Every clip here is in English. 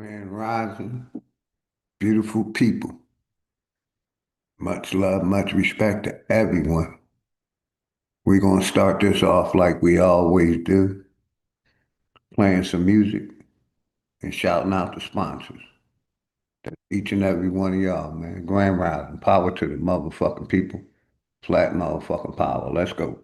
Grand Rising, beautiful people. Much love, much respect to everyone. We're going to start this off like we always do, playing some music and shouting out the sponsors. Each and every one of y'all, man. Grand Rising, power to the motherfucking people. Flat motherfucking power. Let's go.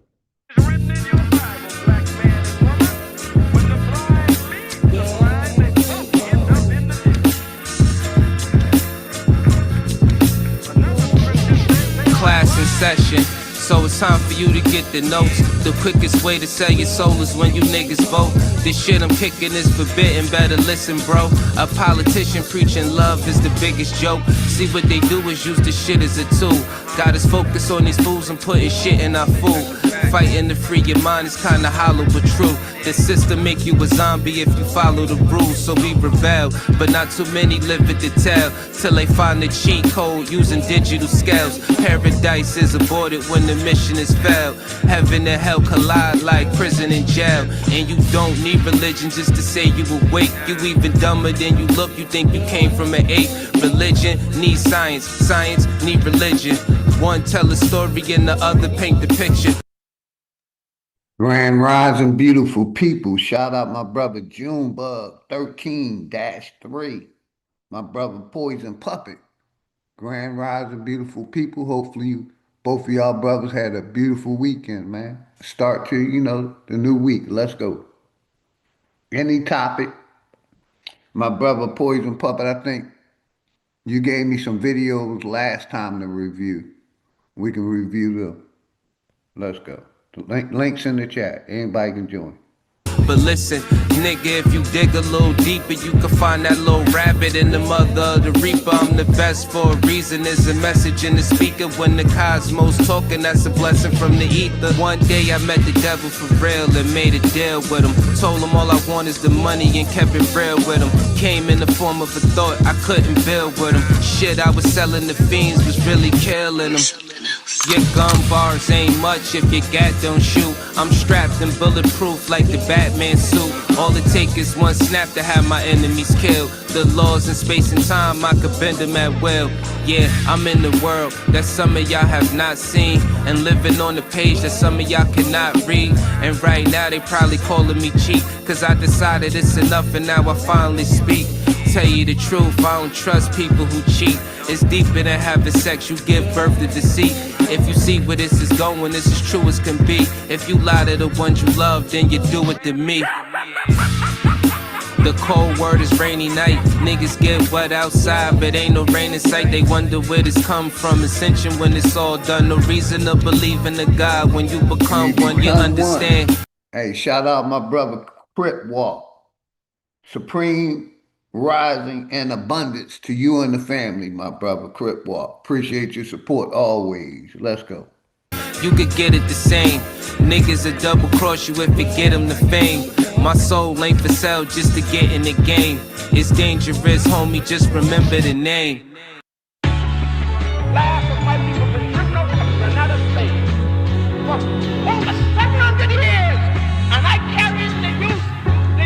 Class in session, so it's time for you to get the notes. The quickest way to sell your soul is when you niggas vote. This shit I'm kicking is forbidden, better listen, bro. A politician preaching love is the biggest joke. See what they do is use the shit as a tool. Got us focused on these fools and putting shit in our food. Fighting to free your mind is kinda hollow but true. The system make you a zombie if you follow the rules, so we rebel. But not too many live it to tell, till they find the cheat code using digital scales. Paradise is aborted when the mission is failed. Heaven and hell collide like prison and jail. And you don't need religion just to say you awake. You even dumber than you look, you think you came from an ape. Religion needs science, science need religion. One tell a story and the other paint the picture. Grand Rising, beautiful people. Shout out my brother Junebug 13-3. My brother Poison Puppet. Grand Rising, beautiful people. Hopefully both of y'all brothers had a beautiful weekend, man. Start to, the new week. Let's go. Any topic. My brother Poison Puppet, I think you gave me some videos last time to review. We can review them. Let's go. Links in the chat. Anybody can join. But listen, nigga, if you dig a little deeper, you can find that little rabbit in the mother of the reaper. I'm the best for a reason. There's a message in the speaker when the cosmos talking. That's a blessing from the ether. One day I met the devil for real and made a deal with him. Told him all I want is the money and kept it real with him. Came in the form of a thought I couldn't build with him. Shit I was selling the fiends was really killing them. Your gun bars ain't much if your gat don't shoot. I'm strapped and bulletproof like the Batman suit. All it takes is one snap to have my enemies killed. The laws in space and time, I could bend them at will. Yeah, I'm in the world that some of y'all have not seen, and living on the page that some of y'all cannot read. And right now they probably calling me cheap, cause I decided it's enough and now I finally speak. Tell you the truth, I don't trust people who cheat. It's deeper than having sex, you give birth to deceit. If you see where this is going, this is true as can be. If you lie to the ones you love, then you do it to me. The cold word is rainy night. Niggas get wet outside, but ain't no rain in sight. They wonder where this come from. Ascension when it's all done. No reason to believe in a God when you become one. You understand? Hey, shout out my brother Crip Walk. Supreme rising and abundance to you and the family, my brother Crip Walk. Appreciate your support always. Let's go. You could get it the same. Niggas will double cross you if you get them the fame. My soul ain't for sale just to get in the game. It's dangerous, homie, just remember the name. Last of white people been driven over the United States for over 700 years. And I carried the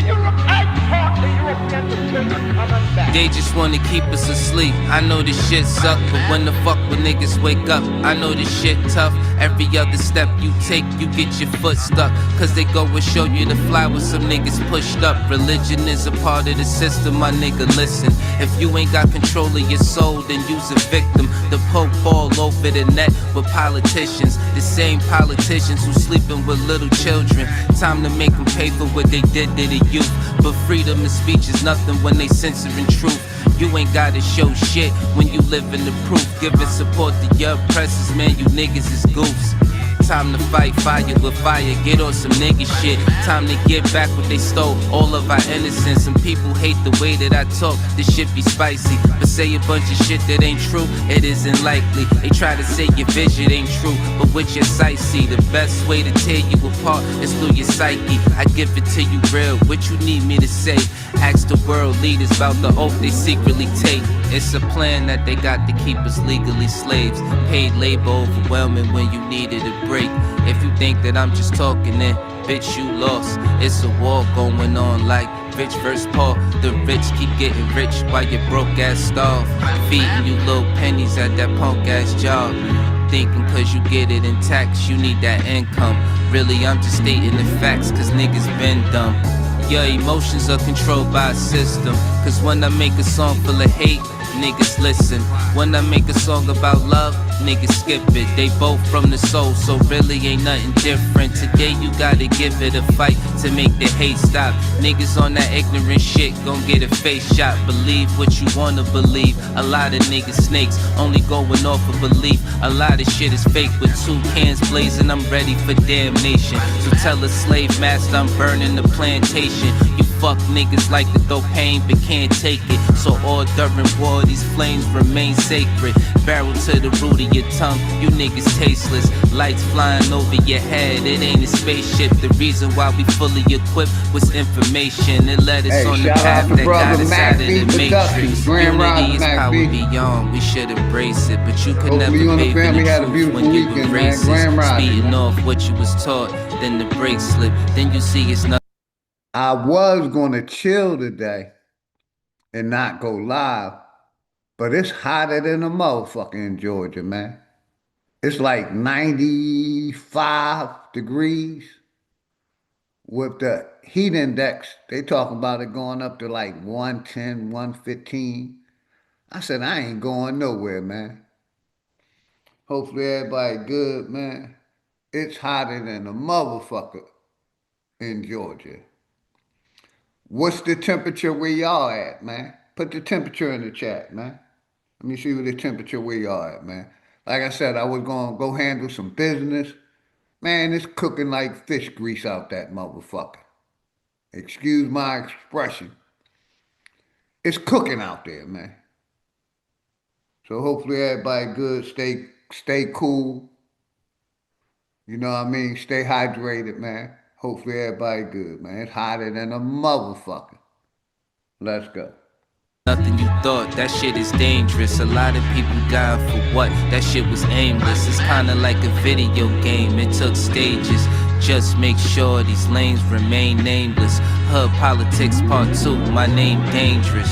Europe, I taught the Europeans until they're coming back. They just wanna keep us asleep. I know this shit suck, but when the fuck when niggas wake up, I know this shit tough. Every other step you take, you get your foot stuck. Cause they go and show you the fly with some niggas pushed up. Religion is a part of the system, my nigga, listen. If you ain't got control of your soul, then you's a victim. The Pope all over the net with politicians. The same politicians who sleeping with little children. Time to make them pay for what they did to the youth. But freedom of speech is nothing when they censoring truth. You ain't gotta show shit when you live in the proof. Giving support to your oppressors, man, you niggas is goofs. Time to fight fire with fire, get on some nigga shit. Time to get back what they stole, all of our innocence. Some people hate the way that I talk, this shit be spicy. But say a bunch of shit that ain't true, it isn't likely. They try to say your vision ain't true, but with your sight see. The best way to tear you apart is through your psyche. I give it to you real, what you need me to say. Ask the world leaders about the oath they secretly take. It's a plan that they got to keep us legally slaves. Paid labor overwhelming when you needed a break. If you think that I'm just talking, then bitch you lost. It's a war going on like Rich versus poor, the rich keep getting rich while your broke ass starve. Feeding you little pennies at that punk ass job. Thinking cause you get it in tax, you need that income. Really, I'm just stating the facts cause niggas been dumb. Your emotions are controlled by a system. Cause when I make a song full of hate, niggas listen. When I make a song about love, niggas skip it. They both from the soul, so really ain't nothing different. Today you gotta give it a fight to make the hate stop. Niggas on that ignorant shit gon' get a face shot. Believe what you wanna believe. A lot of niggas snakes, only going off of belief. A lot of shit is fake with two cans blazing. I'm ready for damnation. So tell a slave master I'm burning the plantation. You fuck niggas like to throw pain but can't take it. So all during war these flames remain sacred. Barrel to the root of your tongue, you niggas tasteless. Lights flying over your head, it ain't a spaceship. The reason why we fully equipped was information. It led us Hey, on the shout out path to that got brother us Mac out of B the Productions, matrix. Grand Unity Rising is Mac power B. beyond, we should embrace it. But you could Hopefully never you and the pay for family the had a truth beautiful when you weekend, man. erase Grand it. Rising, Speeding man. off what you was taught, then the brakes slip. Then you see it's nothing. I was gonna chill today and not go live, but it's hotter than a motherfucker in Georgia, man. It's like 95 degrees with the heat index. They talking about it going up to like 110, 115. I said, I ain't going nowhere, man. Hopefully everybody good, man. It's hotter than a motherfucker in Georgia. What's the temperature where y'all at, man? Put the temperature in the chat, man. Let me see what the temperature where y'all at, man. Like I said, I was gonna go handle some business. Man, it's cooking like fish grease out that motherfucker. Excuse my expression. It's cooking out there, man. So hopefully everybody good. Stay cool. You know what I mean? Stay hydrated, man. Hopefully everybody good, man. It's hotter than a motherfucker. Let's go. Nothing you thought, that shit is dangerous. A lot of people died for what? That shit was aimless. It's kinda like a video game, it took stages. Just make sure these lanes remain nameless. Hood politics part 2, my name dangerous.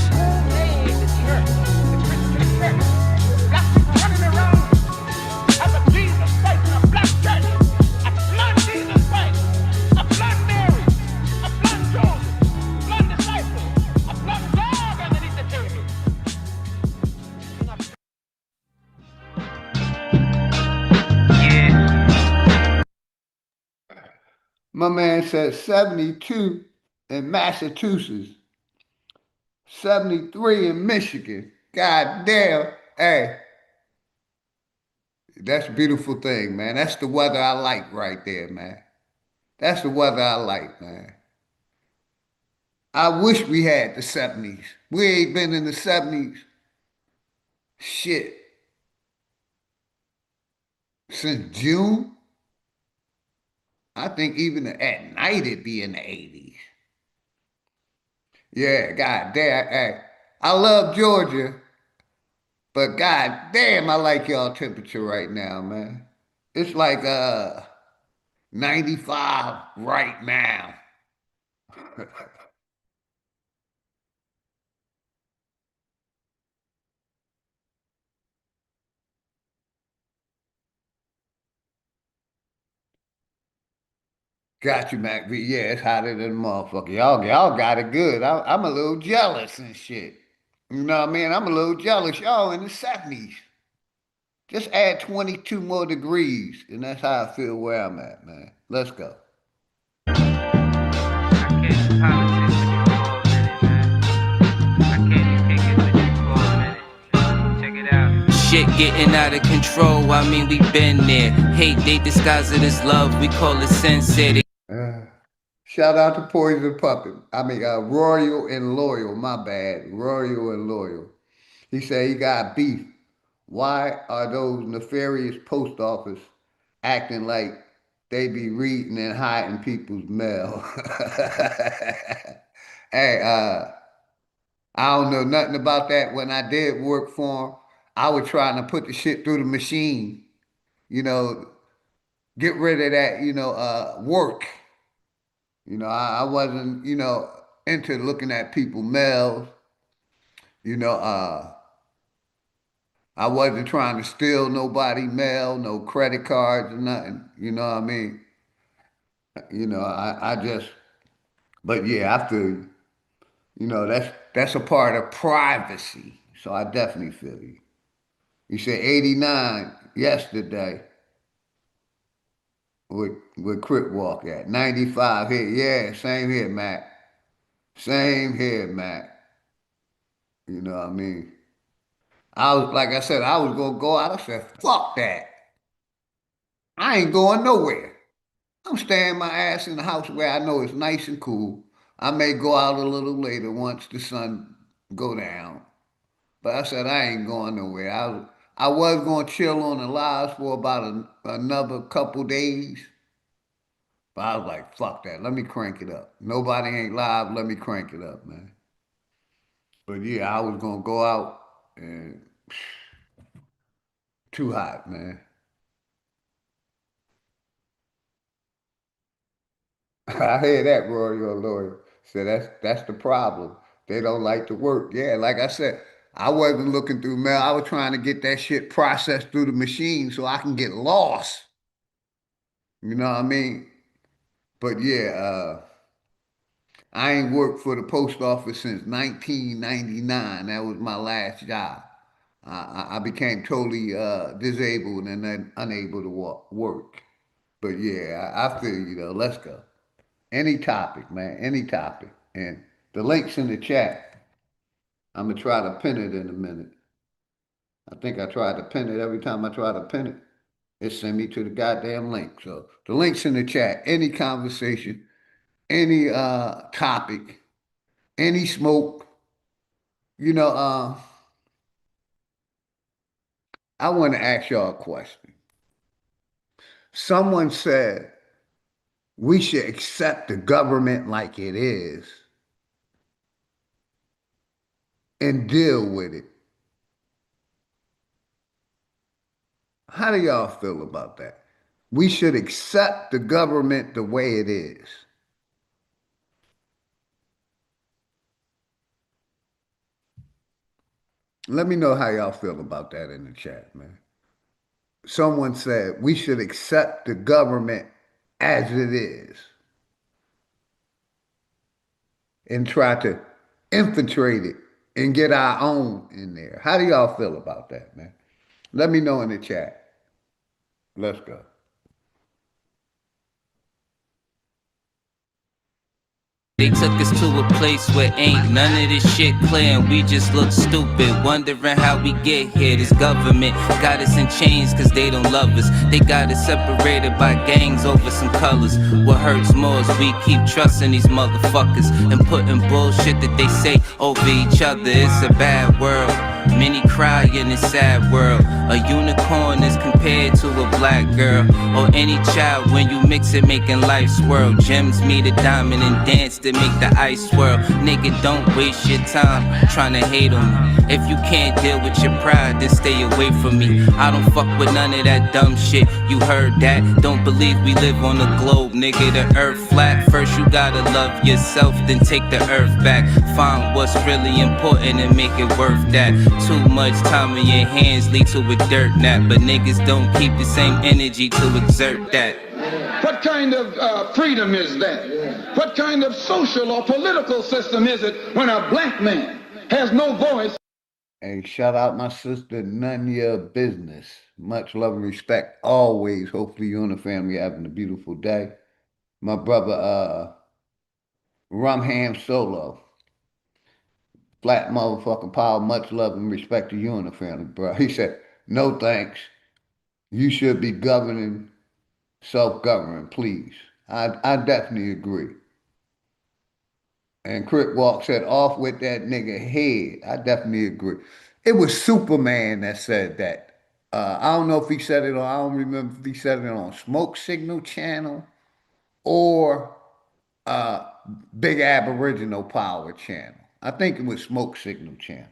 My man said 72 in Massachusetts, 73 in Michigan. God damn. Hey, that's a beautiful thing, man. That's the weather I like right there, man. That's the weather I like, man. I wish we had the 70s. We ain't been in the 70s shit since June. I think even at night it'd be in the 80s. Yeah, god damn. Hey, I love Georgia, but god damn, I like y'all temperature right now, man. It's like 95 right now. Got you, Mac V. Yeah, it's hotter than a motherfucker. Y'all got it good. I'm a little jealous and shit. You know what I mean? I'm a little jealous. Y'all in the 70s. Just add 22 more degrees, and that's how I feel where I'm at, man. Let's go. Shit getting out of control, I mean we been there. Hate, they disguise it as love, we call it sincere. Uh, Shout out to Poison Puppet. I mean, Royal and Loyal. My bad. Royal and Loyal. He said he got beef. Why are those nefarious post office acting like they be reading and hiding people's mail? Hey, I don't know nothing about that. When I did work for him, I was trying to put the shit through the machine. You know, get rid of that. Work. I wasn't. into looking at people mails. You know, I wasn't trying to steal nobody mail, no credit cards or nothing. You know what I mean? I just, but yeah, I feel you. That's a part of privacy. So I definitely feel you. You said 89 yesterday with Crip Walk at 95 here. Yeah, same here, Mac. Same here, Mac. You know what I mean? I was like I said, I was gonna go out. I said, fuck that. I ain't going nowhere. I'm staying my ass in the house where I know it's nice and cool. I may go out a little later once the sun go down. But I said I ain't going nowhere. I was going to chill on the lives for about another couple days. But I was like, fuck that. Let me crank it up. Nobody ain't live. Let me crank it up, man. But yeah, I was going to go out and too hot, man. I hear that, Roy, your lawyer. So that's the problem. They don't like to work. Yeah, like I said, I wasn't looking through mail. I was trying to get that shit processed through the machine so I can get lost. You know what I mean? But yeah, I ain't worked for the post office since 1999. That was my last job. I became totally disabled and then unable to work. But yeah, I feel you though. Let's go. Any topic, man. Any topic. And the link's in the chat. I'm gonna try to pin it in a minute. I think I tried to pin it every time I try to pin it. It send me to the goddamn link. So the link's in the chat. Any conversation, any topic, any smoke. You know, I want to ask y'all a question. Someone said we should accept the government like it is and deal with it. How do y'all feel about that? We should accept the government the way it is. Let me know how y'all feel about that in the chat, man. Someone said we should accept the government as it is and try to infiltrate it and get our own in there. How do y'all feel about that, man? Let me know in the chat. Let's go. They took us to a place where ain't none of this shit clear and we just look stupid, wondering how we get here. This government got us in chains cause they don't love us. They got us separated by gangs over some colors. What hurts more is we keep trusting these motherfuckers and putting bullshit that they say over each other. It's a bad world. Many cry in this sad world. A unicorn is compared to a black girl or any child when you mix it, making life swirl. Gems meet a diamond and dance to make the ice swirl. Nigga, don't waste your time trying to hate on me. If you can't deal with your pride, then stay away from me. I don't fuck with none of that dumb shit. You heard that? Don't believe we live on a globe, nigga. The earth flat. First you gotta love yourself, then take the earth back. Find what's really important and make it worth that. Too much time in your hands lead to a dirt nap, but niggas don't keep the same energy to exert that. What kind of freedom is that? What kind of social or political system is it when a black man has no voice? And shout out my sister, none of your business. Much love and respect always. Hopefully you and the family having a beautiful day. My brother, Rumham Solo. Flat motherfucking power, much love and respect to you and the family, bro. He said, no thanks. You should be governing, self-governing, please. I definitely agree. And Crip Walk said, off with that nigga head. I definitely agree. It was Superman that said that. I don't know if he said it on, I don't remember if he said it on Smoke Signal Channel or uh, Big Aboriginal Power Channel. I think it was Smoke Signal Channel.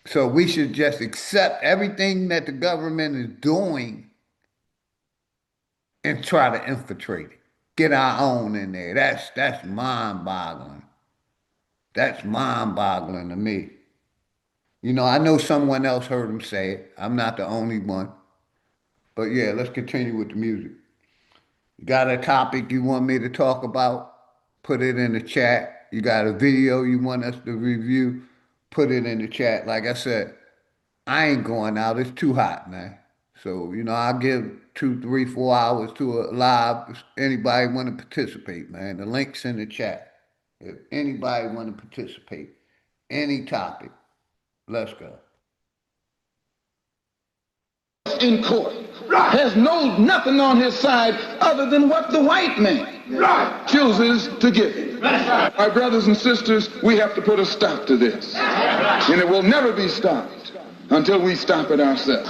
So we should just accept everything that the government is doing and try to infiltrate it. Get our own in there. That's mind-boggling. That's mind-boggling to me. You know, I know someone else heard him say it. I'm not the only one. But yeah, let's continue with the music. You got a topic you want me to talk about? Put it in the chat. You got a video you want us to review? Put it in the chat. Like I said, I ain't going out. It's too hot, man. So, you know, I'll give 2, 3, 4 hours to a live if anybody want to participate, man. The link's in the chat. If anybody want to participate, any topic, let's go. In court has nothing on his side other than what the white man chooses to give him. My brothers and sisters, we have to put a stop to this. And it will never be stopped until we stop it ourselves.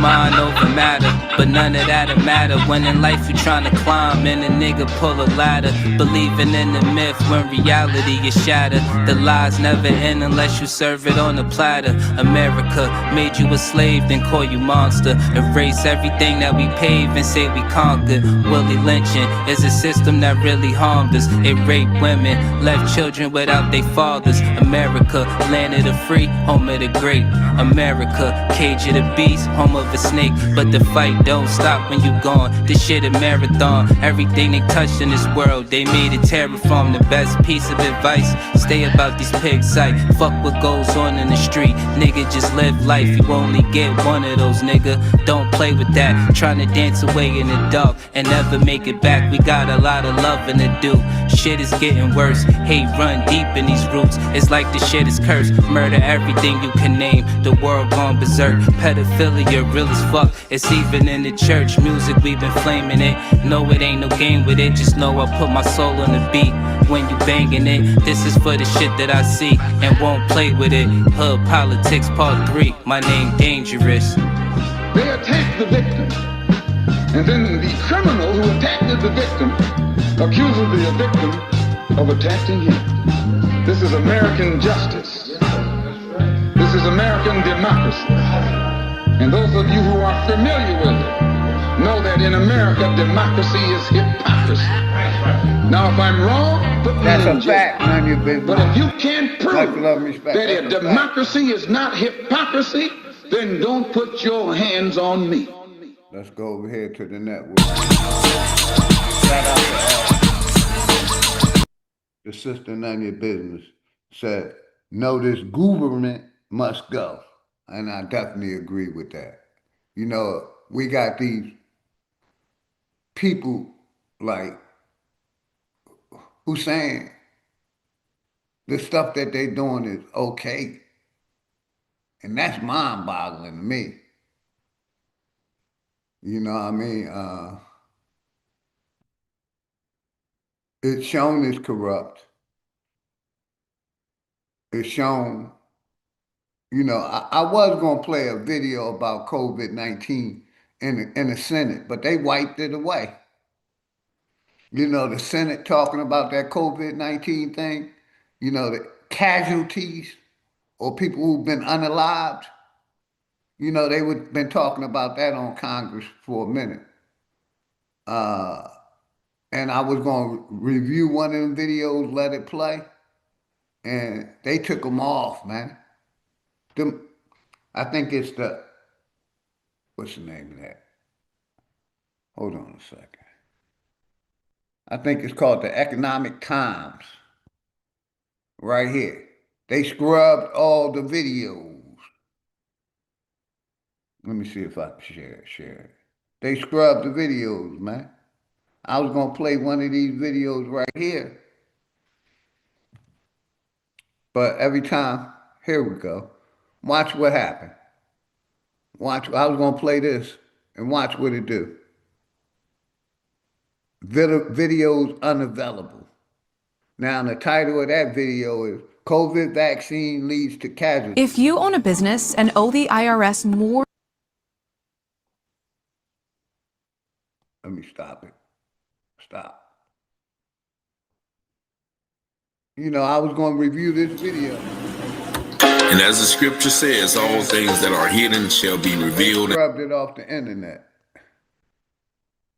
Mind over matter, but none of that'll matter when in life you're trying to climb and a nigga pull a ladder. Believing in the myth when reality is shattered. The lies never end unless you serve it on a platter. America made you a slave, then call you monster. Erase everything that we paved and say we conquered. Willie lynching is a system that really harmed us. It raped women, left children without their fathers. America, land of the free, home of the great. America, cage of the beast, home of a snake. But the fight don't stop when you gone. This shit a marathon. Everything they touched in this world, they made it terraform. The best piece of advice, stay about these pigs sight. Fuck what goes on in the street. Nigga, just live life. You only get one of those, nigga. Don't play with that. Trying to dance away in the dark and never make it back. We got a lot of loving to do. Shit is getting worse. Hate run deep in these roots. It's like the shit is cursed. Murder everything you can name. The world gone berserk. Pedophilia real as fuck. It's even in the church. Music, we've been flaming it. No, it ain't no game with it. Just know I put my soul on the beat. When you banging it, this is for the shit that I see and won't play with it. Hood Politics Part 3. My name Dangerous. They attacked the victim. And then the criminal who attacked the victim accuses the victim of attacking him. This is American justice. This is American democracy. And those of you who are familiar with it know that in America, democracy is hypocrisy. Now, if I'm wrong, put me That's in a jail. fact, none of your business. But if you can't prove Much love, respect. that a That's a democracy is not hypocrisy, then don't put your hands on me. Let's go over here to the network. Shout out to the sister, none of your business, said, no, this government must go. And I definitely agree with that. You know, we got these people like who saying the stuff that they doing is okay. And that's mind-boggling to me. You know what I mean? It's shown it's corrupt. It's shown, you know, I was going to play a video about COVID-19 in the Senate, but they wiped it away. You know, the Senate talking about that COVID-19 thing, you know, the casualties or people who've been unalived, you know, they would been talking about that on Congress for a minute. And I was going to review one of them videos, let it play, and they took them off, man. I think it's the, what's the name of that? Hold on a second. I think it's called the Economic Times. Right here. They scrubbed all the videos. Let me see if I can share it. They scrubbed the videos, man. I was going to play one of these videos right here. But every time, here we go. Watch what happened. Watch, I was going to play this and watch what it do. Videos unavailable. Now, the title of that video is COVID Vaccine Leads to Casualties. If you own a business and owe the IRS more... Let me stop it. Stop. You know, I was going to review this video. And as the scripture says, all things that are hidden shall be revealed. They scrubbed it off the internet.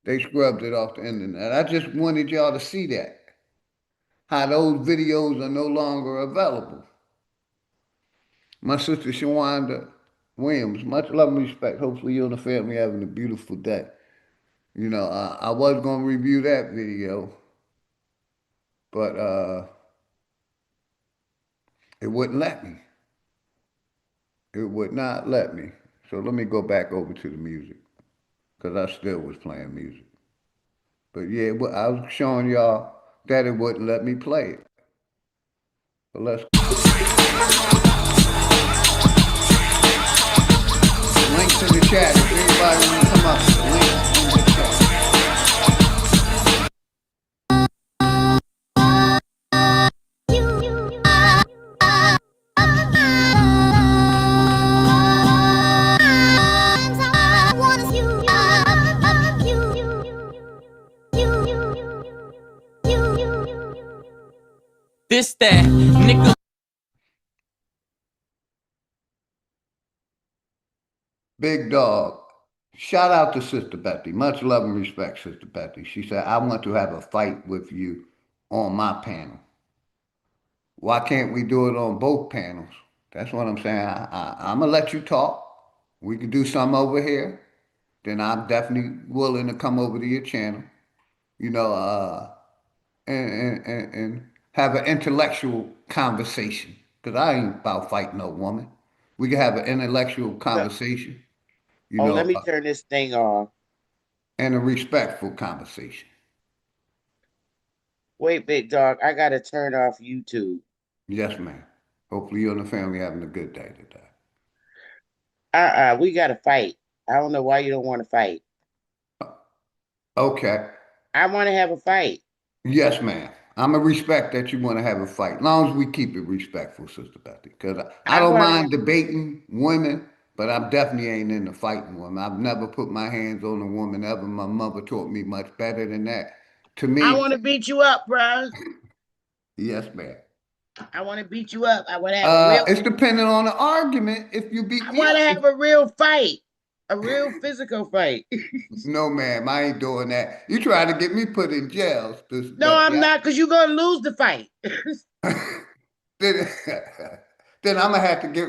They scrubbed it off the internet. I just wanted y'all to see that. how those videos are no longer available. My sister Shawanda Williams, much love and respect. Hopefully you and the family having a beautiful day. I was gonna review that video, but it wouldn't let me. It would not let me. So let me go back over to the music because I still was playing music. But yeah, I was showing y'all that it wouldn't let me play it. But let's links in the chat. If anybody want to come up, links in the chat. This that nigga. Big dog. Shout out to Sister Betty. Much love and respect, Sister Betty. She said, I want to have a fight with you on my panel. Why can't we do it on both panels? That's what I'm saying. I'm going to let you talk. We can do some over here. Then I'm definitely willing to come over to your channel, you know, and have an intellectual conversation. Because I ain't about fighting no woman. We can have an intellectual No. conversation, you Oh, know, let me turn this thing off. and a respectful conversation. Wait, big dog, I gotta turn off YouTube. Yes, ma'am. Hopefully you and the family having a good day today. We gotta fight. I don't know why you don't want to fight. Okay. I want to have a fight. Yes, ma'am. I'm a respect that you want to have a fight. As long as we keep it respectful, Sister Betty. Because I I don't want to mind have. debating women, but I definitely ain't into fighting women. I've never put my hands on a woman ever. My mother taught me much better than that. To I me, want to beat you up, bro. yes, ma'am. I want to beat you up. I want to have a real. It's dependent on the argument if you beat I me want to up. have a real fight, a real physical fight. No, ma'am, I ain't doing that. You try to get me put in jail, Sister No, Betty. I'm not, because you're gonna lose the fight. Then, then I'm gonna have to get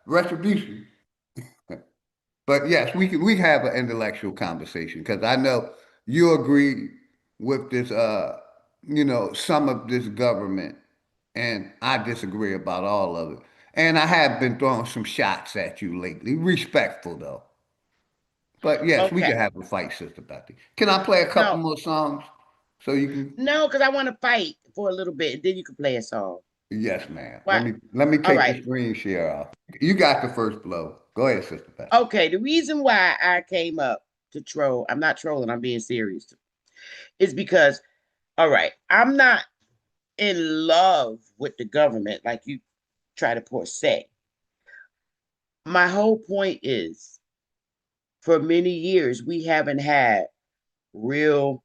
retribution. But yes, we can have an intellectual conversation because I know you agree with this some of this government, and I disagree about all of it. And I have been throwing some shots at you lately, respectful though. But yes, we Okay. can have a fight, Sister Betty. Can I play a couple No, more songs so you can? no, because I want to fight for a little bit, and then you can play a song. Yes, ma'am. Let What? me let me All take the right. screen share off. You got the first blow. Go ahead, Sister Betty. Okay. The reason why I came up to troll, I'm not trolling. I'm being serious. Is because, all right, I'm not in love with the government like you try to say. My whole point is, for many years we haven't had real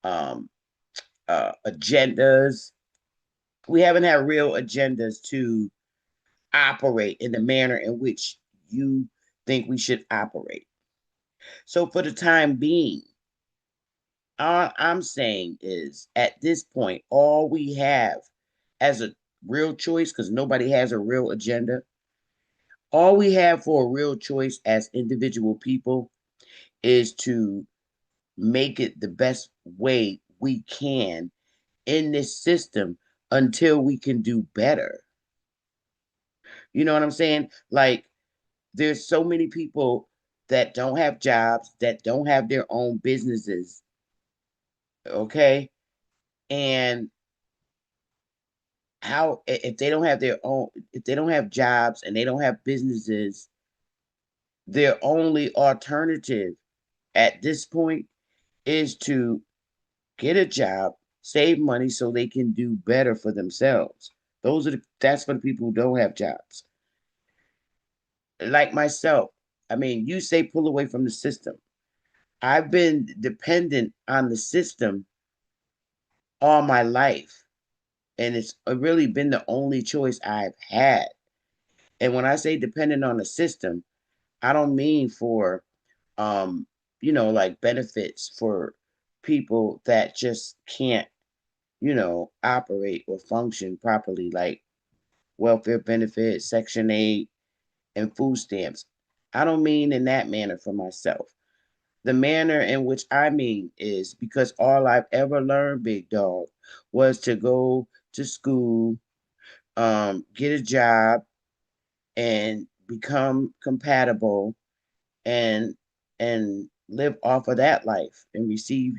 um agendas. We haven't had real agendas to operate in the manner in which you think we should operate. So for the time being, all I'm saying is, at this point, all we have as a real choice, because nobody has a real agenda, all we have for a real choice as individual people is to make it the best way we can in this system until we can do better. You know what I'm saying? Like, there's so many people that don't have jobs, that don't have their own businesses, okay? And how, if they don't have their own, if they don't have jobs and they don't have businesses, their only alternative at this point is to get a job, save money so they can do better for themselves. That's for the people who don't have jobs. Like myself, I mean, you say pull away from the system. I've been dependent on the system all my life, and it's really been the only choice I've had. And when I say dependent on the system, I don't mean for like benefits for people that just can't, operate or function properly, like welfare benefits, Section 8, and food stamps. I don't mean in that manner for myself. The manner in which I mean is because all I've ever learned, big dog, was to go to school, get a job, and become compatible and live off of that life and receive,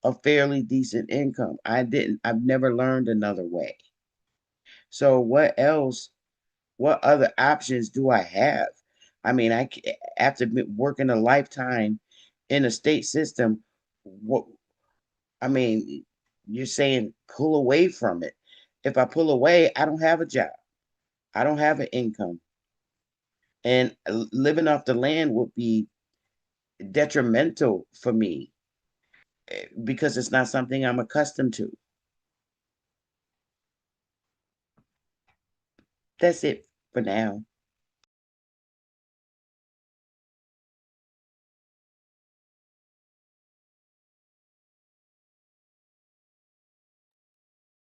a fairly decent income. I've never learned another way. So what other options do I have? I mean, after working a lifetime in a state system, what I mean, you're saying pull away from it. If I pull away, I don't have a job. I don't have an income. And living off the land would be detrimental for me because it's not something I'm accustomed to. That's it for now.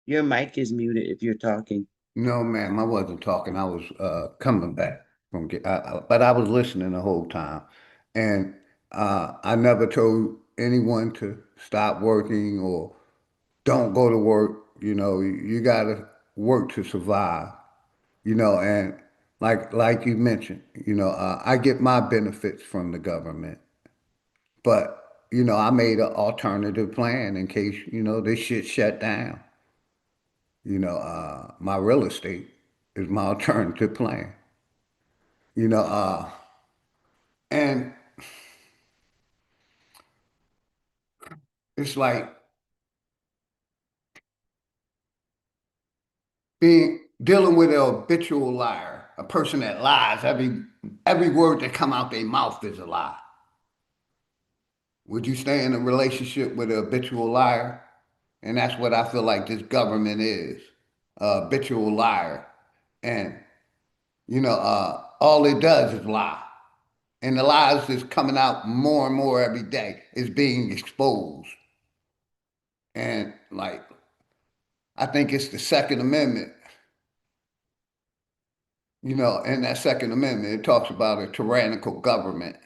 Your mic is muted if you're talking. No, ma'am, I wasn't talking. I was coming back from but I was listening the whole time, and I never told anyone to stop working or don't go to work. You got to work to survive. And like you mentioned, I get my benefits from the government, but I made an alternative plan in case this shit shut down. My real estate is my alternative plan. You know, uh, and it's like being dealing with an habitual liar, a person that lies. Every word that come out their mouth is a lie. Would you stay in a relationship with a habitual liar? And that's what I feel like this government is, a habitual liar. And all it does is lie. And the lies that's coming out more and more every day is being exposed. And like I think it's the Second Amendment. In that Second Amendment, it talks about a tyrannical government.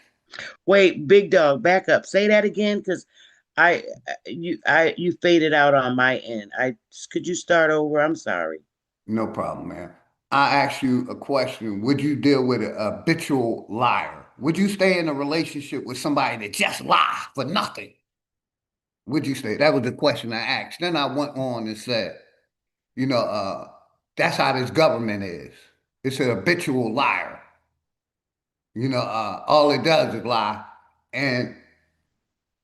Wait, big dog, back up. Say that again, because you faded out on my end. Could you start over? I'm sorry. No problem, man. I ask you a question. Would you deal with a habitual liar? Would you stay in a relationship with somebody that just lie for nothing? Would you stay? That was the question I asked. Then I went on and said, you know, uh, that's how this government is. It's an habitual liar. All it does is lie, and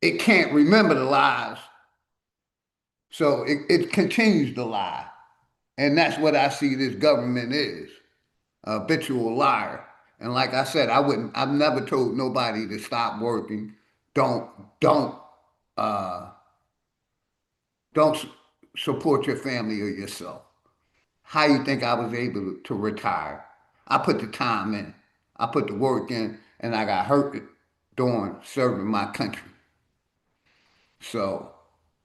it can't remember the lies, so it continues to lie. And that's what I see this government is, a habitual liar. And like I said, I've never told nobody to stop working. Don't, don't, uh, don't support your family or yourself. How you think I was able to retire? I put the time in, I put the work in, and I got hurt doing serving my country. So,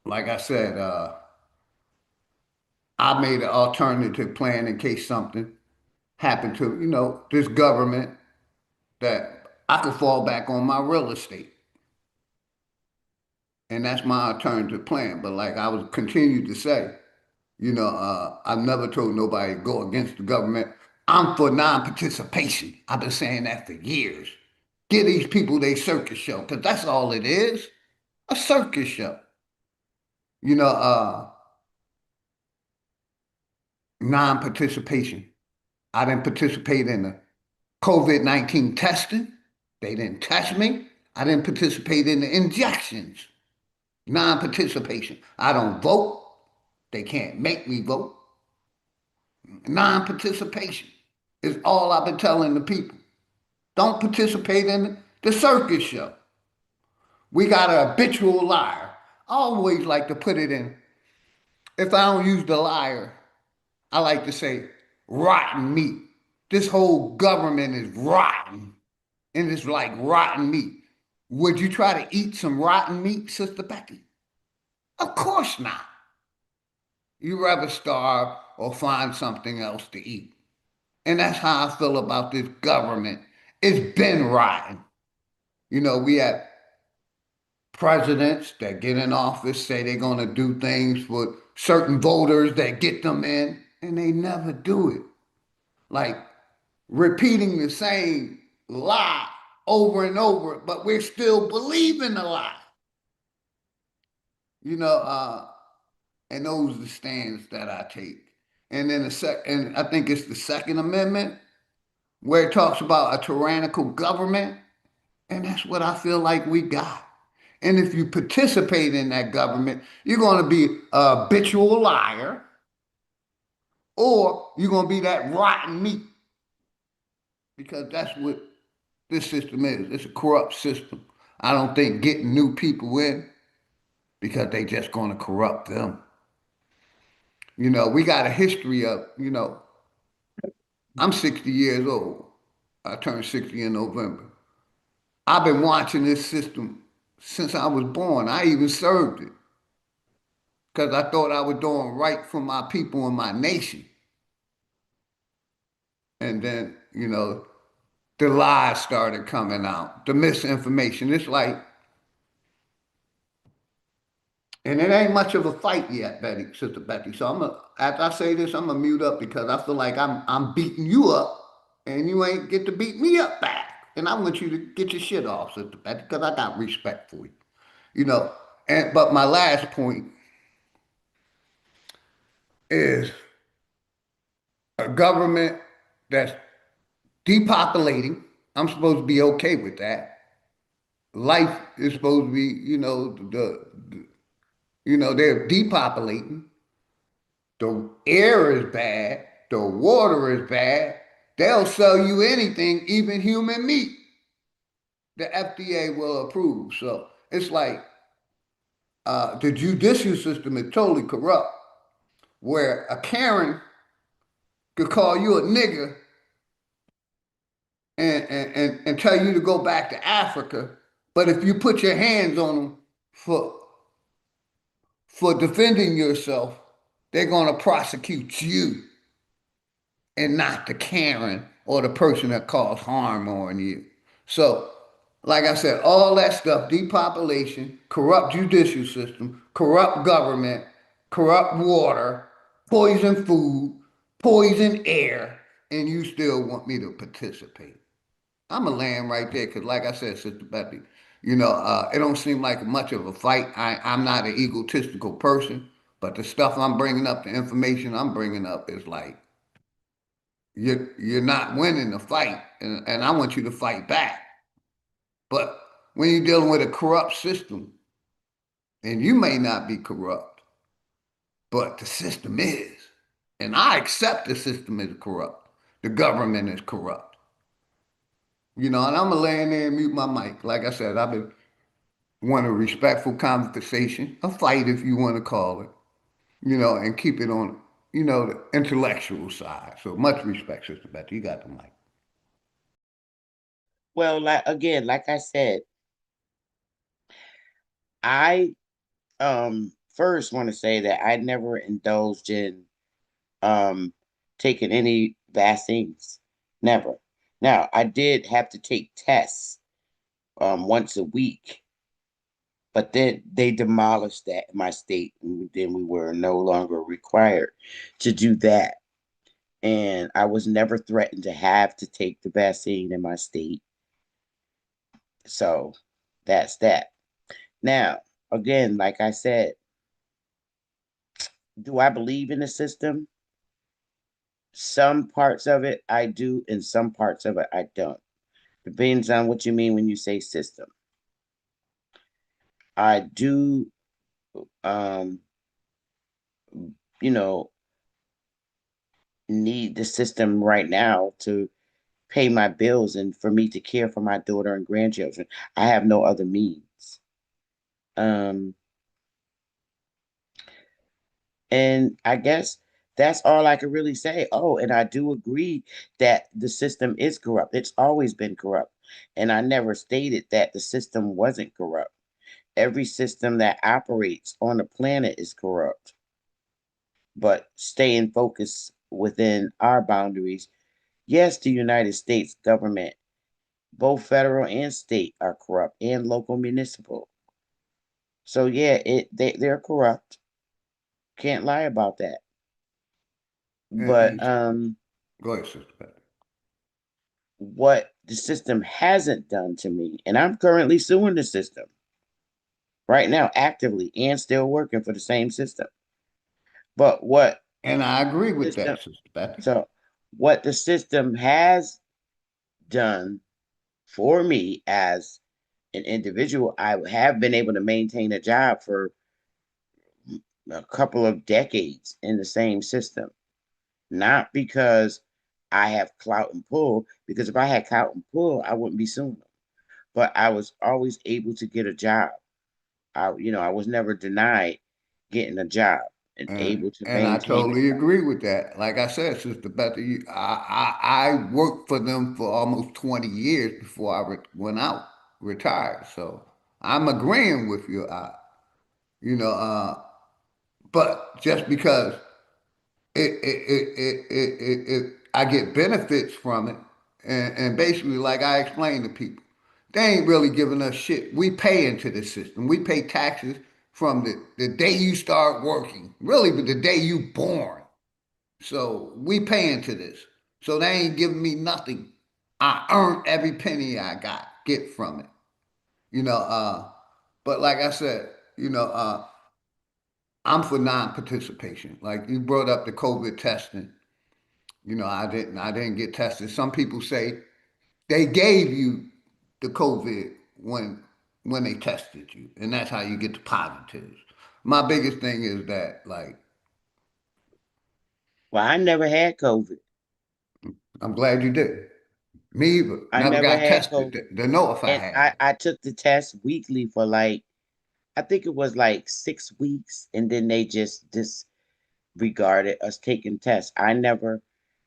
like I said, I made an alternative plan in case something happened to, this government, that I could fall back on my real estate. And that's my alternative plan. But like I was continue to say, I've never told nobody to go against the government. I'm for non-participation. I've been saying that for years. Give these people their circus show, because that's all it is, a circus show. You know, uh, Non-participation. I didn't participate in the COVID-19 testing. They didn't test me. I didn't participate in the injections. Non-participation. I don't vote. They can't make me vote. Non-participation is all I've been telling the people. Don't participate in the circus show. We got an habitual liar. I always like to put it in. If I don't use the liar, I like to say rotten meat. This whole government is rotten, and it's like rotten meat. Would you try to eat some rotten meat, Sister Becky? Of course not. You rather starve or find something else to eat. And that's how I feel about this government. It's been rotten. We have presidents that get in office, say they're going to do things for certain voters that get them in, and they never do it. Like repeating the same lie over and over, but we're still believing the lie. You know, uh, and those are the stands that I take. And then and I think it's the Second Amendment where it talks about a tyrannical government, and that's what I feel like we got. And if you participate in that government, you're going to be a habitual liar, or you're going to be that rotten meat, because that's what this system is. It's a corrupt system. I don't think getting new people in because they just going to corrupt them. We got a history of, I'm 60 years old. I turned 60 in November. I've been watching this system since I was born. I even served it because I thought I was doing right for my people and my nation. And then, the lies started coming out, the misinformation. It's like, and it ain't much of a fight yet, Betty, Sister Betty. So after I say this, I'm gonna mute up because I feel like I'm beating you up, and you ain't get to beat me up back. And I want you to get your shit off, Sister Betty, because I got respect for you. You know. But my last point is a government that's depopulating. I'm supposed to be okay with that. Life is supposed to be, they're depopulating. The air is bad. The water is bad. They'll sell you anything, even human meat. The FDA will approve. So it's like the judicial system is totally corrupt, where a Karen could call you a nigger and tell you to go back to Africa. But if you put your hands on them for defending yourself, they're going to prosecute you and not the Karen or the person that caused harm on you. So, like I said, all that stuff, depopulation, corrupt judicial system, corrupt government, corrupt water, poison food, poison air, and you still want me to participate. I'm a land right there because, like I said, Sister Becky, it don't seem like much of a fight. I'm not an egotistical person, but the stuff I'm bringing up, the information I'm bringing up is like, you're not winning the fight, and I want you to fight back. But when you're dealing with a corrupt system, and you may not be corrupt, but the system is, and I accept the system is corrupt, the government is corrupt. And I'm gonna lay in there and mute my mic. Like I said, I've been want a respectful conversation, a fight if you want to call it, and keep it on, the intellectual side. So much respect, Sister Beth. You got the mic. Well, like I said, I first want to say that I never indulged in um taking any vaccines. Never. Now, I did have to take tests once a week, but then they demolished that in my state, and then we were no longer required to do that. And I was never threatened to have to take the vaccine in my state. So that's that. Now, again, like I said, do I believe in the system? Some parts of it I do, and some parts of it I don't. Depends on what you mean when you say system. I do, um, you know, need the system right now to pay my bills and for me to care for my daughter and grandchildren. I have no other means. Um, and I guess that's all I could really say. Oh, and I do agree that the system is corrupt. It's always been corrupt. And I never stated that the system wasn't corrupt. Every system that operates on the planet is corrupt. but staying focused within our boundaries. Yes, the United States government, both federal and state, are corrupt, and local municipal. So yeah, they're corrupt. Can't lie about that. And, But and go ahead, Sister Betty. what the system hasn't done to me, and I'm currently suing the system right now, actively, and still working for the same system. But what And I agree with system? that, Sister Betty. So what the system has done for me as an individual, I have been able to maintain a job for a couple of decades in the same system. Not because I have clout and pull, because if I had clout and pull, I wouldn't be suing them. But I was always able to get a job. I was never denied getting a job and able to And I maintain totally a job. agree with that. Like I said, Sister Betty, I worked for them for almost 20 years before I went out, retired. So I'm agreeing with you. You know, but just because I get benefits from it, and basically, like I explained to people, they ain't really giving us shit. We pay into the system. We pay taxes from the day you start working, really, but the day you born. So we pay into this. So they ain't giving me nothing. I earn every penny I get from it. You know, but like I said, I'm for non-participation. Like you brought up the COVID testing. I didn't get tested. Some people say they gave you the COVID when they tested you, and that's how you get the positives. My biggest thing is that, like, Well, I never had COVID. I'm glad you did. Me either. I Never never got had tested COVID. to know if I And had I, it. I took the test weekly for like, I think it was like 6 weeks, and then they just disregarded us taking tests. I never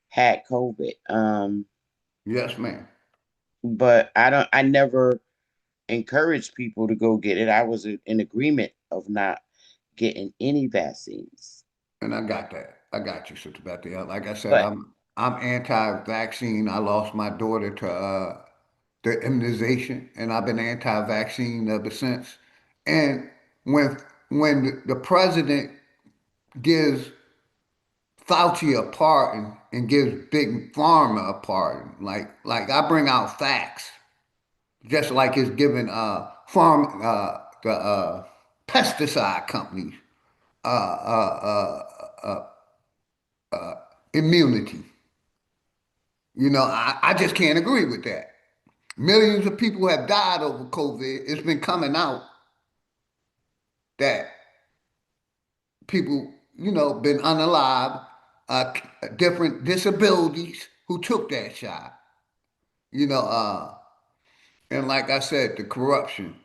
had COVID. Yes, ma'am. But I never encouraged people to go get it. I was in agreement of not getting any vaccines. And I got that. I got you, Sister Betty. Like I said, But I'm anti-vaccine. I lost my daughter to the immunization, and I've been anti-vaccine ever since. And when the president gives Fauci a pardon and gives Big Pharma a pardon, like I bring out facts, just like it's giving the pesticide companies uh, uh, immunity. I just can't agree with that. Millions of people have died over COVID. It's been coming out that people, been unalive, different disabilities who took that shot. You know, and like I said, the corruption,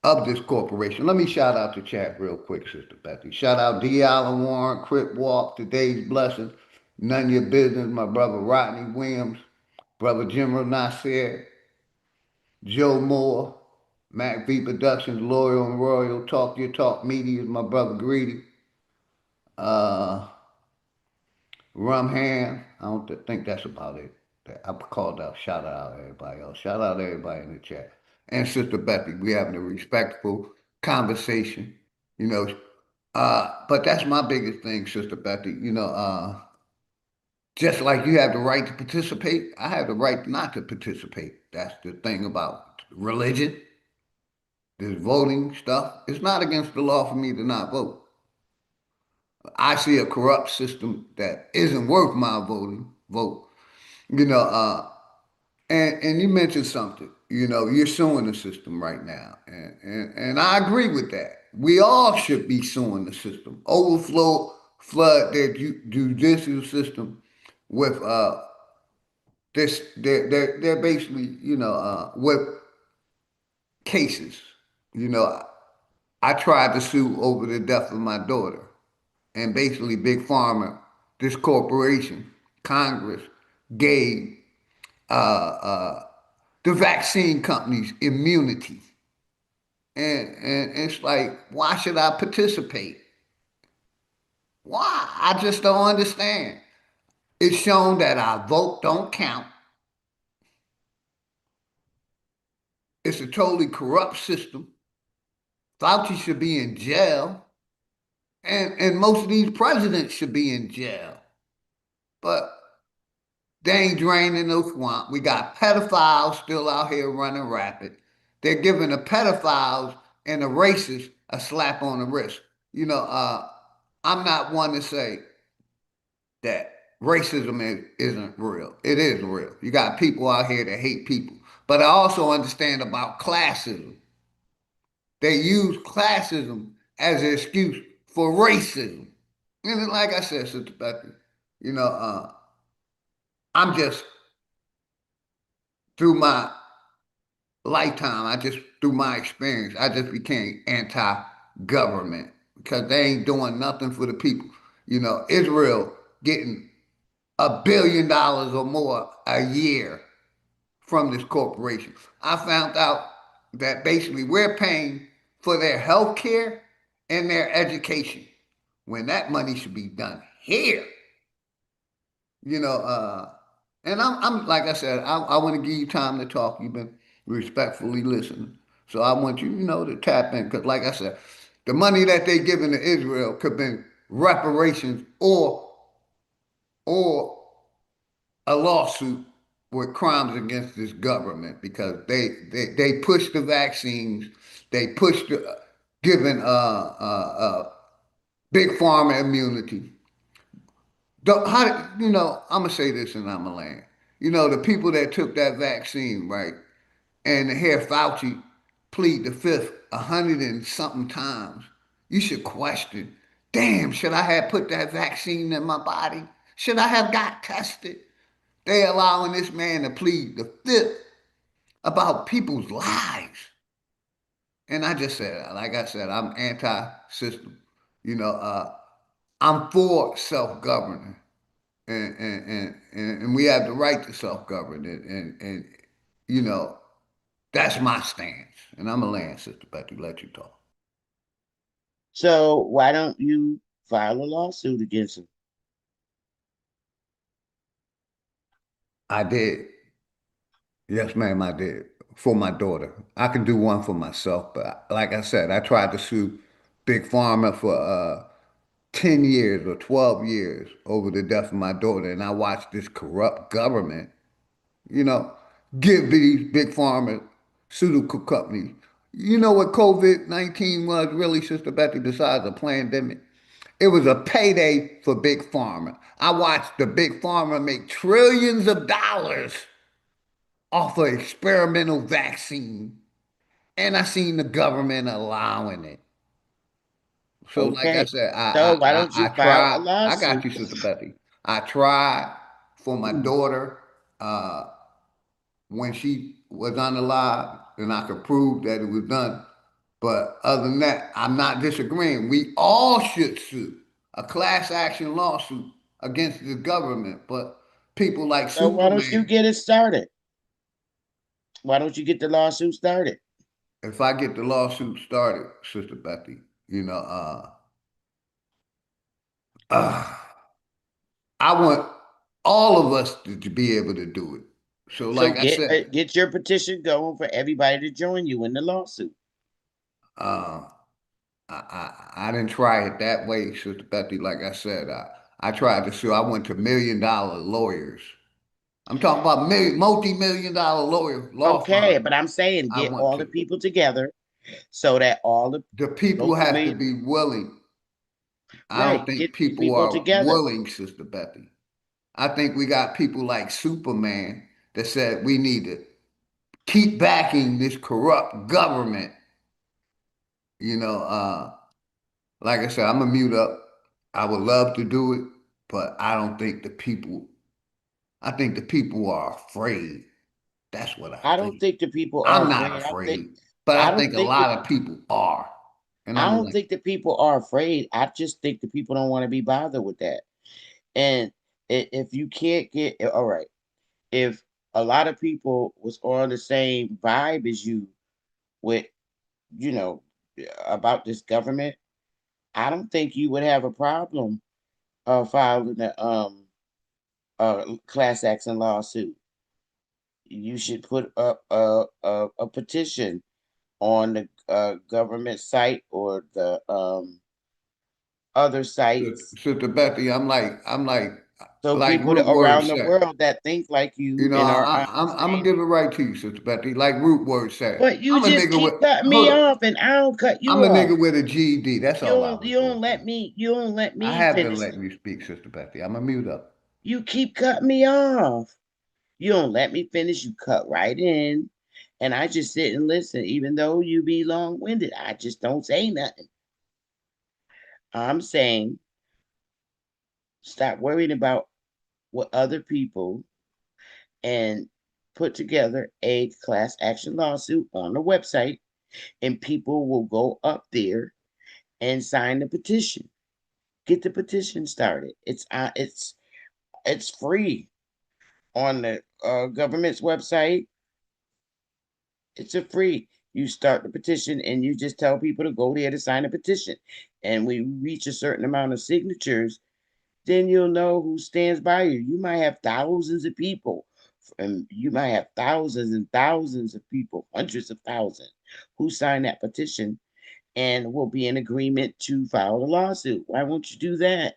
of this corporation. Let me shout out the chat real quick, Sister Betty. Shout out D. Allen Warren, Crip Walk, Today's Blessing, None of Your Business, my brother Rodney Williams, brother Jim Nasir, Joe Moore, Mac V Productions, Loyal and Royal, Talk Your Talk Media is my brother Greedy. Uh, Rum Ham, I don't think that's about it. I called out, shout out everybody else. Shout out everybody in the chat. And Sister Betty, we having a respectful conversation, you know. But that's my biggest thing, Sister Betty. Just like you have the right to participate, I have the right not to participate. That's the thing about religion, this voting stuff. It's not against the law for me to not vote. I see a corrupt system that isn't worth my vote. You know, and you mentioned something. You're suing the system right now, and I agree with that. We all should be suing the system. Overflow, flood their judicial system with this. They're basically with cases. You know, I tried to sue over the death of my daughter, and basically Big Pharma, this corporation, Congress gave the vaccine companies immunity. And it's like, why should I participate? Why? I just don't understand. It's shown that our vote don't count. It's a totally corrupt system. Fauci should be in jail, and most of these presidents should be in jail. But they ain't draining no swamp. We got pedophiles still out here running rapid. They're giving the pedophiles and the racists a slap on the wrist. You know, I'm not one to say that racism isn't real. It is real. You got people out here that hate people. But I also understand about classism. They use classism as an excuse for racism. And like I said, Sister Becky, you know, I'm just through my lifetime, I just through my experience, I just became anti-government because they ain't doing nothing for the people. You know, Israel getting $1 billion or more a year from this corporation. I found out that basically we're paying for their health care and their education when that money should be done here. You know, and I'm like I said, I want to give you time to talk. You've been respectfully listening, so I want you, to tap in because, like I said, the money that they giving to Israel could have been reparations or a lawsuit with crimes against this government because they push the vaccines, they push the giving big pharma immunity. I'm gonna say this and I'm gonna land. The people that took that vaccine, right, and to hear Fauci plead the fifth 100 and something times, you should question. Damn, should I have put that vaccine in my body? Should I have got tested? They allowing this man to plead the fifth about people's lives. And I just said, like I said, I'm anti-system. You know, I'm for self-governing, and we have the right to self-govern, and you know, that's my stance. And I'm a land sister, but to let you talk. So why don't you file a lawsuit against him? I did. Yes, ma'am, I did. For my daughter. I can do one for myself, but like I said, I tried to sue Big Pharma for 10 years or 12 years over the death of my daughter. And I watched this corrupt government, you know, give these big pharmaceutical companies. You know what COVID-19 was really, Sister Betty, besides a pandemic? It was a payday for Big Pharma. I watched the Big Pharma make trillions of dollars off an experimental vaccine, and I seen the government allowing it. So, like I Okay. said, So why don't I you file a tried. I got lawsuit? you, Sister Betty. I tried for my daughter uh, when she was unalive, and I could prove that it was done. But other than that, I'm not disagreeing. We all should sue a class action lawsuit against the government. But people like So why don't you Superman, get it started? Why don't you get the lawsuit started? if I get the lawsuit started, Sister Betty, you know, uh, I want all of us to be able to do it. So, So like I said, get your petition going for everybody to join you in the lawsuit. uh, I didn't try it that way, Sister Betty. Like I said, I tried to sue. I went to $1 million lawyers. I'm talking about multi-million dollar law Okay, firms. but I'm saying I get went all the to. people together so that all the The people have to multi-million, be willing. I don't right, think get these people people are together. willing, Sister Betty. I think we got people like Superman that said we need to keep backing this corrupt government. You know, like I said, I'm gonna mute up. I would love to do it, but I don't think the people. I think the people are afraid. That's what I I don't think. think the people are I'm not afraid. afraid, but I I don't think a think that lot of people are. And I I'm don't like, think the people are afraid. I just think the people don't want to be bothered with that. And if you can't get all right, if a lot of people was on the same vibe as you with, you know, about this government, I don't think you would have a problem. filing a class action lawsuit, you should put up a petition on the government site or the other sites, Sister Betty, so like people Root Word around the said. world that think like You you know, and are I'm gonna understanding. give it right to you, Sister Betty. Like Root Word said, But you I'm a just nigga with keep cutting hold me up. off, and I don't cut you I'm a off. nigga with a GED. That's all I was You gonna don't say. let me. You don't let I me have been finish. letting you speak, Sister Betty. I'm a mute up. You keep cutting me off. You don't let me finish. You cut right in, and I just sit and listen. Even though you be long winded, I just don't say nothing. I'm saying stop worrying about what other people and put together a class action lawsuit on the website, and people will go up there and sign the petition. Get the petition started. It's free on the government's website. It's a free. You start the petition and you just tell people to go there to sign a petition. And we reach a certain amount of signatures, then you'll know who stands by you. You might have thousands of people, and you might have thousands and thousands of people, hundreds of thousands, who sign that petition and will be in agreement to file a lawsuit. Why won't you do that?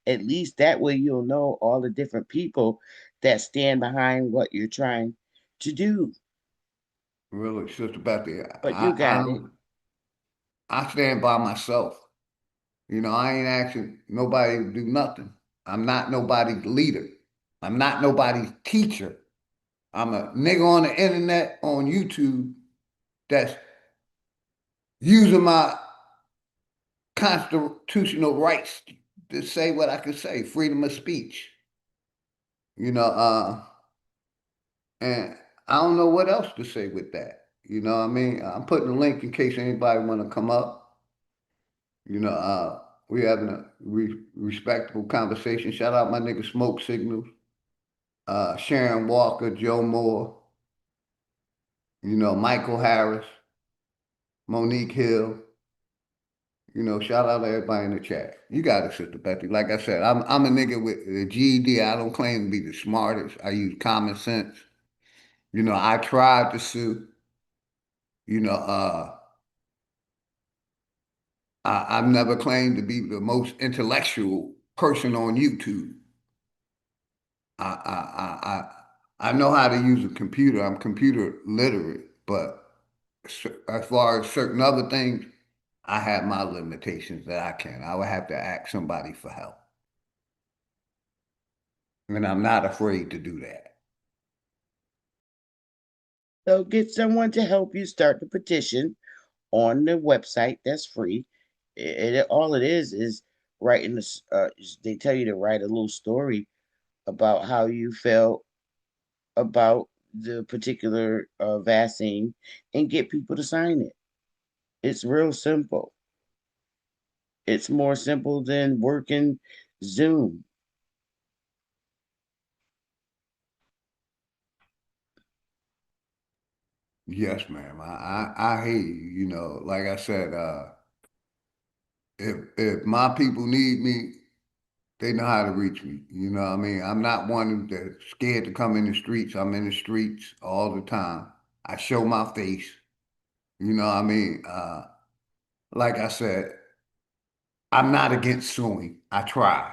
At least that way you'll know all the different people that stand behind what you're trying to do. Really, Sister Betty. But you got it. I stand by myself. You know, I ain't asking nobody to do nothing. I'm not nobody's leader. I'm not nobody's teacher. I'm a nigga on the internet on YouTube that's using my constitutional rights to say what I can say, freedom of speech. You know, and I don't know what else to say with that. You know what I mean? I'm putting a link in case anybody want to come up. You know, we having a respectable conversation. Shout out my nigga Smoke Signals, Sharon Walker, Joe Moore, you know, Michael Harris, Monique Hill. You know, shout out to everybody in the chat. You got it, Sister Betty. Like I said, I'm a nigga with a GED. I don't claim to be the smartest. I use common sense. You know, I tried to sue. You know, I've never claimed to be the most intellectual person on YouTube. I, I, I, I know how to use a computer. I'm computer literate, but as far as certain other things, I have my limitations that I can. I would have to ask somebody for help. And I'm not afraid to do that. So get someone to help you start the petition on the website. That's free. All it is writing this. They tell you to write a little story about how you felt about the particular vaccine and get people to sign it. It's real simple. It's more simple than working Zoom. Yes, ma'am. I hear you. You know, like I said, if my people need me, they know how to reach me. You know what I mean? I'm not one that's scared to come in the streets. I'm in the streets all the time. I show my face. You know what I mean? Like I said, I'm not against suing. I try.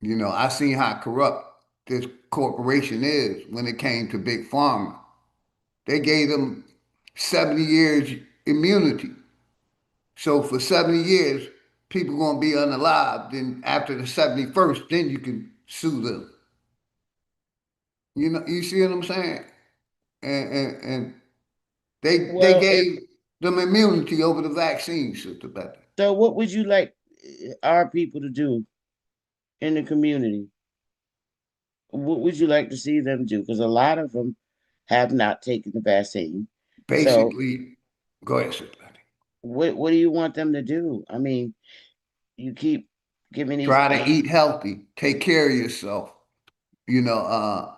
You know, I seen how corrupt this corporation is when it came to Big Pharma. They gave them 70 years immunity. So for 70 years, people gonna be unalive. Then after the 71st, then you can sue them. You know, you see what I'm saying? And they Well, if gave them immunity over the vaccine, Sister Betty. so, what would you like our people to do in the community? What would you like to see them do? Because a lot of them have not taken the vaccine. So, Basically, go ahead, Sister Betty. what do you want them to do? I mean, you keep giving these Try to eat healthy, take care of yourself. You know,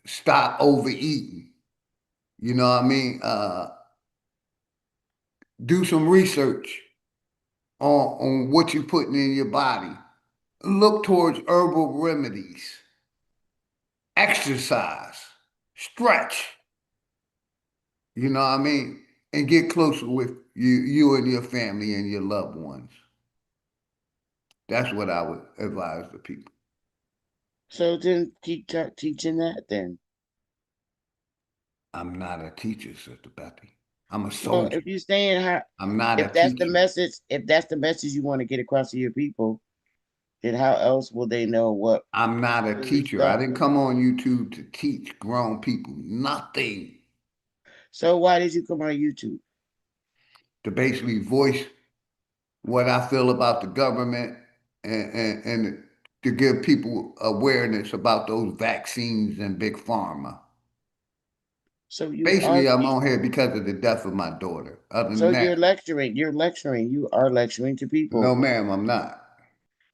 stop overeating. You know what I mean? Do some research. on what you're putting in your body. Look towards herbal remedies, exercise, stretch, you know what I mean? And get closer with you and your family and your loved ones. That's what I would advise the people. So then keep teaching that then. I'm not a teacher, Sister Betty. I'm a Well, soldier. if you're saying how, I'm not a if that's the teacher. message, if that's the message you want to get across to your people, then how else will they know what I'm not a really teacher. I stuck? didn't come on YouTube to teach grown people nothing. So why did you come on YouTube? To basically voice what I feel about the government and to give people awareness about those vaccines and big pharma. So you are Basically, I'm on here because of the death of my daughter. Other so than that, you are lecturing to no, people. ma'am, I'm not.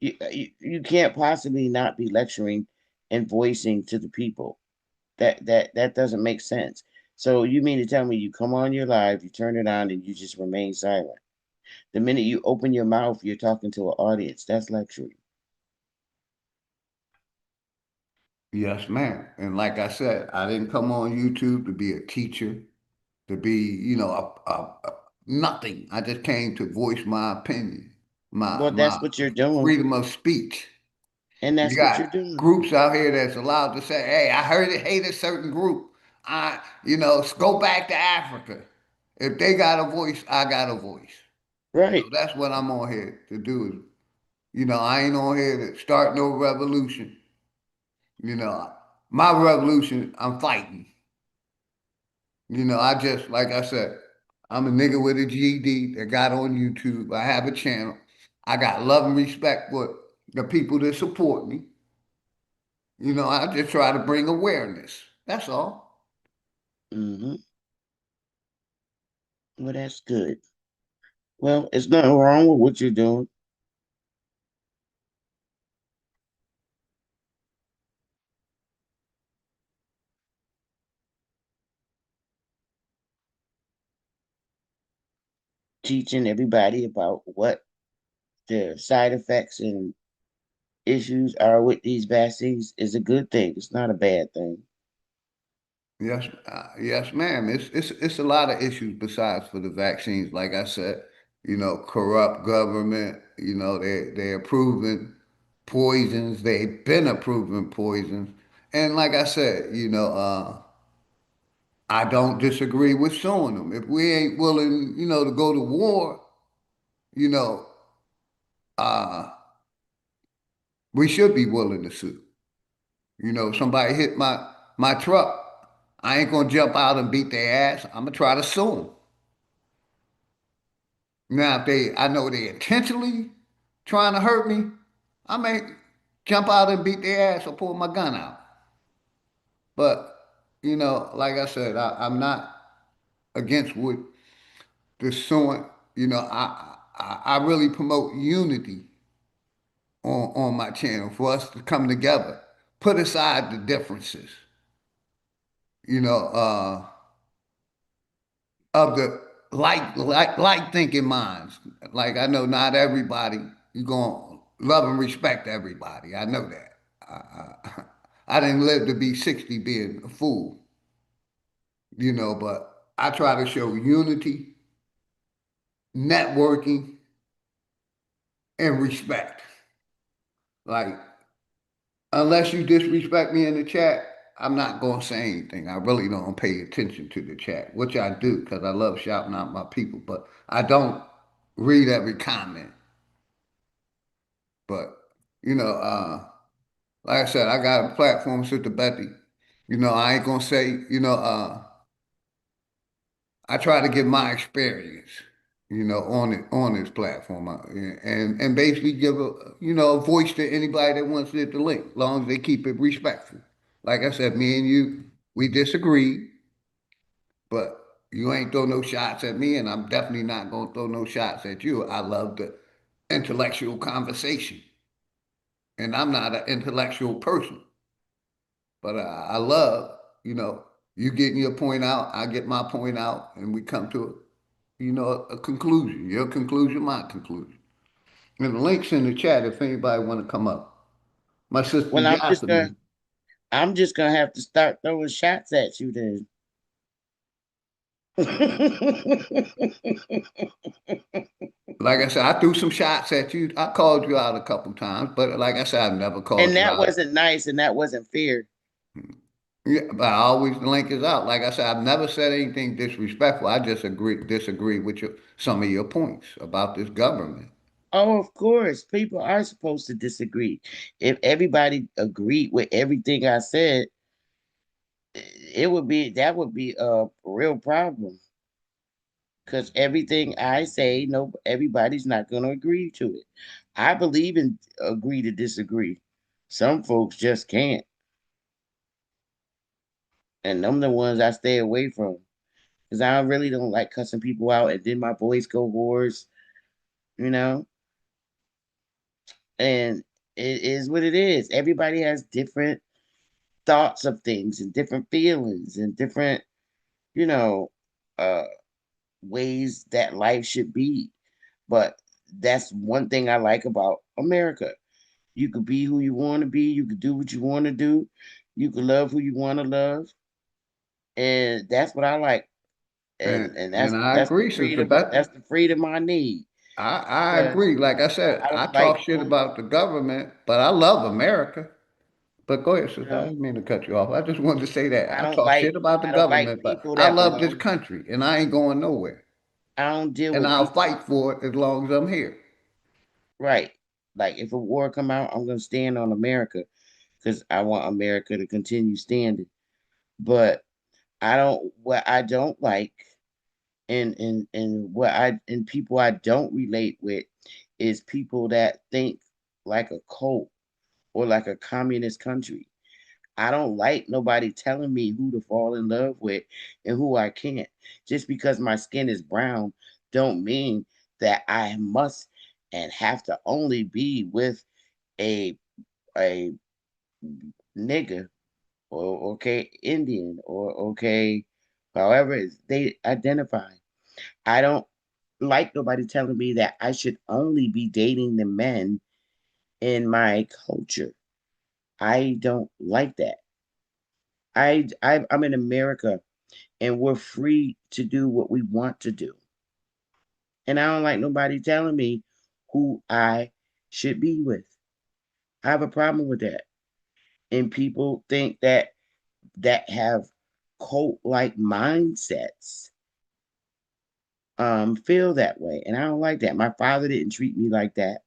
You can't possibly not be lecturing and voicing to the people. That doesn't make sense. So you mean to tell me you come on your live, you turn it on, and you just remain silent? The minute you open your mouth, you're talking to an audience. That's lecturing. Yes, ma'am. And like I said, I didn't come on YouTube to be a teacher, to be, nothing. I just came to voice my opinion, my Well, my that's what you're doing, freedom of speech. and You that's what got you're doing. groups out here that's allowed to say, "Hey, I heard it hate a certain group. Go back to Africa. If they got a voice, I got a voice." So Right. that's what I'm on here to do. I ain't on here to start no revolution. You know, my revolution, I'm fighting. I just, like I said, I'm a nigga with a GED that got on YouTube. I have a channel. I got love and respect for the people that support me. I just try to bring awareness. That's all. Hmm. Well, that's good. Well, it's nothing wrong with what you're doing. Teaching everybody about what the side effects and issues are with these vaccines is a good thing. It's not a bad thing. Yes, yes, ma'am. It's a lot of issues besides for the vaccines. Like I said, corrupt government. They're approving poisons. They've been approving poisons, and like I said, I don't disagree with suing them. If we ain't willing, to go to war, you know, uh, we should be willing to sue. Somebody hit my truck. I ain't gonna jump out and beat their ass. I'm gonna try to sue them. Now, I know they intentionally trying to hurt me, I may jump out and beat their ass or pull my gun out. But, like I said, I'm not against what the suing. I really promote unity on my channel for us to come together, put aside the differences, you know, uh, of the like thinking minds. Like I know not everybody you gonna love and respect everybody. I know that. I didn't live to be 60 being a fool, but I try to show unity, networking, and respect. Like unless you disrespect me in the chat, I'm not gonna say anything. I really don't pay attention to the chat, which I do because I love shouting out my people, but I don't read every comment. But you know, like I said, I got a platform, Sister Betty. I ain't gonna say, I try to give my experience, on this platform, and basically give a voice to anybody that wants it to link, as long as they keep it respectful. Like I said, me and you, we disagree, but you ain't throw no shots at me, and I'm definitely not gonna throw no shots at you. I love the intellectual conversation, and I'm not an intellectual person. But I love, you getting your point out, I get my point out, and we come to a conclusion. Your conclusion, my conclusion. And the link's in the chat if anybody want to come up. My sister Well, Yasmin. I'm just gonna have to start throwing shots at you then. Like I said, I threw some shots at you. I called you out a couple times, but like I said, I've never called And you that out. wasn't nice and that wasn't fair. Yeah, but I always the link is out. Like I said, I've never said anything disrespectful. I just disagree with some of your points about this government. Oh, of course, people are supposed to disagree. If everybody agreed with everything I said, that would be a real problem. Because everything I say, no, everybody's not going to agree to it. I believe in agree to disagree. Some folks just can't, and them the ones I stay away from. Because I really don't like cussing people out, and then my voice go hoarse, you know. And it is what it is. Everybody has different thoughts of things and different feelings and different, you know, uh ways that life should be. But that's one thing I like about America. You could be who you want to be, you could do what you want to do, you could love who you want to love. And that's what I like. And And I agree, Sister Beth. that's the freedom I need. I Because agree. Like I said, I I don't talk like shit no about the government, but I love America. But go ahead, you sister. I know, didn't mean to cut you off. I just wanted to say that I I don't talk like shit about the I don't like government, but people I that love this want country, and I ain't going nowhere. I don't deal And with I'll people. fight for it as long as I'm here. Right. Like if a war come out, I'm gonna stand on America because I want America to continue standing. But what I don't like and what I and people I don't relate with is people that think like a cult or like a communist country. I don't like nobody telling me who to fall in love with and who I can't. Just because my skin is brown don't mean that I must and have to only be with a a nigga or okay Indian or okay however they identify. I don't like nobody telling me that I should only be dating the men in my culture. I don't like that. I'm in America and we're free to do what we want to do. And I don't like nobody telling me who I should be with. I have a problem with that. And people think that have cult like mindsets feel that way. And I don't like that. My father didn't treat me like that.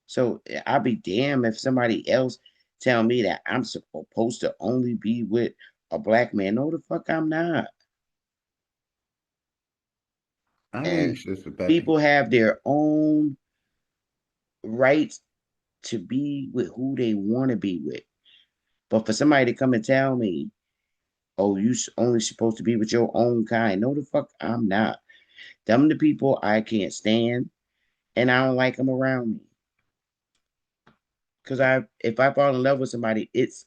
So I'll be damned if somebody else tell me that I'm supposed to only be with a black man. No, the fuck I'm not. I hear you, And Sister Becky. people have their own rights to be with who they want to be with. But for somebody to come and tell me, "Oh, only supposed to be with your own kind," no, the fuck I'm not. Them the people I can't stand, and I don't like them around me. Because if I fall in love with somebody, it's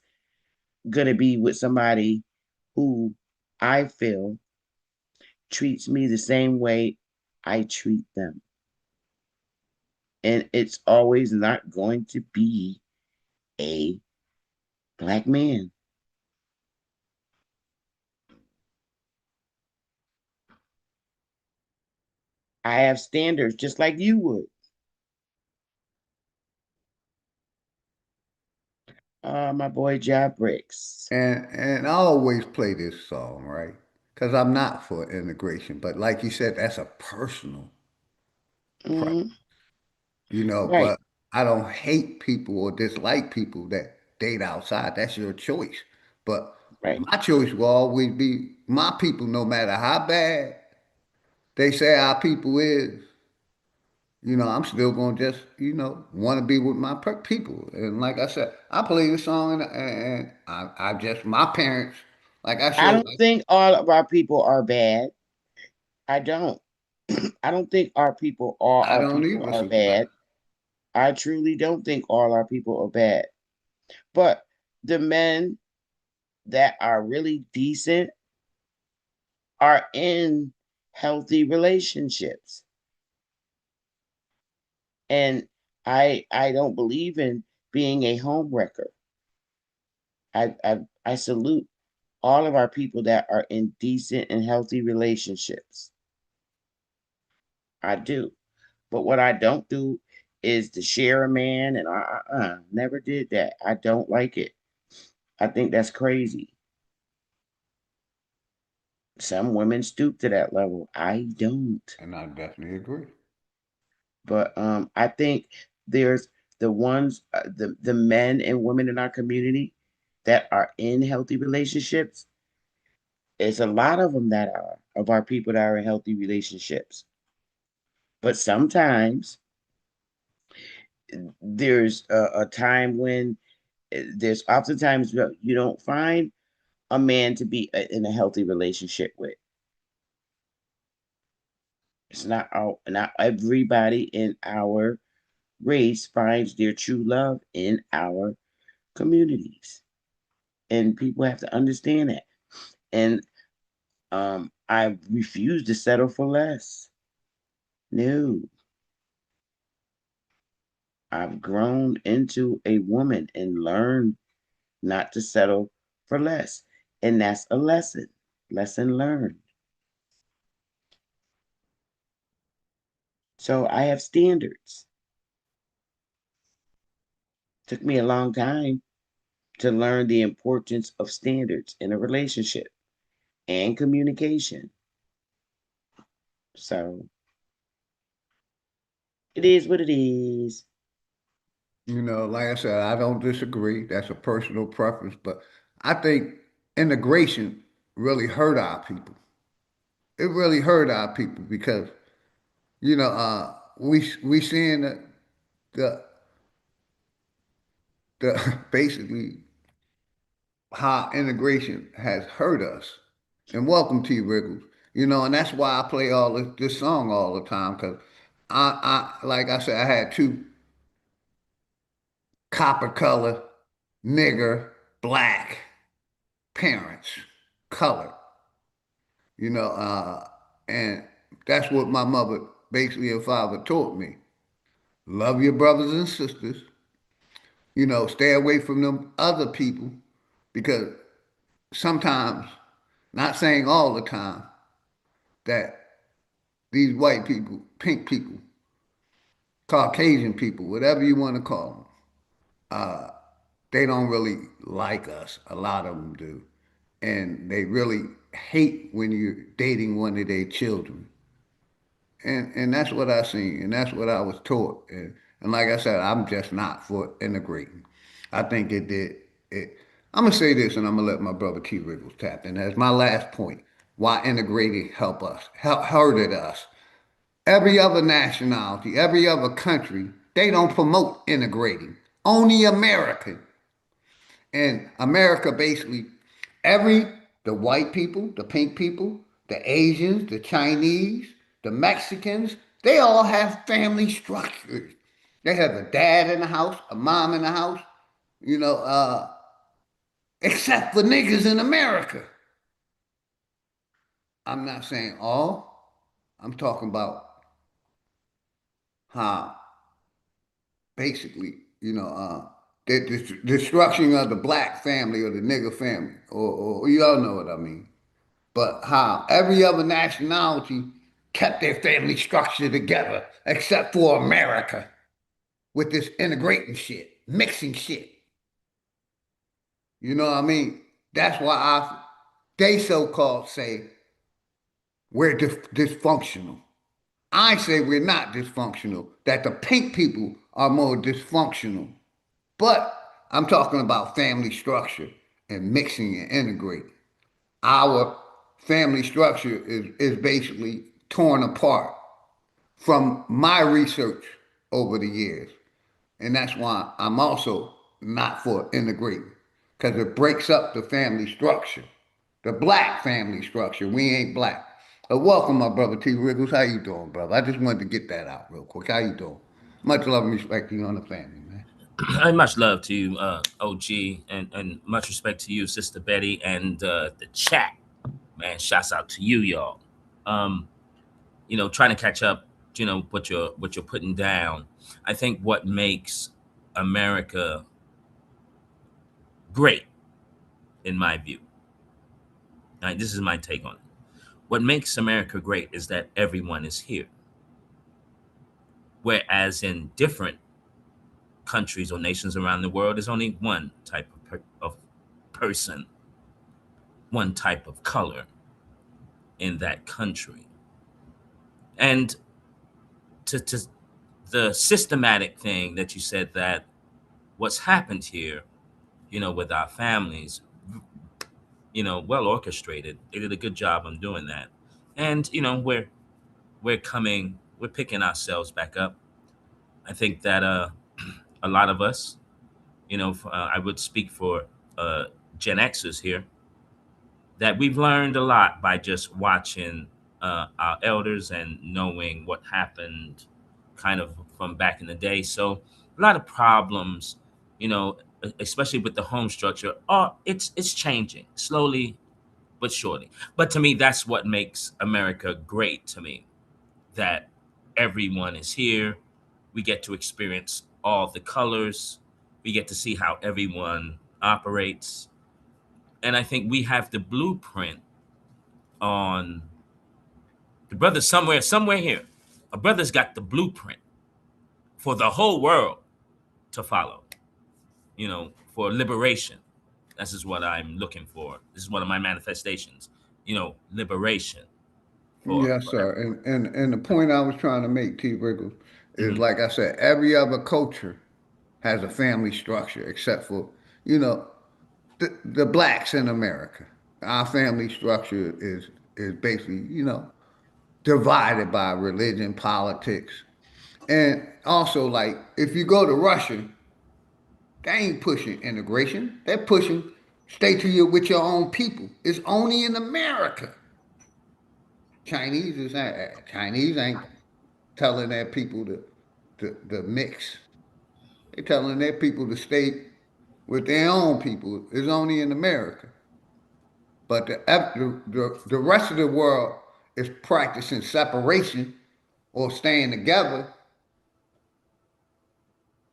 gonna be with somebody who I feel treats me the same way I treat them. And it's always not going to be a black man. I have standards just like you would. My boy Job Bricks. And I always play this song, right? Because I'm not for integration. But like you said, that's a personal Hmm. Right, but I don't hate people or dislike people that date outside. That's your choice. But right. my choice will always be my people, no matter how bad they say our people is. I'm still gonna just, want to be with my people. And like I said, I play the song, and I just my parents, like I I showed, don't think all of our people are bad. I don't. I don't think all I our don't people either, are Sister Beth. bad. I truly don't think all our people are bad. But the men that are really decent are in healthy relationships. And I don't believe in being a home wrecker. I salute all of our people that are in decent and healthy relationships. I do. But what I don't do is to share a man, and never did that. I don't like it. I think that's crazy. Some women stoop to that level. I don't. And I definitely agree. But I think there's the ones, the men and women in our community that are in healthy relationships. It's a lot of them that are of our people that are in healthy relationships. But sometimes there's a time when there's oftentimes you don't find a man to be in a healthy relationship with. It's not everybody in our race finds their true love in our communities, and people have to understand that. And I refuse to settle for less. No, I've grown into a woman and learned not to settle for less, and that's a lesson learned. So I have standards. Took me a long time to learn the importance of standards in a relationship and communication. So it is what it is. Like I said, I don't disagree. That's a personal preference, but I think integration really hurt our people. It really hurt our people because we seeing the the basically how integration has hurt us. And welcome T Wriggles. And that's why I play all this song all the time because like I said, I had two copper color, nigger, black parents, colored, you know, uh, and that's what my mother basically and father taught me. Love your brothers and sisters, stay away from them other people because sometimes, not saying all the time, that these white people, pink people, Caucasian people, whatever you want to call them, they don't really like us. A lot of them do. And they really hate when you're dating one of their children. And that's what I seen, and that's what I was taught. And like I said, I'm just not for integrating. I think it did it. I'm gonna say this, and I'm gonna let my brother T Wriggles tap in. As my last point, why integrating hurted us. Every other nationality, every other country, they don't promote integrating. Only America. And America basically, every the white people, the pink people, the Asians, the Chinese, the Mexicans, they all have family structures. They have a dad in the house, a mom in the house, you know, uh, except for niggas in America. I'm not saying all. I'm talking about how basically, the destruction of the black family or the nigger family, or you all know what I mean. But how every other nationality kept their family structure together except for America with this integrating shit, mixing shit. You know what I mean? That's why they so-called say we're dysfunctional. I say we're not dysfunctional, that the pink people are more dysfunctional. But I'm talking about family structure and mixing and integrating. Our family structure is basically torn apart from my research over the years. And that's why I'm also not for integrating, because it breaks up the family structure, the black family structure. We ain't black. Welcome, my brother T. Wriggles. How you doing, brother? I just wanted to get that out real quick. How you doing? Much love and respect to you and the family, man. And much love to you, OG, and much respect to you, Sister Betty, and the chat. Man, shouts out to you, y'all. Um, trying to catch up. what you're putting down. I think what makes America great, in my view, right, this is my take on it. What makes America great is that everyone is here. Whereas in different countries or nations around the world, there's only one type of person, one type of color in that country. And to the systematic thing that you said, that what's happened here, with our families, well orchestrated. They did a good job on doing that. And, we're picking ourselves back up. I think that a lot of us, I would speak for uh, Gen Xers here, that we've learned a lot by just watching our elders and knowing what happened kind of from back in the day. So a lot of problems, especially with the home structure, it's changing slowly but surely. But to me, that's what makes America great to me, that everyone is here. We get to experience all the colors. We get to see how everyone operates. And I think we have the blueprint on the brother somewhere here. A brother's got the blueprint for the whole world to follow, for liberation. This is what I'm looking for. This is one of my manifestations, liberation Yes, for sir. everyone. And the point I was trying to make, T. Wriggles, is Hmm. like I said, every other culture has a family structure except for, you know, the blacks in America. Our family structure is basically, divided by religion, politics, and also like if you go to Russia, they ain't pushing integration. They're pushing stay to you with your own people. It's only in America. Chinese ain't telling their people to mix. They telling their people to stay with their own people. It's only in America. But the rest of the world is practicing separation or staying together,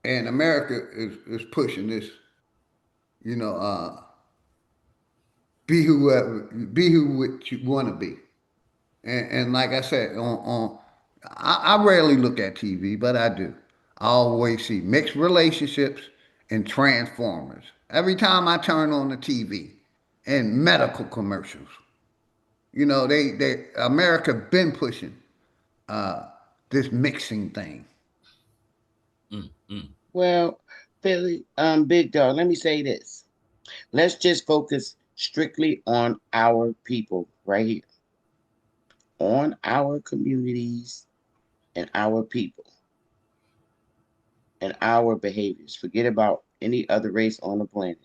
and America is pushing this, you know, be who what you want to be. And like I said, I rarely look at TV, but I do. I always see mixed relationships and transformers. Every time I turn on the TV and medical commercials, they America been pushing this mixing thing. Mm, mm. Well, Philly, Big Dog, let me say this. Let's just focus strictly on our people right here, on our communities and our people and our behaviors. Forget about any other race on the planet.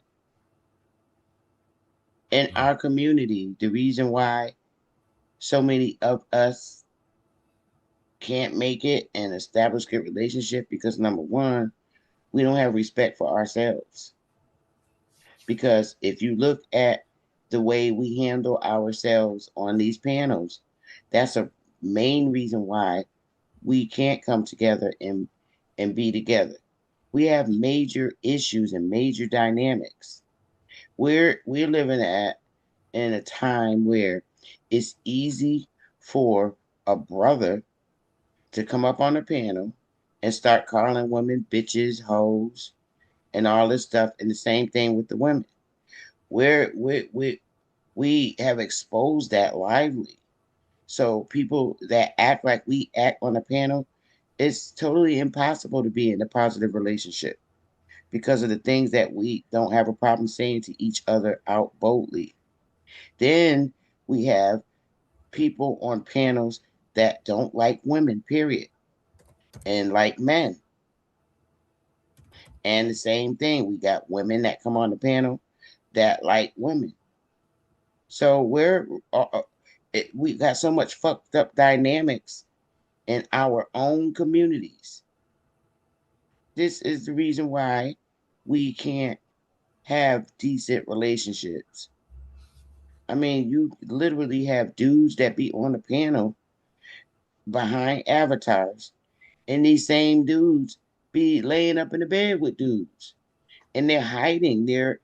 In our community, the reason why so many of us can't make it and establish good relationship, because number one, we don't have respect for ourselves. Because if you look at the way we handle ourselves on these panels, that's a main reason why we can't come together and be together. We have major issues and major dynamics. We're living at in a time where it's easy for a brother to come up on the panel and start calling women bitches, hoes, and all this stuff. And the same thing with the women. We have exposed that lively. So people that act like we act on a panel, it's totally impossible to be in a positive relationship because of the things that we don't have a problem saying to each other out boldly. Then we have people on panels that don't like women, period, and like men. And the same thing, we got women that come on the panel that like women. So we got so much fucked up dynamics in our own communities. This is the reason why we can't have decent relationships. I mean, you literally have dudes that be on the panel behind avatars, and these same dudes be laying up in the bed with dudes, and they're hiding their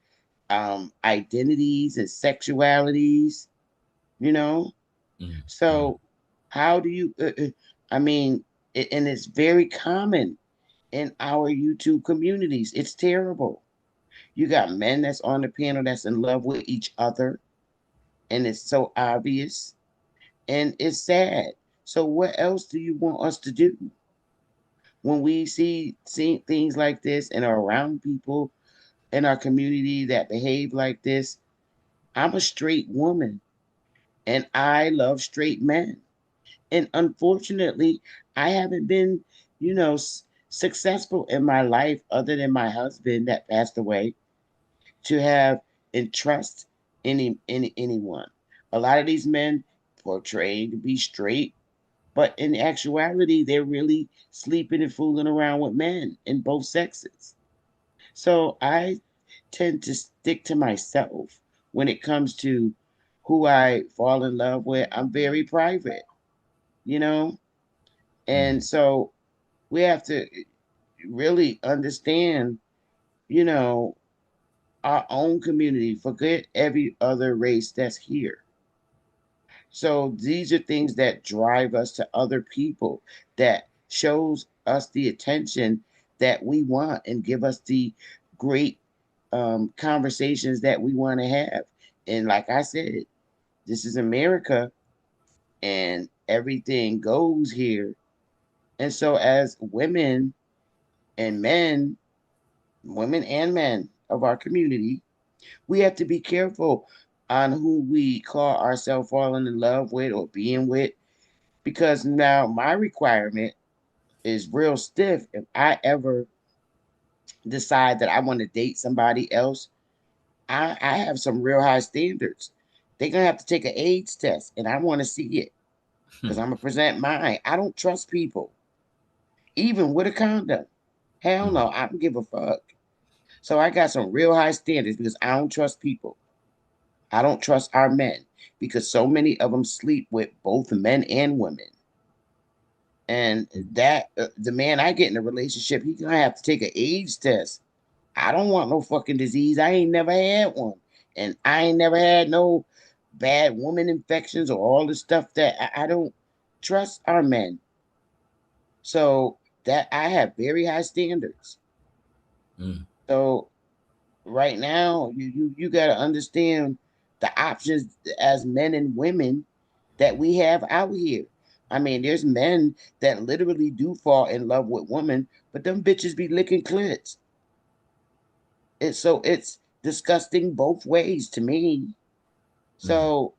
identities and sexualities, you know. mm, mm, So how do you? I mean, and it's very common in our YouTube communities. It's terrible. You got men that's on the panel that's in love with each other, and it's so obvious, and it's sad. So what else do you want us to do when we see things like this and are around people in our community that behave like this? I'm a straight woman, and I love straight men. And unfortunately, I haven't been, successful in my life other than my husband that passed away to have and trust anyone. A lot of these men portray to be straight, but in actuality, they're really sleeping and fooling around with men in both sexes. So I tend to stick to myself when it comes to who I fall in love with. I'm very private, you know? mm, And so we have to really understand, you know, our own community, forget every other race that's here. So these are things that drive us to other people, that shows us the attention that we want and give us the great conversations that we want to have. And like I said, this is America, and everything goes here. And so as and men, women and men of our community, we have to be careful on who we call ourselves falling in love with or being with, because now my requirement is real stiff. If I ever decide that I want to date somebody else, I have some real high standards. They're gonna have to take an AIDS test, and I want to see it because I'm gonna present mine. I don't trust people, even with a condom. Hell mm. no, I don't give a fuck. So I got some real high standards because I don't trust people. I don't trust our men because so many of them sleep with both men and women. And that the man I get in a relationship, he's gonna have to take an AIDS test. I don't want no fucking disease. I ain't never had one, and I ain't never had no bad woman infections or all the stuff that I don't trust our men. So that I have very high standards. Mm. So right now, you got to understand the options as men and women that we have out here. I mean, there's men that literally do fall in love with women, but them bitches be licking clits. It's disgusting both ways to me. Mm. So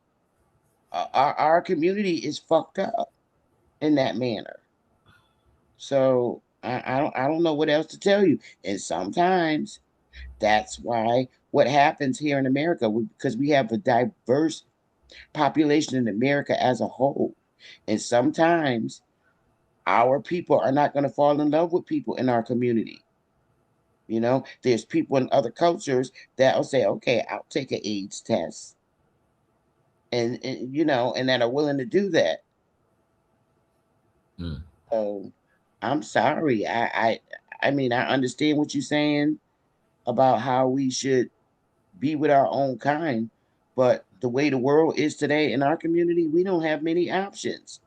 our community is fucked up in that manner. So I don't know what else to tell you. And sometimes that's why what happens here in America, because we have a diverse population in America as a whole. And sometimes our people are not going to fall in love with people in our community. There's people in other cultures that'll say, okay, I'll take an AIDS test. And that are willing to do that. Mm. So I'm sorry. I mean, I understand what you're saying about how we should be with our own kind, but the way the world is today in our community, we don't have many options.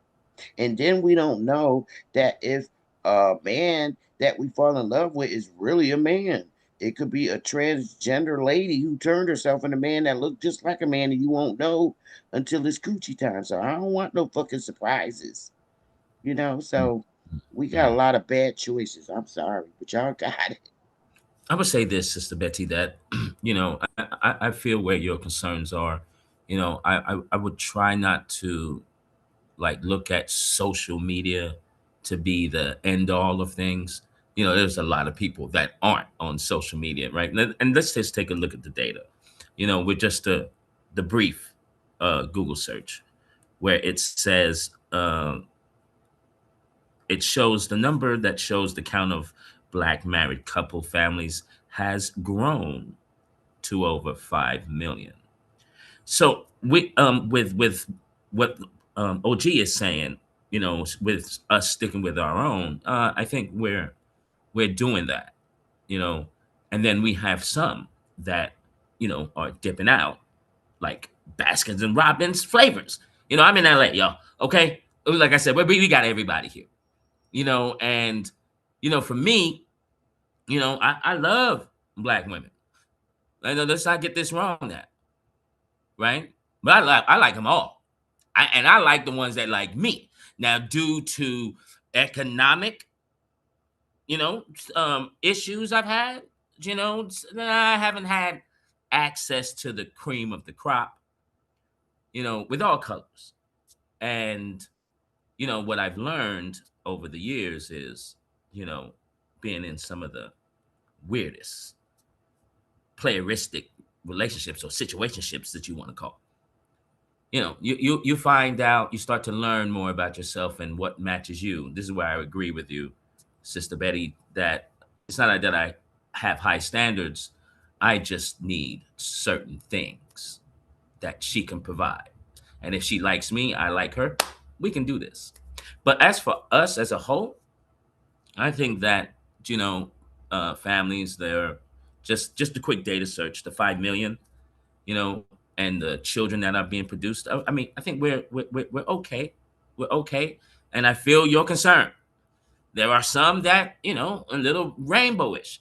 And then we don't know that if a man that we fall in love with is really a man. It could be a transgender lady who turned herself into a man that looked just like a man, and you won't know until it's coochie time. So I don't want no fucking surprises. Mm. So we got a Mm. lot of bad choices. I'm sorry, but y'all got it. I would say this, Sister Betty, that I feel where your concerns are. I would try not to like look at social media to be the end all of things. There's a lot of people that aren't on social media, right? And let's just take a look at the data. With just the brief Google search, where it says it shows the number that shows the count of black married couple families has grown to over 5 million. So with what OG is saying, with us sticking with our own, I think we're doing that, you know, and then we have some that are dipping out, like Baskins and Robbins flavors. I'm in LA, y'all. Okay, like I said, we got everybody here, and for me, I love black women. I know, let's not get this wrong, that right, but I like them all. And I like the ones that like me. Now, due to economic, you know, issues I've had, I haven't had access to the cream of the crop, with all colors. And, what I've learned over the years is, you know, being in some of the weirdest playeristic relationships or situationships that you want to call. You find out, you start to learn more about yourself and what matches you. This is where I agree with you, Sister Betty, that it's not that I have high standards. I just need certain things that she can provide. And if she likes me, I like her, we can do this. But as for us as a whole, I think that, families, they're just a quick data search, the 5 million, and the children that are being produced. I mean, I think we're okay. We're okay. And I feel your concern. There are some that, a little rainbowish.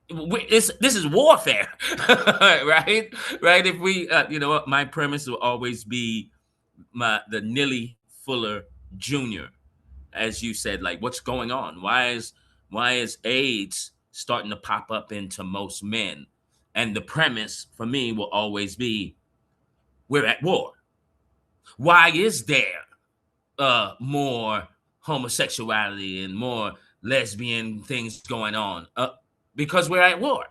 This is warfare, right? Right. If we, my premise will always be the Nilly Fuller Jr., as you said, like, what's going on? Why is AIDS starting to pop up into most men? And the premise for me will always be, we're at war. Why is there more homosexuality and more lesbian things going on? Because we're at war.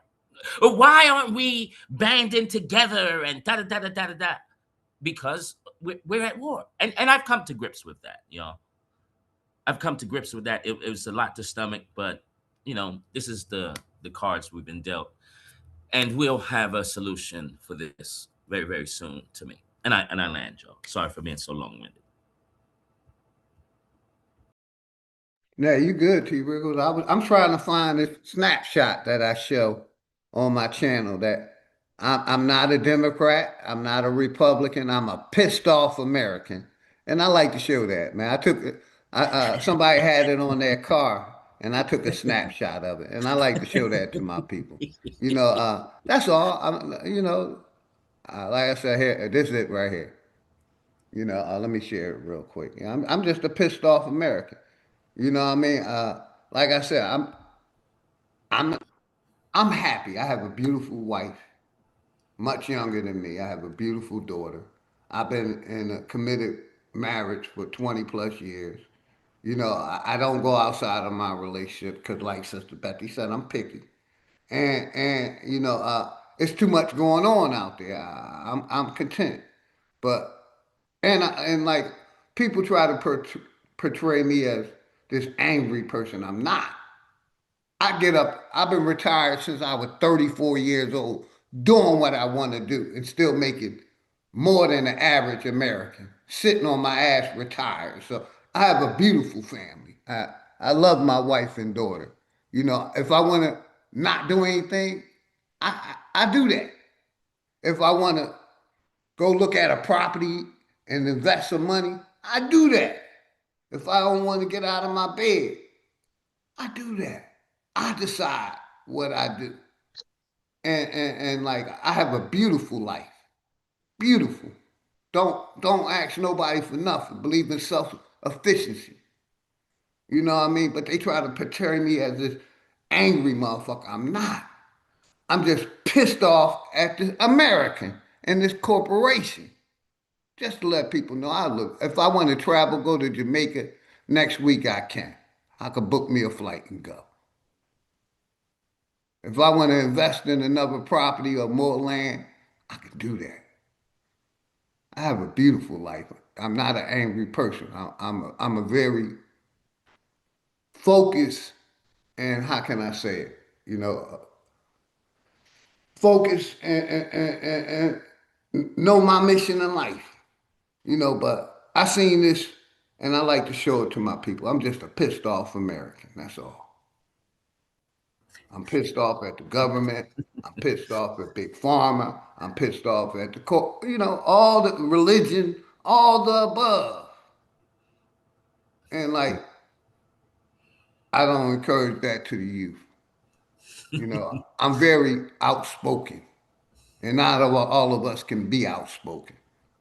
Why aren't we banding together and da da da da da da da? Because we're at war. And I've come to grips with that, y'all. I've come to grips with that. It was a lot to stomach, but this is the cards we've been dealt, and we'll have a solution for this very, very soon. To me, and I land, y'all. Sorry for being so long winded. Yeah, you good, T. Riggles. I'm trying to find this snapshot that I show on my channel that I'm not a Democrat, I'm not a Republican, I'm a pissed off American, and I like to show that, man. Somebody had it on their car, and I took a snapshot of it, and I like to show that to my people. That's all. Like I said, here, this is it right here. Let me share it real quick. I'm just a pissed off American. You know what I mean? Like I said, I'm I'm happy. I have a beautiful wife, much younger than me. I have a beautiful daughter. I've been in a committed marriage for 20 plus years. I don't go outside of my relationship because, like Sister Betty said, I'm picky, and it's too much going on out there. I'm content, but and like people try to portray me as this angry person. I'm not. I get up. I've been retired since I was 34 years old, doing what I want to do and still making more than the average American, sitting on my ass retired. So I have a beautiful family. I love my wife and daughter. If I want to not do anything, I do that. If I want to go look at a property and invest some money, I do that. If I don't want to get out of my bed, I do that. I decide what I do. And like I have a beautiful life. Beautiful. Don't ask nobody for nothing. Believe in self-efficiency. You know what I mean? But they try to portray me as this angry motherfucker. I'm not. I'm just pissed off at the American and this corporation. Just to let people know, if I want to travel, go to Jamaica next week, I can. I could book me a flight and go. If I want to invest in another property or more land, I can do that. I have a beautiful life. I'm not an angry person. I'm a very focused, and how can I say it? Focused and know my mission in life. But I seen this, and I like to show it to my people. I'm just a pissed off American. That's all. I'm pissed off at the government. I'm pissed off at Big Pharma. I'm pissed off at the court. You know, all the religion, all the above. And like, I don't encourage that to the youth. You know, I'm very outspoken, and not all of us can be outspoken.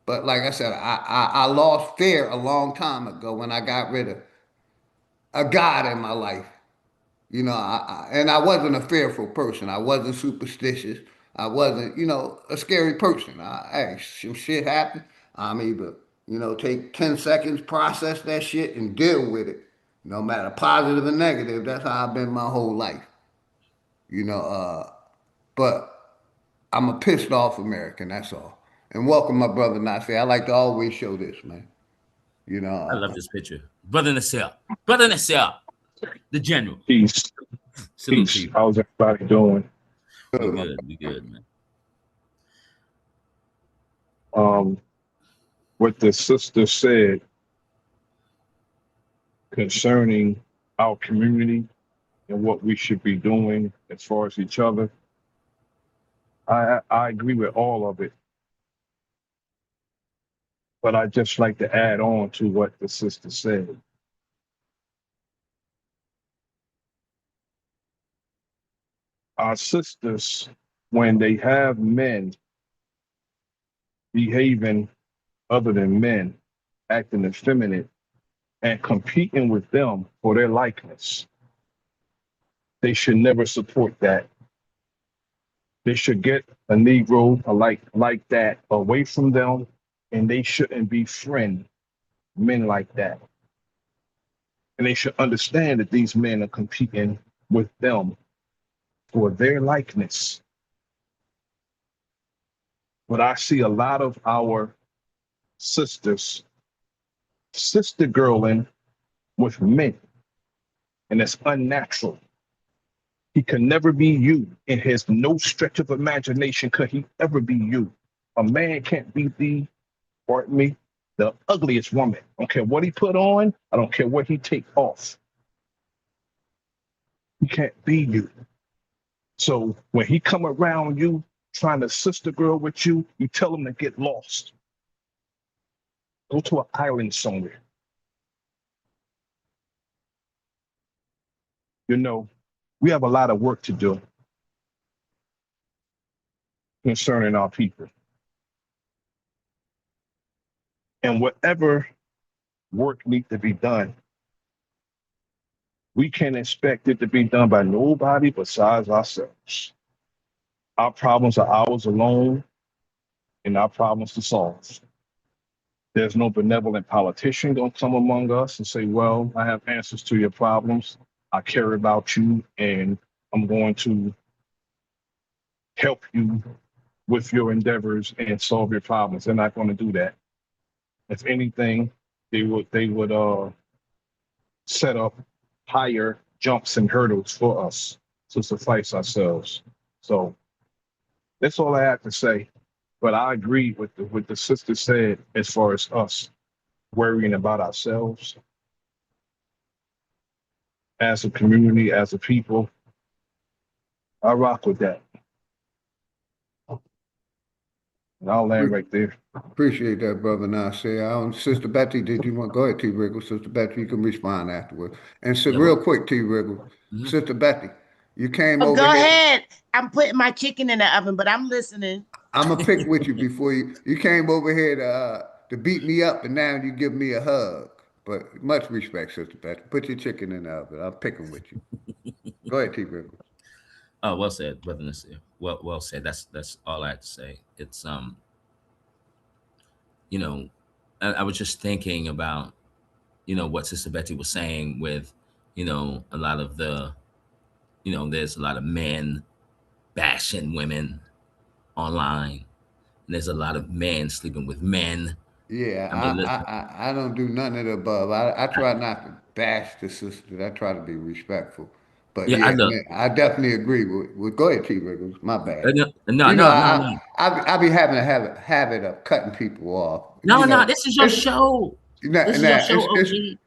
But like I said, I lost fear a long time ago when I got rid of a God in my life. You know, and I wasn't a fearful person. I wasn't superstitious. I wasn't, a scary person. Hey, some shit happened. I'm either, take 10 seconds, process that shit, and deal with it. No matter positive or negative. That's how I've been my whole life. You know, but I'm a pissed off American. That's all. And welcome, my brother Nasir. I like to always show this, man. You know, I love this picture. Brother Nasir. Brother Nasir, the general. Peace. Salute to Peace. you. How's everybody doing? We good. We good, man. Um, what the sister said concerning our community and what we should be doing as far as each other, I agree with all of it. But I just like to add on to what the sister said. Our sisters, when they have men behaving other than men, acting effeminate, and competing with them for their likeness, they should never support that. They should get a Negro like that away from them, and they shouldn't befriend men like that. And they should understand that these men are competing with them for their likeness. But I see a lot of our sisters sister girling with men, and it's unnatural. He can never be you. In his no stretch of imagination could he ever be you. A man can't be the ugliest woman. I don't care what he put on. I don't care what he take off. He can't be you. So when he come around you trying to sister girl with you, you tell him to get lost. Go to an island somewhere. You know, we have a lot of work to do concerning our people. And whatever work needs to be done, we can't expect it to be done by nobody besides ourselves. Our problems are ours alone, and our problems to solve. There's no benevolent politician going to come among us and say, well, I have answers to your problems. I care about you, and I'm going to help you with your endeavors and solve your problems. They're not going to do that. If anything, they would set up higher jumps and hurdles for us to suffice ourselves. So that's all I have to say. But I agree with what the sister said as far as us worrying about ourselves as a community, as a people. I rock with that. And I'll land right there. Appreciate that, brother Nasir. Sister Betty, did you want go ahead, T Wriggle? Sister Betty, you can respond afterward. And so, Yeah, real quick, T Wriggle, Sister Betty, you came Oh, over go here. ahead. I'm putting my chicken in the oven, but I'm listening. I'm gonna pick with you before you came over here to beat me up, and now you give me a hug. But much respect, Sister Betty. Put your chicken in the oven. I'm picking with you. Go ahead, T Wriggle. Oh, well said, brother Nasir. Well said. That's all I have to say. It's you know, I was just thinking about, what Sister Betty was saying with, a lot of the, there's a lot of men bashing women online. And there's a lot of men sleeping with men. Yeah, I mean, listen, I don't do none of the above. I try not to bash the sisters. I try to be respectful. But yeah, I yeah, look. man, I definitely agree with go ahead, T Wiggles. My bad. No, no, You know, no, no, no. I be having a habit of cutting people off. No, no, this is your It's show. Nah, This is your nah, show, OG.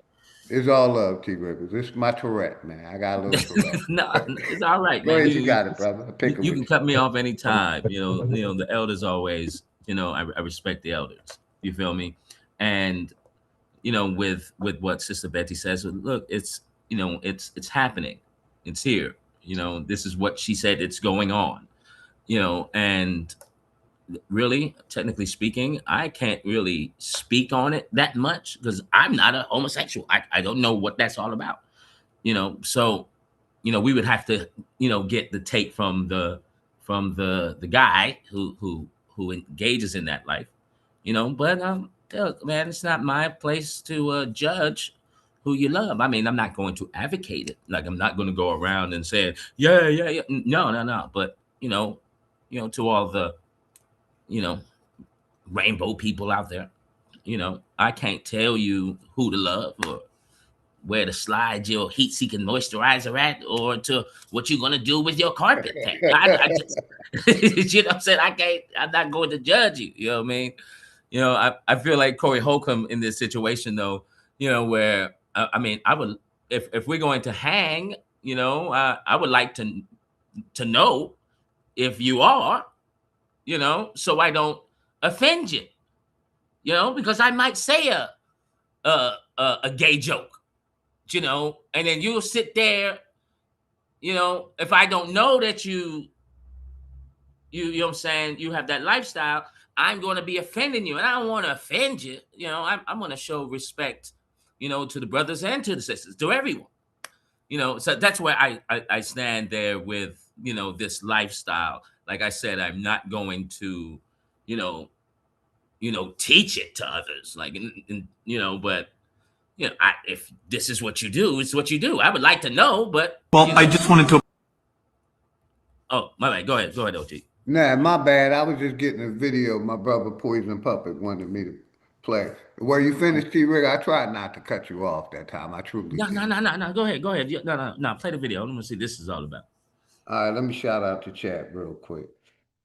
it's all love, T Rivers. It's my Tourette, man. I got a little Tourette. No, it's all right, Go man. ahead, you got it, brother. I pick it You with can you. cut me off anytime. The elders always. I respect the elders. You feel me? And with what Sister Betty says, look, it's happening. It's here. This is what she said. It's going on. And really, technically speaking, I can't really speak on it that much because I'm not a homosexual. I don't know what that's all about. So we would have to get the take from the guy who engages in that life. But look, man, it's not my place to judge who you love. I mean, I'm not going to advocate it. Like, I'm not going to go around and say, yeah, yeah, yeah. No. But to all the you know rainbow people out there, I can't tell you who to love or where to slide your heat-seeking moisturizer at, or to what you're gonna do with your carpet paint. I just, you know what I'm saying? I'm not going to judge you. You know what I mean? I feel like Corey Holcomb in this situation, though. Where I mean, I would, if we're going to hang, I would like to know if you are, so I don't offend you, because I might say a gay joke, and then you'll sit there, if I don't know that you know what I'm saying, you have that lifestyle, I'm going to be offending you, and I don't want to offend you. I'm going to show respect, to the brothers and to the sisters, to everyone. So that's where I stand there with this lifestyle. Like I said, I'm not going to, you know, teach it to others. Like, but if this is what you do, it's what you do. I would like to know, but I just wanted to. Oh, my bad. Go ahead, OG. Nah, my bad. I was just getting a video my brother Poison Puppet wanted me to play. Where you finished, T Rig? I tried not to cut you off that time. I truly No, no, did. no, no, no. Go ahead. No. Play the video. Let me see. This is all about. All right, let me shout out to chat real quick.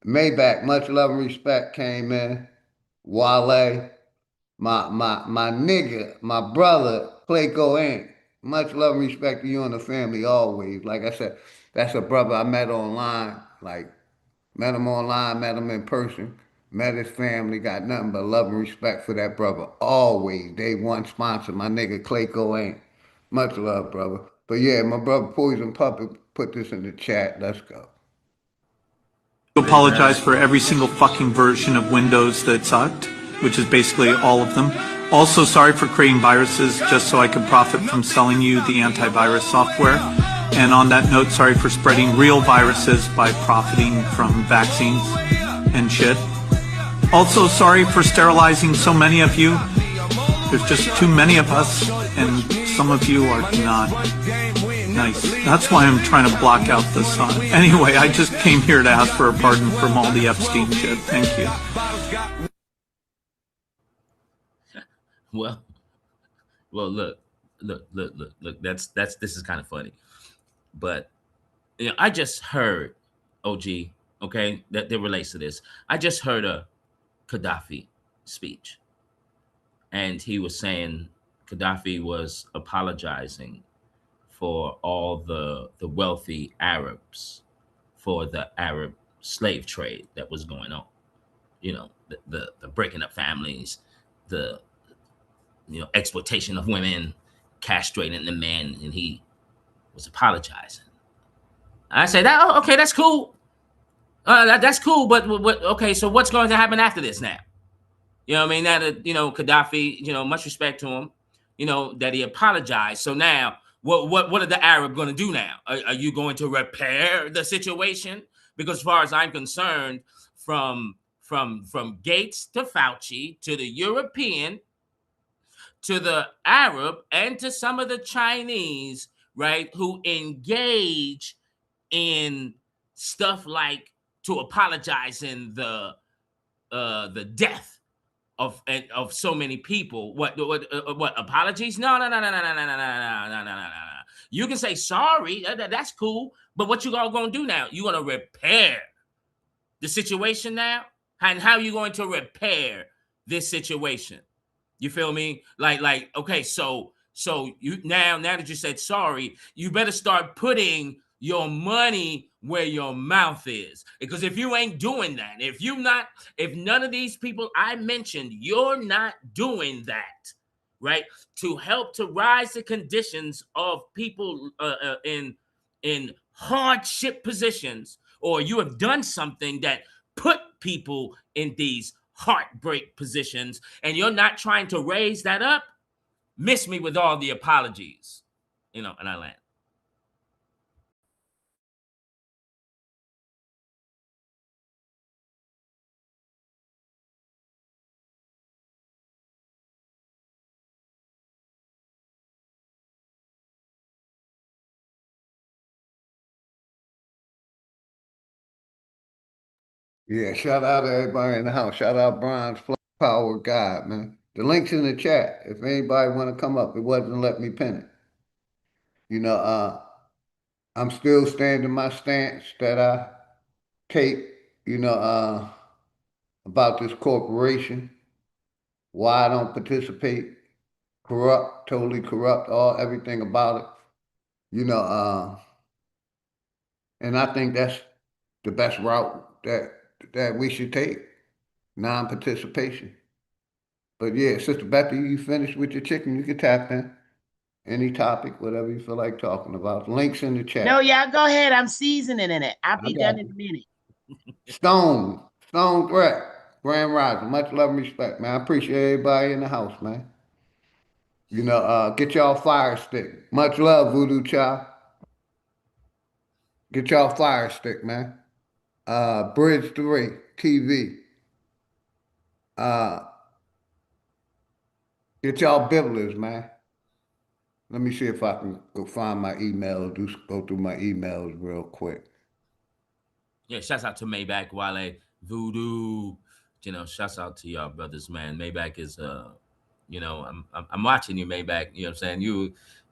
Maybach, much love and respect came in. Wale, my nigga, my brother, Clayco Inc. Much love and respect to you and the family always. Like I said, that's a brother I met online. Like, met him online, met him in person, met his family, got nothing but love and respect for that brother. Always. Day one sponsor, my nigga Clayco Inc. Much love, brother. But yeah, my brother Poison Puppet put this in the chat. Let's go. Apologize for every single fucking version of Windows that sucked, which is basically all of them. Also, sorry for creating viruses just so I could profit from selling you the antivirus software. And on that note, sorry for spreading real viruses by profiting from vaccines and shit. Also, sorry for sterilizing so many of you. There's just too many of us, and some of you are not nice. That's why I'm trying to block out the sun. Anyway, I just came here to ask for a pardon from all the Epstein shit. Thank you. Well, look. This is kind of funny, but I just heard, OG, okay, that relates to this. I just heard a Gaddafi speech, and he was saying Gaddafi was apologizing for all the wealthy Arabs for the Arab slave trade that was going on. The breaking up families, the exploitation of women, castrating the men, and he was apologizing. I said, okay, that's cool. That's cool, but okay, so what's going to happen after this now? You know what I mean? Now that, Gaddafi, much respect to him, that he apologized. So now, what are the Arab going to do now? Are you going to repair the situation? Because as far as I'm concerned, from Gates to Fauci to the European to the Arab and to some of the Chinese, right, who engage in stuff like to apologize in the death of so many people. What apologies? No. You can say sorry, that's cool, but what you all gonna do now? You gonna repair the situation now? And how are you going to repair this situation? You feel me? Like okay, so you now that you said sorry, you better start putting your money where your mouth is. Because if you ain't doing that, if none of these people I mentioned, you're not doing that, right? To help to rise the conditions of people in hardship positions, or you have done something that put people in these heartbreak positions, and you're not trying to raise that up, miss me with all the apologies. And I land. Yeah, shout out to everybody in the house. Shout out Brian's Power God, man. The link's in the chat. If anybody want to come up, it wasn't let me pin it. You know, I'm still standing my stance that I take, you know, about this corporation, why I don't participate, corrupt, totally corrupt, all everything about it. You know, and I think that's the best route that we should take, non-participation. But yeah, Sister Becky, you finished with your chicken, you can tap in. Any topic, whatever you feel like talking about. Links in the No, chat. y'all go ahead. I'm seasoning in it. I'll I be got done in you. a minute. Stone Threat, Grand Rising. Much love and respect, man. I appreciate everybody in the house, man. You know, get y'all fire stick. Much love, Voodoo Child. Get y'all fire stick, man. Bridge 3 TV. Uh, get y'all bibblers, man. Let me see if I can go find my email. Go through my emails real quick. Yeah, shouts out to Maybach, Wale, Voodoo. Shouts out to y'all brothers, man. Maybach is I'm watching you, Maybach. You know what I'm saying?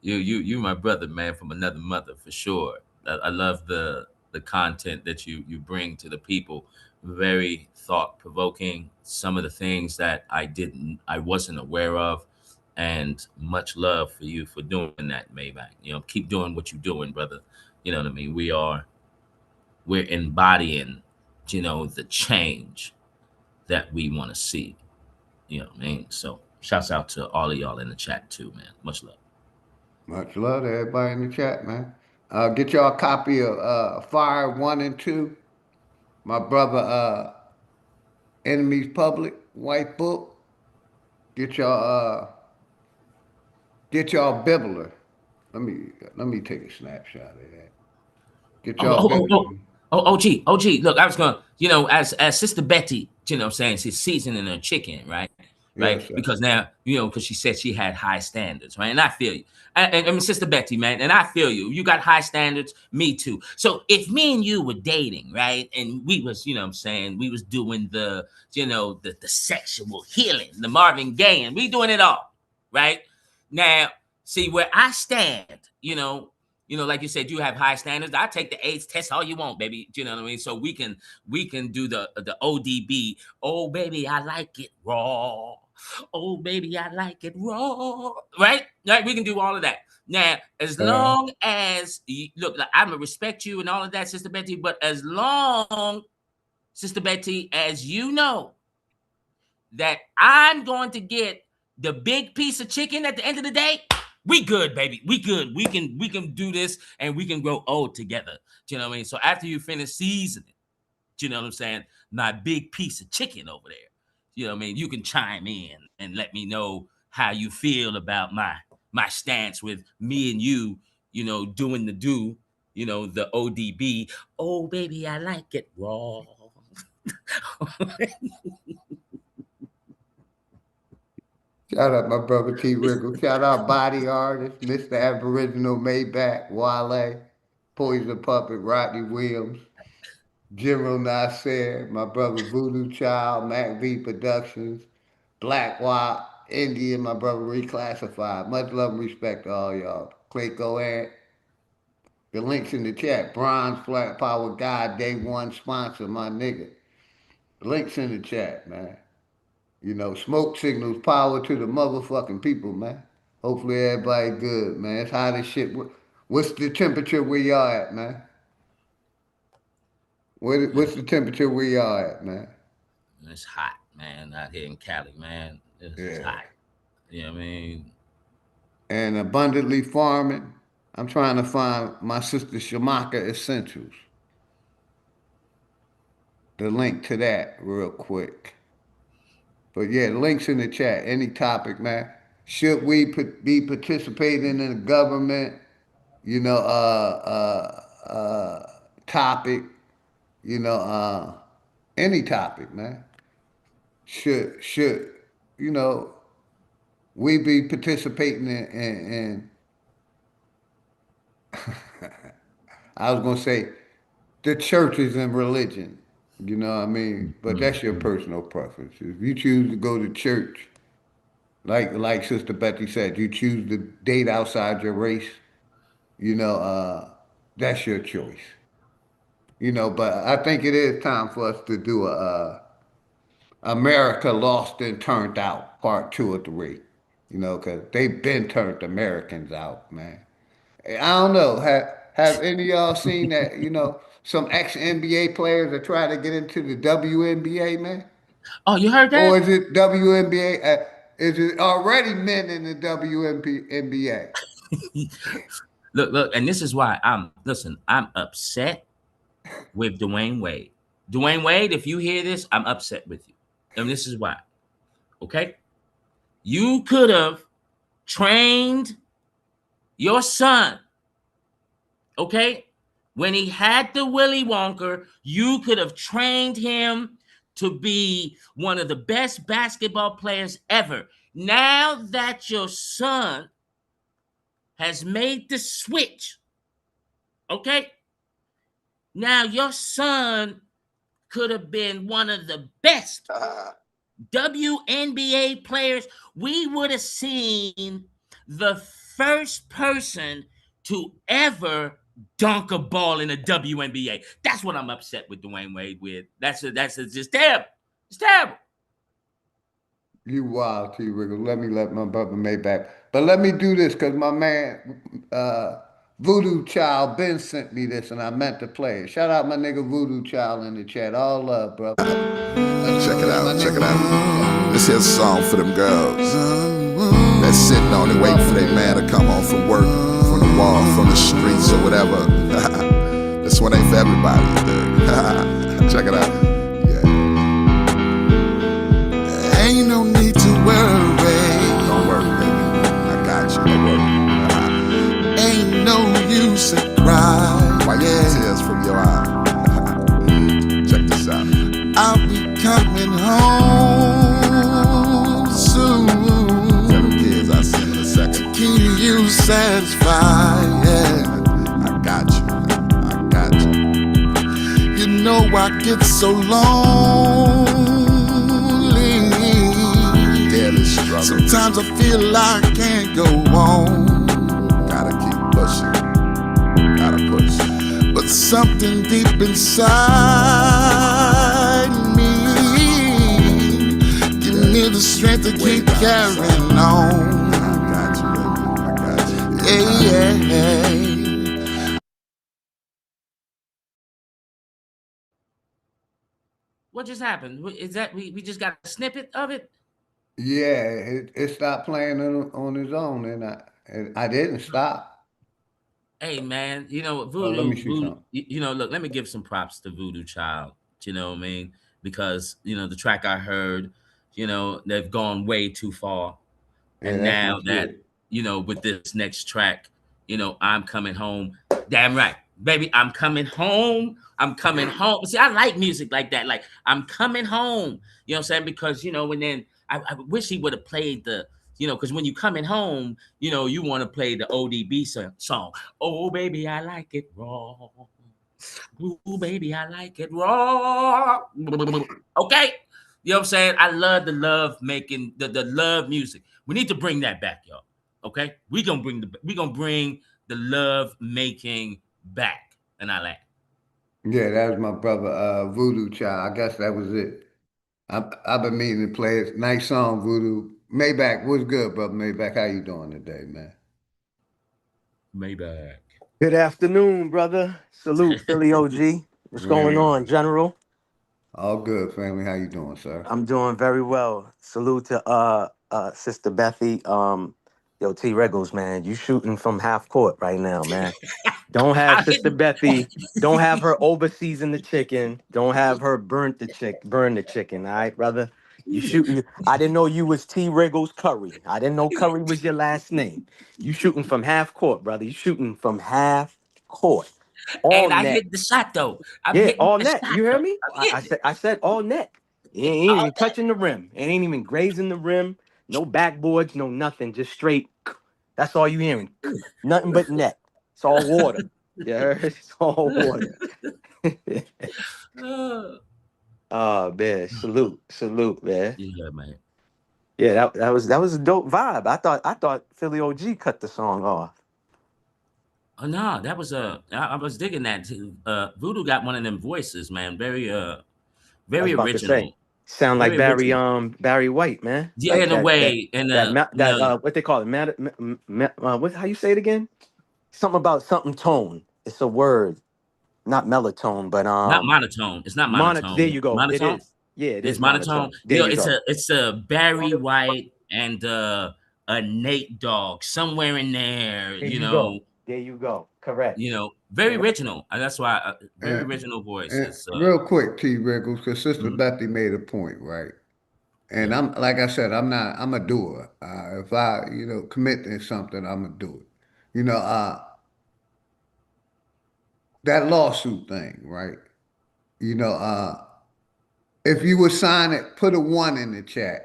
You my brother, man, from another mother for sure. I love the content that you bring to the people. Very thought provoking. Some of the things that I wasn't aware of, and much love for you for doing that, Maybach. Keep doing what you're doing, brother. You know what I mean? We're embodying, the change that we want to see. You know what I mean? So shouts out to all of y'all in the chat too, man. Much love. Much love to everybody in the chat, man. Get y'all a copy of Fire 1 and 2. My brother, Enemies Public, White Book. Get y'all, get y'all Bibler. Let me take a snapshot of that. Get Oh, y'all oh, oh, oh, Bibler. OG. Look, I was gonna, as Sister Betty, I'm saying she's seasoning her chicken, right? Right? Yes, sir. Because now, because she said she had high standards, right? And I feel you. I mean, Sister Betty, man, and I feel you. You got high standards, me too. So if me and you were dating, right, and we was, what I'm saying, we was doing the sexual healing, the Marvin Gaye, and we doing it all, right? Now, see where I stand, like you said, you have high standards. I take the AIDS test all you want, baby. You know what I mean? So we can do the ODB. Oh baby, I like it raw. Oh baby, I like it raw. Right. We can do all of that. Now, as Uh, long as look, like, I'm gonna respect you and all of that, Sister Betty. But as long, Sister Betty, as you know, that I'm going to get the big piece of chicken at the end of the day, we good, baby. We good. We can do this and we can grow old together. Do you know what I mean? So after you finish seasoning, do you know what I'm saying? My big piece of chicken over there. You know what I mean? You can chime in and let me know how you feel about my stance with me and you, doing the ODB. Oh baby, I like it raw. Shout out my brother T. Wiggle. Shout out Body Artist, Mr. Aboriginal Maybach, Wale, Poison Puppet, Rodney Williams, General Nasser, my brother Voodoo Child, Mac V Productions, Black White, Indian, my brother Reclassified. Much love and respect to all y'all. Clayco Ant. The links in the chat. Bronze Flat Power God, Day One sponsor, my nigga. The links in the chat, man. Smoke signals power to the motherfucking people, man. Hopefully everybody good, man. It's hot as shit. What's the temperature where y'all at, man? What's the temperature where y'all at, man? It's hot, man, out here in Cali, man. It's Yeah. hot. You know what I mean? And abundantly farming. I'm trying to find my sister Shamaka Essentials. The link to that real quick. But yeah, links in the chat. Any topic, man. Should we be participating in the government? Topic. You know, any topic, man. Should you know we be participating in I was gonna say the churches and religion. You know what I mean? But that's your Mm-hmm. personal preference. If you choose to go to church, like Sister Betty said, you choose to date outside your race, you know, that's your choice. But I think it is time for us to do a America Lost and Turned Out part 2 or 3. Because they've been turned Americans out, man. I don't know. Have any of y'all seen that? Some ex NBA players are trying to get into the WNBA, man. Oh, you heard Or that? is it WNBA? Is it already men in the WNBA? Look, and this is why I'm upset with Dwayne Wade. Dwayne Wade, if you hear this, I'm upset with you. And this is why. Okay? You could have trained your son, okay? When he had the Willy Wonka, you could have trained him to be one of the best basketball players ever. Now that your son has made the switch, okay? Now your son could have been one of the best WNBA players. We would have seen the first person to ever dunk a ball in the WNBA. That's what I'm upset with Dwayne Wade with. That's just terrible. It's terrible. You wild, T. Wiggle. Let my brother Maybach. But let me do this because my man, Voodoo Child, Ben sent me this and I meant to play it. Shout out my nigga Voodoo Child in the chat. All love, bro. Check it out, check it out. This here's a song for them girls that's sitting on it, waiting for their man to come home from work, from the wall, from the streets or whatever. This one ain't for everybody. Check it out. Yeah. Ain't no need to worry. Don't worry, baby. I got you. Don't worry. Ain't no use to cry. Wipe the tears from your eye. Check this out. I'll be coming home soon. Tell them kids I'll see them in a second. To keep you satisfied, yeah. I got you, I got you. You know I get so lonely. Daily struggle. Sometimes I feel like I can't go on. Gotta keep pushing, gotta push. But something deep inside me give me the strength to keep carrying on. I got you, baby. I got you. Yeah, yeah. What just happened? Is that we just got a snippet of it? Yeah, it stopped playing on his own, and I didn't stop. Hey man, Let me see Voodoo, something. look, let me give some props to Voodoo Child. You know what I mean? Because the track I heard, they've gone way too far. Yeah, And that's my now that, shit. with this next track, I'm coming home. Damn right, baby, I'm coming home. I'm coming home. See, I like music like that. Like, I'm coming home. You know what I'm saying? Because, and then I wish he would have played because when you coming home, you want to play the ODB song. Oh, baby, I like it raw. Ooh, baby, I like it raw. Okay? You know what I'm saying? I love the love making, the love music. We need to bring that back, y'all. Okay? We gonna bring the love making back. And I like. Yeah, that was my brother Voodoo Child. I guess that was it. I've been meaning to play it. Nice song, Voodoo. Maybach, what's good, brother Maybach? How you doing today, man? Maybach. Good afternoon, brother. Salute, Philly OG. What's going Grand. on, General? All good, family. How you doing, sir? I'm doing very well. Salute to Sister Bethy. Yo, T Regals, man, you shooting from half court right now, man. Don't have I hit. Sister Bethy. Don't have her overseason the chicken. Don't have her burn the chicken. All right, brother. You shooting. I didn't know you was T Regals Curry. I didn't know Curry was your last name. You shooting from half court, brother. You shooting from half court. All And I net. hit the shot though. I'm Yeah, hitting all the net. shot You hear though. me? I'm I hitting it. said all net. It ain't even touching the rim. It ain't even grazing the rim. No backboards, no nothing. Just straight. That's all you hearing. Nothing but net. It's all water. Yeah, it's all water. Uh, Oh man, salute, man. yeah, man. Yeah, that was a dope vibe. I thought Philly OG cut the song off. Oh no, that was I was digging that too. Voodoo got one of them voices, man. Very I was very about to say, original. sound like Very original. Barry White, man. Yeah, Like in a that way, in a no, what they call it, what how you say it again? Something about something tone. It's a word, not melatonin, but not monotone. It's not There monotone. you go. It Monotone? is. Yeah, it It's is monotone. monotone. There You know, you go. it's a Barry White and a Nate Dogg somewhere in there. There you go. There you go. Correct. Very Correct. original. And that's why very And, original voice. and It's real quick, T. Riggles, because Sister mhm, Bethy made a point, right? And yeah. I'm like I said, I'm a doer. If I, commit to something, I'm gonna do it. You know, that lawsuit thing, right? You know, if you would sign it, put a one in the chat.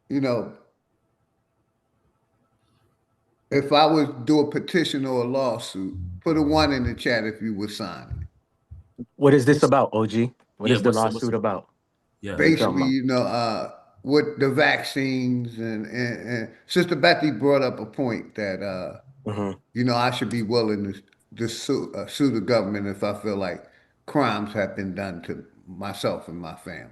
You know, if I would do a petition or a lawsuit, put a one in the chat if you would sign it. What is this What's about, OG? What yeah, is the what's lawsuit about? yeah. What are you talking Basically, about? with the vaccines and Sister Betty brought up a point that Hmm. I should be willing to sue the government if I feel like crimes have been done to myself and my family.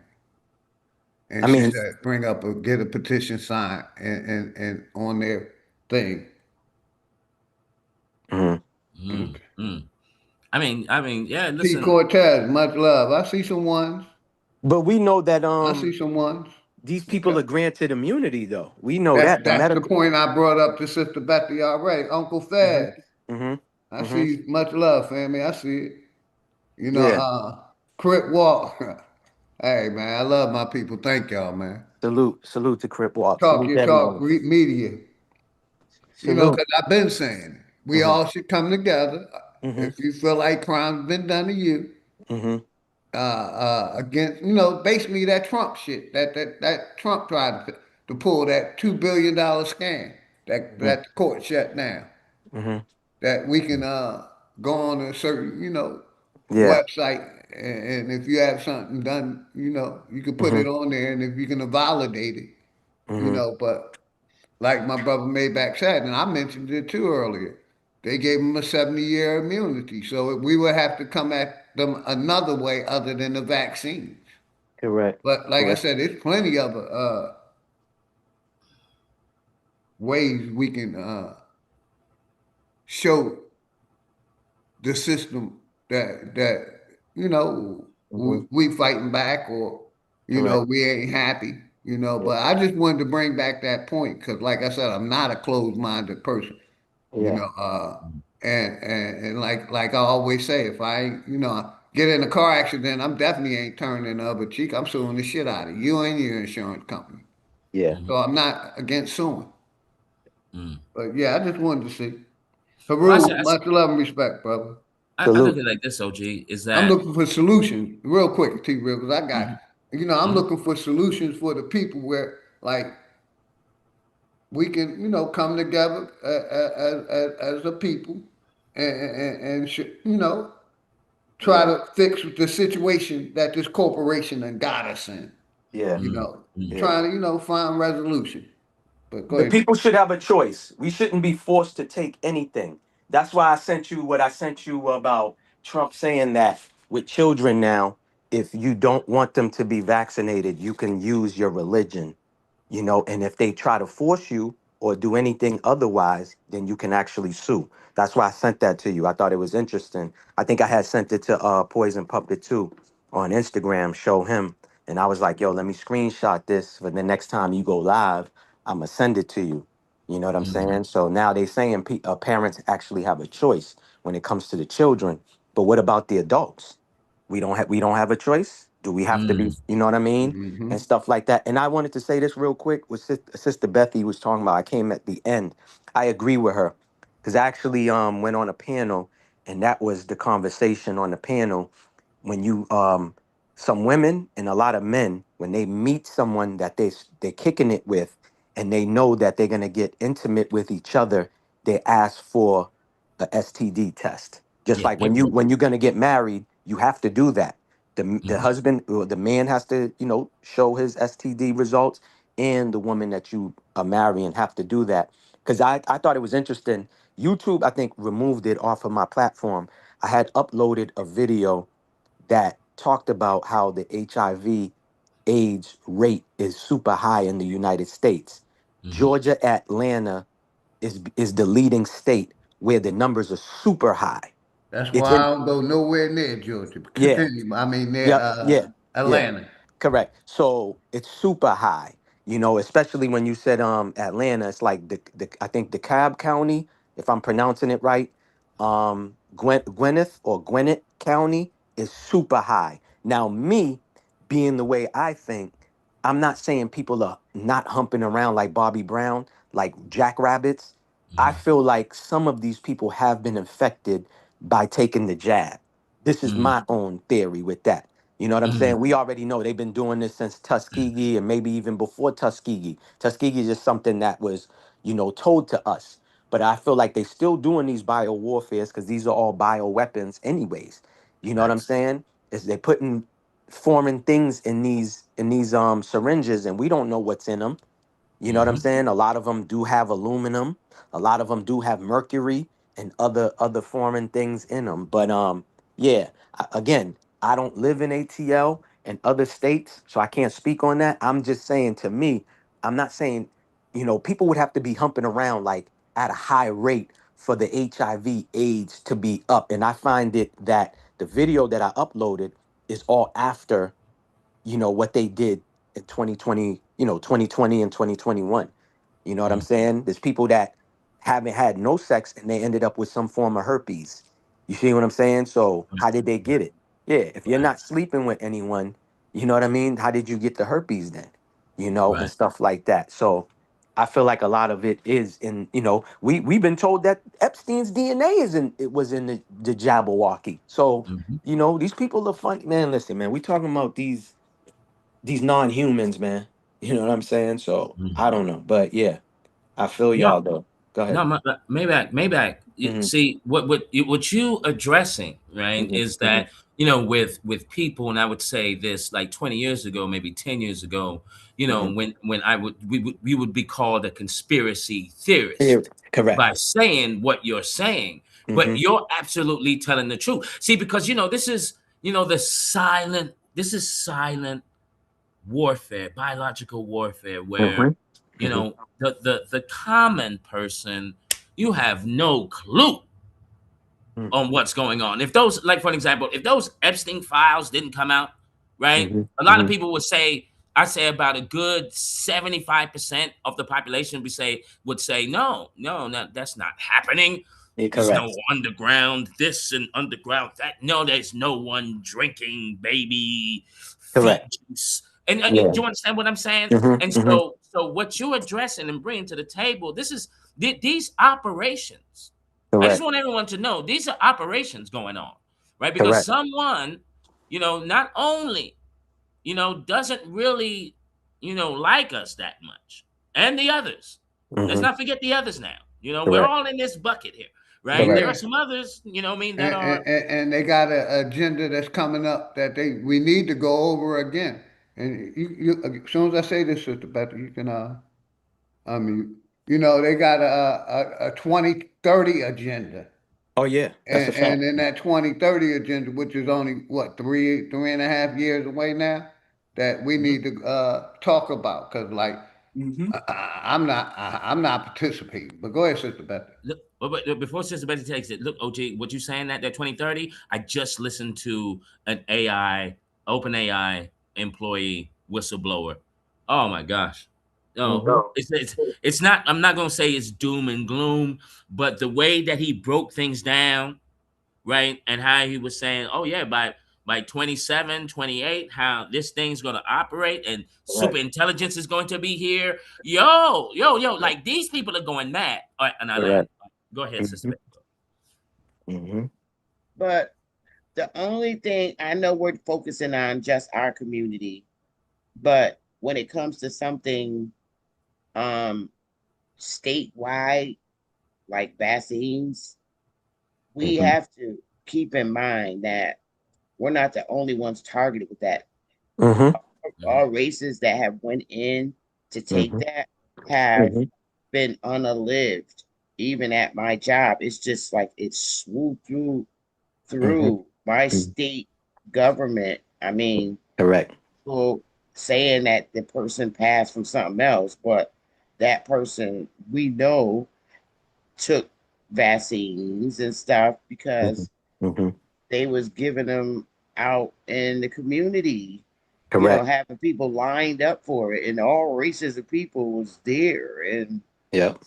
I And she mean, said, get a petition signed and on their thing. mhm. Mm, mm. I mean, yeah, T. listen. Cortez, much love. I see some ones. But we know that I see some ones. these people Okay. are granted immunity, though. We know That's that the that's the medical. point I brought up to Sister Betty already. Uncle Hmm. Fed. Hmm. I Hmm. see much love, family. I see it. You know, Yeah. Crip Walk. Hey man, I love my people. Thank y'all, man. Salute to Crip Walk. Talk Salute your to talk, everyone. read media. Salute. Because I've been saying it. We Hmm. all should come together. Hmm. If you feel like crime's been done to you, Hmm. against, basically that Trump shit, that Trump tried to pull that $2 billion scam Hmm. that the court shut down. Hmm. That we can go on a certain, Yeah. website, and if you have something done, you can put Hmm. it on there, and if you can validate it, Hmm. but like my brother Maybach said, and I mentioned it too earlier, they gave him a 70-year immunity. So we would have to come at them another way other than the vaccines. Correct. But like I Correct. said, there's plenty of ways we can show the system that Hmm. we fighting back, or Correct. we ain't happy, Yeah. but I just wanted to bring back that point because like I said, I'm not a closed-minded person, you Yeah. know and like I always say, if I get in a car accident, I'm definitely ain't turning the other cheek. I'm suing the shit out of you and your insurance company. Yeah. Mhm, So I'm not against suing, mm. but yeah, I just wanted to see. Well, Haru, much love and respect, brother. I look Salute. at it like this, OG, is I'm that looking for solutions real quick, T Rivers. I got, mhm, I'm mhm, looking for solutions for the people where like we can, come together as a people and try Yeah. to fix the situation that this corporation and got us in. Yeah. You mm, know, mm. Yeah. trying to, find resolution. But go The ahead. people should have a choice. We shouldn't be forced to take anything. That's why I sent you what I sent you about Trump saying that with children now. if you don't want them to be vaccinated, you can use your religion, and if they try to force you or do anything otherwise, then you can actually sue. That's why I sent that to you. I thought it was interesting. I think I had sent it to Poison Puppet too on Instagram, show him. And I was like, yo, let me screenshot this for the next time you go live. I'm going to send it to you. You know what I'm Mm, saying? So now they saying parents actually have a choice when it comes to the children. But what about the adults? We don't have a choice. Do we have to be? mm, You know what I mean? Mm-hmm. And stuff like that. And I wanted to say this real quick. What Sister Bethy was talking about. I came at the end. I agree with her because I actually went on a panel, and that was the conversation on the panel when you some women and a lot of men when they meet someone that they're kicking it with, and they know that they're gonna get intimate with each other, they ask for a STD test. Just yeah. like when you're gonna get married, you have to do that. The Hmm. husband or the man has to, show his STD results, and the woman that you are marrying have to do that. Because I thought it was interesting. YouTube, I think, removed it off of my platform. I had uploaded a video that talked about how the HIV AIDS rate is super high in the United States. Hmm. Georgia, Atlanta is the leading state where the numbers are super high. That's It's why I in don't go nowhere near Georgia. Yeah. Continue. I mean, near Yep. Yeah. Yeah. Atlanta. Correct. So it's super high, especially when you said Atlanta, it's like the I think DeKalb County, if I'm pronouncing it right. Gwinnett County is super high. Now, me being the way I think, I'm not saying people are not humping around like Bobby Brown, like jackrabbits. I feel like some of these people have been infected by taking the jab. This is Mm, my own theory with that. You know what I'm mm, saying? We already know they've been doing this since Tuskegee and maybe even before Tuskegee. Tuskegee is just something that was, told to us. But I feel like they still doing these bio warfares because these are all bio weapons anyways. You know what I'm facts. saying? Is they putting foreign things in these syringes, and we don't know what's in them. You know what I'm Hmm. saying? A lot of them do have aluminum. A lot of them do have mercury and other foreign things in them. But yeah. Again, I don't live in ATL and other states, so I can't speak on that. I'm just saying, to me, I'm not saying, people would have to be humping around like at a high rate for the HIV AIDS to be up. And I find it that the video that I uploaded is all after, what they did in 2020, 2020 and 2021. You know what I'm Mm, saying? There's people that haven't had no sex and they ended up with some form of herpes. You see what I'm saying? So right, how did they get it? Yeah, if you're right, not sleeping with anyone, you know what I mean? How did you get the herpes then? And right. stuff like that. So I feel like a lot of it is in, we've been told that Epstein's DNA it was in the Jabberwocky. So, Hmm. these people are fun. Man, listen, man, we talking about these non-humans, man. You know what I'm saying? So Hmm. I don't know, but yeah, I feel No, y'all though. Go ahead. no. Maybe I. Hmm. See what you addressing, right? Hmm. Is Hmm. that with people, and I would say this like 20 years ago, maybe 10 years ago. Hmm. When we would be called a conspiracy Yeah, theorist correct. by saying what you're saying, but Hmm. you're absolutely telling the truth. See, because this is this is silent warfare, biological warfare, where Hmm. Hmm. the common person, you have no clue on what's going on. If those, like for an example, if those Epstein files didn't come out, right? Hmm. A lot of Hmm. people would say, I say about a good 75% of the population would say, no, no, no, that's not happening. Yeah, There's no correct. underground this and underground that. No, there's no one drinking baby feet Correct. juice. And do Yeah. you understand what I'm saying? Hmm. And Hmm. so what you're addressing and bringing to the table, this is these operations. I just Correct. want everyone to know these are operations going on, right? Because Correct. someone, not only, doesn't really, like us that much, and the others. Let's Hmm. not forget the others now. We're Correct. all in this bucket here, right? There Correct. are Yeah. some others, what I mean, that And, are. and they got an agenda that's coming up that we need to go over again. And as soon as I say this, Sister Beth, you can I mean, they got a 2030 agenda. Oh yeah, that's a And fact. in that 2030 agenda, which is only what, 3.5 years away now, that we Mhm. need to talk about. Because like Mhm. I'm not participating. But go ahead, Sister Beth. Look, but before Sister Betty takes it, look, OG, what you saying that 2030? I just listened to an AI, open AI employee whistleblower. Oh my gosh. No, Mm-hmm. it's not, I'm not gonna say it's doom and gloom, but the way that he broke things down, right? And how he was saying, oh yeah, by 27, 28, how this thing's gonna operate and super Correct. intelligence is going to be here. Yo, like these people are going mad. All right, and I land. Correct. Go ahead, Sister Mm-hmm. Betty. Mm-hmm. But the only thing I know we're focusing on just our community, but when it comes to something um statewide, like vaccines, we Mm-hmm. have to keep in mind that we're not the only ones targeted with that. Mm-hmm. Mhm. All races that have went in to take Mm-hmm. that have Mm-hmm. been unalived. Even at my job, it's just like it's swooped Mm-hmm. through my Mm-hmm. state government. I mean, Correct. people saying that the person passed from something else, but that person we know took vaccines and stuff Mm-hmm. because Mm-hmm. they was giving them out in the community, Correct. having people lined up for it, and all races of people was there, and Yep.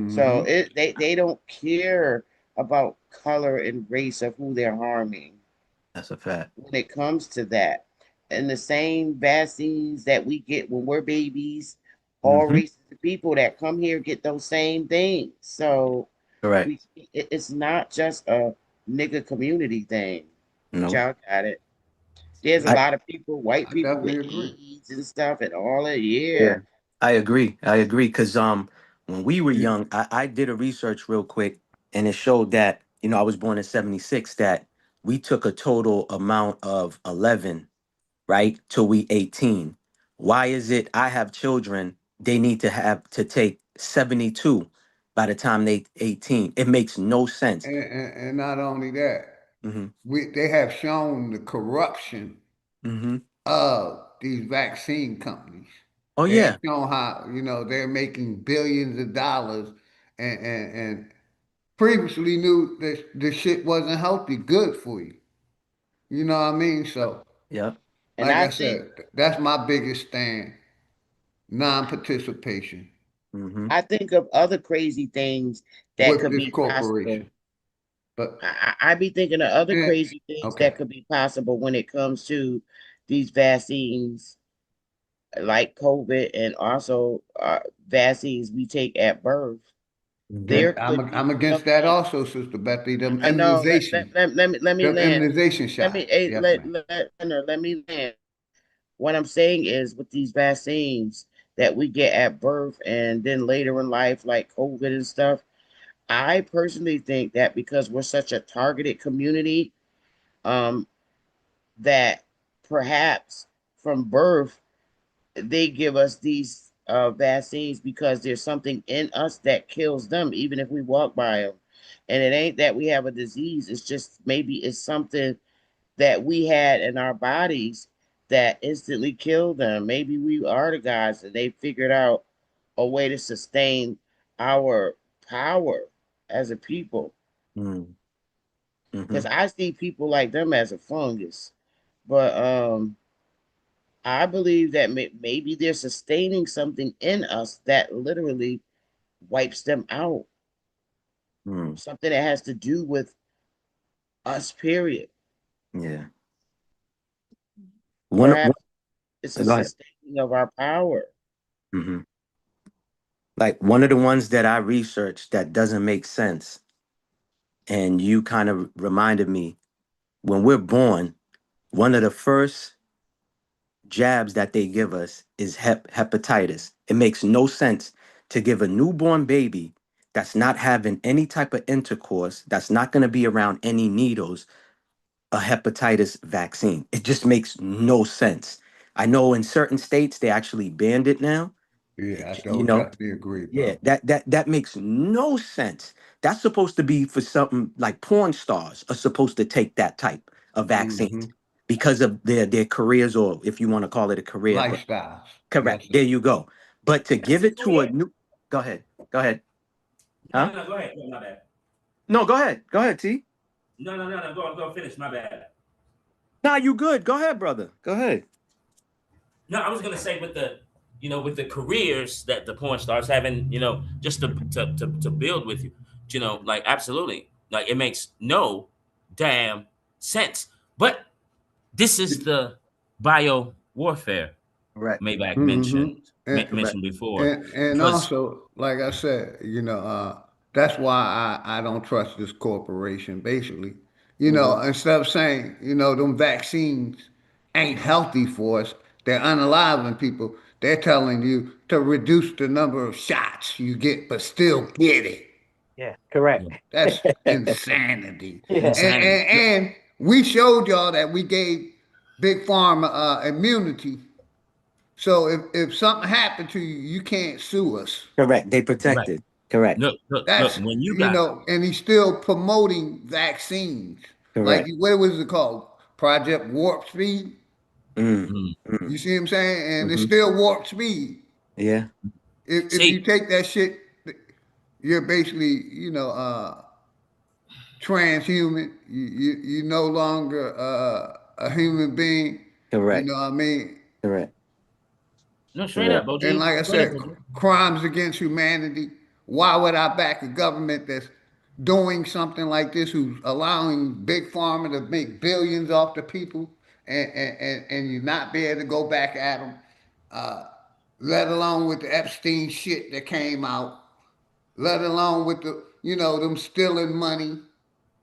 so Mm-hmm. they don't care about color and race of who they're harming That's a fact. when it comes to that. And the same vaccines that we get when we're babies, all Mm-hmm. races of people that come here get those same things. So Correct. it's not just a nigga community thing. But No. y'all got it. There's a I lot of people, white I people with definitely agree. AIDS and stuff and all that. Yeah. Yeah. I agree. I agree. Cause when we were young, I did a research real quick and it showed that, I was born in 76, that we took a total amount of 11, right? Till we 18. Why is it I have children, they need to have to take 72 by the time they 18? It makes no sense. And not only that, Mm-hmm. they have shown the corruption Mm-hmm. of these vaccine companies. Oh They have yeah. shown how, they're making billions of dollars and previously knew that the shit wasn't healthy, good for you. You know what I mean? So, Yep. And like I I think said, that's my biggest stand, non-participation Mm-hmm. I think of other crazy things that with could this be possible. corporation. But, I be thinking of other eh, crazy things okay. that could be possible when it comes to these vaccines, like COVID, and also vaccines we take at birth. Mm-hmm. There And could I'm be against that something. also, Sister Betty, them I know. immunization, Let me them land. immunization Let me shots. Yes, ma'am. let me land. What I'm saying is, with these vaccines that we get at birth and then later in life, like COVID and stuff, I personally think that because we're such a targeted community, um, that perhaps from birth they give us these vaccines because there's something in us that kills them, even if we walk by them. And it ain't that we have a disease; it's just maybe it's something that we had in our bodies that instantly killed them. Maybe we are the guys and they figured out a way to sustain our power as a people. Mm-hmm. Because I see people like them as a fungus. But I believe that maybe they're sustaining something in us that literally wipes them out. Mm. Something that has to do with us, period. Yeah. One, Perhaps it's a go ahead. sustaining of our power. Mm-hmm. Like one of the ones that I researched that doesn't make sense, and you kind of reminded me, when we're born, one of the first jabs that they give us is hepatitis. It makes no sense to give a newborn baby that's not having any type of intercourse, that's not going to be around any needles, a hepatitis vaccine. It just makes no sense. I know in certain states they actually banned it now. Yeah, I You don't know, definitely agree, yeah, bro. that makes no sense That's supposed to be for something like porn stars are supposed to take that type of vaccines Hmm. because of their careers, or if you want to call it a career, but Lifestyles. correct. Yes, sir. There you go. But to give it to a Yeah. new, go ahead, go ahead, No, huh? no, no. Go ahead. No, my bad. No, go ahead, T. No, no, no, no. Go. Finish. My bad. Nah, you good. Go ahead, brother. Go ahead. No, I was gonna say with the, with the careers that the porn stars having, just to build with you, like absolutely, like it makes no damn sense. But this is the bio warfare Correct. Maybach Hmm. Correct. mentioned before, And because also, like I said, that's why I don't trust this corporation. Basically, Hmm. instead of saying, them vaccines ain't healthy for us, they're unaliving people. They're telling you to reduce the number of shots you get, but still get it. Yeah. Correct. That's insanity. Yeah. And, insanity. and and we showed y'all that we gave Big Pharma immunity. So if something happened to you, you can't sue us. Correct. They Right. protected. Correct. Look. That's When you got and he's still promoting vaccines. Like Correct. what was it called? Project Warp Speed. Mm. mm, Mm. You see what I'm saying? And it's Hmm. still Warp Speed. Yeah. If you see, take that shit, you're basically transhuman. You no longer a human being. You Correct. know what I mean? Correct. no, straight Correct. up, And OG. like I Go ahead, said, OG. crimes against humanity. Why would I back a government that's doing something like this, who's allowing big pharma to make billions off the people, and you not be able to go back at them, let alone with the Epstein shit that came out, let alone with the them stealing money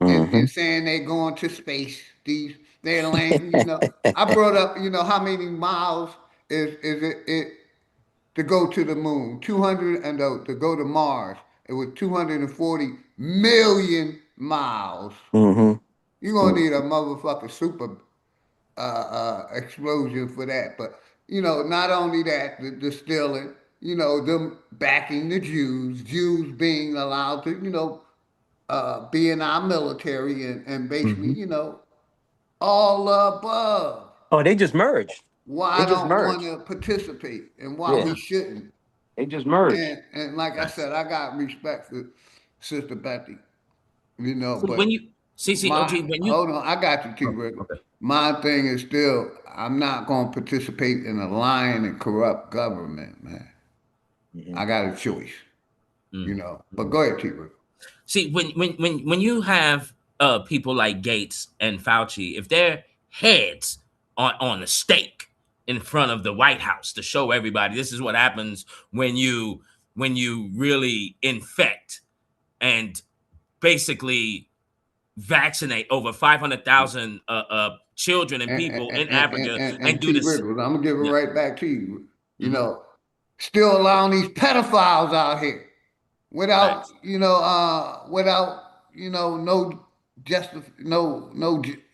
Hmm. and saying they're going to space. They're laying, I brought up, how many miles is it to go to the moon? 200, and to go to Mars, it was 240 million miles. Hmm. You're gonna need a motherfucking super explosion for that. But not only that, the stealing, them backing the Jews being allowed to, be in our military, and basically, Hmm. all the above. Oh, they just merged. Why They I just don't want merged. to participate and why Yeah. we shouldn't. They just merged. And like I Facts. said, I got respect for Sister Betty, See, but when you see, my OG, when you hold on, I got you, T. oh, Rick. okay. My thing is still, I'm not going to participate in a lying and corrupt government, man. Hmm. I got a choice, Mm. But go ahead, T. Rick. See, when you have people like Gates and Fauci, if their heads on a stake in front of the White House to show everybody this is what happens when you really infect and basically vaccinate over 500,000 children and people in Africa and And do T. this. Rick, I'm gonna give it Yeah. right back to you. You Hmm. know, Still allowing these pedophiles out here without Facts. no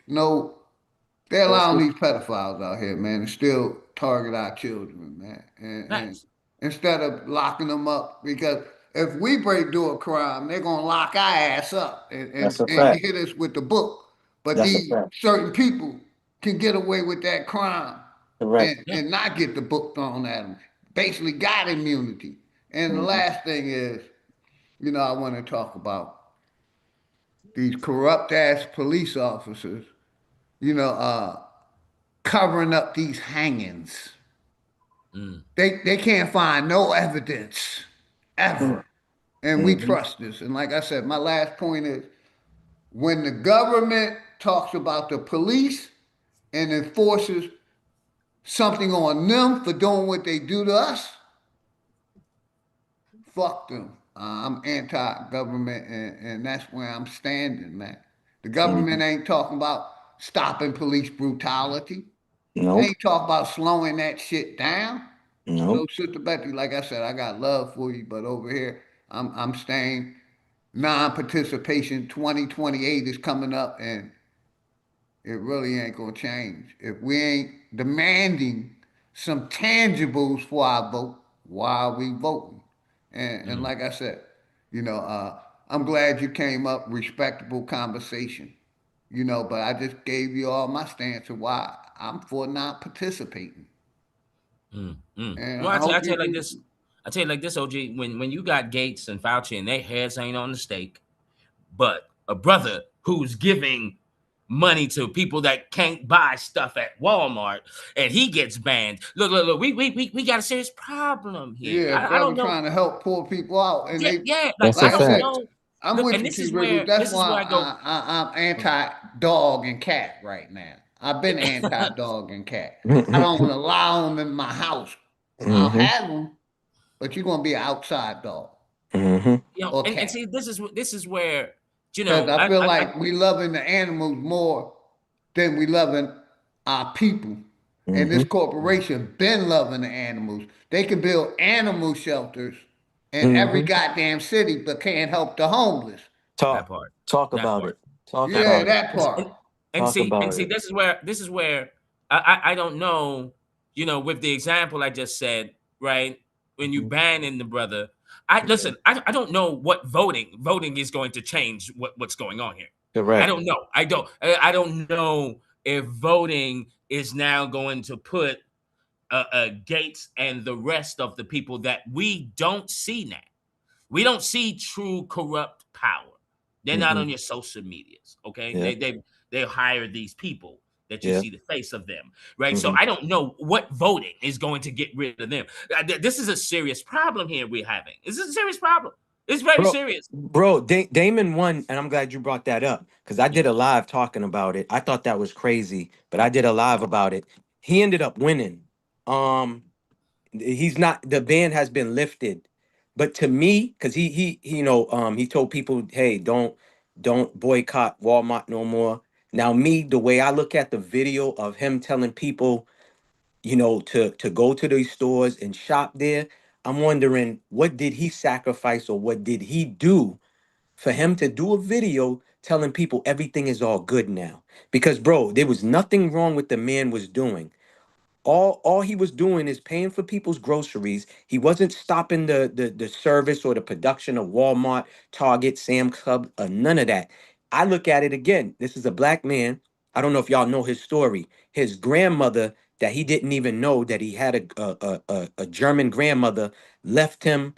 no, they're allowing these pedophiles out here, man, and still target our children, man. And Facts. instead of locking them up, because if we do a crime, they're gonna lock our ass up That's a and fact. hit us with the book. But That's a these fact. certain people can get away with that crime Correct. Yeah. and not get the book thrown at them. Basically, got immunity. And the Hmm. last thing is, I want to talk about these corrupt ass police officers, you know, uh, covering up these hangings. Mm. They can't find no evidence ever. And we Hmm. trust this. And like I said, my last point is when the government talks about the police and enforces something on them for doing what they do to us, fuck them. I'm anti-government, and that's where I'm standing, man. The Hmm. government ain't talking about stopping police brutality. They Nope. ain't talking about slowing that shit down. So, Nope. Sister Betty, like I said, I got love for you, but over here, I'm staying non-participation. 2028 is coming up, and it really ain't gonna change. If we ain't demanding some tangibles for our vote, why are we voting? And Mm. like I said, you know, uh, I'm glad you came up. Respectable conversation. But I just gave you all my stance of why I'm for not participating. And Well, I I hope tell you you like do. this. I tell you like this, OG. When you got Gates and Fauci and their heads ain't on the stake, but a brother who's giving money to people that can't buy stuff at Walmart and he gets banned. Look. We got a serious problem here. Yeah, I brother don't know. trying to help poor people out. And Yeah, they, yeah. That's a I like I don't said, fact. know. I'm Look, with and you, T. Riggles. That's this is where why I go. I'm anti dog and cat right now. I've been anti dog and cat. I Hmm. don't allow them in my house. I'll have them, but you're going to be an outside dog Hmm. or And cat. see, this is where Because I feel I like we loving the animals more than we loving our people. And this Hmm. corporation been loving the animals. They can build animal shelters in every Hmm. goddamn city, but can't help the homeless. that Talk, part, talk that about part. it. Talk That Yeah, part. about it. that part. And, Talk and about see, it. this is where I don't know, with the example I just said, right? When you Mhm. ban in the brother, Yeah. listen, I don't know what voting is going to change what's going on here. I Correct. don't know. I don't know if voting is now going to put Gates and the rest of the people that we don't see now. We don't see true corrupt power. They're not Hmm. on your social medias, okay? Yeah. They hire these people that you Yeah. see the face of them, right? So Hmm. I don't know what voting is going to get rid of them. This is a serious problem here we're having. This is a serious problem. It's very Bro, serious. Damon won, and I'm glad you brought that up because I Yeah. did a live talking about it. I thought that was crazy, but I did a live about it. He ended up winning. Um, he's not. The ban has been lifted, but to me, because he told people, hey, don't boycott Walmart no more. Now, me, the way I look at the video of him telling people, to go to these stores and shop there, I'm wondering what did he sacrifice or what did he do for him to do a video telling people everything is all good now? Because bro, there was nothing wrong with the man was doing. All he was doing is paying for people's groceries. He wasn't stopping the service or the production of Walmart, Target, Sam Club, or none of that. I look at it again. This is a black man. I don't know if y'all know his story. His grandmother, that he didn't even know that he had a German grandmother, left him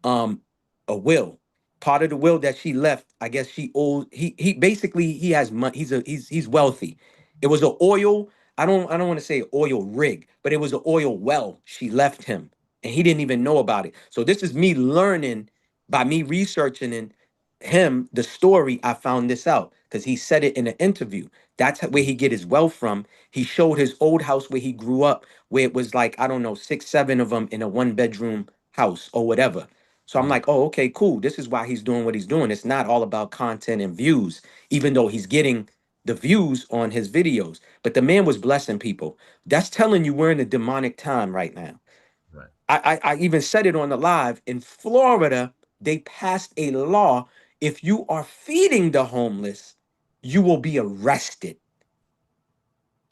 um a will. Part of the will that she left, I guess she owed he basically he has money. He's wealthy. It was an oil, I don't want to say oil rig, but it was an oil well she left him and he didn't even know about it. So this is me learning by me researching and him the story. I found this out because he said it in an interview. That's where he get his wealth from. He showed his old house where he grew up, where it was like, I don't know, 6 7 of them in a 1 bedroom house or whatever. So I'm like, oh, okay, cool. This is why he's doing what he's doing. It's not all about content and views, even though he's getting the views on his videos. But the man was blessing people. That's telling you we're in a demonic time right now. Right. I even said it on the live. In Florida, they passed a law. If you are feeding the homeless, you will be arrested.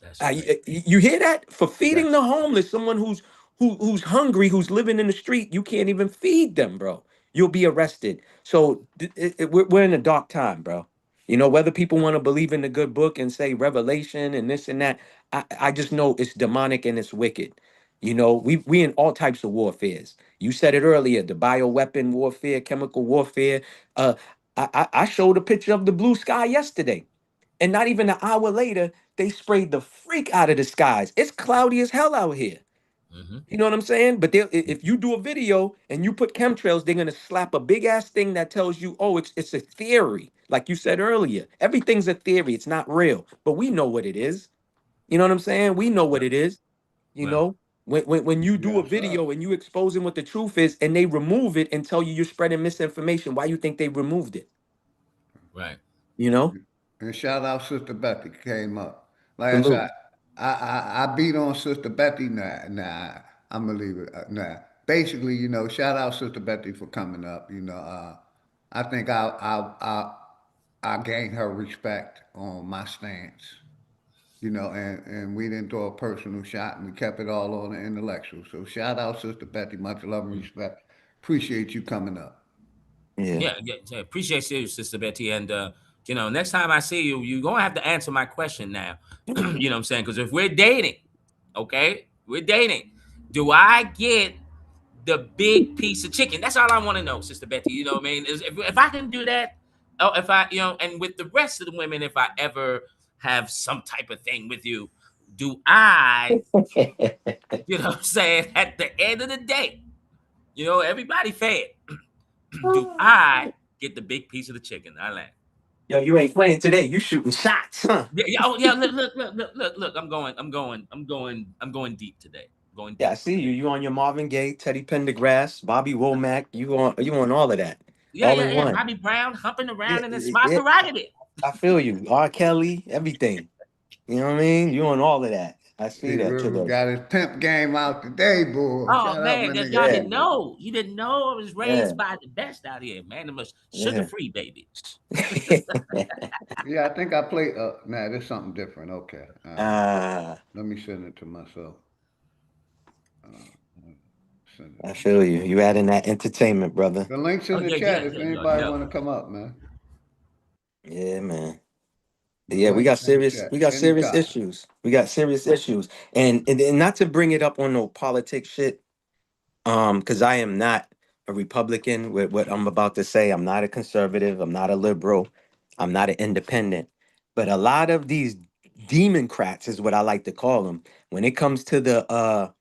That's crazy. You hear that? For feeding That's the homeless, someone who's hungry, who's living in the street, you can't even feed them, bro. You'll be arrested. So we're in a dark time, bro. Whether people want to believe in the good book and say revelation and this and that, I just know it's demonic and it's wicked. We in all types of warfares. You said it earlier, the bioweapon warfare, chemical warfare. Uh, I showed a picture of the blue sky yesterday. And not even an hour later, they sprayed the freak out of the skies. It's cloudy as hell out here. hmm You know what I'm saying? But if you do a video and you put chemtrails, they're gonna slap a big ass thing that tells you, oh, it's a theory. Like you said earlier, everything's a theory. It's not real, but we know what it is. You know what I'm saying? We know what Well, it is. You well, know, when you do a Yes, sir. video and you exposing what the truth is, and they remove it and tell you you're spreading misinformation, why you think they removed it? right. You know? And shout out Sister Betty came up. Like I said, Salute. I beat on Sister Betty. Nah, I'm gonna leave it. Nah. Basically, shout out Sister Betty for coming up. I think I gained her respect on my stance. And we didn't throw a personal shot, and we kept it all on the intellectual. So shout out Sister Betty, much love and respect. Appreciate you coming up. Yeah. Appreciate you, Sister Betty. And next time I see you, you're gonna have to answer my question now. You know what I'm saying? Because if we're dating, okay, do I get the big piece of chicken? That's all I want to know, Sister Betty. You know what I mean? If I can do that, if I, and with the rest of the women, if I ever have some type of thing with you, do I, you know what I'm saying, at the end of the day, everybody fed. Do I get the big piece of the chicken? I laugh. Yo, you ain't playing today. You shooting shots, huh? Yeah. Oh, yeah. Look. I'm going deep today. Going Yeah, I deep. see you. You on your Marvin Gaye, Teddy Pendergrass, Bobby Womack. You on all of that, all in Yeah. one. Bobby Brown humping Yeah, around in his yeah. prerogative. I feel you. R. Kelly, everything. You know what I mean? You on all of that. I see Big that River today. got his pimp game out today, boy. Oh Shout out man, my that nigga y'all Yeah, didn't T. know. You didn't know I was yeah, raised by the best out here, man. The most yeah. sugar-free baby. Yeah, I think I played. Nah, there's something different. Okay, Ah, let me send it to myself. Uh, send it I to feel myself. you. You adding that entertainment, brother. The link's Oh in the chat if yeah. anybody No. want to come up, man. Yeah, man. The Yeah, we link's got in the serious. chat We got in the serious top. issues. We got serious issues, and not to bring it up on no politics shit. Because I am not a Republican with what I'm about to say. I'm not a conservative. I'm not a liberal. I'm not an independent. But a lot of these democrats is what I like to call them. When it comes to the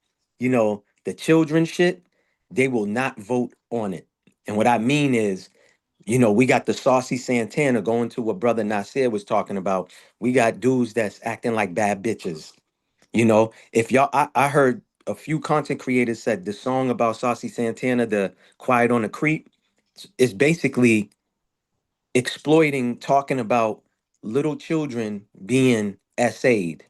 children shit, they will not vote on it. And what I mean is, we got the saucy Santana going to what Brother Nasir was talking about. We got dudes that's acting like bad bitches. If y'all, I heard a few content creators said the song about Saucy Santana, the Quiet on the Creek, is basically exploiting, talking about little children being essayed.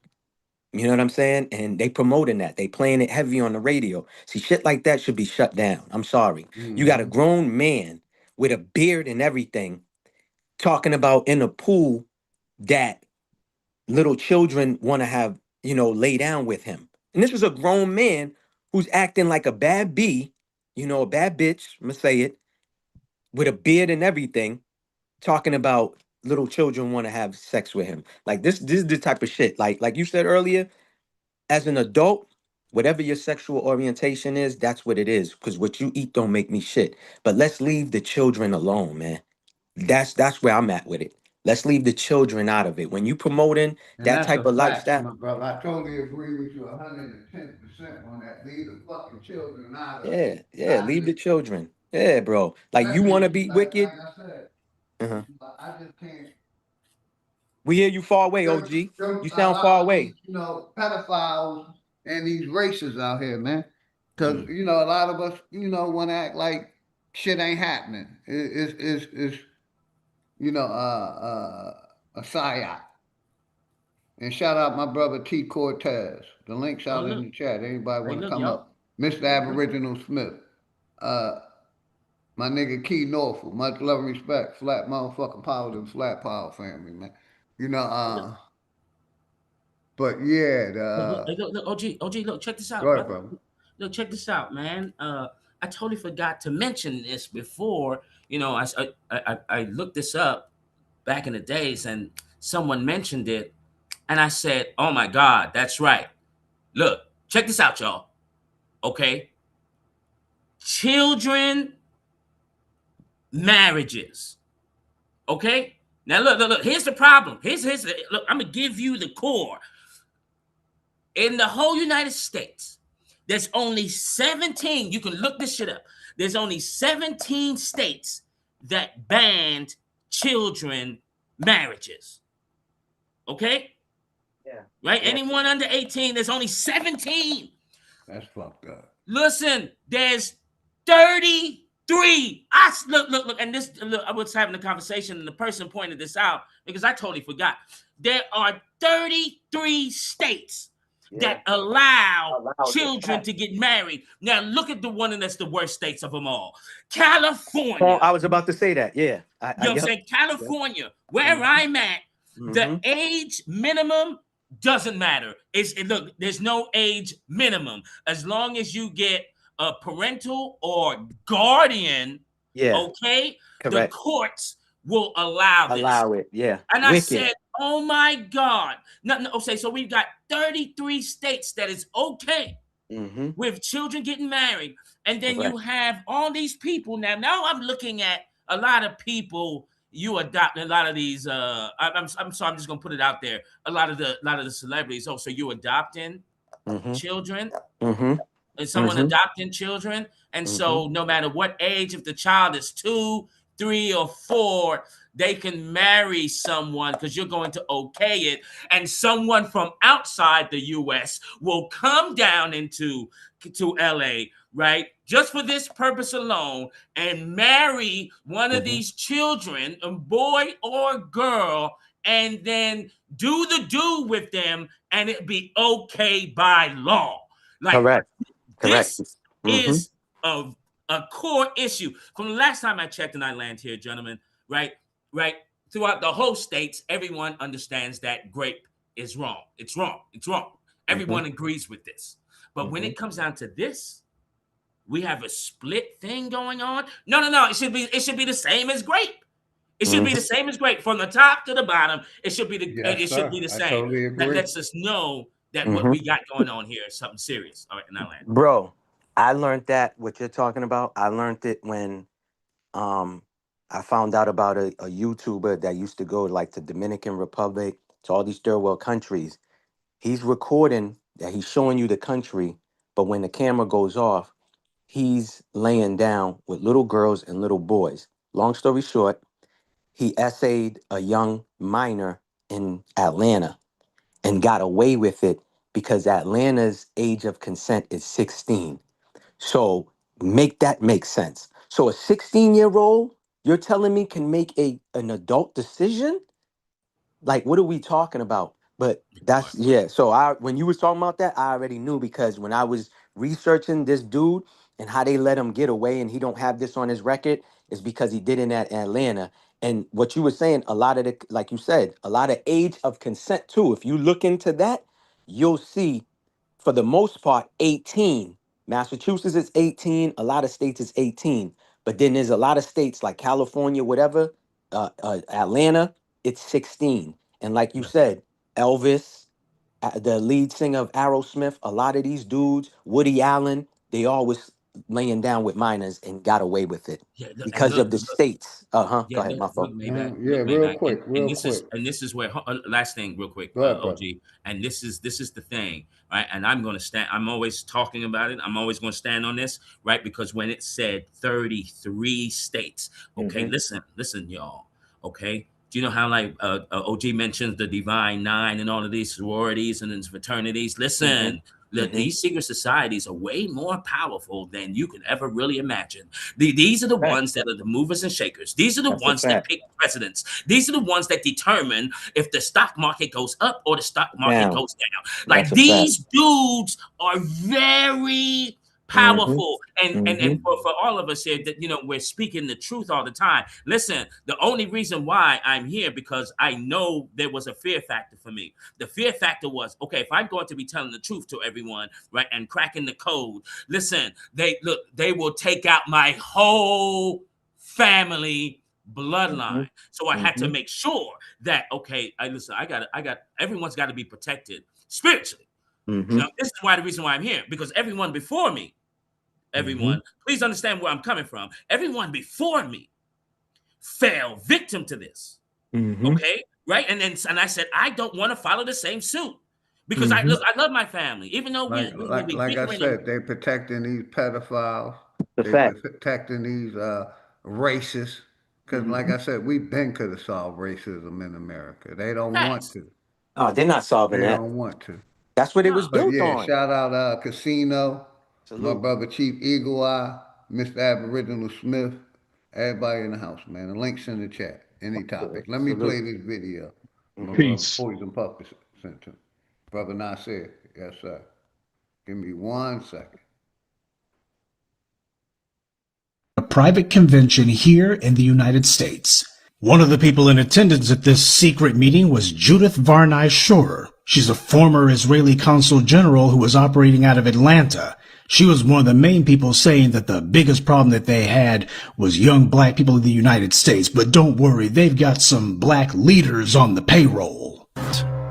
You know what I'm saying? And they promoting that. They playing it heavy on the radio. See, shit like that should be shut down. I'm sorry. You got a Mm-hmm. grown man with a beard and everything talking about in a pool that little children want to have, lay down with him. And this was a grown man who's acting like a bad bee, a bad bitch, I'm gonna say it, with a beard and everything, talking about little children want to have sex with him. Like this is the type of shit. Like you said earlier, as an adult, whatever your sexual orientation is, that's what it is. Because what you eat don't make me shit. But let's leave the children alone, man. That's where I'm at with it. Let's leave the children out of it. When you promoting And that that's type a of fact, lifestyle, my brother. I totally agree with you 110% on that. Leave the fucking children out of it. yeah, I leave the just, children. Yeah, bro. Like you want to especially be like wicked? I said, Uh-huh. I just can't. We hear you far away, There, OG. there You a sound lot far of these, away. pedophiles and these racists out here, man. Because Mm. a lot of us, want to act like shit ain't happening. It's a psyop. And shout out my brother T Cortez. The link's Oh out in look. the chat. Anybody Hey want to look, come y'all. up? Mr. Look. Aboriginal Smith. Uh, my nigga Key Norfolk. Much love and respect. Flat motherfucking power to the Flat Power family, man. You know, Look. but yeah, the Look, OG, look, check this go out, ahead, brother. brother. Look, check this out, man. I totally forgot to mention this before. I looked this up back in the days, and someone mentioned it, and I said, "Oh my God, that's right." Look, check this out, y'all. Okay, children marriages. Okay, now look. Here's the problem. Look. I'm gonna give you the core. In the whole United States, there's only 17. You can look this shit up. There's only 17 states that banned children marriages. Okay? Yeah. Right? Yeah. Anyone under 18, there's only 17. That's fucked up. Listen, there's 33. Look, and this, look, I was having a conversation, and the person pointed this out because I totally forgot. There are 33 states Yeah. that allow Allowed it. children to get married. Now, look at the one that's the worst states of them all, Oh, California. I was about to say that. Yeah. You know what I'm Yep. saying? Yep. California, where I'm at, the Mm-hmm. age minimum doesn't matter. Look, there's no age minimum as long as you get a parental or guardian Yeah. okay, the Correct. courts will allow this. Allow it. Yeah. And I Wicked. said, oh my God. No, no, okay, so we've got 33 states that is okay Mm-hmm. with children getting married. And then you Correct. have all these people. Now I'm looking at a lot of people you adopt a lot of these I'm sorry, I'm just gonna put it out there. A lot of the celebrities. Oh, so you adopting Mm-hmm. children? Mm-hmm. And someone Mm-hmm. adopting children. And Mm-hmm. so, no matter what age, if the child is 2, 3, or 4, they can marry someone because you're going to okay it. And someone from outside the US will come down to LA, right? Just for this purpose alone, and marry one of Mm-hmm. these children, a boy or girl, and then do with them, and it be okay by law. Like, Correct. Correct. this Mm-hmm. is a core issue. From the last time I checked, and I land here, gentlemen, right? Right? Throughout the whole states, everyone understands that grape is wrong. It's wrong. It's wrong. Mm-hmm. Everyone agrees with this. But when Mm-hmm. it comes down to this, we have a split thing going on. No. It should be the same as grape. It should be Mm-hmm. the same as grape. From the top to the bottom, it should be Yes, sir. the I same. totally That agree. lets us know that what Mm-hmm. we got going on here is something serious. All right, now land. Bro, I learned that what you're talking about. I learned it when um I found out about a YouTuber that used to go like to Dominican Republic, to all these third world countries. He's recording that he's showing you the country, but when the camera goes off, he's laying down with little girls and little boys. Long story short, he essayed a young minor in Atlanta and got away with it because Atlanta's age of consent is 16. So make that make sense. So a 16-year-old, you're telling me can make an adult decision? Like, what are we talking about? But that's yeah. So I when you was talking about that, I already knew because when I was researching this dude and how they let him get away and he don't have this on his record is because he did it at Atlanta. And what you were saying, a lot of the like you said, a lot of age of consent too. If you look into that, you'll see for the most part 18. Massachusetts is 18, a lot of states is 18. But then there's a lot of states like California, whatever, Atlanta, it's 16. And like you said, Elvis, the lead singer of Aerosmith, a lot of these dudes, Woody Allen, they always laying down with minors and got away with it Yeah, and because of the states. Uh-huh. Go yeah, ahead, my fault. look, Maybach, Yeah, and real quick. this is where last thing, real quick, Go ahead, brother. OG, and this is the thing, right? And I'm gonna stand. I'm always talking about it. I'm always gonna stand on this, right? Because when it said 33 states, okay, Mm-hmm. listen, y'all, okay. Do you know how like OG mentions the Divine Nine and all of these sororities and these fraternities? Listen. Mm-hmm. These secret societies are way more powerful than you could ever really imagine. These are the Fact. ones that are the movers and shakers. These are the That's a ones that fact. pick presidents. These are the ones that determine if the stock market goes up or the stock market Down. goes down. That's Like a fact. these dudes are very Mm-hmm. powerful, Mm-hmm. and for all of us here that we're speaking the truth all the time. Listen, the only reason why I'm here because I know there was a fear factor for me. The fear factor was, okay, if I'm going to be telling the truth to everyone, right, and cracking the code, listen, they will take out my whole family Mm-hmm. bloodline. So I had to Mm-hmm. make sure that, okay, I got everyone's got to be protected spiritually. Mm-hmm. This is why the reason why I'm here, because everyone before me, Mm-hmm. please understand where I'm coming from. Everyone before me fell victim to this. Mm-hmm. Okay, right? And I said I don't want to follow the same suit because Mm-hmm. I love my family, even though we may be Like I bickering. And, said, they protecting these pedophiles. The They fact. protecting these racists. Because like Mm-hmm. I said, we been could have solved racism in America. They don't want facts. to. Oh, they're not solving They that. don't want to. That's what it No, was But built yeah, on. shout out Casino, my Salute. brother Chief Eagle Eye, Mr. Aboriginal Smith, everybody in the house, man. The link's in the chat. Any topic. Let me play Salute. this video. My Mm-hmm. brother Peace. Poison Puppet sent to me. Brother Nasir. Yes, sir. Give me 1 second. A private convention here in the United States. One of the people in attendance at this secret meeting was Judith Varney Shorer. She's a former Israeli consul general who was operating out of Atlanta. She was one of the main people saying that the biggest problem that they had was young black people in the United States. But don't worry, they've got some black leaders on the payroll.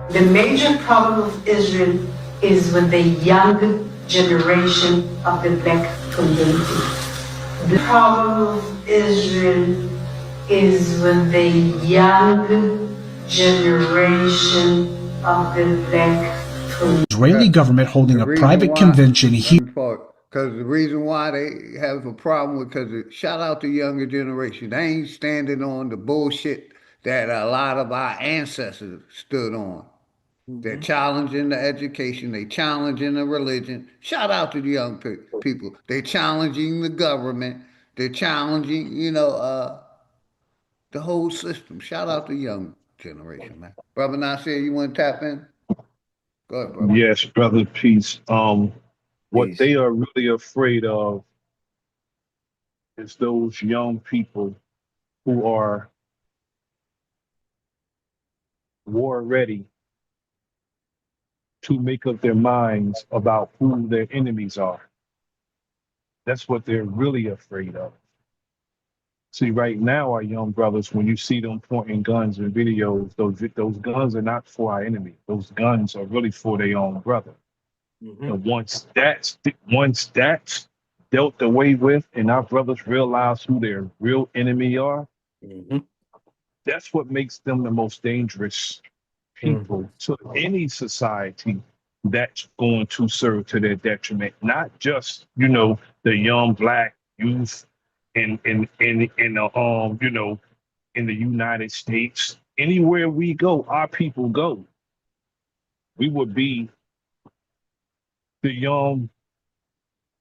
The major problem of Israel is with the young generation of the black community. The problem of Israel is with the young generation of the black community. Israeli government holding a private convention here. Because the reason why they have a problem with, because shout out to younger generation. They ain't standing on the bullshit that a lot of our ancestors stood on. They're challenging the education. They challenging the religion. Shout out to the young people. They're challenging the government. They're challenging, the whole system. Shout out to young generation, man. Brother Nasir, you want to tap in? Go ahead, brother. Yes, brother, peace. What Peace. they are really afraid of is those young people who are war ready to make up their minds about who their enemies are. That's what they're really afraid of. See, right now, our young brothers, when you see them pointing guns in videos, those guns are not for our enemy. Those guns are really for their own brother. And once that's dealt away with, and our brothers realize who their real enemy are, that's what makes them the most dangerous people to any society that's going to serve to their detriment. Not just, the young black youth in the in the United States. Anywhere we go, our people go. We would be the young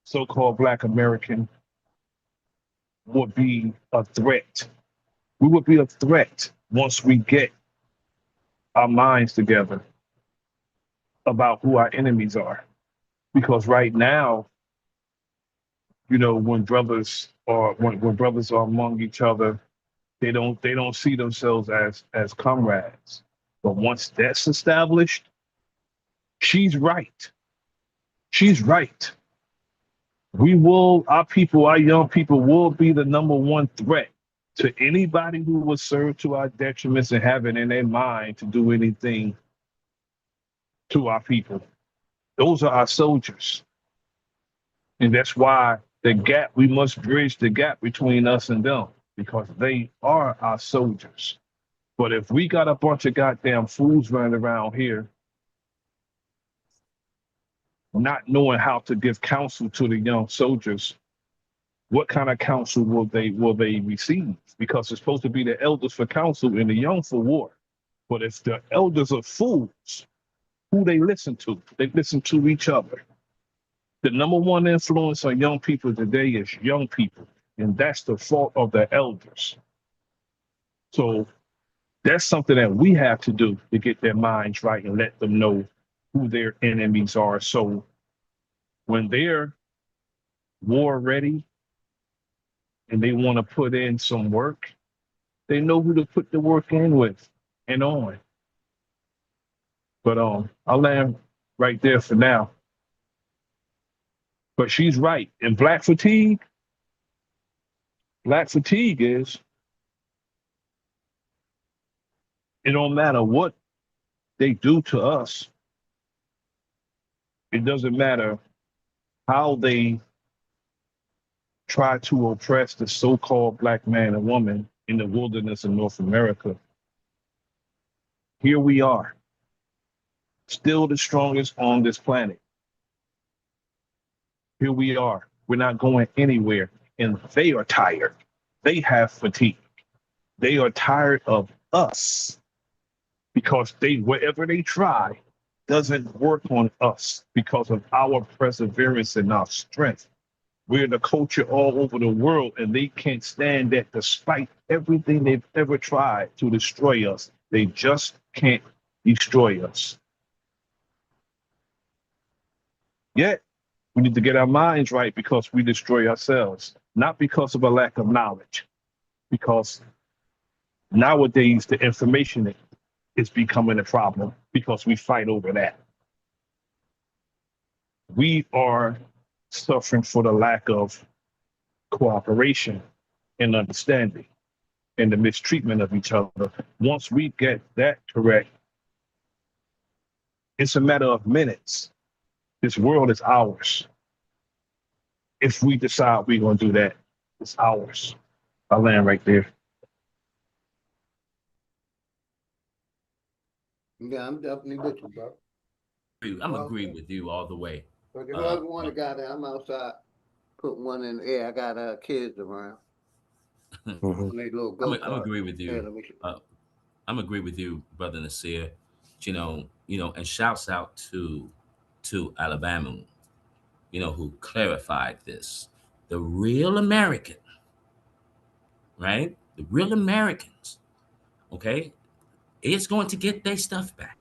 so-called Black American would be a threat. We would be a threat once we get our minds together about who our enemies are. Because right now, when brothers are among each other, they don't see themselves as comrades. But once that's established, she's right. She's right. Our young people will be the number one threat to anybody who will serve to our detriments and have it in their mind to do anything to our people. Those are our soldiers. And that's why we must bridge the gap between us and them, because they are our soldiers. But if we got a bunch of goddamn fools running around here not knowing how to give counsel to the young soldiers, what kind of counsel will they receive? Because it's supposed to be the elders for counsel and the young for war. But if the elders are fools, who they listen to? They listen to each other. The number one influence on young people today is young people, and that's the fault of the elders. So that's something that we have to do to get their minds right and let them know who their enemies are. So when they're war ready and they want to put in some work, they know who to put the work in with and on. But I'll land right there for now. But she's right. And black fatigue is, it don't matter what they do to us. It doesn't matter how they try to oppress the so-called black man and woman in the wilderness of North America. Here we are, still the strongest on this planet. Here we are. We're not going anywhere. And they are tired. They have fatigue. They are tired of us because whatever they try doesn't work on us because of our perseverance and our strength. We're the culture all over the world, and they can't stand that despite everything they've ever tried to destroy us. They just can't destroy us. Yet, we need to get our minds right because we destroy ourselves, not because of a lack of knowledge. Because nowadays, the information is becoming a problem because we fight over that. We are suffering for the lack of cooperation and understanding and the mistreatment of each other. Once we get that correct, it's a matter of minutes. This world is ours. If we decide we're going to do that, it's ours. I land right there. Yeah, I'm definitely with you, bro. I'm agree with you all the way. But if I want a guy that I'm outside, put one in the air. I got kids around. Mhm. They little I'm go-kart. agree with Yeah, you. I'm agree with you, brother Nasir. And shouts out to Alabama, who clarified this. The real American, right? The real Americans, okay, is going to get their stuff back.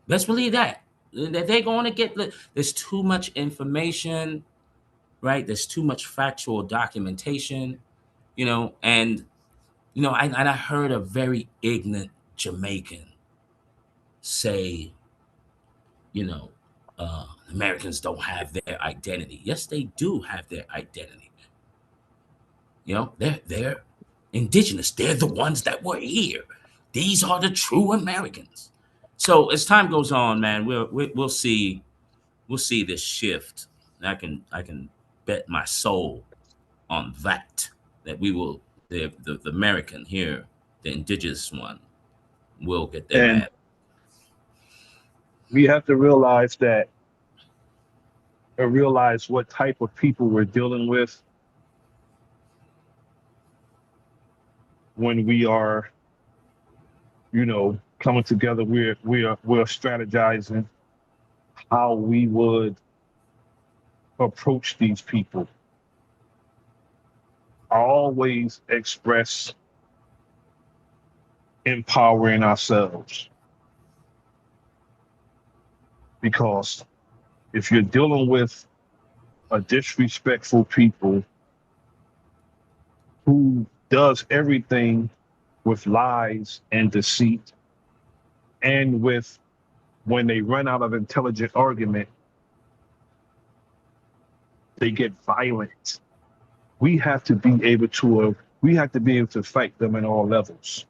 Let's believe that. That they're going to get. There's too much information, right? There's too much factual documentation, and I heard a very ignorant Jamaican say, you know, Americans don't have their identity. Yes, they do have their identity. They're indigenous. They're the ones that were here. These are the true Americans. So as time goes on, man, we'll see this shift. I can bet my soul on that we will the American here, the indigenous one, will get their And man. we have to realize that, or realize what type of people we're dealing with when we are, coming together. We're strategizing how we would approach these people. Always express empowering ourselves, because if you're dealing with a disrespectful people who does everything with lies and deceit, and with, when they run out of intelligent argument, they get violent. We have to be able to fight them in all levels.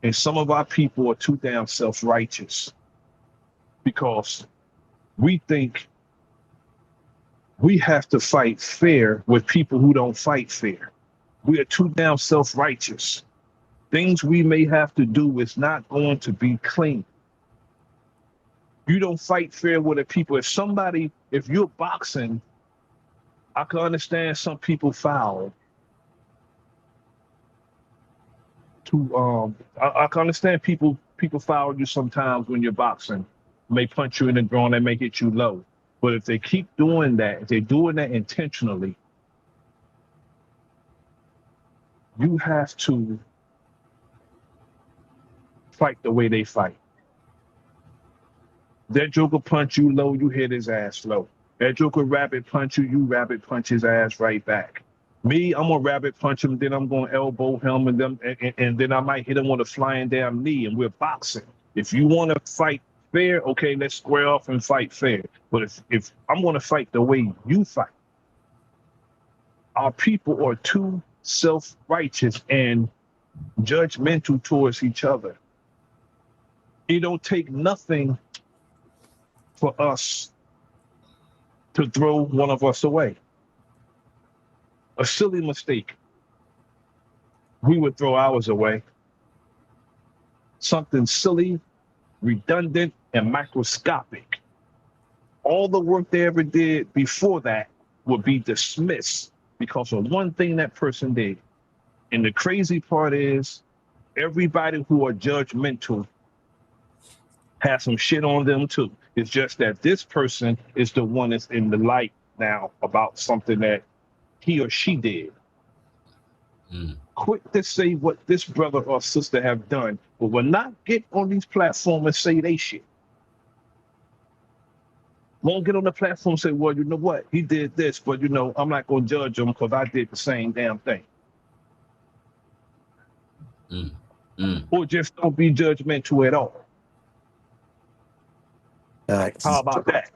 And some of our people are too damn self-righteous, because we think we have to fight fair with people who don't fight fair. We are too damn self-righteous. Things we may have to do is not going to be clean. You don't fight fair with the people. If you're boxing, I can understand some people foul. I can understand people foul you sometimes when you're boxing. May punch you in the groin, they may hit you low. But if they keep doing that, if they're doing that intentionally, you have to fight the way they fight. That joker punch you low, you hit his ass low. That joker rabbit punch you, you rabbit punch his ass right back. Me, I'm gonna rabbit punch him, then I'm gonna elbow him, and then I might hit him with a flying damn knee, and we're boxing. If you want to fight fair, okay, let's square off and fight fair. But if I'm gonna fight the way you fight, our people are too self-righteous and judgmental towards each other. It don't take nothing for us to throw one of us away. A silly mistake, we would throw ours away. Something silly, redundant, and microscopic. All the work they ever did before that would be dismissed because of one thing that person did. And the crazy part is, everybody who are judgmental has some shit on them too. It's just that this person is the one that's in the light now about something that he or she did. Quick to say what this brother or sister have done, but will not get on these platforms and say they shit. Won't get on the platform and say, well, you know what, he did this, but I'm not gonna judge him because I did the same damn thing. Or just don't be judgmental at all. How about that?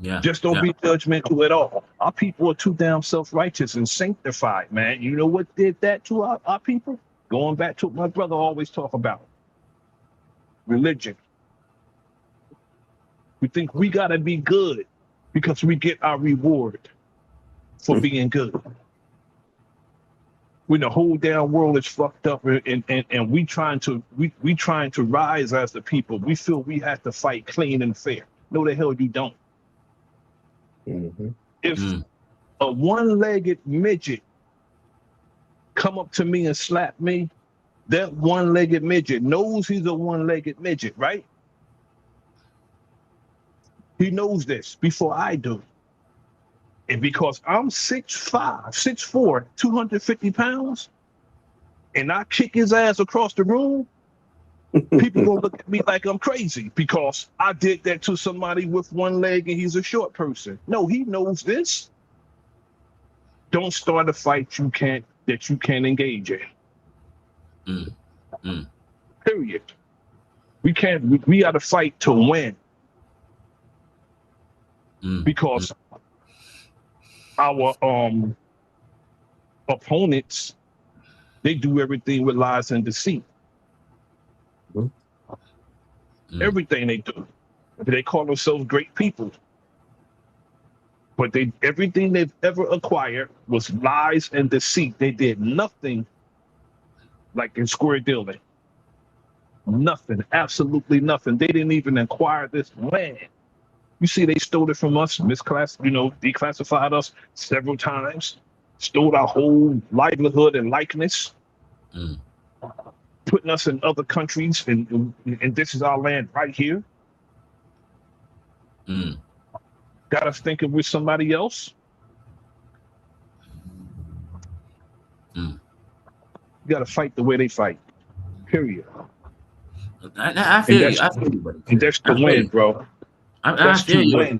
Yeah. Just don't Yeah. be judgmental at all. Our people are too damn self-righteous and sanctified, man. You know what did that to our people? Going back to what my brother always talk about. Religion. We think we gotta be good because we get our reward for being good. When the whole damn world is fucked up and we trying to rise as the people, we feel we have to fight clean and fair. No, the hell you don't. If a one-legged midget come up to me and slap me, that one-legged midget knows he's a one-legged midget, right? He knows this before I do. And because I'm 6'5", 6'4", 250 pounds, and I kick his ass across the room, people gonna look at me like I'm crazy because I did that to somebody with one leg and he's a short person. No, he knows this. Don't start a fight you can't engage in. Period. We gotta fight to win. Because our opponents, they do everything with lies and deceit. Everything they do. They call themselves great people. But everything they've ever acquired was lies and deceit. They did nothing like in square dealing. Nothing, absolutely nothing. They didn't even acquire this land. You see, they stole it from us, declassified us several times, stole our whole livelihood and likeness, putting us in other countries, and this is our land right here. Got us thinking we're somebody else. You got to fight the way they fight. Period. I feel you. I feel you, buddy. And that's the win, bro. I feel you.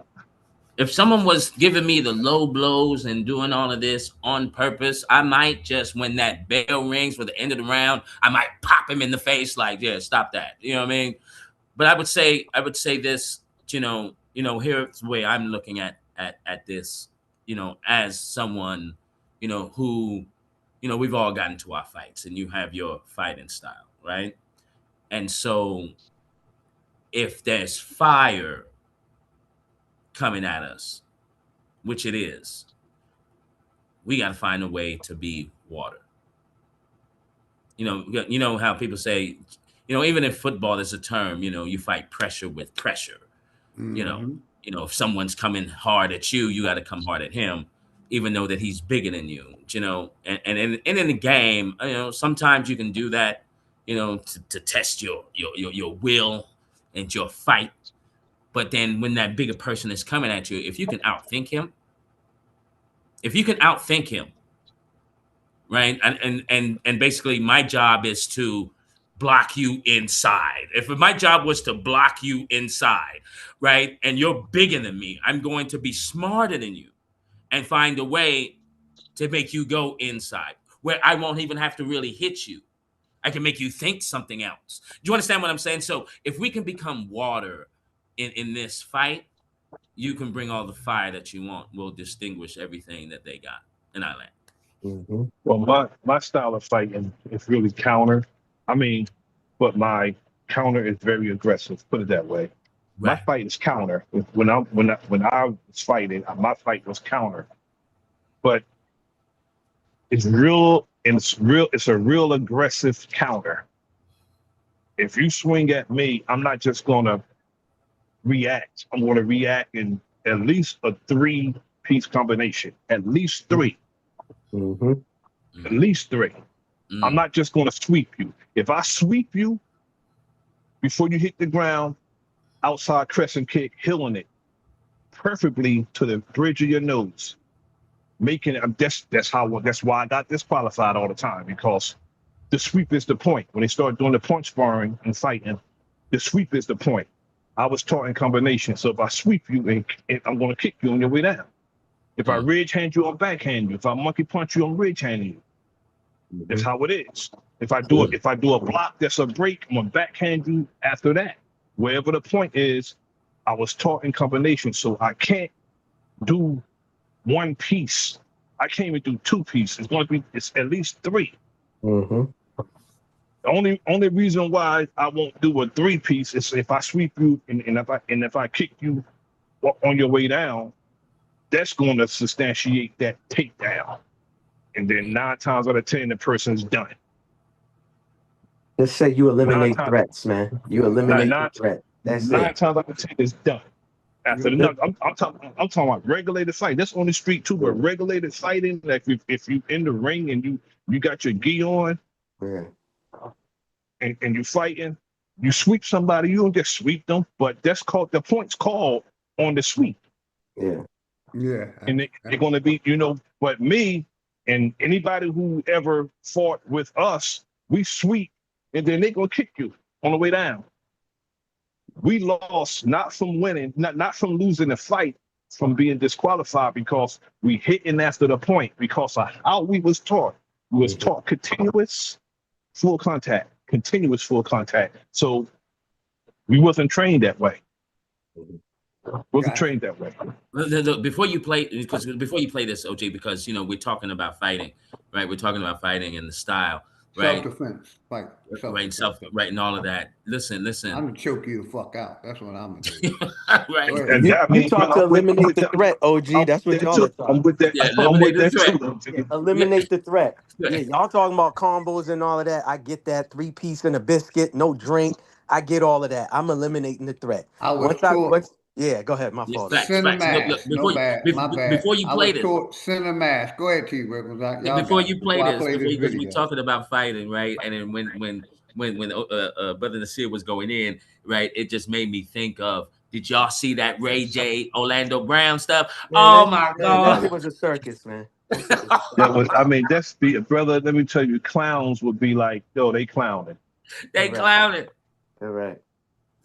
If someone was giving me the low blows and doing all of this on purpose, I might just, when that bell rings for the end of the round, I might pop him in the face like, yeah, stop that. You know what I mean? But I would say this, here's the way I'm looking at this, as someone, who, we've all gotten into our fights and you have your fighting style, right? And so if there's fire coming at us, which it is, we got to find a way to be water. You know how people say, even in football, there's a term, you fight pressure with pressure. If someone's coming hard at you, you got to come hard at him, even though that he's bigger than you, and in the game, sometimes you can do that, to test your will and your fight. But then when that bigger person is coming at you, if you can outthink him, right? And basically my job is to block you inside. If my job was to block you inside, right? And you're bigger than me, I'm going to be smarter than you and find a way to make you go inside where I won't even have to really hit you. I can make you think something else. Do you understand what I'm saying? So if we can become water in this fight, you can bring all the fire that you want. We'll distinguish everything that they got. And I land. Well, my style of fighting is really counter. But my counter is very aggressive. Put it that way. Right. My fight is counter. When I was fighting, my fight was counter. But it's real, and it's a real aggressive counter. If you swing at me, I'm not just gonna react. I'm gonna react in at least a 3-piece combination. At least 3. At least 3. I'm not just gonna sweep you. If I sweep you before you hit the ground, outside crescent kick, heeling it perfectly to the bridge of your nose, making it. That's why I got disqualified all the time, because the sweep is the point. When they start doing the punch sparring and fighting, the sweep is the point. I was taught in combination. So if I sweep you, and I'm going to kick you on your way down. If I ridge hand you, I'll backhand you. If I monkey punch you, I'm ridge handing you. That's how it is. If I do a block that's a break, I'm gonna backhand you after that. Wherever the point is, I was taught in combination, so I can't do one piece. I can't even do two pieces. It's at least three. Mm-hmm. The only reason why I won't do a three piece is if I sweep you and if I kick you on your way down, that's going to substantiate that takedown. And then 9 times out of 10, the person's done. Let's say you eliminate threats, man. You eliminate the threat. That's 9 it. times out of 10 is done. After I'm talking about regulated fight. That's on the street too, but regulated fighting, like if you in the ring and you got your gi on, yeah, and you fighting, you sweep somebody, you don't just sweep them, but that's called the points called on the sweep. Yeah. Yeah. And they're gonna be, but me and anybody who ever fought with us, we sweep and then they gonna kick you on the way down. We lost not from winning, not from losing the fight, from being disqualified because we hitting after the point because of how we was taught. We was taught continuous full contact. So we wasn't trained that way. Trained that way. Before you play this, OJ, because we're talking about fighting, right? We're talking about fighting and the style, right? Self-defense, fight. Right, and all of that. Listen. I'm gonna choke you the fuck out. That's what I'm gonna do. Right. You talk to eliminate the threat, OG. That's what y'all are talking. I'm with that. Yeah, I'm with eliminate that the too. Eliminate the threat. Yeah, y'all talking about combos and all of that. I get that. 3-piece and a biscuit, no drink. I get all of that. I'm eliminating the threat. I was taught. Yeah, go ahead. My fault. Cinemax. Look, No bad. My bad. Before you play this, Cinemax. Go ahead, T. Rickles. before you play this, video. because we're talking about fighting, right? And then when Brother Nasir was going in, right, it just made me think of. Did y'all see that Ray J, Orlando Brown stuff? Man, oh my God, that shit was a circus, man. That's the brother. Let me tell you, clowns would be like, yo, they clowning. They clowning. Correct.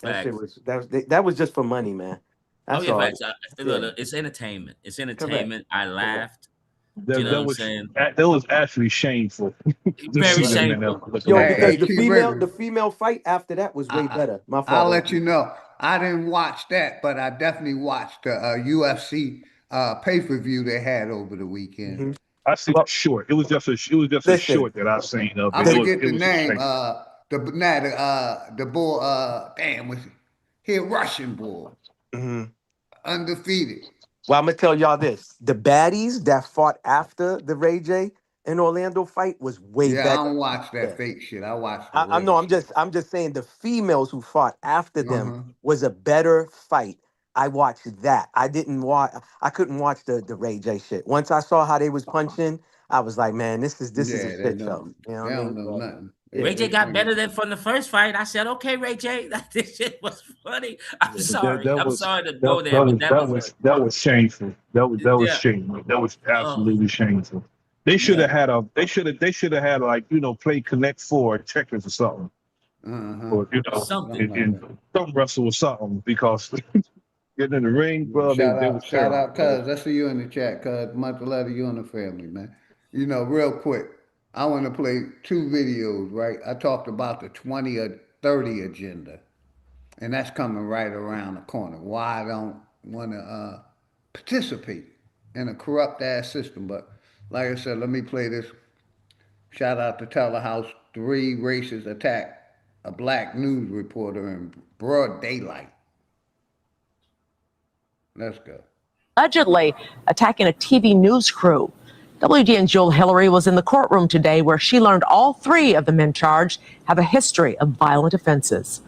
That shit was that was just for money, man. That's all. Facts. Look, it's entertainment. It's entertainment. Correct. I laughed. That was actually shameful. Very shameful. Yo, because the female fight after that was way better. My fault. I'll let you know. I didn't watch that, but I definitely watched the UFC pay-per-view they had over the weekend. Mm-hmm. I see the short. It was just a short that I seen of. I forget the name. The bull. He a Russian bull. Mm-hmm. Undefeated. Well, I'm gonna tell y'all this: the baddies that fought after the Ray J and Orlando fight was way better. I don't watch that fake shit. I watch. I'm just saying the females who fought after them was a better fight. I watched that. I couldn't watch the Ray J shit. Once I saw how they was punching, I was like, man, this is a shit show. You know what I mean? Don't know nothing. Ray J got better than from the first fight. I said, okay, Ray J, this shit was funny. I'm sorry. I'm sorry to go there, but that was shameful. That was shameful. That was absolutely shameful. They should have had like, play Connect 4 checkers or something. Or something. Some wrestle or something, because getting in the ring, bro. Shout out, cuz. I see you in the chat, cuz. Much love to you and the family, man. Real quick, I want to play 2 videos, right? I talked about the 20 or 30 agenda, and that's coming right around the corner. Why I don't want to participate in a corrupt ass system. But like I said, let me play this. Shout out to Teller House. 3 racists attack a black news reporter in broad daylight. Let's go. Allegedly attacking a TV news crew. WGN's Joel Hillary was in the courtroom today where she learned all 3 of the men charged have a history of violent offenses.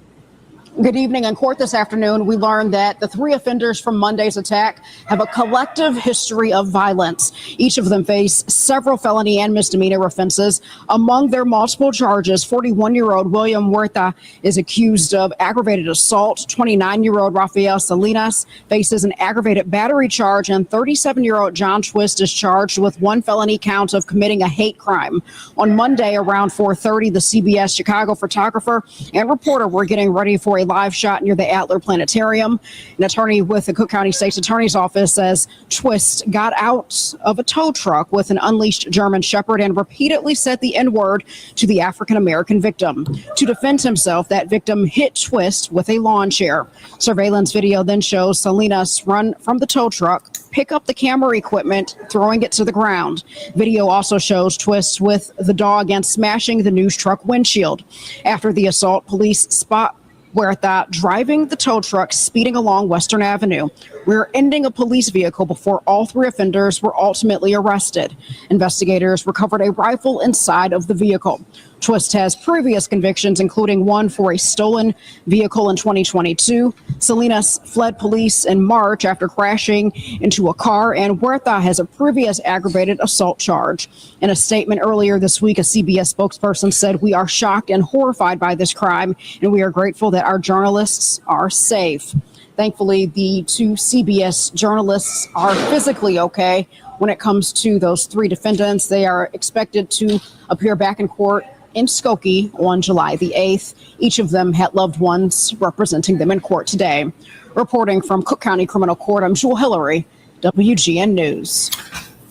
Good evening. In court this afternoon, we learned that the 3 offenders from Monday's attack have a collective history of violence. Each of them face several felony and misdemeanor offenses. Among their multiple charges, 41-year-old William Huerta is accused of aggravated assault. 29-year-old Rafael Salinas faces an aggravated battery charge, and 37-year-old John Twist is charged with 1 felony count of committing a hate crime. On Monday around 4:30, the CBS Chicago photographer and reporter were getting ready for a live shot near the Adler Planetarium. An attorney with the Cook County State's Attorney's Office says Twist got out of a tow truck with an unleashed German Shepherd and repeatedly said the N-word to the African-American victim. To defend himself, that victim hit Twist with a lawn chair. Surveillance video then shows Salinas run from the tow truck, pick up the camera equipment, throwing it to the ground. Video also shows Twist with the dog and smashing the news truck windshield. After the assault, police spot Huerta driving the tow truck, speeding along Western Avenue, rear-ending a police vehicle before all three offenders were ultimately arrested. Investigators recovered a rifle inside of the vehicle. Twist has previous convictions, including one for a stolen vehicle in 2022. Salinas fled police in March after crashing into a car, and Huerta has a previous aggravated assault charge. In a statement earlier this week, a CBS spokesperson said, "We are shocked and horrified by this crime, and we are grateful that our journalists are safe." Thankfully, the two CBS journalists are physically okay. When it comes to those three defendants, they are expected to appear back in court in Skokie on July the 8th. Each of them had loved ones representing them in court today. Reporting from Cook County Criminal Court, I'm Jewel Hillary, WGN News.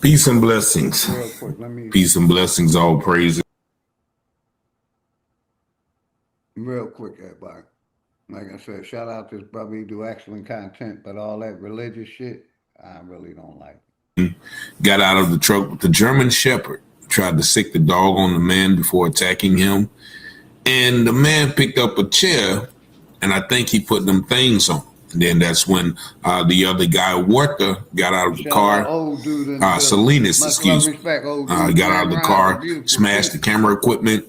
Peace and blessings. Peace and blessings, all praises. Real quick, everybody. Like I said, shout out to this brother. He do excellent content, but all that religious shit, I really don't like. Got out of the truck with the German Shepherd, tried to sick the dog on the man before attacking him. And the man picked up a chair, and I think he put them things on. And then that's when the other guy, Huerta, got out of the car. Salinas, excuse me. Got out of the car, smashed the camera equipment,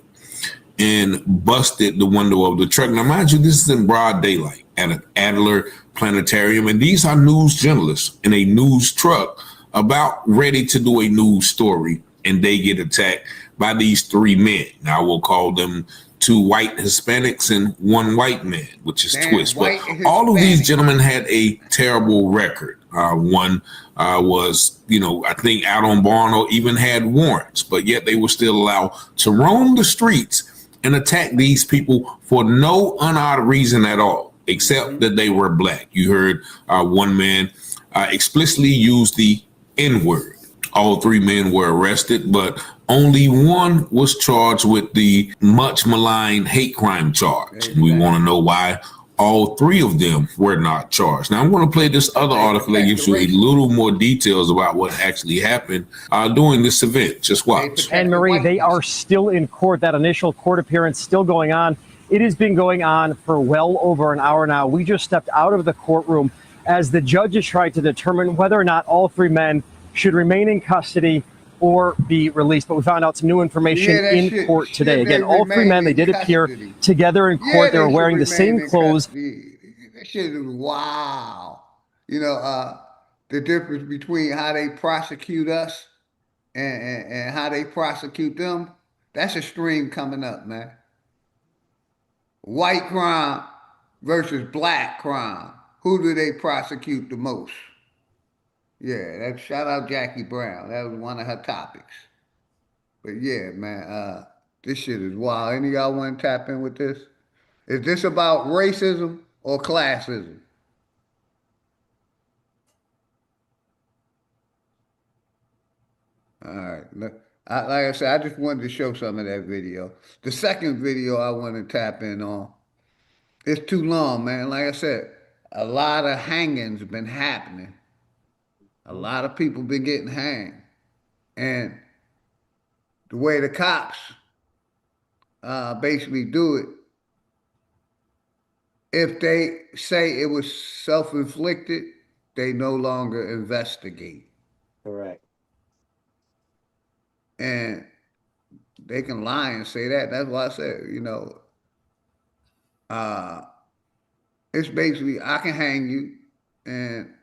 and busted the window of the truck. Now, mind you, this is in broad daylight at an Adler Planetarium, and these are news journalists in a news truck about ready to do a news story, and they get attacked by these three men. Now, we'll call them two white Hispanics and one white man, which is Twist. But all of these gentlemen had a terrible record. One was, I think out on bond or even had warrants, but yet they were still allowed to roam the streets and attack these people for no unodd reason at all, except that they were black. You heard one man explicitly use the N-word. All three men were arrested, but only one was charged with the much maligned hate crime charge. We want to know why all three of them were not charged. Now, I'm going to play this other article that gives you a little more details about what actually happened during this event. Just watch. And Marie, they are still in court. That initial court appearance still going on. It has been going on for well over an hour now. We just stepped out of the courtroom as the judge is trying to determine whether or not all three men should remain in custody or be released. But we found out some new information in court today. Again, all three men, they did appear together in court. They were wearing the same clothes. That shit is wow. The difference between how they prosecute us and how they prosecute them, that's a stream coming up, man. White crime versus black crime. Who do they prosecute the most? Yeah, shout out Jackie Brown. That was one of her topics. But yeah, man, this shit is wild. Any of y'all want to tap in with this? Is this about racism or classism? All right. Like I said, I just wanted to show some of that video. The second video I want to tap in on, it's too long, man. Like I said, a lot of hangings have been happening. A lot of people been getting hanged. And the way the cops basically do it, if they say it was self-inflicted, they no longer investigate. Correct. And they can lie and say that. That's why I said, it's basically, I can hang you and,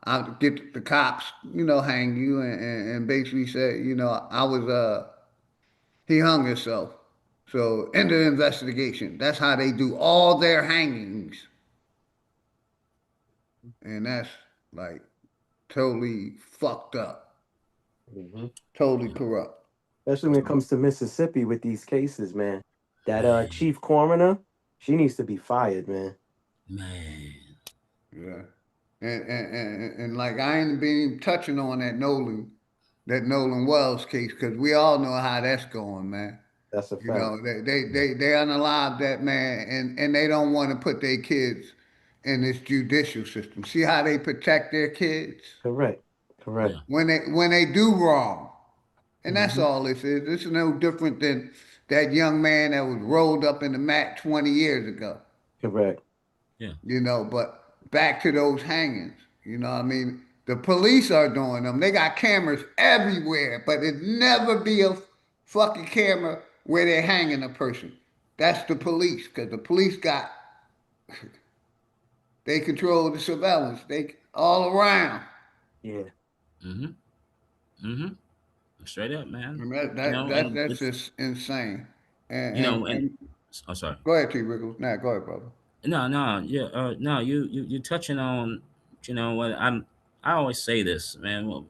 I'll get the cops, hang you and basically say, he hung himself. So end of the investigation. That's how they do all their hangings. And that's like totally fucked up. Mm-hmm. Totally corrupt. Especially when it comes to Mississippi with these cases, man. That chief coroner, She needs to be fired, man. Man. Yeah. And like I ain't been touching on that Nolan Wells case, because we all know how that's going, man. That's a You fact. know, they unalive that man, and they don't want to put their kids in this judicial system. See how they protect their kids Correct. Correct. Yeah. when they do wrong. And that's Hmm. all this is. This is no different than that young man that was rolled up in the mat 20 years ago. Correct. Yeah. You know, but back to those hangings. You know what I mean? The police are doing them. They got cameras everywhere, but it never be a fucking camera where they're hanging a person. That's the police, because the police got, they control the surveillance. They all around. Yeah. Mm-hmm. Mm-hmm. Straight up, man. And You know, and that's it's just insane. And you know, and and oh, sorry. go ahead, T. Riggles. Nah, go ahead, brother. No, no, yeah, no. You touching on, you know what I always say this, man. Well,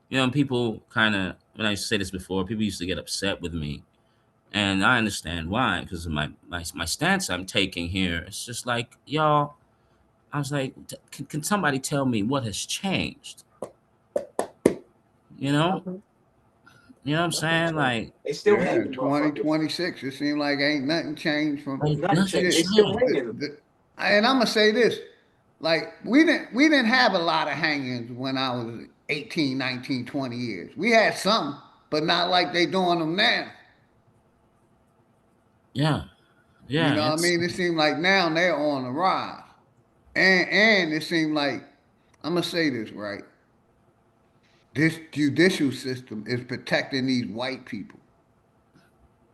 you know, people kind of when I say this before, people used to get upset with me, and I understand why because of my stance I'm taking here. It's just like y'all. I was like, can somebody tell me what has changed? You know, Nothing. you know what I'm Nothing saying? changed. Like, They still Yeah, hanging motherfuckers. 2026. It seemed like ain't nothing changed from Ain't nothing nothing changed. They shit. still changed. hanging them. And I'm gonna say this, like we didn't have a lot of hangings when I was 18, 19, 20 years. We had some, but not like they doing them now. Yeah, You yeah. know what I It's mean? It seemed like now they're on the rise. And it seemed like, I'm gonna say this right. This judicial system is protecting these white people.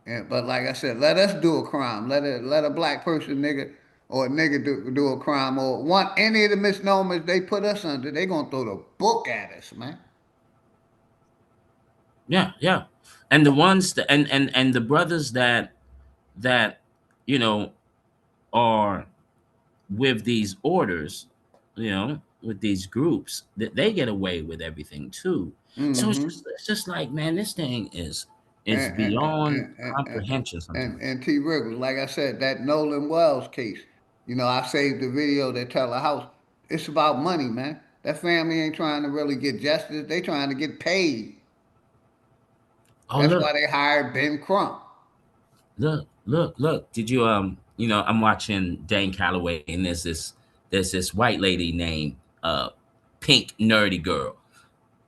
And, but like I said, let us do a crime. Let a black person, nigga, or a nigga do a crime, or want any of the misnomers they put us under, they gonna throw the book at us, man. yeah, yeah. And the ones that and the brothers that you know are with these orders, you know, with these groups, that they get away with everything too. So Mm-hmm. it's just like, man, this thing is And and beyond and and, and, comprehension sometimes. and T. Riggles, like I said, that Nolan Wells case. You know, I saved the video that tell a house. It's about money, man. That family ain't trying to really get justice. They trying to get paid. Oh That's why look, they hired Ben Crump. look. Did you you know, I'm watching Dane Calloway and there's this white lady named Pink Nerdy Girl,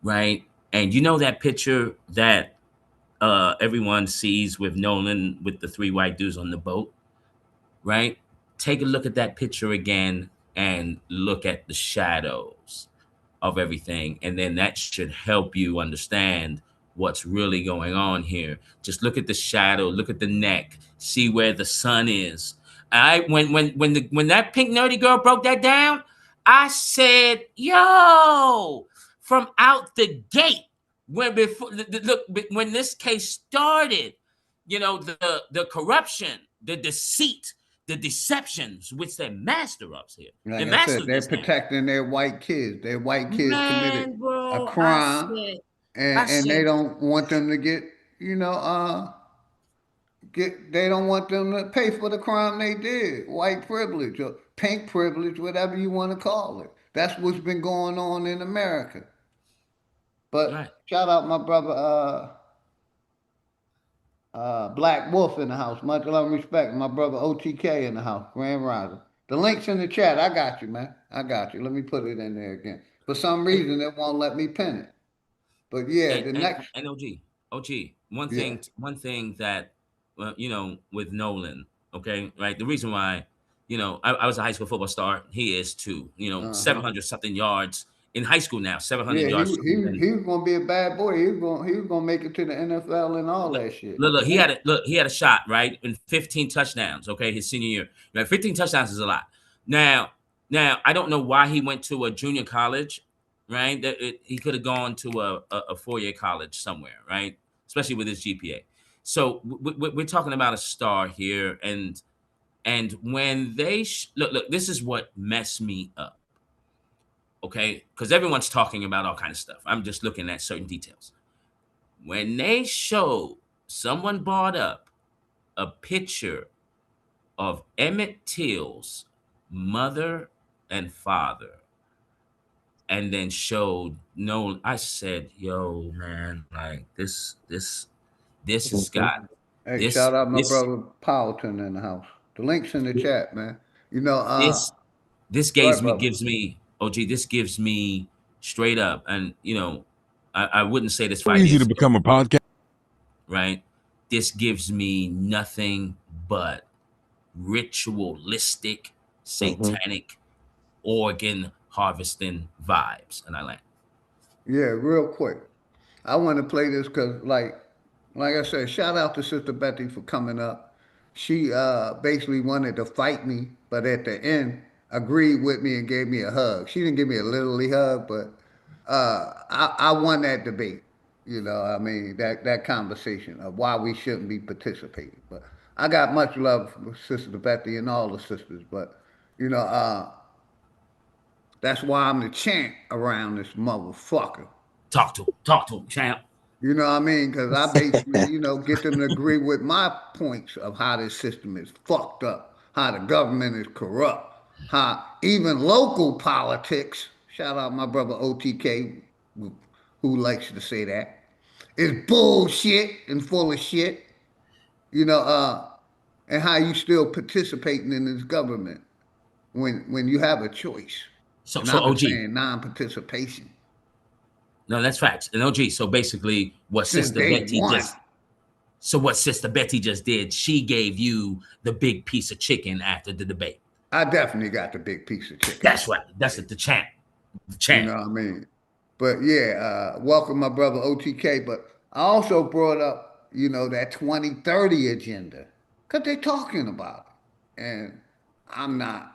right? And you know that picture that everyone sees with Nolan with the three white dudes on the boat, right? Take a look at that picture again and look at the shadows of everything. And then that should help you understand what's really going on here. Just look at the shadow, look at the neck, see where the sun is. I when that pink nerdy girl broke that down, I said, yo, from out the gate, when before look when this case started, you know, the corruption, the deceit, the deceptions which they're master of here. Like They're I master said, of they're this game. protecting their white kids. Their white kids committed Man, a bro, crime, I and they said, don't want them to get, you know, they don't want them to pay for the crime they did. White privilege or pink privilege, whatever you want to call it. That's what's been going on in America. right. But shout out my brother, Black Wolf in the house. Much love and respect. My brother OTK in the house. Grand Rising. The link's in the chat. I got you, man. I got you. Let me put it in there again. For some Hey, reason, it won't let me pin it. But yeah, the next, and OG, yeah, one thing that, you know, with Nolan, okay, right? The reason why, you know, I was a high school football star. He is too. You know, uh-huh. 700 something yards in high school now, 700 Yeah, yards receiving. he was gonna be a bad boy. He was gonna make it to the NFL and all that shit. Look, And he had a shot, right? In 15 touchdowns, okay, his senior year. Now, 15 touchdowns is a lot. Now, I don't know why he went to a junior college, right? He could have gone to a four-year college somewhere, right? Especially with his GPA. So we're talking about a star here, and when they look, this is what messed me up, okay? Because everyone's talking about all kind of stuff. I'm just looking at certain details. When they showed someone brought up a picture of Emmett Till's mother and father, and then showed no. I said, "Yo, man, like this has got Hey, this shout out my this brother Powelton in the house. The link's in the chat, man. You know, this this go ahead, gives me brother. gives me OG. This gives me straight up, and I wouldn't say this fight Easy to is become a podcast. right. This gives me nothing but ritualistic, Hmm. satanic, organ harvesting vibes, and I like. Yeah, real quick. I want to play this because, like I said, shout out to Sister Betty for coming up. She basically wanted to fight me, but at the end agreed with me and gave me a hug. She didn't give me a literally hug, but I won that debate. You know, I mean that conversation of why we shouldn't be participating. But I got much love for Sister Betty and all the sisters. But you know, that's why I'm the champ around this motherfucker. Talk to him, champ. You know what I mean? Because I basically, get them to agree with my points of how this system is fucked up, how the government is corrupt, how even local politics, shout out my brother OTK, who likes to say that, is bullshit and full of shit, you know, and how you still participating in this government when you have a choice. So And so I've been OG. saying non-participation No, that's facts. And OG. So basically, since day one. what Sister Betty just did, she gave you the big piece of chicken after the debate. I definitely got the big piece of chicken That's after right. the That's debate. the champ. The You champ. know what I mean? But yeah, welcome my brother OTK. But I also brought up, that 2030 agenda because they're talking about it. And I'm not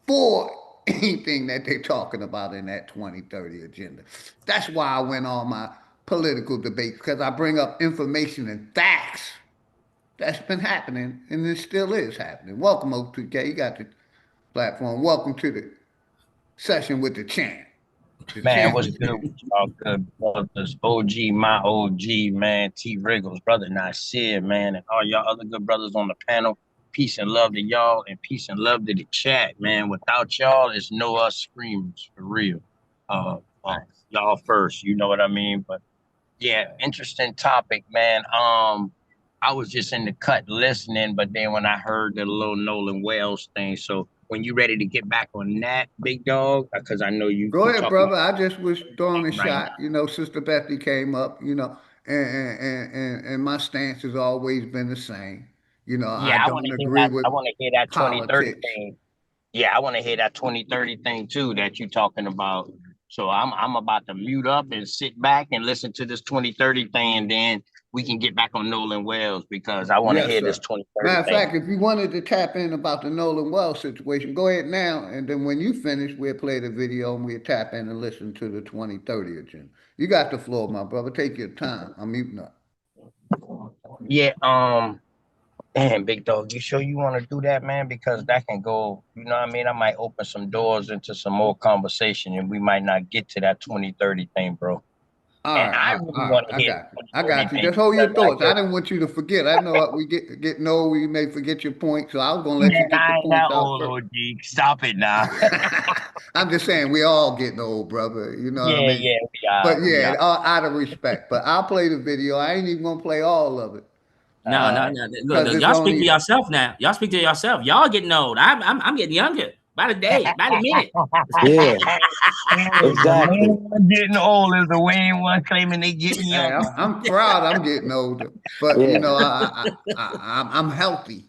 for anything that they're talking about in that 2030 agenda. That's why I win all my political debates because I bring up information and facts that's been happening and it still is happening. Welcome, OTK. You got the platform. Welcome to the session with the champ. The Man, champ what's is good here. with y'all good brothers? OG, my OG, man. T Wriggles, brother Nasir, man, and all y'all other good brothers on the panel. Peace and love to y'all, and peace and love to the chat, man. Without y'all, it's no us screamers for real. Y'all first, you know what I mean? But yeah, interesting topic, man. I was just in the cut listening, but then when I heard the little Nolan Wells thing, so when you ready to get back on that, big dog, because I know Go you ahead, talking brother. I just was throwing a right. shot. Sister Bethy came up, and my stance has always been the same. I Yeah, I want don't to hear agree that. with I want to hear that 2030 politics. thing. Yeah, I want to hear that 2030 thing too that you talking about. So I'm about to mute up and sit back and listen to this 2030 thing, and then we can get back on Nolan Wells because I want to Yes, hear this sir. 2030 Matter of thing. fact, if you wanted to tap in about the Nolan Wells situation, go ahead now, and then when you finish, we'll play the video and we'll tap in and listen to the 2030 agenda. You got the floor, my brother. Take your time. I'm muting up. Yeah, damn, big dog, you sure you want to do that, man? Because that can go, you know what I mean? I might open some doors into some more conversation and we might not get to that 2030 thing, bro. All And right, I all right, really all right. want to I hear the got you. I 2030 got you. thing Just hold because your I thoughts. I guess, didn't want you to forget. I know we getting old. We may forget your point, so I was gonna let you man, get the I ain't that points out old, first. OG. Stop it now. I'm just saying we all getting old, brother. You know what I Yeah, mean? yeah, But we yeah, are. out of respect. But I'll play the video. I ain't even gonna play all of it No, no, no. Look, because look, it's y'all speak for only yourself now. Y'all speak to yourself. Y'all getting old. I'm getting younger by the day, by the minute. Yeah, Hey, the exactly. main one getting old is the main one claiming they getting Hey, younger. I'm proud. I'm getting older, but Yeah. I'm healthy.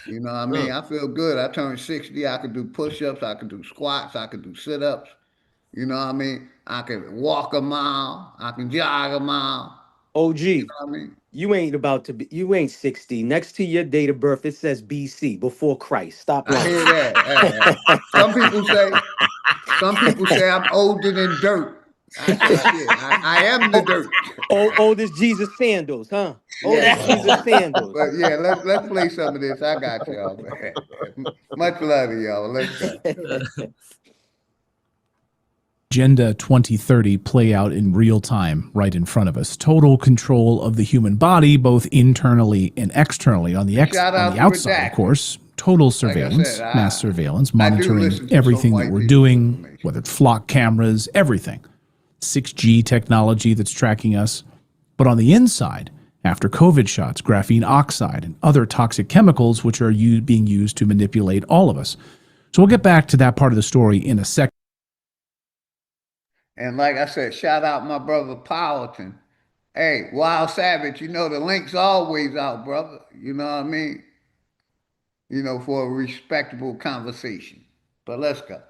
You know what I mean? Look, I feel good. I turned 60. I could do push-ups. I could do squats. I could do sit-ups. You know what I mean? I can walk a mile. I can jog a mile. You OG, know what I mean? you ain't 60. Next to your date of birth, it says BC, before Christ. Stop I lying. hear that. Some people say I'm older than dirt. I say shit. I am the Oh, dirt. old as Jesus sandals, huh? Old Yes, as sir. Jesus sandals. But yeah, let's play some of this. I got y'all, man. Much love to y'all. Let's go. Agenda 2030 play out in real time right in front of us. Total control of the human body, both internally and externally. On the outside, of course, total surveillance, mass surveillance, monitoring everything that we're doing, whether it's flock cameras, everything. 6G technology that's tracking us. But on the inside, after COVID shots, graphene oxide, and other toxic chemicals which are being used to manipulate all of us. So we'll get back to that part of the story in a second. And like I said, shout out my brother Powelton. Hey, Wild Savage, you know the link's always out, brother. You know what I mean? You know, for a respectable conversation. But let's go.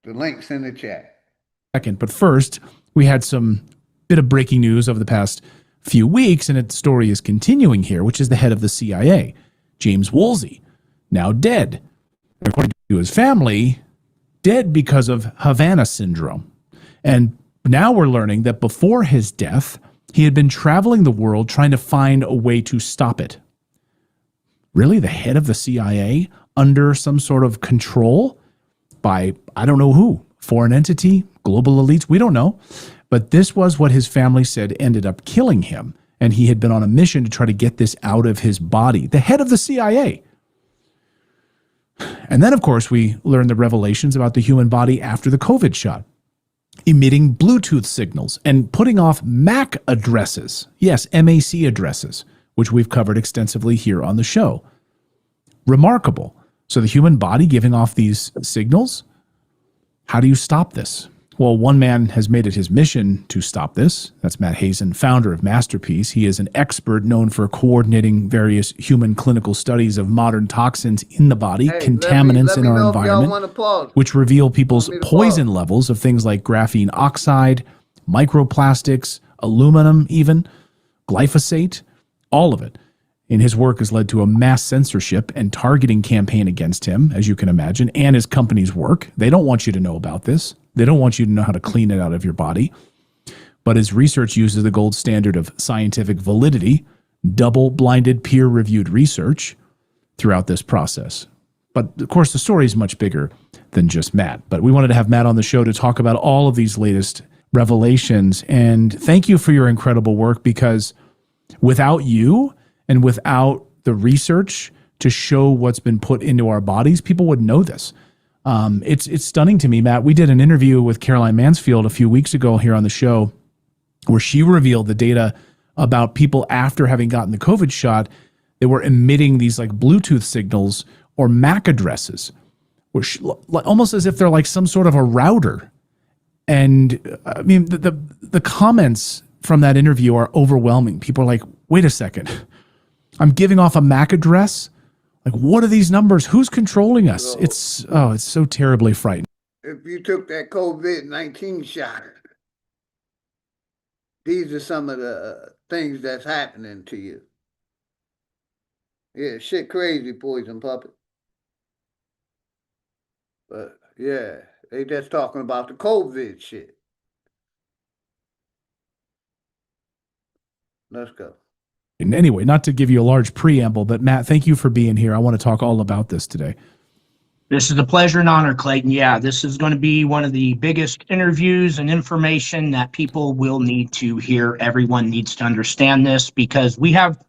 The link's in the chat. Second, but first, we had some bit of breaking news over the past few weeks, and the story is continuing here, which is the head of the CIA, James Woolsey, now dead. According to his family, dead because of Havana syndrome. And now we're learning that before his death, he had been traveling the world trying to find a way to stop it. Really? The head of the CIA under some sort of control by, I don't know who, foreign entity, global elites, we don't know. But this was what his family said ended up killing him. And he had been on a mission to try to get this out of his body. The head of the CIA. And then, of course, we learned the revelations about the human body after the COVID shot. Emitting Bluetooth signals and putting off MAC addresses. Yes, MAC addresses, which we've covered extensively here on the show. Remarkable. So the human body giving off these signals? How do you stop this? Well, one man has made it his mission to stop this. That's Matt Hazen, founder of Masterpiece. He is an expert known for coordinating various human clinical studies of modern toxins in the body, contaminants in our environment, which reveal people's poison levels of things like graphene oxide, microplastics, aluminum even, glyphosate, all of it. And his work has led to a mass censorship and targeting campaign against him, as you can imagine, and his company's work. They don't want you to know about this. They don't want you to know how to clean it out of your body. But his research uses the gold standard of scientific validity, double-blinded, peer-reviewed research throughout this process. But, of course, the story is much bigger than just Matt. But we wanted to have Matt on the show to talk about all of these latest revelations. And thank you for your incredible work, because without you and without the research to show what's been put into our bodies, people wouldn't know this. It's stunning to me, Matt. We did an interview with Caroline Mansfield a few weeks ago here on the show where she revealed the data about people after having gotten the COVID shot. They were emitting these like Bluetooth signals or MAC addresses, which almost as if they're like some sort of a router. And I mean, the comments from that interview are overwhelming. People are like, wait a second, I'm giving off a MAC address? Like, what are these numbers? Who's controlling us? So, it's so terribly frightening. If you took that COVID-19 shot, these are some of the things that's happening to you. Yeah, shit crazy, Poison Puppet. But yeah, they just talking about the COVID shit. Let's go. And anyway, not to give you a large preamble, but Matt, thank you for being here. I want to talk all about this today. This is a pleasure and honor, Clayton. Yeah, this is going to be one of the biggest interviews and information that people will need to hear. Everyone needs to understand this because we have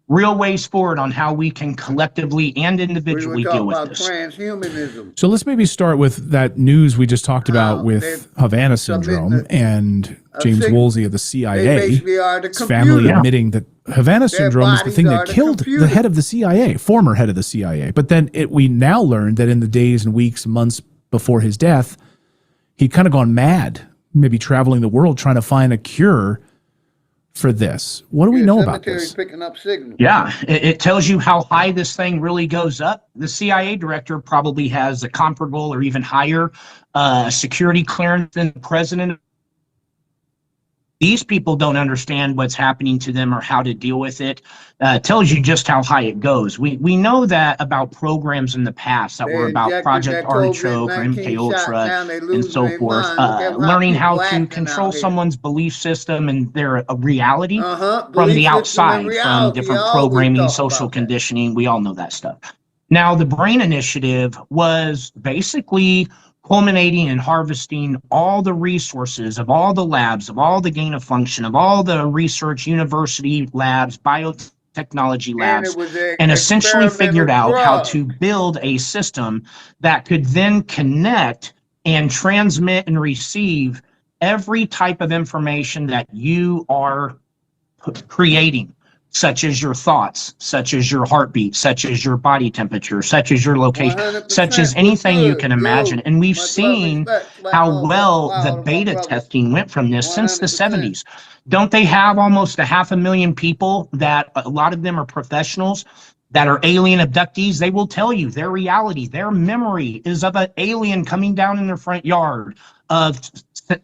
real ways forward on how we can collectively and individually deal with this. Transhumanism. So let's maybe start with that news we just talked about with Havana syndrome and James Woolsey of the CIA. His family admitting that Havana syndrome is the thing that killed the head of the CIA, former head of the CIA. But then we now learned that in the days and weeks, months before his death, he'd kind of gone mad, maybe traveling the world trying to find a cure for this. What do we know about this? Picking up signals. Yeah, it tells you how high this thing really goes up. The CIA director probably has a comparable or even higher security clearance than the president. These people don't understand what's happening to them or how to deal with it. It tells you just how high it goes. We know that about programs in the past that were about Project Artichoke or MK Ultra and so forth, learning how to control someone's belief system and their reality from the outside, from different programming, social conditioning. We all know that stuff. Now, the BRAIN Initiative was basically culminating and harvesting all the resources of all the labs, of all the gain of function, of all the research university labs, biotechnology And it labs, was and essentially experimental figured out how drugs. to build a system that could then connect and transmit and receive every type of information that you are creating, such as your thoughts, such as your heartbeat, such as your body temperature, such as your location, such as 100%. What's anything you good? can imagine. Yo, And we've much love, seen respect. Black how motherfucker, well the wild of my beta brother. testing went from this since the 100%. 70s. Don't they have almost 500,000 people that a lot of them are professionals that are alien abductees? They will tell you their reality, their memory is of an alien coming down in their front yard, of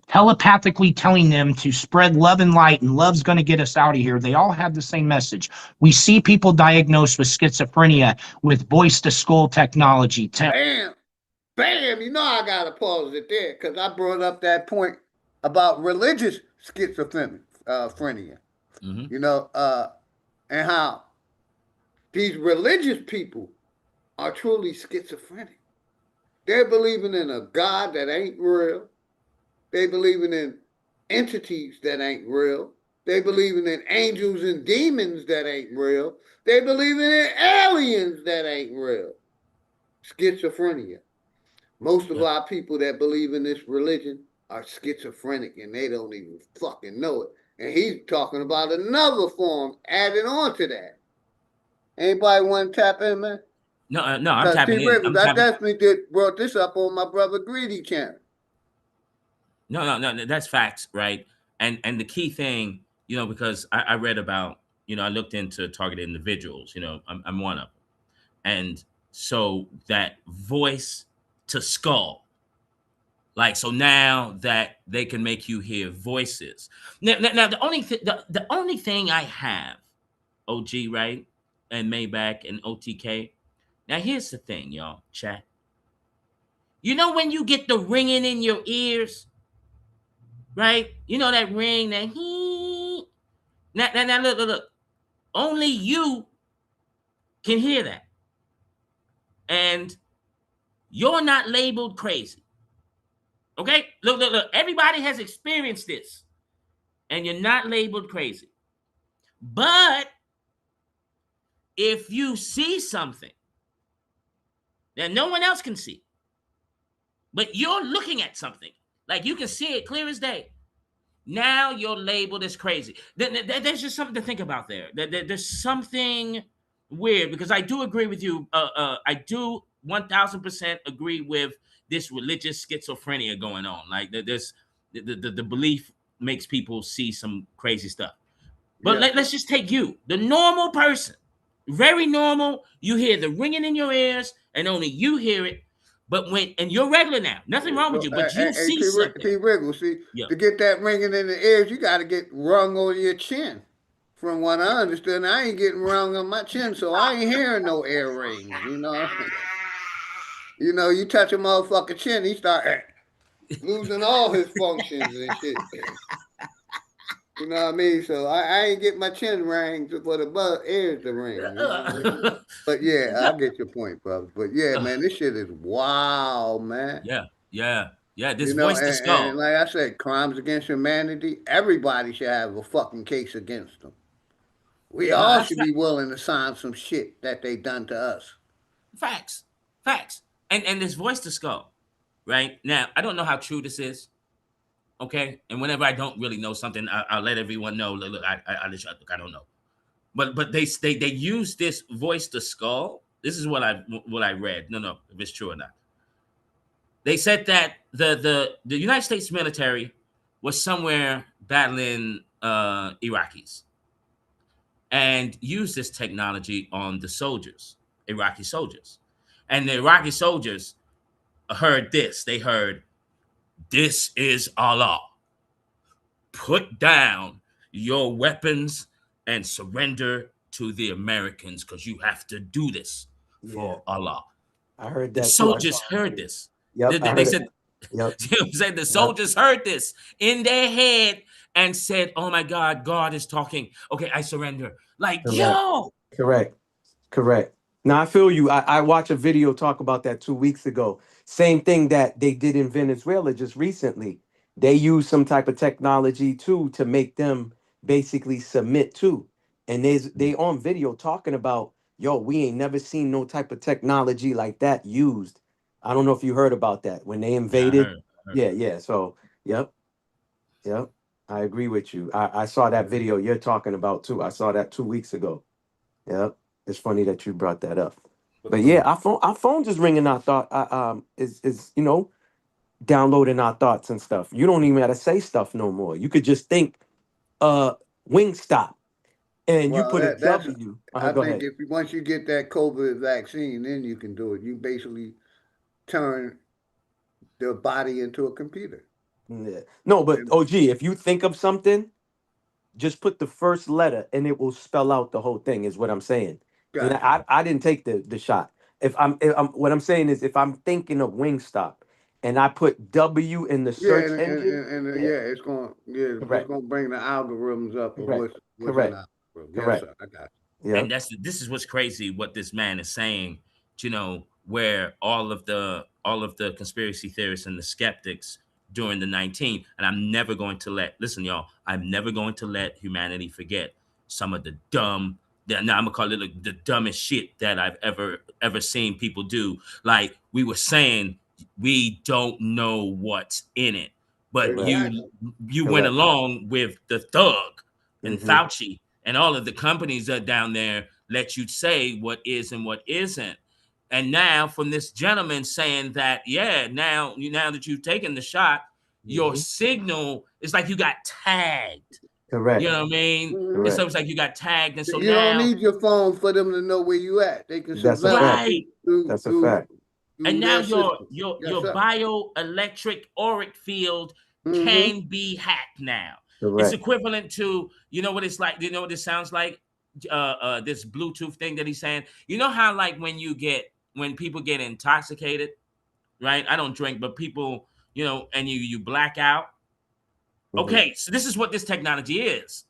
telepathically telling them to spread love and light, and love's going to get us out of here. They all have the same message. We see people diagnosed with schizophrenia with voice to skull technology. Bam, bam. You know I gotta pause it there because I brought up that point about religious schizophrenia. You know, and how these religious people are truly schizophrenic. They're believing in a God that ain't real. They believing in entities that ain't real. They believing in angels and demons that ain't real. They believing in aliens that ain't real. Schizophrenia. Most of our people that believe in this religion are schizophrenic and they don't even fucking know it. And he's talking about another form added on to that. Anybody want to tap in, man? No, I'm tapping in. I definitely brought this up on my brother Greedy channel. No, that's facts, right? And the key thing, because I read about, I looked into targeted individuals. I'm one of them, and so that voice to skull, like, so now that they can make you hear voices. Now the only thing I have, OG, right, and Maybach and OTK. Now here's the thing, y'all, chat. You know when you get the ringing in your ears, right? You know that ring, that he. Now look. Only you can hear that, and you're not labeled crazy. Okay, look. Everybody has experienced this, and you're not labeled crazy. But if you see something that no one else can see, but you're looking at something, like you can see it clear as day, now you're labeled as crazy. There's just something to think about there. There's something weird, because I do agree with you. I do 1000% agree with this religious schizophrenia going on. Like there's the belief makes people see some crazy stuff. But let's just take you, the normal person, very normal. You hear the ringing in your ears, and only you hear it. But and you're regular now, nothing wrong with you, but you see something. T-Wiggle, to get that ringing in the ears, you got to get rung on your chin. From what I understood, I ain't getting rung on my chin, so I ain't hearing no ear rings, you know, you touch a motherfucker chin, he start losing all his functions and shit. You know what I mean? So I ain't get my chin rang for the ears to ring. You know? But yeah, I get your point, brother. But yeah, man, this shit is wild, man. Yeah. This voice to skull. And like I said, crimes against humanity, everybody should have a fucking case against them. We all should be willing to sign some shit that they done to us. Facts. And this voice to skull, right? Now, I don't know how true this is. Okay, and whenever I don't really know something, I'll let everyone know. Look, I don't know, but they use this voice to skull. This is what I read. No, if it's true or not. They said that the United States military was somewhere battling Iraqis, and used this technology on the soldiers, Iraqi soldiers, and the Iraqi soldiers heard this. They heard, "This is Allah. Put down your weapons and surrender to the Americans, because you have to do this for Allah." I heard The that too. soldiers heard this. Yep, They said, Yep. you know what I'm saying? The soldiers heard this in their head and said, "Oh my God, God is talking. Okay, I surrender." Like, Correct. Now I feel you. I watched a video talk about that 2 weeks ago. Same thing that they did in Venezuela just recently. They used some type of technology too to make them basically submit to. And they on video talking about, yo, we ain't never seen no type of technology like that used. I don't know if you heard about that when they Yeah, I invaded. heard. I heard. Yeah, yeah. So, yep, yep. I agree with you. I saw that video you're talking about too. I saw that 2 weeks ago. Yep. It's funny that you brought that up. But yeah, our phones is ringing our thought. Is downloading our thoughts and stuff. You don't even gotta say stuff no more. You could just think, uh, Wingstop, and you Well, put a that's. W. I Go think ahead. if once you get that COVID vaccine, then you can do it. You basically turn the body into a computer. Yeah. No, but And OG, if you think of something, just put the first letter, and it will spell out the whole thing. Is what I'm saying. And gotcha. I didn't take the shot. If I'm what I'm saying is if I'm thinking of Wingstop, and I put W in the Yeah, search engine, yeah, yeah, it's correct, gonna bring the algorithms up of correct, what's in correct, our algorithm. Yes, correct. sir. I got Yeah. And this is what's crazy. What this man is saying, where all of the conspiracy theorists and the skeptics during the 19, and I'm never going to listen, y'all. I'm never going to let humanity forget some of the dumb. Now I'm gonna call it the dumbest shit that I've ever seen people do. Like we were saying, we don't know what's in it, but Correct. you went Correct. along with the thug and Mm-hmm. Fauci and all of the companies that down there let you say what is and what isn't. And now from this gentleman saying that, yeah, now that you've taken the shot, your Mm-hmm. signal is like you got tagged. You Correct. know what I mean? you. It's Correct. almost like you got tagged, and so You don't now, need your phone for them to know where you at. They can That's a surveil fact. right? you through That's a fact. And now their your system. your Yes, your sir. bioelectric auric field Mm-hmm. can be hacked now. It's Correct. equivalent to, you know what it's like. You know what this sounds like? This Bluetooth thing that he's saying. You know how like when people get intoxicated, right? I don't drink, but people, and you black out. Mm-hmm. Okay, so this is what this technology is.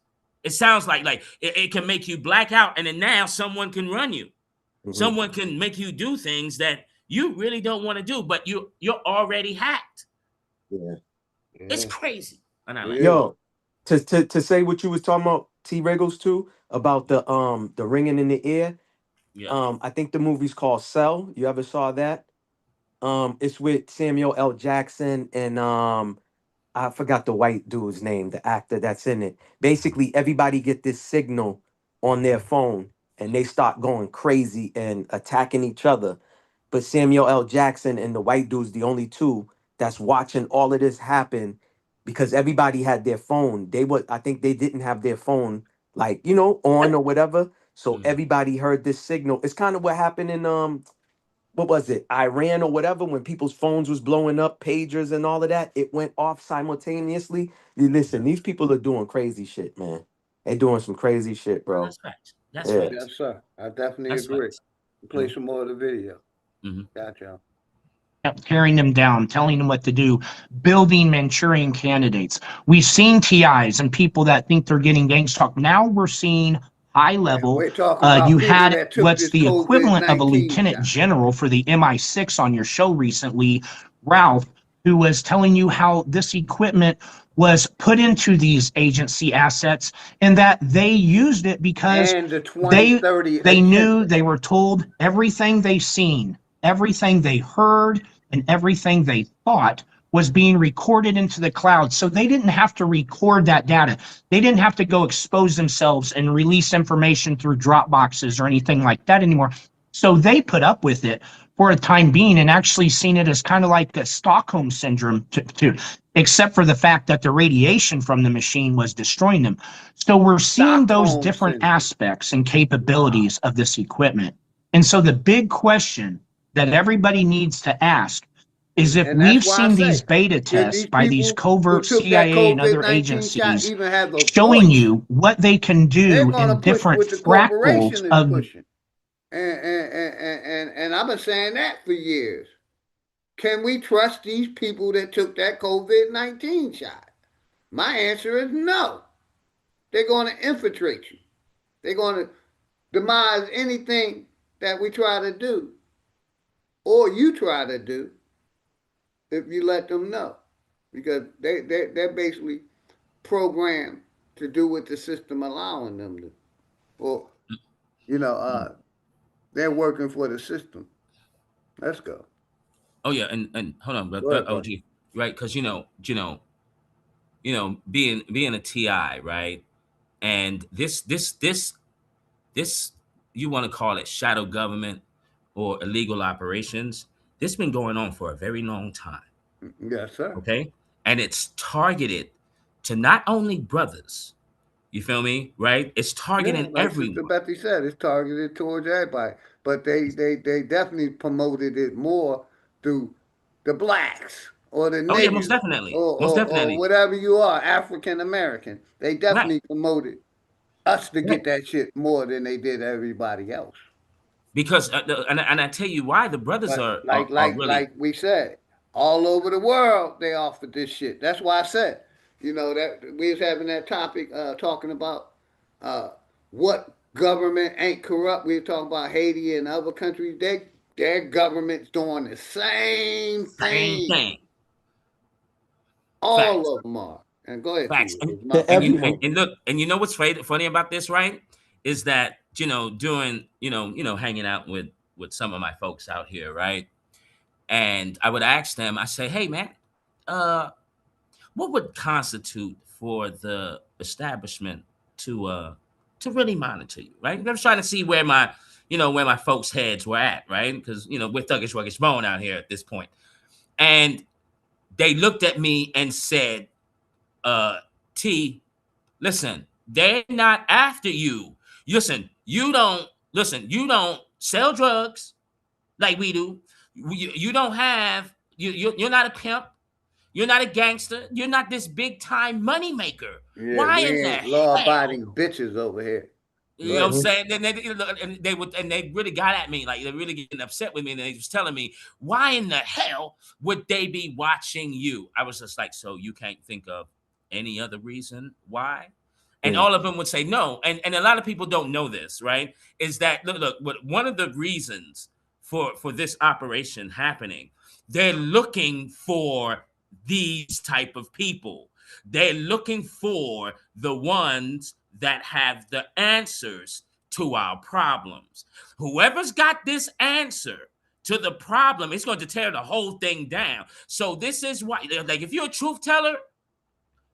It sounds like it can make you black out, and then now someone can run you. Mm-hmm. Someone can make you do things that you really don't want to do, but you're already hacked. Yeah. It's Yeah, crazy. And I it land. is. Yo, to say what you was talking about, T Regals too, about the ringing in the ear. Yeah. I think the movie's called Cell. You ever saw that? It's with Samuel L. Jackson and I forgot the white dude's name, the actor that's in it. Basically, everybody get this signal on their phone and they start going crazy and attacking each other. But Samuel L. Jackson and the white dude's the only two that's watching all of this happen because everybody had their phone. I think they didn't have their phone like, on or whatever. So Mhm. everybody heard this signal. It's kind of what happened in what was it, Iran or whatever, when people's phones was blowing up, pagers and all of that, it went off simultaneously. You listen, these people are doing crazy shit, man. They doing some crazy shit, No, bro. that's facts. That's Yeah. Yes, facts. sir. I definitely That's agree. facts. Play some more of the video. Mm-hmm. Gotcha. tearing them down, telling them what to do, building Manchurian candidates. We've seen TIs and people that think they're getting gangs talk. Now we're seeing high And level. we're talking You about people had that took what's this the COVID equivalent of a 19 lieutenant shot. general for the MI6 on your show recently, Ralph, who was telling you how this equipment was put into these agency assets and that they used it because And the they 2030 they knew, agenda. they were told everything they seen, everything they heard, and everything they thought was being recorded into the cloud. So they didn't have to record that data. They didn't have to go expose themselves and release information through Dropboxes or anything like that anymore. So they put up with it for a time being and actually seen it as kind of like a Stockholm syndrome, except for the fact that the radiation from the machine was destroying them. So we're seeing those Stockholm different syndrome. aspects and Wow. capabilities of this equipment. And so the big question that everybody needs to ask is, if And that's we've why I seen these say, beta if tests these by these people who covert took that CIA and COVID other 19 shot agencies even have a showing voice, you what they can they're do going to in push different what the fractals corporation is of. pushing. And I've been saying that for years. Can we trust these people that took that COVID 19 shot? My answer is no. They're going to infiltrate you, they're going to demise anything that we try to do or you try to do. if you let them know, because they're basically programmed to do what the system allowing them to. Or you know, they're working for the system. Let's go. Oh yeah, and hold on, Go ahead, brother. OG, right? Because being a TI, right? And this you want to call it shadow government or illegal operations. This been going on for a very long time. Yes, sir. Okay, and it's targeted to not only brothers. You feel me, right? It's Yeah, targeting like Sister everyone. Betty said, it's targeted towards everybody. But they definitely promoted it more through the blacks or the Oh yeah, most niggas definitely, most or definitely, whatever you are, African American. They right, definitely promoted us to right. get that shit more than they did everybody else. Because and I tell you why the brothers But are really. like we said, all over the world they offered this shit. That's why I said, that we was having that topic talking about uh, what government ain't corrupt. We were talking about Haiti and other countries. Their government's doing the same Same thing. thing. Facts. All of them are. And go ahead, Facts. T. And It's my To and fault. you and, everyone. and look, and you know what's funny about this, right? Is that doing hanging out with some of my folks out here, right? And I would ask them, I say, hey man, uh, what would constitute for the establishment to really monitor you, right? I'm just trying to see where my folks' heads were at, right? Because we're thuggish ruggish bone out here at this point. And they looked at me and said, uh, T, listen, they're not after you. You don't sell drugs like we do. You don't have you're not a pimp. You're not a gangster. You're not this big time money maker. Yeah, Why we in the ain't law hell? abiding bitches over here. Go You know what I'm ahead. Hmm. saying? And they really got at me, like they're really getting upset with me. And they was telling me, why in the hell would they be watching you? I was just like, so you can't think of any other reason why? And Mm. all of them would say no. And a lot of people don't know this, right? Is that look, one of the reasons for this operation happening, they're looking for these type of people. They're looking for the ones that have the answers to our problems. Whoever's got this answer to the problem, it's going to tear the whole thing down. So this is why, like, if you're a truth teller,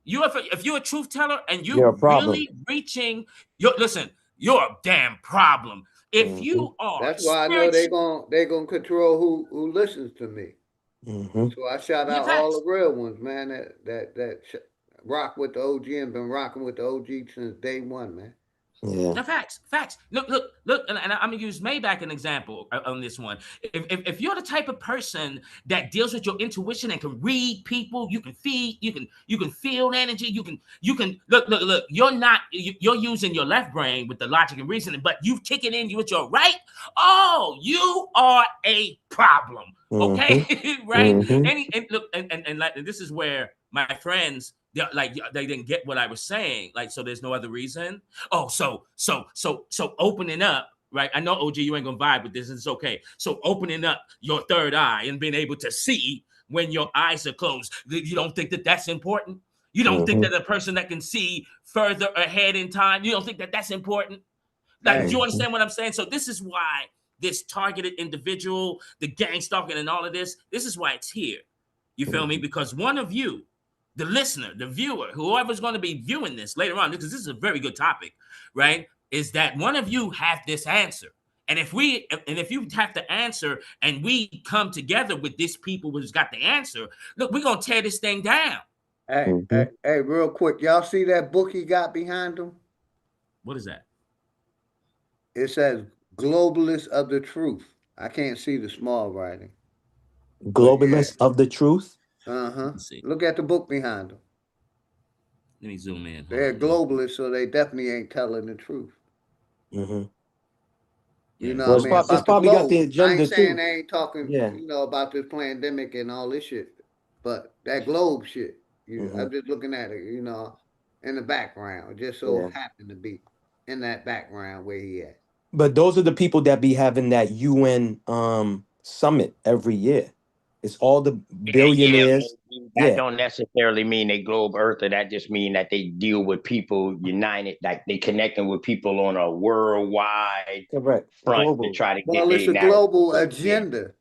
if you're a truth teller and You're you a problem. really reaching, you're a damn problem. If Hmm. you are That's why I know spiritual, they gonna control who listens to me. Hmm. So I shout yeah, out all facts. the real ones, man. Rock with the OG and been rocking with the OG since day one, man. Yeah. No, facts, facts. Look, and I'm gonna use Maybach an example on this one. If you're the type of person that deals with your intuition and can read people, you can feed, you can feel energy, you can look. You're using your left brain with the logic and reasoning, but you kicking in with your right. Oh, you are a problem. Hmm. Okay, right? Hmm. And look, and like this is where my friends they didn't get what I was saying. Like, so there's no other reason. Oh, so opening up, right? I know OG, you ain't gonna vibe with this. It's okay. So opening up your third eye and being able to see when your eyes are closed, you don't think that that's important? You don't think Hmm. that a person that can see further ahead in time, you don't think that that's important? Like, do Hey, you Hmm. understand what I'm saying? So this is why this targeted individual, the gang stalking and all of this is why it's here. You feel me? Because one of you, the listener, the viewer, whoever's going to be viewing this later on, because this is a very good topic, right? Is that one of you have this answer. And if you have the answer and we come together with this people who's got the answer, look, we're gonna tear this thing down. Hmm. real quick, y'all see that book he got behind him? What is that? It says "Globalists of the Truth." I can't see the small writing, but yeah, Globalists of the truth. uh-huh. Let's see. Look at the book behind them. Let me zoom in. Hold They're on. Let me. globalists, so they definitely ain't telling the truth. Hmm. You Yeah, know Well, what I it's, mean? global. it's About the probably got globe. the I ain't agenda saying too. they ain't talking, Yeah. about this pandemic and all this shit. But that globe shit, Hmm. I'm just looking at it, in the background. It just so Yeah. happened to be in that background where he at. But those are the people that be having that UN summit every year. It's all the Yeah, billionaires. that Yeah, don't necessarily mean they globe earther. That just mean that they deal with people united, like they connecting with people on a worldwide correct. front to Global. try to get Well, it's their a narrative. global Yeah. agenda.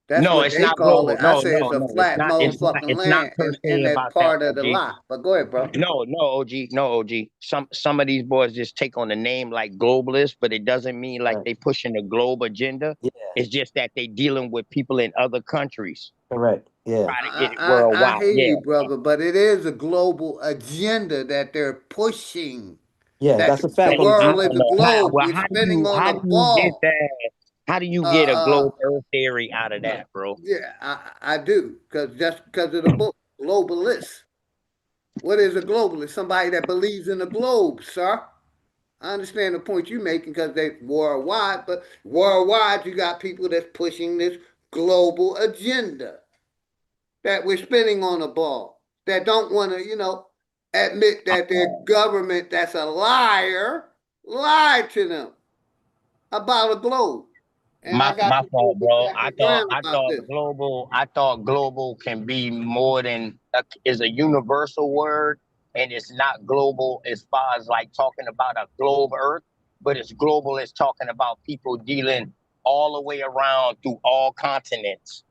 That's No, what it's they not call global. it. I No, say no, it's a no. flat motherfucking It's not land, per and se that's about that, part of the OG. lie. But go ahead, bro. No, OG, no, OG. Some of these boys just take on the name like globalists, but it doesn't mean like Right. they pushing the globe agenda. Yeah, It's just that they dealing with people in other countries, correct. Yeah, try to get it I worldwide. hear Yeah. you, brother, but it is a global agenda that they're pushing. yeah. That That's a the fact. I world is don't a know. globe. Well, We're spinning on how a do you get ball. that? How do you Uh, get a uh, globe Earth theory out of that, bro? yeah, I do, because just because of the book, globalist. What is a globalist? Somebody that believes in the globe, sir. I understand the point you're making because they worldwide, but worldwide you got people that's pushing this global agenda that we're spinning on a ball, that don't want to, admit that their government that's a liar lied to them about a globe. And I got My to fault, get bro. back to ground about this. I thought global can be more than is a universal word, and it's not global as far as like talking about a globe Earth, but it's global as talking about people dealing all the way around through all continents.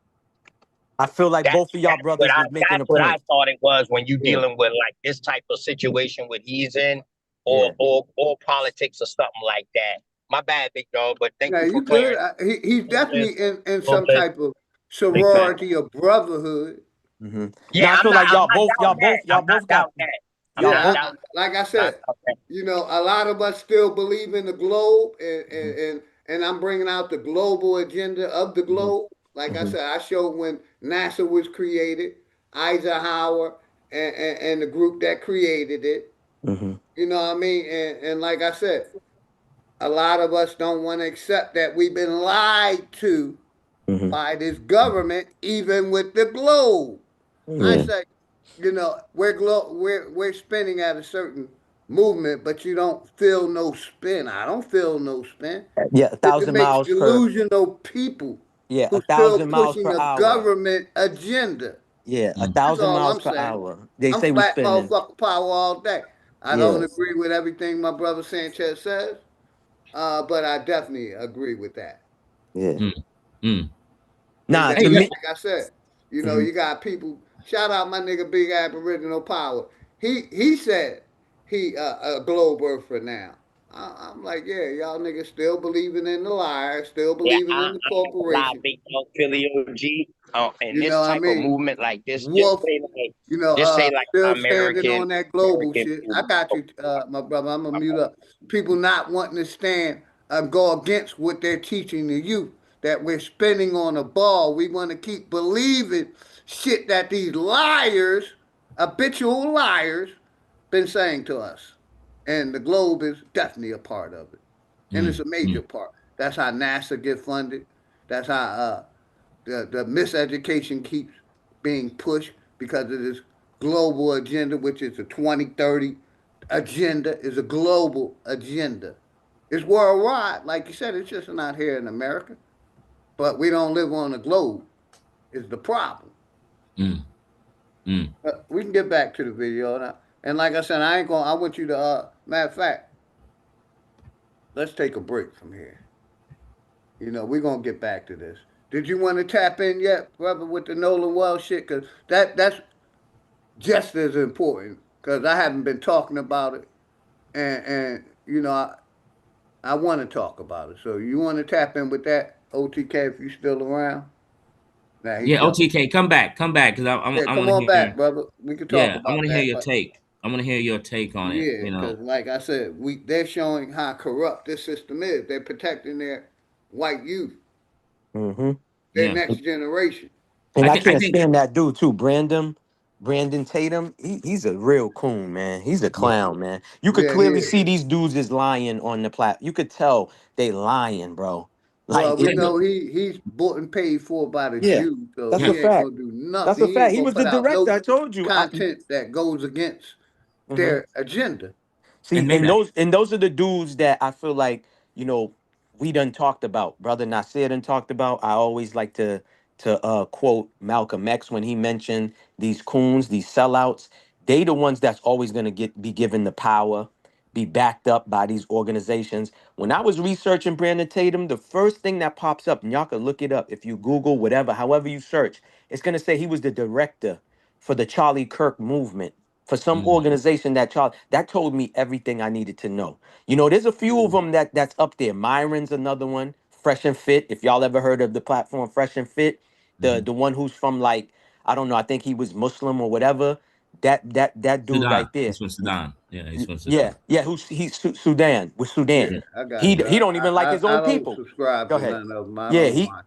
I feel like both of y'all brothers was making That's a what I point. thought it was when you Yeah, dealing with like this type of situation with he's in yeah. or politics or something like that. My bad, big dog, but thank Yeah, you for you good. clearing. He's definitely in Little some bit, type of big fact. sorority or brotherhood. Mm-hmm. Yeah, Now I feel like I'm not doubting that. y'all I'm not both got doubting that. I'm y'all not Yeah, both. doubting like I that. said, a lot of us still believe in the globe, and I'm bringing out the global agenda of the Mm-hmm, globe. Like I mm-hmm, said, I showed when NASA was created, Eisenhower and the group that created it. mm-hmm, You know what I mean? And like I said, a lot of us don't want to accept that we've been lied to mm-hmm. by this government, even with the globe. I Yeah, say, we're spinning at a certain movement, but you don't feel no spin. I don't feel no spin. yeah. A It thousand makes miles per. delusional people Yeah, who a still thousand miles pushing per a hour. government agenda. Yeah, a That's thousand all miles I'm per saying. hour. They I'm say we flat spinning. motherfucker power all day. I don't Yeah, agree with everything my brother Sanchez says, but I definitely agree with that. yeah. Mm. And Nah, that, to Hey, yo, me. like I said, Mhm. you got people. Shout out my nigga Big Aboriginal Power. He said he a globe earther now. I'm like, yeah, y'all niggas still believing in the liars, still Yeah, believing in the I ain't gonna lie, corporation. big dog Philly OG. And You this know what I type of mean? movement like this, Wolf, just say like still standing American on that global American shit. I movement. got you, my brother. I'm gonna mute up. People not wanting to stand go against what they're teaching the youth. That we're spinning on a ball. We want to keep believing shit that these liars, habitual liars, been saying to us. And the globe is definitely a part of it, and it's mm, a major mm. part. That's how NASA get funded. That's how the miseducation keeps being pushed because of this global agenda, which is the 2030 agenda, is a global agenda. It's worldwide. Like you said, it's just not here in America. But we don't live on the globe, is the problem. Mm, mm. We can get back to the video. And like I said, I want you to, matter of fact, let's take a break from here. We're going to get back to this. Did you want to tap in yet, brother, with the Nolan Wells shit? Because that's just as important because I haven't been talking about it, and I want to talk about it. So you want to tap in with that, OTK, if you still around? Nah, he Yeah, jumped. OTK, come back, because Yeah, I come want to on back, hear. brother. We can talk Yeah, I about want to hear that, your but take. I want to hear your take on it. yeah, because like I said, they're showing how corrupt this system is. They're protecting their white youth, Mm-hmm. their Yeah, next generation. And I I can't think. stand that dude too, Brandon Tatum. He's a real coon, man. He's a Yeah, clown, man. You could Yeah, he clearly is. see these dudes is lying on the plat. You could tell they lying, bro. Like Well, we yeah, it. no, know he's bought and paid for by the Yeah, Jews, so that's yeah, a he ain't fact. gonna do That's nothing. a He fact. ain't He gonna was put the out director. no I told you. content that goes against Mhm. their agenda. See, and Maybach. and those are the dudes that I feel like, we done talked about. Brother Nasir done talked about. I always like to to quote Malcolm X when he mentioned these coons, these sellouts. They the ones that's always going to be given the power, be backed up by these organizations. When I was researching Brandon Tatum, the first thing that pops up, and y'all can look it up if you Google whatever, however you search, it's going to say he was the director for the Charlie Kirk movement, for some organization that told me everything I needed to know. You know, there's a few of them that's up there. Myron's another one. Fresh and Fit. If y'all ever heard of the platform Fresh and Fit, the one who's from, like, I don't know, I think he was Muslim or whatever. That dude Sudan. right there. He's from Sudan. Yeah, he's from Sudan. Yeah. Sudan, with Sudan. Yeah. I got He you. don't even like his I own don't people. subscribe Go to ahead. none of them. I Yeah, don't watch.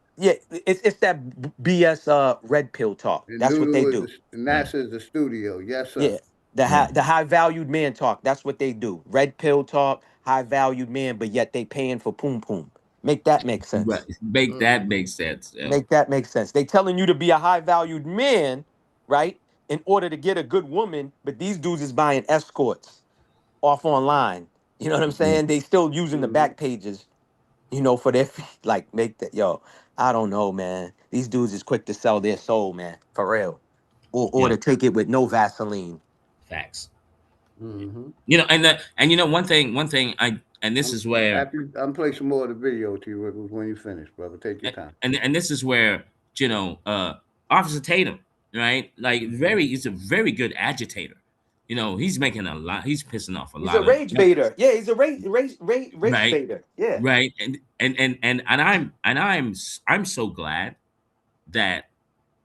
it's that BS red pill talk. And That's what they Lulu do. is and that's the studio. Yes, sir. Yeah. The high valued man talk. That's what they do. Red pill talk, high valued man, but yet they paying for poom poom. Make that make Right. sense. Make that make sense. Yeah. Make that make sense. They telling you to be a high valued man, right? In order to get a good woman, but these dudes is buying escorts off online. You know what I'm saying? They still using the back pages, for their like make that I don't know, man. These dudes is quick to sell their soul, man, for real, or Yeah. to take it with no Vaseline. Facts. Mm-hmm. One thing and this is where I'm play some more of the video to you when you finish, brother. Take your time. and this is where Officer Tatum, right? Like he's a very good agitator. He's making a lot. He's pissing off a He's a lot of rage baiter. Yeah, he's a race right, baiter. Yeah. right, and I'm so glad that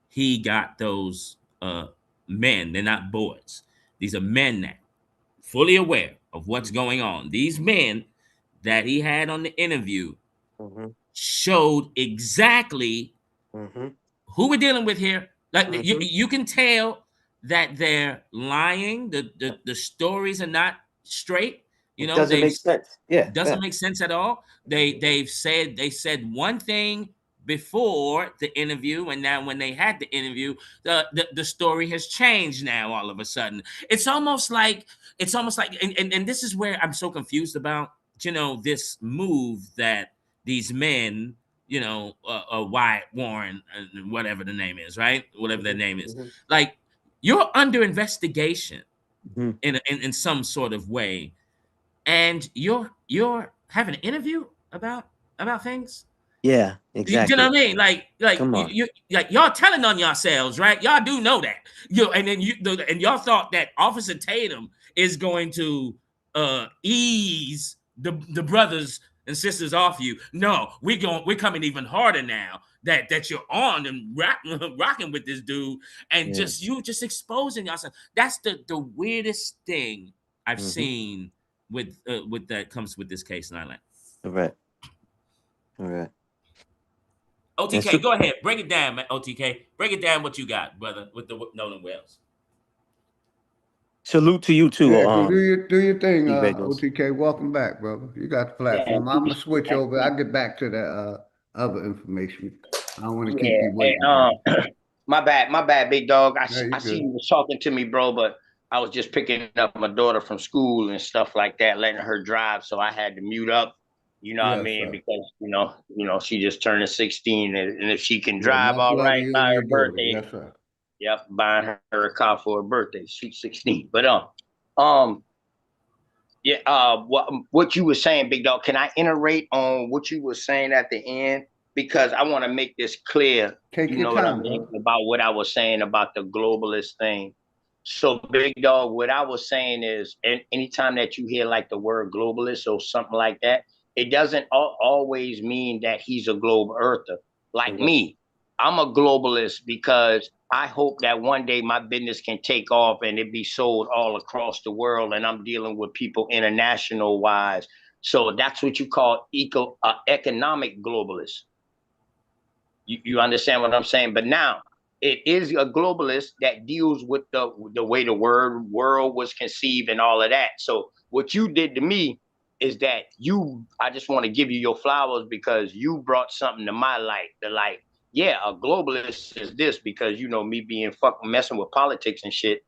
he got those men. They're not boys. These are men now, fully aware of what's going on. These men that he had on the interview Mm-hmm. showed exactly Mm-hmm. who we're dealing with here. Like Mm-hmm. you can tell that they're lying. The stories are not straight. It doesn't They've make sense. Yeah. doesn't make sense at all. They said one thing before the interview, and now when they had the interview, the story has changed now all of a sudden. It's almost like and this is where I'm so confused about this move that these men, Wyatt Warren and whatever the name is, right? Whatever their name is. Mm-hmm. Like, you're under investigation Mm-hmm. in some sort of way, and you're having an interview about things. Yeah, You know exactly. what I mean? Like Come on. you like y'all telling on yourselves, right? Y'all do know that. And then and y'all thought that Officer Tatum is going to ease the brothers and sisters off you. No, we're coming even harder now that you're on and rocking with this dude, and Yeah. just exposing yourself. That's the weirdest thing I've Mm-hmm. seen with that comes with this case in Ireland. All right. All right. OTK, go ahead. Break it down, man. OTK. Break it down what you got, brother, with the Nolan Wells. Salute to you too. Yeah, do your thing, Steve Eggles. OTK. Welcome back, brother. You got the platform. I'm gonna switch over. I'll get back to that other information. I don't want to keep you waiting. My bad, big dog. I see good. you was talking to me, bro, but I was just picking up my daughter from school and stuff like that, letting her drive, so I had to mute up. You know what I mean? Because she just turned 16, and if she can drive, all right, by her birthday. Yes, sir. Yep, buying her a car for her birthday. She's 16. But what you were saying, big dog? Can I iterate on what you were saying at the end? Because I want to make this clear. Take you your know time, what I mean about what I was saying about the globalist thing. So, big dog, what I was saying is, anytime that you hear like the word globalist or something like that, it doesn't always mean that he's a globe earther. Like me, I'm a globalist because I hope that one day my business can take off and it be sold all across the world, and I'm dealing with people international wise. So that's what you call economic globalist. You understand what I'm saying? But now it is a globalist that deals with the way the world was conceived and all of that. So what you did to me is that I just want to give you your flowers because you brought something to my life. Yeah, a globalist is this because me being fucking messing with politics and shit.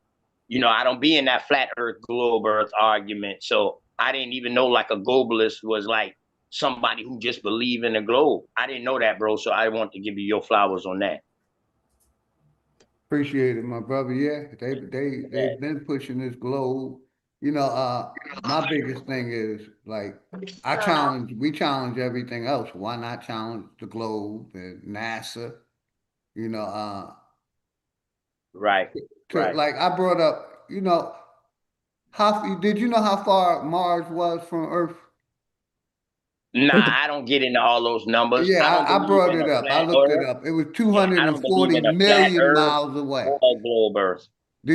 I don't be in that flat earth, globe earth argument. So I didn't even know like a globalist was like somebody who just believe in the globe. I didn't know that, bro. So I want to give you your flowers on that. Appreciate it, my brother. Yeah, they've been pushing this globe. You know, my biggest thing is like we challenge everything else. Why not challenge the globe and NASA? You know, Right, to right. like I brought up, did you know how far Mars was from Earth? Nah, I don't get into all those numbers. Yeah, I don't I believe brought in it a up. I flat looked it earth. up. It was Yeah, I don't believe 240 in a flat million earth miles away. or a globe earth.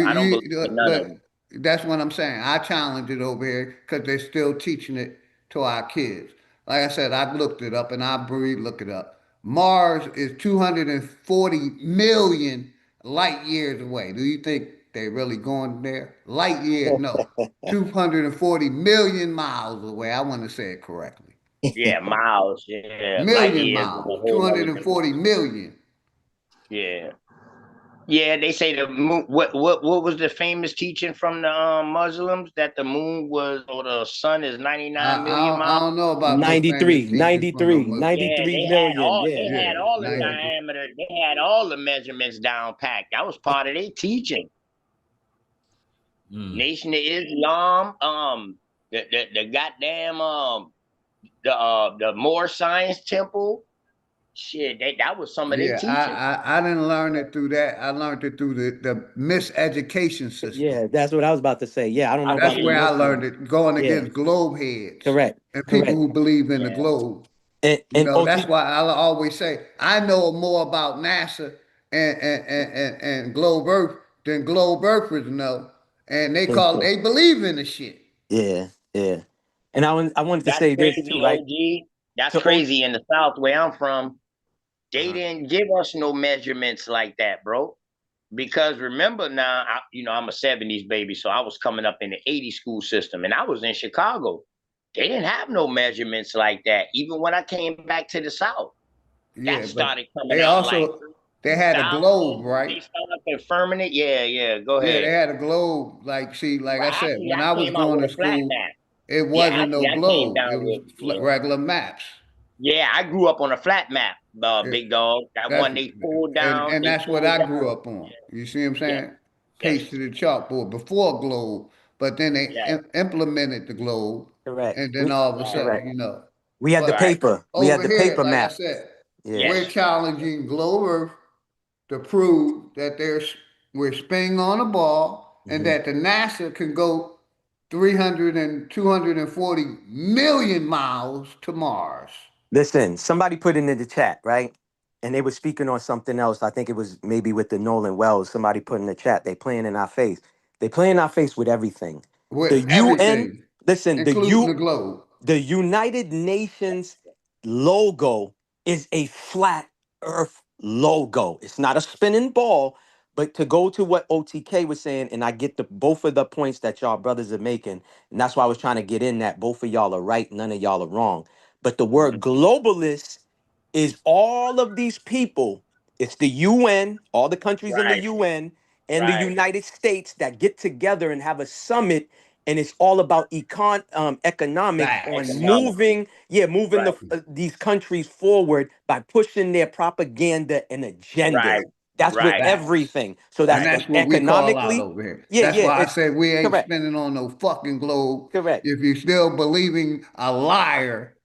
I don't believe in none of But them. that's what I'm saying. I challenge it over here because they're still teaching it to our kids. Like I said, I looked it up and I breed look it up. Mars is 240 million light years away. Do you think they're really going there? Light year, no. 240 million miles away. I want to say it correctly. Yeah, miles. Yeah, light Million years is a miles, whole nother 240 dimension. million. Yeah. Yeah, they say the moon. What was the famous teaching from the Muslims that the moon was or the sun is 99 million I miles? don't know about no famous 93, teaching from the 93, Muslims. Yeah, 93 million. Yeah. they Yeah, had all the 93. diameter, they had all the measurements down packed. That was part of their teaching. Mm. Nation of Islam, the goddamn the Moor Science Temple. Shit, that was some of their Yeah, teaching. I didn't learn it through that. I learned it through the miseducation system. Yeah, that's what I was about to say. Yeah, I don't know That's about the where I Muslim. learned it, going Yeah, against globe heads correct, and people correct. who believe in the Yeah, globe. And That's OT, why I always say I know more about NASA and globe Earth than globe Earthers know. And they believe in the shit. yeah, yeah. And I wanted to that's say this crazy, too, right? OG. That's To O, crazy. In the South, where I'm from, they uh didn't give us no measurements like that, bro. Because remember now, I'm a 70s baby, so I was coming up in the 80s school system, and I was in Chicago. They didn't have no measurements like that. Even when I came back to the South, that Yeah, but started coming they out like also they had a 2000. globe, right? They started confirming it. Yeah, yeah. Go Yeah, ahead. they had a globe. Like, see, like Well, I said, actually, when I I was came out going with to a flat school, map. it Yeah, wasn't no actually, I came globe. It down was with yeah. regular maps. Yeah, I grew up on a flat map, Yeah, big dog. That that's one they pulled and down. They that's what pulled I grew down. up on. You see what I'm Yes, saying? yes, Paste to the chalkboard before globe, but then they yes. implemented the globe, correct. and then We all of a Right, sudden, correct. We had the But right. paper. We had over the here, paper like I map. said, Yeah. we're Yes, challenging globe Earth to prove that we're spinning on a ball and hmm that the NASA can go 300 and 240 million miles to Mars. Listen, somebody put it in the chat, right? And they were speaking on something else. I think it was maybe with the Nolan Wells. Somebody put in the chat. They playing in our face. They play in our face with everything. The With UN. everything, Listen. including the globe. The United Nations logo is a flat earth logo. It's not a spinning ball, but to go to what OTK was saying, and I get the both of the points that y'all brothers are making, and that's why I was trying to get in that both of y'all are right, none of y'all are wrong. But the word mhm, globalist is all of these people. It's the UN, all the countries in the right, UN, and the right. United States that get together and have a summit, and it's all about economics on Facts. Economic. moving, yeah, moving Right, these countries forward by pushing their propaganda and agendas. right, That's with right, Facts. everything. So And that's that's what we call out economically, over here. yeah, That's yeah, why I it's said we ain't correct, spinning on no fucking globe. correct, If you still believing a liar,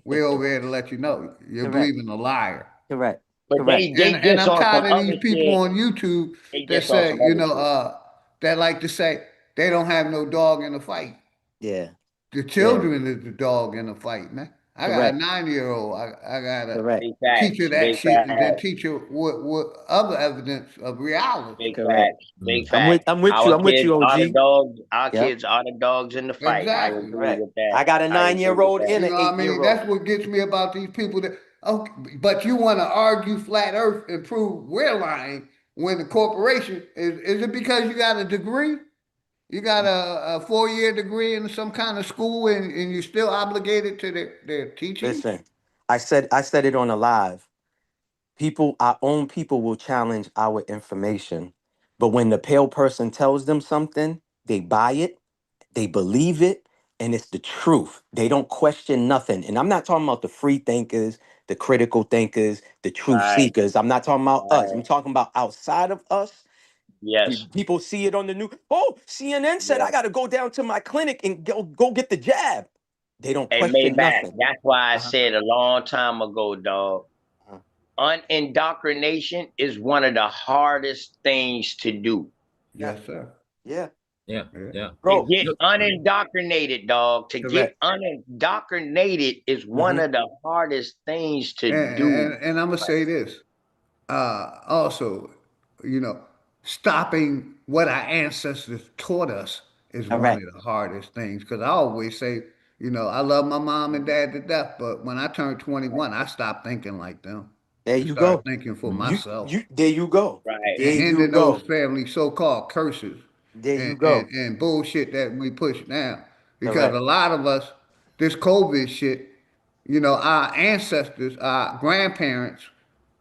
we're over here to let you know you're correct, believing a liar. correct, but correct. they And just I'm on some tired of these other people shit. on YouTube They that just on say, some other shit. that like to say they don't have no dog in the fight. Yeah, The yeah, children is the dog in the fight, man. I got a correct, 9-year old. I gotta correct, Big teach her facts, that big shit and then facts, teach her what other evidence of reality. big correct. facts, big I'm with facts. I'm with you. I'm with you, Are the OG. dogs. Our Yep, kids are the dogs in the fight. I Exactly. agree correct. with that. I got a I agree with 9-year-old that. and You an know what I mean? 8-year-old. That's what gets me about these people that okay, but you want to argue flat earth and prove we're lying when the corporation is it because you got a degree? You got a 4-year degree in some kind of school and you're still obligated to their teachings? Listen, I said it on a live. People, our own people will challenge our information. But when the pale person tells them something, they buy it, they believe it, and it's the truth. They don't question nothing. And I'm not talking about the free thinkers, the critical thinkers, the truth Right, seekers. I'm not talking about us. I'm right, talking about outside of us. Yes. People see it on the news. Oh, CNN said I got to go down to my clinic and go get the jab. They don't Hey, question Maybach, nothing. that's why I Uh-huh. said a long time ago, dog. Unindoctrination is one of the hardest things to do. Yes, sir. Yeah. Yeah. Yeah. Yeah. To Bro. get unindoctrinated, dog. To get Correct. unindoctrinated is one Mm-hmm. of the hardest things to do. And I'm gonna say this. Also, you know, stopping what our ancestors taught us is one Correct. of the hardest things. Because I always say, you know, I love my mom and dad to death, but when I turned 21, I stopped thinking like them There and you started go. thinking for You myself you there you go. Right. There and you ending those go. family so-called curses There you and go. bullshit that we push now. Because a Correct. lot of us, this COVID shit, you know, our ancestors, our grandparents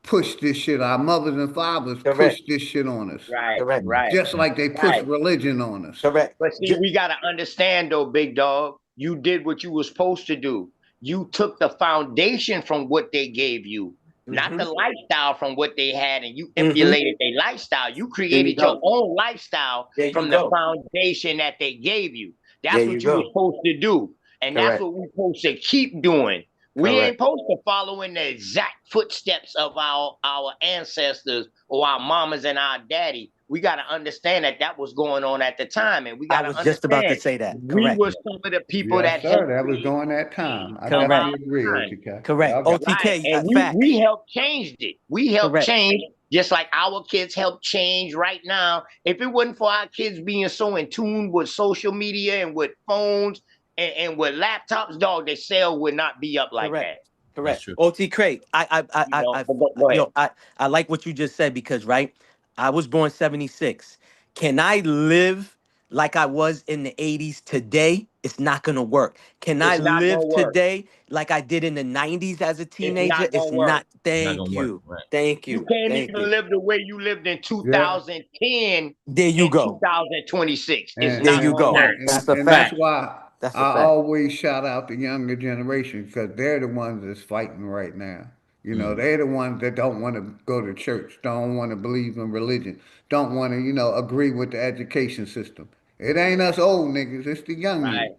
pushed this shit. Our mothers and fathers Correct. pushed this shit on us, Right. Correct. Right. just like they pushed Right. religion on us. Correct. But see, we gotta understand though, big dog, you did what you were supposed to do. You took the foundation from what they gave you, not Mm-hmm. the lifestyle from what they had, and you Mm-hmm. emulated their lifestyle. You There you created your go. own lifestyle There you from the go. foundation that they gave you. There That's you what you were go. supposed to do. And that's Correct. what we're supposed to keep doing. We ain't Correct. supposed to follow in the exact footsteps of our ancestors or our mamas and our daddy. We got to understand that that was going on at the time, and we I got to was just about to understand say that. we Correct. were some of the people Yes, that helped sir. That was create during that time. change I of Correct. our definitely agree, time. OTK. Correct. Y'all got Right. OTK, And we facts. helped change it. We helped Correct. change just like our kids help change right now. If it wasn't for our kids being so in tune with social media and with phones and with laptops, dog, their cell would not be up like Correct. that. That's Correct. true. OT Crate. You know, but go ahead. Yo, I like what you just said because right, I was born 76. Can I live like I was in the 80s today? It's not gonna work. Can I It's not gonna live work. today like I did in the 90s as a It's teenager? not It's gonna work. not. Not Thank gonna work. you. Right. Thank You you. can't Thank even you. live the way you lived in yeah. 2010 There you in go. 2026. It's There not you gonna go. work. That's a And that's fact. why That's a I fact. always shout out the younger generation because they're the ones that's fighting right now. You know, Mm. they're the ones that don't want to go to church, don't want to believe in religion, don't want to, you know, agree with the education system. It ain't us old niggas, it's the young Right. niggas.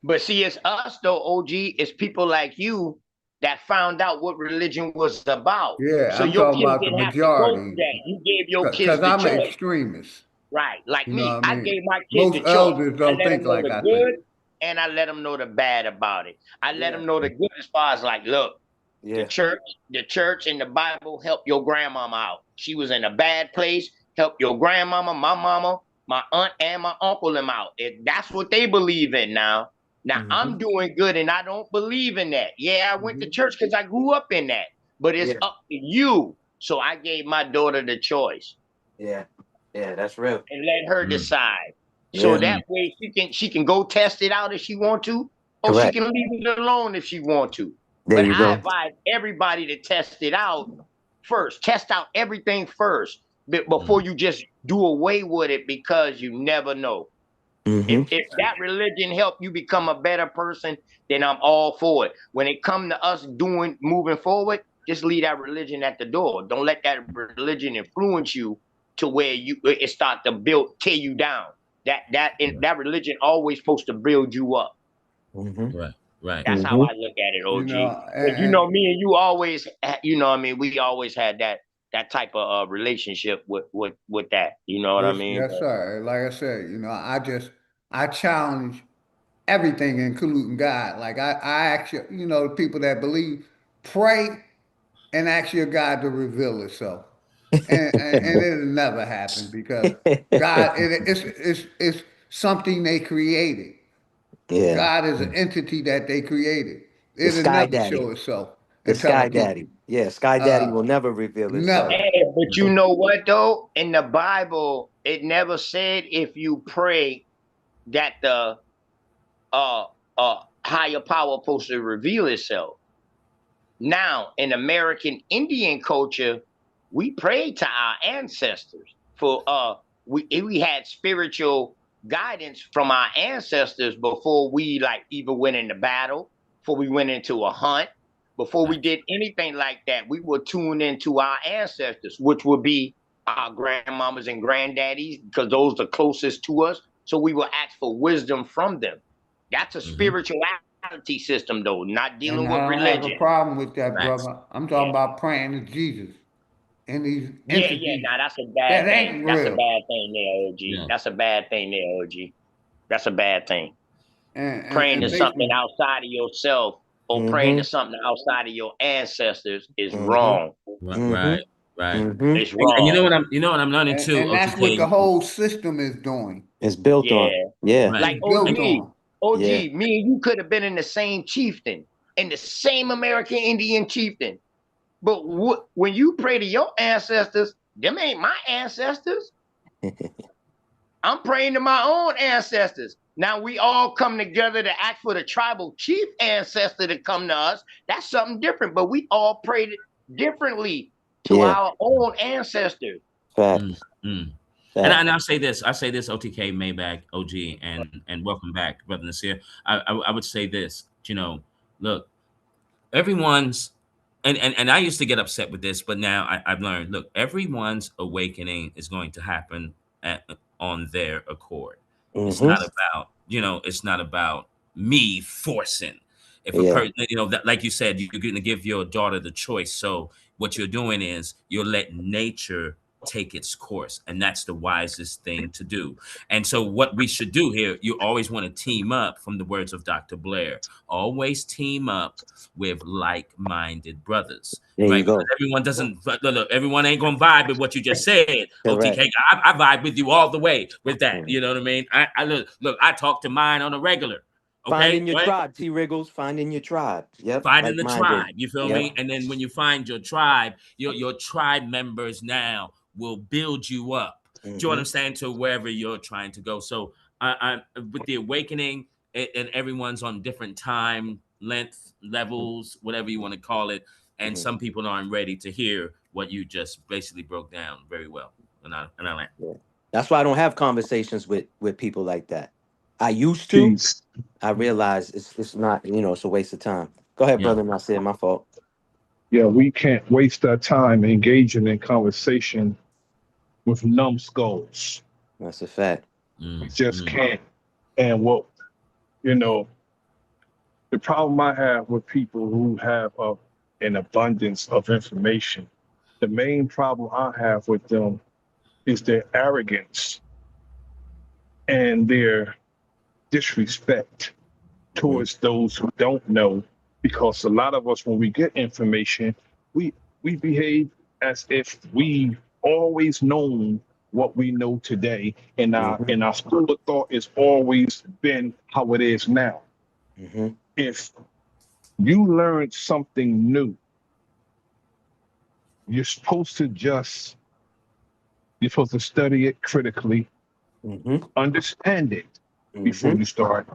But see, it's us though, OG. It's people like you that found out what religion was about. Yeah, So I'm your talking kids about the didn't have to go through majority that. You gave your kids because the I'm an choice. extremist. Right. Like You know me, what I I mean? gave my kids Most the choice. elders I don't let them think know like the I think. good and I let them know the bad about it. I let Yeah. them know the good as far as like, look, the Yeah. church, the church and the Bible help your grandmama out. She was in a bad place. Help your grandmama, my mama, my aunt, and my uncle them out. That's what they believe in now. Now Mm-hmm. I'm doing good and I don't believe in that. Yeah, I went to Mm-hmm. church because I grew up in that. But it's Yeah. up to you. So I gave my daughter the choice Yeah. Yeah. That's real. and let her Mm. decide. So Yeah. Mm. that way she can go test it out if she want to, or she Correct. can leave it alone if she want to. There But you I go. advise everybody to test it out first. Test out everything first Mm. before you just do away with it because you never know. Mm-hmm. If that religion help you become a better person, then I'm all for it. When it come to us moving forward, just leave that religion at the door. Don't let that religion influence you to where it start to tear you down. That religion always supposed to build you up. Mm-hmm. Right. Right. That's how Mm-hmm. I look at it, You OG. know, Because you know me and you always, you know what I mean, we always had that type of relationship with that. You know what I yes, mean? yes, sir. Like I said, you know, I challenge everything, including God. Like I actually, you know, people that believe, pray and ask your God to reveal itself. And it'll never happen because God, it's something they created. Yeah. God is an entity that they created. The It'll Sky never show Daddy. itself The and tell the Sky truth. Daddy. Yeah. Sky Daddy Uh, will never reveal itself. Never. Hey, but you know what though? In the Bible, it never said if you pray that the uh higher power supposed to reveal itself. Now, in American Indian culture, we pray to our ancestors for we had spiritual guidance from our ancestors before we like even went into battle, before we went into a hunt, before we Facts. did anything like that. We would tune into our ancestors, which would be our grandmamas and granddaddies, because those are closest to us. So we will ask for wisdom from them. That's a spirituality system, though, not And dealing with I don't have a religion. problem with that, Facts. brother. I'm talking Yeah. about praying to Jesus and these Yeah, yeah, entities. nah, that's a bad That thing. ain't That's a real. bad thing there, OG. Yeah. That's a bad thing there, OG. That's a bad thing. And, and, Praying to and something basically, outside of yourself or praying to something outside of your ancestors is wrong. Right. Right. It's And you know wrong. what I'm learning too, and that's what the OTK. whole system is doing. It's built on. Yeah. Yeah. Right. Like It's built And on. OG, Yeah. me and you could have been in the same chieftain, in the same American Indian chieftain. But when you pray to your ancestors, them ain't my ancestors. I'm praying to my own ancestors. Now we all come together to ask for the tribal chief ancestor to come to us. That's something different, but we all prayed differently to Yeah. our own ancestors. Facts. and Facts. I'll say this. OTK, Maybach, OG, and welcome back, Brother Nasir. I would say this, look, everyone's and I used to get upset with this, but now I've learned, look, everyone's awakening is going to happen on their accord. It's not about, it's not about me forcing. If a Yeah. person, that, like you said, you're going to give your daughter the choice. So what you're doing is you're letting nature take its course, and that's the wisest thing to do. And so what we should do here, you always want to team up, from the words of Dr. Blair. Always team up with like-minded brothers, There you right? Because go. everyone doesn't look, everyone ain't gonna vibe with what you just said. Correct. OTK, I vibe with you all the way with that. You know what I mean? I look, I talk to mine on a regular. Okay, Finding your right? tribe, T Wriggles. Finding your tribe. Yep. Finding Like the minded. tribe, you feel Yep. me? And then when you find your tribe, your tribe members now will build you up. Do you understand, to wherever you're trying to go? So I with the awakening, and everyone's on different time length levels, whatever you want to call it, and some people aren't ready to hear what you just basically broke down very well. And I like. Yeah. That's why I don't have conversations with people like that. I used to. Peace. I realize it's not, it's a waste of time. Go ahead, brother. And I said my fault. Yeah, we can't waste our time engaging in conversation with numbskulls. That's a fact. We just can't. And the problem I have with people who have an abundance of information, the main problem I have with them is their arrogance and their disrespect towards those who don't know. Because a lot of us, when we get information, we behave as if we've always known what we know today, and our school of thought has always been how it is now. If you learn something new, you're supposed to study it critically, understand it before you start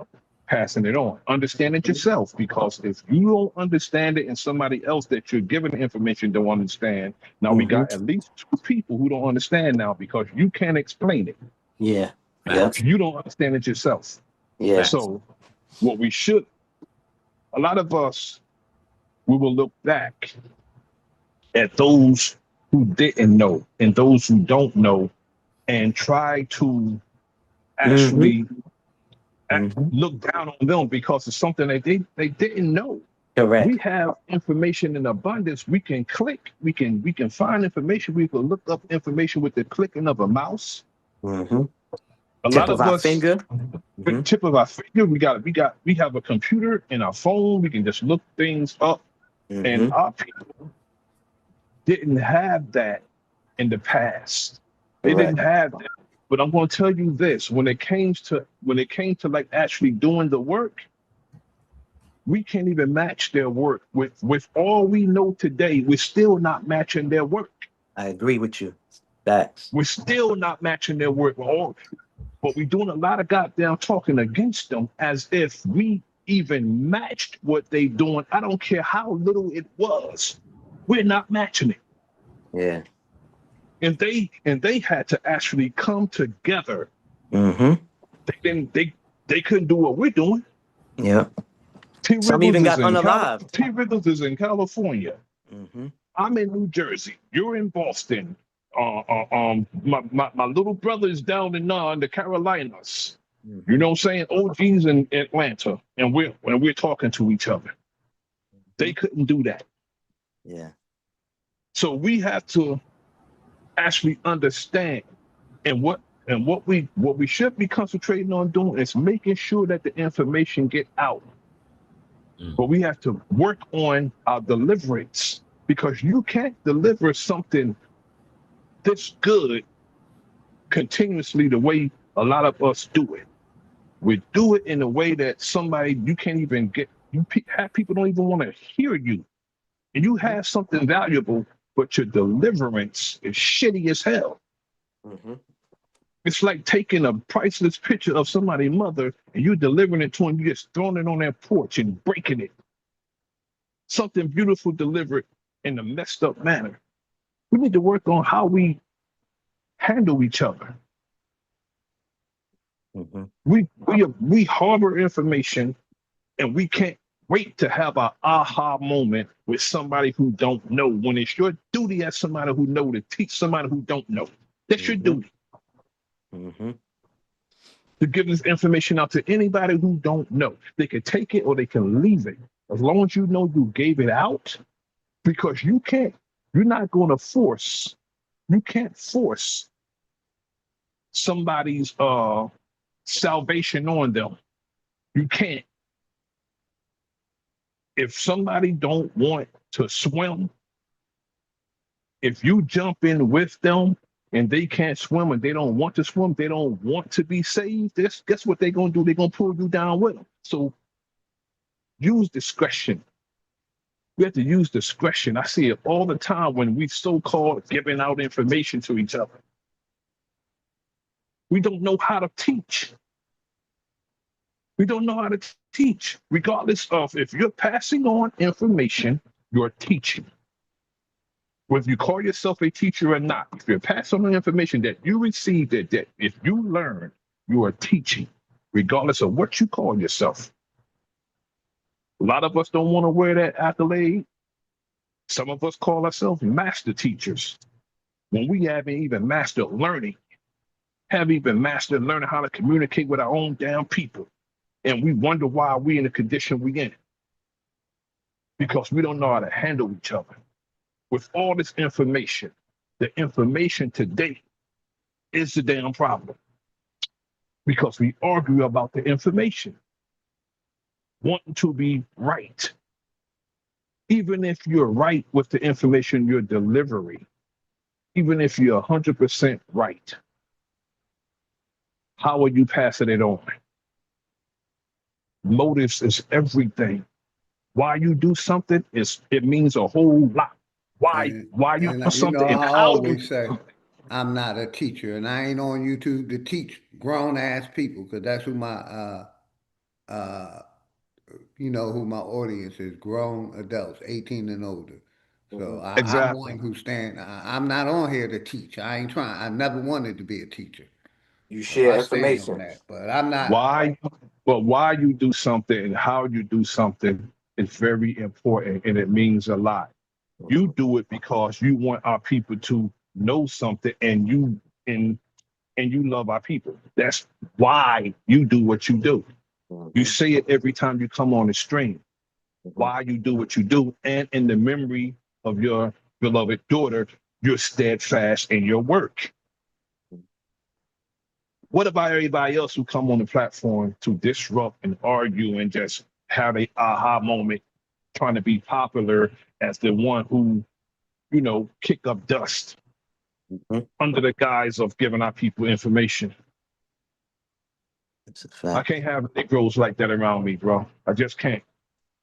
passing it on. Understand it yourself, because if you don't understand it and somebody else that you're giving the information don't understand, now we got at least 2 people who don't understand now, because you can't explain it. Yeah. But you don't understand it yourself. Yeah. So what a lot of us, we will look back at those who didn't know and those who don't know, and try to actually look down on them because it's something that they didn't know. Correct. We have information in abundance. We can click. We can find information. We can look up information with the clicking of a mouse. A lot of us, finger. with the tip of our finger. We have a computer in our phone. We can just look things up. And our people didn't have that in the past. They didn't have that. But I'm going to tell you this: when it came to like actually doing the work, we can't even match their work. With all we know today, we're still not matching their work. I agree with you. Facts. We're still not matching their work. But we're doing a lot of goddamn talking against them as if we even matched what they doing. I don't care how little it was. We're not matching it. Yeah. And they had to actually come together. They couldn't do what we're doing. Yeah. Some even got unalived. T. Riggles is in California. I'm in New Jersey. You're in Boston. My little brother is down in the Carolinas. You know what I'm saying? OG's in Atlanta, and we're talking to each other. They couldn't do that. Yeah. So we have to actually understand, and what we should be concentrating on doing is making sure that the information get out. But we have to work on our deliverance, because you can't deliver something this good continuously the way a lot of us do it. We do it in a way that somebody you can't even get. Have people don't even want to hear you, and you have something valuable, but your deliverance is shitty as hell. It's like taking a priceless picture of somebody's mother and you delivering it to them. You just throwing it on their porch and breaking it. Something beautiful delivered in a messed up manner. We need to work on how we handle each other. We harbor information, and we can't wait to have an aha moment with somebody who don't know, when it's your duty as somebody who know to teach somebody who don't know. That's your duty. To give this information out to anybody who don't know. They can take it or they can leave it. As long as you know you gave it out, because you're not going to force, you can't force somebody's salvation on them. You can't. If somebody don't want to swim, if you jump in with them and they can't swim and they don't want to swim, they don't want to be saved, guess what they're going to do? They're going to pull you down with them. So use discretion. We have to use discretion. I see it all the time when we so-called giving out information to each other. We don't know how to teach. We don't know how to teach, regardless of if you're passing on information, you're teaching. Whether you call yourself a teacher or not, if you're passing on information that you received, that if you learn, you are teaching, regardless of what you call yourself. A lot of us don't want to wear that accolade. Some of us call ourselves master teachers when we haven't even mastered learning, haven't even mastered learning how to communicate with our own damn people. And we wonder why we in the condition we in. Because we don't know how to handle each other. With all this information, the information today is the damn problem. Because we argue about the information, wanting to be right. Even if you're right with the information you're delivering, even if you're 100% right, how are you passing it on? Motives is everything. Why you do something it means a whole lot. Why you do You know, something and I how you always say I'm not a teacher, and I ain't on YouTube to teach grown ass people, because that's who my uh you know who my audience is, grown adults, 18 and older. So I'm exactly. one who I'm not on here to teach. I ain't trying. I never wanted to be a teacher. You So share I stand on information. that. But I'm not. Why you do something and how you do something is very important, and it means a lot. You do it because you want our people to know something, and you love our people. That's why you do what you do. You say it every time you come on the stream. Why you do what you do, and in the memory of your beloved daughter, you're steadfast in your work. What about everybody else who come on the platform to disrupt and argue and just have a aha moment, trying to be popular as the one who, kick up dust under the guise of giving our people information? It's a fact. I can't have Negroes like that around me, bro. I just can't.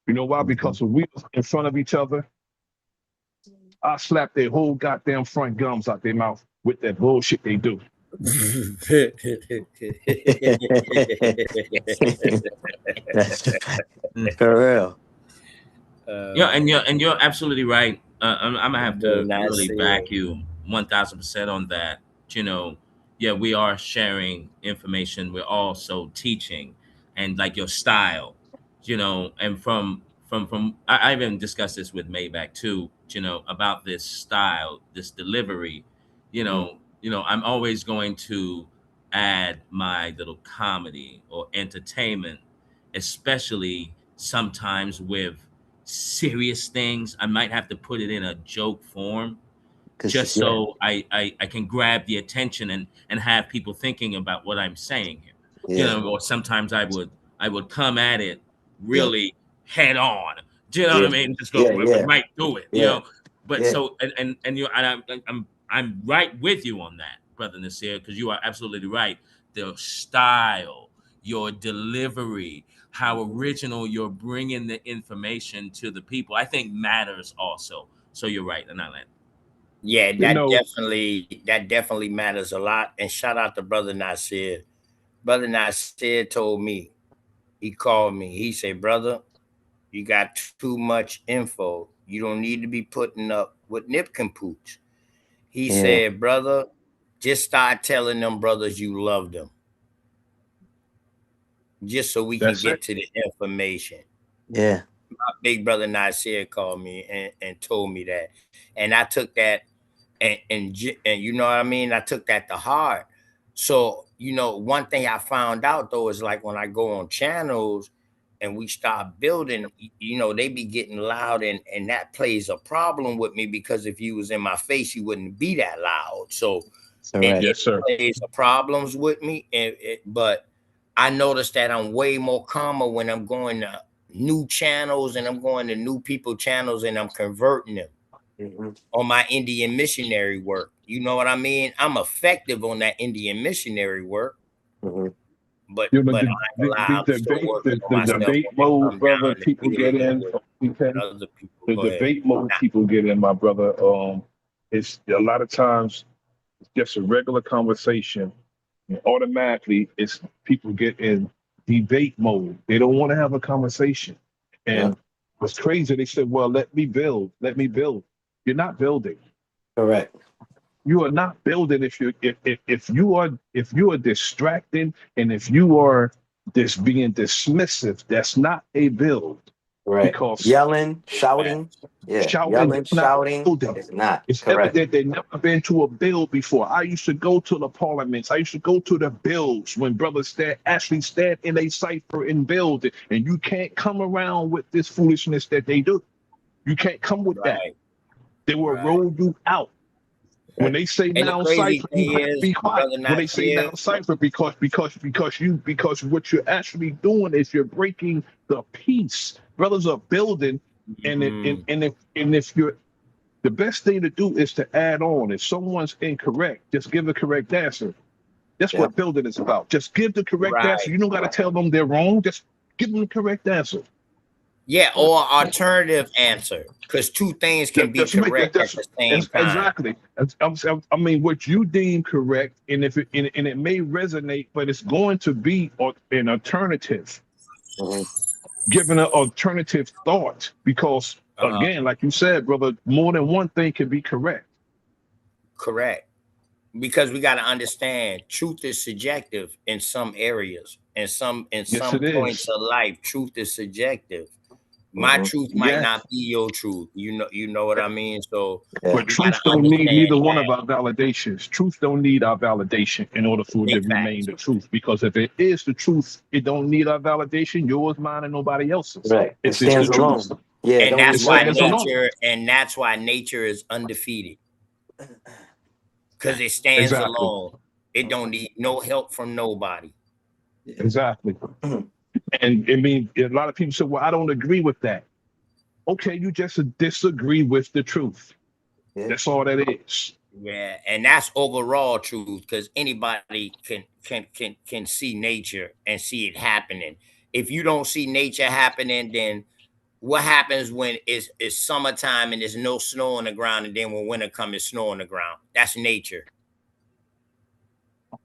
You know why? Because when we was in front of each other, I slap their whole goddamn front gums out their mouth with that bullshit they do. That's the fact. For real. And you're absolutely right. I'm gonna have Do to not really see back it. you 1,000% on that. You know, yeah, we are sharing information. We're also teaching, and like your style, and from I even discussed this with Maybach too. About this style, this delivery. I'm always going to add my little comedy or entertainment, especially sometimes with serious things. I might have to put it in a joke form just so I can grab the attention and have people thinking about what I'm saying here. Or sometimes I would come at it really head on. Do you know what I mean? Just go right through it. But so I'm right with you on that, brother Nasir, because you are absolutely right. The style, your delivery, how original you're bringing the information to the people, I think matters also. So you're right, and I land. Yeah, that definitely matters a lot. And shout out to Brother Nasir. Brother Nasir told me, he called me. He said, brother, you got too much info. You don't need to be putting up with nip and pooch. He said, brother, just start telling them brothers you love them. Just so we can get to the information. Yeah. My big brother Nasir called me and told me that. And I took that and you know what I mean? I took that to heart. So, one thing I found out though is like when I go on channels and we start building, they be getting loud and that plays a problem with me because if you was in my face, you wouldn't be that loud. So it plays problems with me. But I noticed that I'm way more calmer when I'm going to new channels and I'm going to new people channels and I'm converting them. On my Indian missionary work. You know what I mean? I'm effective on that Indian missionary work. But I ain't gonna lie, I'm still working on myself debate when it mode, come brother, down to people get dealing in. with other people. The Go ahead. debate mode people get in, my brother. It's a lot of times it's just a regular conversation, and automatically it's people get in debate mode. They don't want to have a conversation. And what's crazy, they said, well, let me build. You're not building. Correct. You are not building if you are distracting and if you are being dismissive, that's not a build. Right. Because Yelling, shouting. Yeah. shouting, Yelling, that's not shouting. building. It's not. It's Correct. evident they've never been to a build before. I used to go to the parliaments. I used to go to the builds when brothers actually stand in a cipher and build it. And you can't come around with this foolishness that they do. You can't come with that. They will roll you out. When they say And the now crazy cipher, you thing have to is, be quiet. brother When they say Nasir, now cipher, because what you're actually doing is you're breaking the peace. Brothers are building, and if you're the best thing to do is to add on. If someone's incorrect, just give the correct answer. That's what building is about. Just give the correct answer. You don't got to tell them they're wrong. Just give them the correct answer. yeah, or alternative answer, because two things can be correct at the same time. Exactly. I mean, what you deem correct, and it may resonate, but it's going to be an alternative, given an alternative thought, because again, like you said, brother, more than one thing can be correct. Correct. Because we got to understand truth is subjective in some areas and some points of life. Truth is subjective. My truth might not be your truth. You know what I mean? So But truth don't need neither one of our validations. Truth don't need our validation in order for it to remain the truth. Because if it is the truth, it don't need our validation, yours, mine, and nobody else's. Right. It's stands the alone. truth. Yeah. And that's why nature is undefeated. Because it stands alone. It don't need no help from nobody. Exactly. And I mean, a lot of people say, well, I don't agree with that. Okay, you just disagree with the truth. That's all that is. Yeah, and that's overall truth, because anybody can see nature and see it happening. If you don't see nature happening, then what happens when it's summertime and there's no snow on the ground, and then when winter comes, it's snow on the ground? That's nature.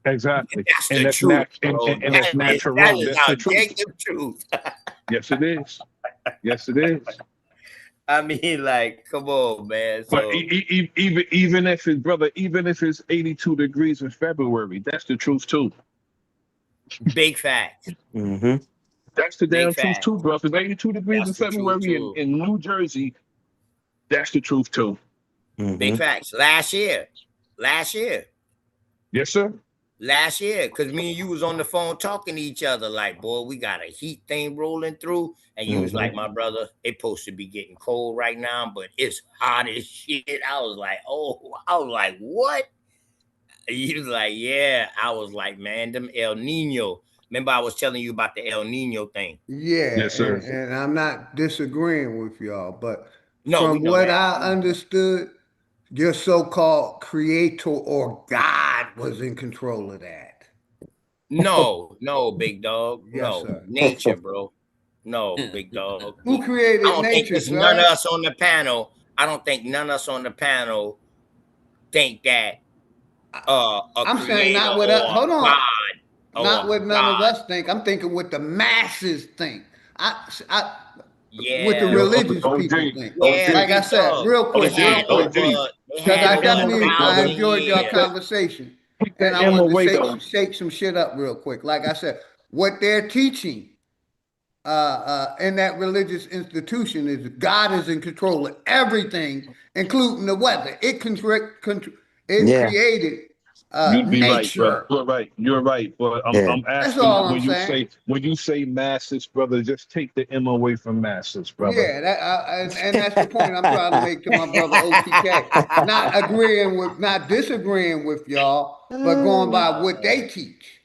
Exactly. That's and the that's truth, and that's natural. that is That's the truth. objective truth. Yes, it is. Yes, it is. I mean, like, come on, man. But So even if it's, brother, even if it's 82 degrees in February, that's the truth too. big fact. That's the damn Big truth fact. too, bro. If it's 82 degrees That's in the truth, February too. in New Jersey, that's the truth too. Big facts. Last year, last year. Yes, sir. Last year, because me and you was on the phone talking to each other like, boy, we got a heat thing rolling through. And you was like, Mm-hmm. my brother, it's supposed to be getting cold right now, but it's hot as shit. I was like, what? He was like, yeah. I was like, man, them El Nino. Remember I was telling you about the El Nino thing. Yeah, Yes, sir. and I'm not disagreeing with y'all, but No, we from know what that. I understood, your so-called creator or God was in control of that. No, big dog. Yes, No, sir. nature, bro. No, big dog. Who I created don't think nature, it's none of sir? us on the panel. I don't think none of us on the panel think that a I'm saying creator not what or hold God on, or not what none of God. us think. I'm thinking what the masses think. I what the Yeah, Yo, religious people OG, think. yeah, OG, Like I big said, dog. OG, OG. They because had Keep I the over M a away, definitely I brother. thousand enjoyed your Keep years. conversation, and that I M wanted to away, though. shake some shit up real quick. Like I said, what they're teaching in that religious institution is God is in control of everything, including the weather. It Yeah, created You'd be right, brother. nature. You're right. You're right. But yeah. I'm That's asking all I'm saying. when you say masses, brother, just take the M away from masses, brother. Yeah, and that's the point I'm trying to make to my brother OTK. Not disagreeing with y'all, but going by what they teach.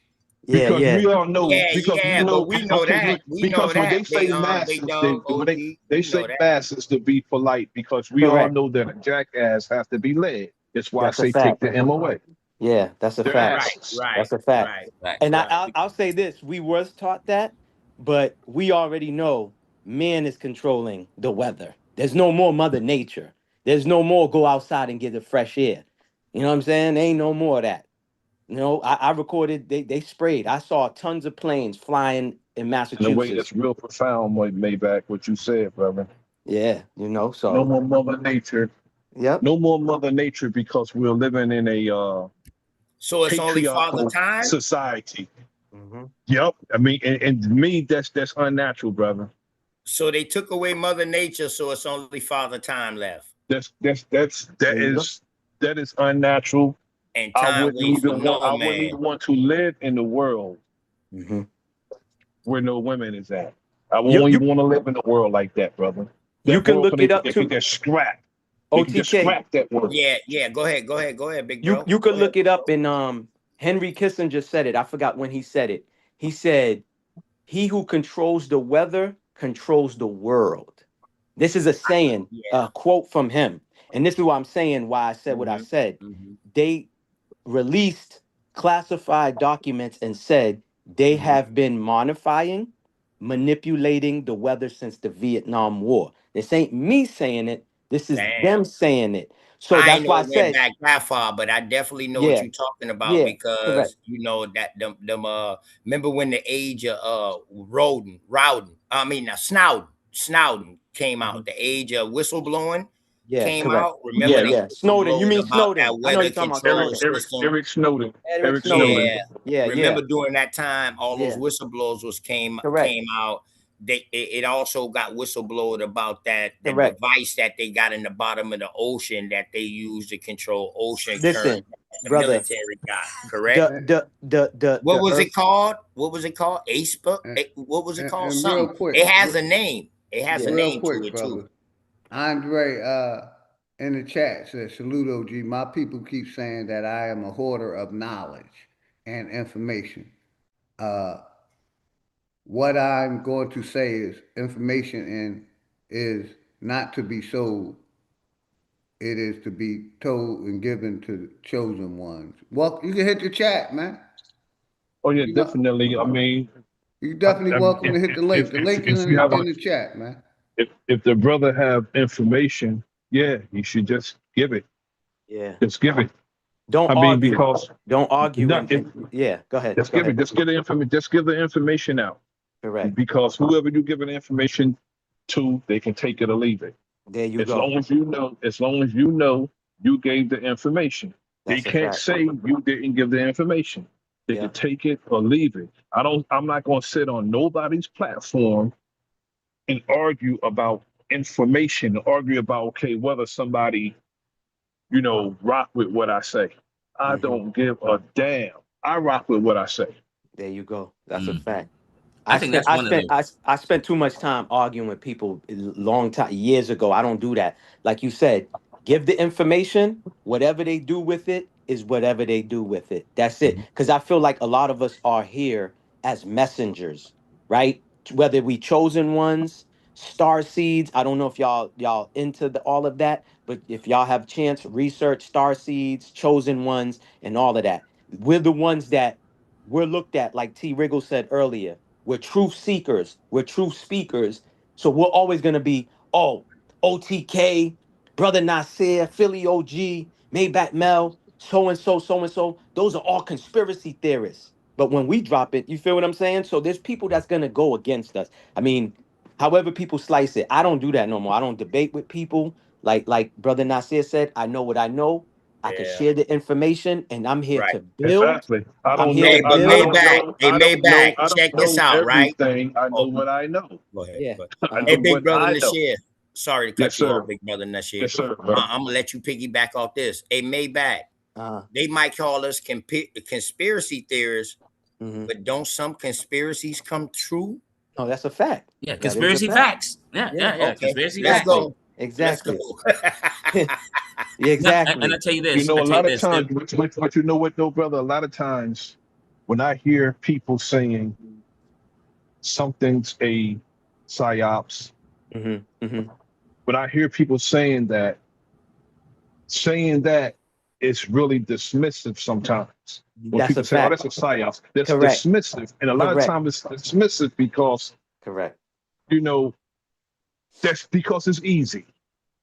Yeah, Because yeah. we all know, because we Yeah, but know, we know okay, that. look, We know because when that, they say big masses, dog OG. they We know say that. masses to be polite, because we all Correct. know that a jackass has to be led. That's why I That's a say take fact. the M away. Yeah, that's a They're fact. Right, asses. right, That's a fact. right, And right. I'll say this: we was taught that, but we already know man is controlling the weather. There's no more Mother Nature. There's no more go outside and get the fresh air. You know what I'm saying? There ain't no more of that. You know, I recorded. They sprayed. I saw tons of planes flying in In a way Massachusetts. that's real profound, Maybach, what you said, brother. Yeah, you know. No So, more Mother Nature. yep. No more Mother Nature, because we're living in a So it's only Father patriarchal Time. society. Hmm. Yep. I mean, and to me, that's unnatural, brother. So they took away Mother Nature, so it's only Father Time left, There you go. That is unnatural. and time waits for no I wouldn't man. even want to live in the world Hmm. where no women is at. I You won't you even want to live in a world like that, brother. you That can world look it up they could too. just scrap. They could just OTK. scrap that world. Yeah. Go ahead, big bro. You Go could ahead, look big it bro. up, and Henry Kissinger said it. I forgot when he said it. He said, "He who controls the weather controls the world." This is a saying, Yeah. a quote from him, and this is why I'm saying why I said what I Hmm. said. Hmm. They released classified documents and said they Hmm. have been modifying, manipulating the weather since the Vietnam War. This ain't me saying it. This is Damn. them saying it. So I ain't that's know why I it went said, back that far, but I definitely know what yeah, you're talking about yeah, correct. because you know that them remember when the age of Rowden, I mean Snowden came Mhm. out, the age of whistleblowing Yeah, came correct. out. Yeah, Remember the yeah. Snowden. You whistleblowing mean about Snowden? that I know weather you're talking about control Snowden. system. Eric Snowden. Edward Eric Snowden. Snowden. Yeah, Yeah, yeah. remember during that time, all those Yeah, whistleblowers correct. came out. It also got whistleblowed about the Correct. device that they got in the bottom of the ocean that they use to control ocean current. Listen, The brother, military got correct. What the was it earth. called? What was it called? ASPA? And, What was it called? and real Something. quick, It has a name. It has a Yeah. real name to quick, it too. brother. Andre in the chat says, salute OG. My people keep saying that I am a hoarder of knowledge and information. Uh, what I'm going to say is information is not to be sold. It is to be told and given to the chosen ones. Well, you can hit the chat, man. Oh yeah, You know, definitely. I mean, you're definitely welcome to hit the link. The link is if you have in the chat, man. if the brother have information, yeah, you should just give it. Yeah. Just give it. Don't I mean, argue. because Don't argue. not if Yeah, go ahead. just Go give it, ahead. just get the information, just give the information out. Correct. Because whoever you give the information to, they can take it or leave it. There you As go. long as you know, you gave the information. They That's a can't fact. say you didn't give the information. They Yeah. can take it or leave it. I'm not gonna sit on nobody's platform and argue about information, argue about okay, whether somebody rock with what I say. I don't give a damn. I rock with what I say. There you go. That's a fact. I think that's one of the. I spent too much time arguing with people long time years ago. I don't do that. Like you said, give the information. Whatever they do with it is whatever they do with it. That's it. Because I feel like a lot of us are here as messengers, right? Whether we chosen ones, star seeds. I don't know if y'all into all of that, but if y'all have chance, research star seeds, chosen ones, and all of that. We're the ones that we're looked at, like T. Riggle said earlier. We're truth seekers. We're truth speakers. So we're always going to be, oh, OTK, Brother Nasir, Philly OG, Maybach Mel, so-and-so, so-and-so. Those are all conspiracy theorists. But when we drop it, you feel what I'm saying? So there's people that's going to go against us. I mean, however people slice it, I don't do that no more. I don't debate with people. Like Brother Nasir said, I know what I know. I can share the information, and I'm here to build. Exactly. I I'm don't here know. to build. I don't know. I don't know everything. I know what I know. Go ahead. Yeah. I Hey, know big what brother I know. Nashir. Sorry to cut Yes, you sir. off, big brother Nashir. Yes, sir. Bro. I'm gonna let you piggyback off this. Hey, Maybach. They might call us conspiracy theorists, but don't some conspiracies come true? Oh, that's a fact. Yeah, That is a conspiracy fact. facts. Yeah. Okay, Conspiracy let's facts. go. Exactly. Let's go. Exactly. And I tell you this. A I tell lot you of this. times, but you know what, though, brother? A lot of times when I hear people saying something's a psyops, when I hear people saying that it's really dismissive sometimes. When That's people a say, oh, fact. that's a psyops, that's Correct. dismissive. And a lot of times it's dismissive because, correct. That's because it's easy.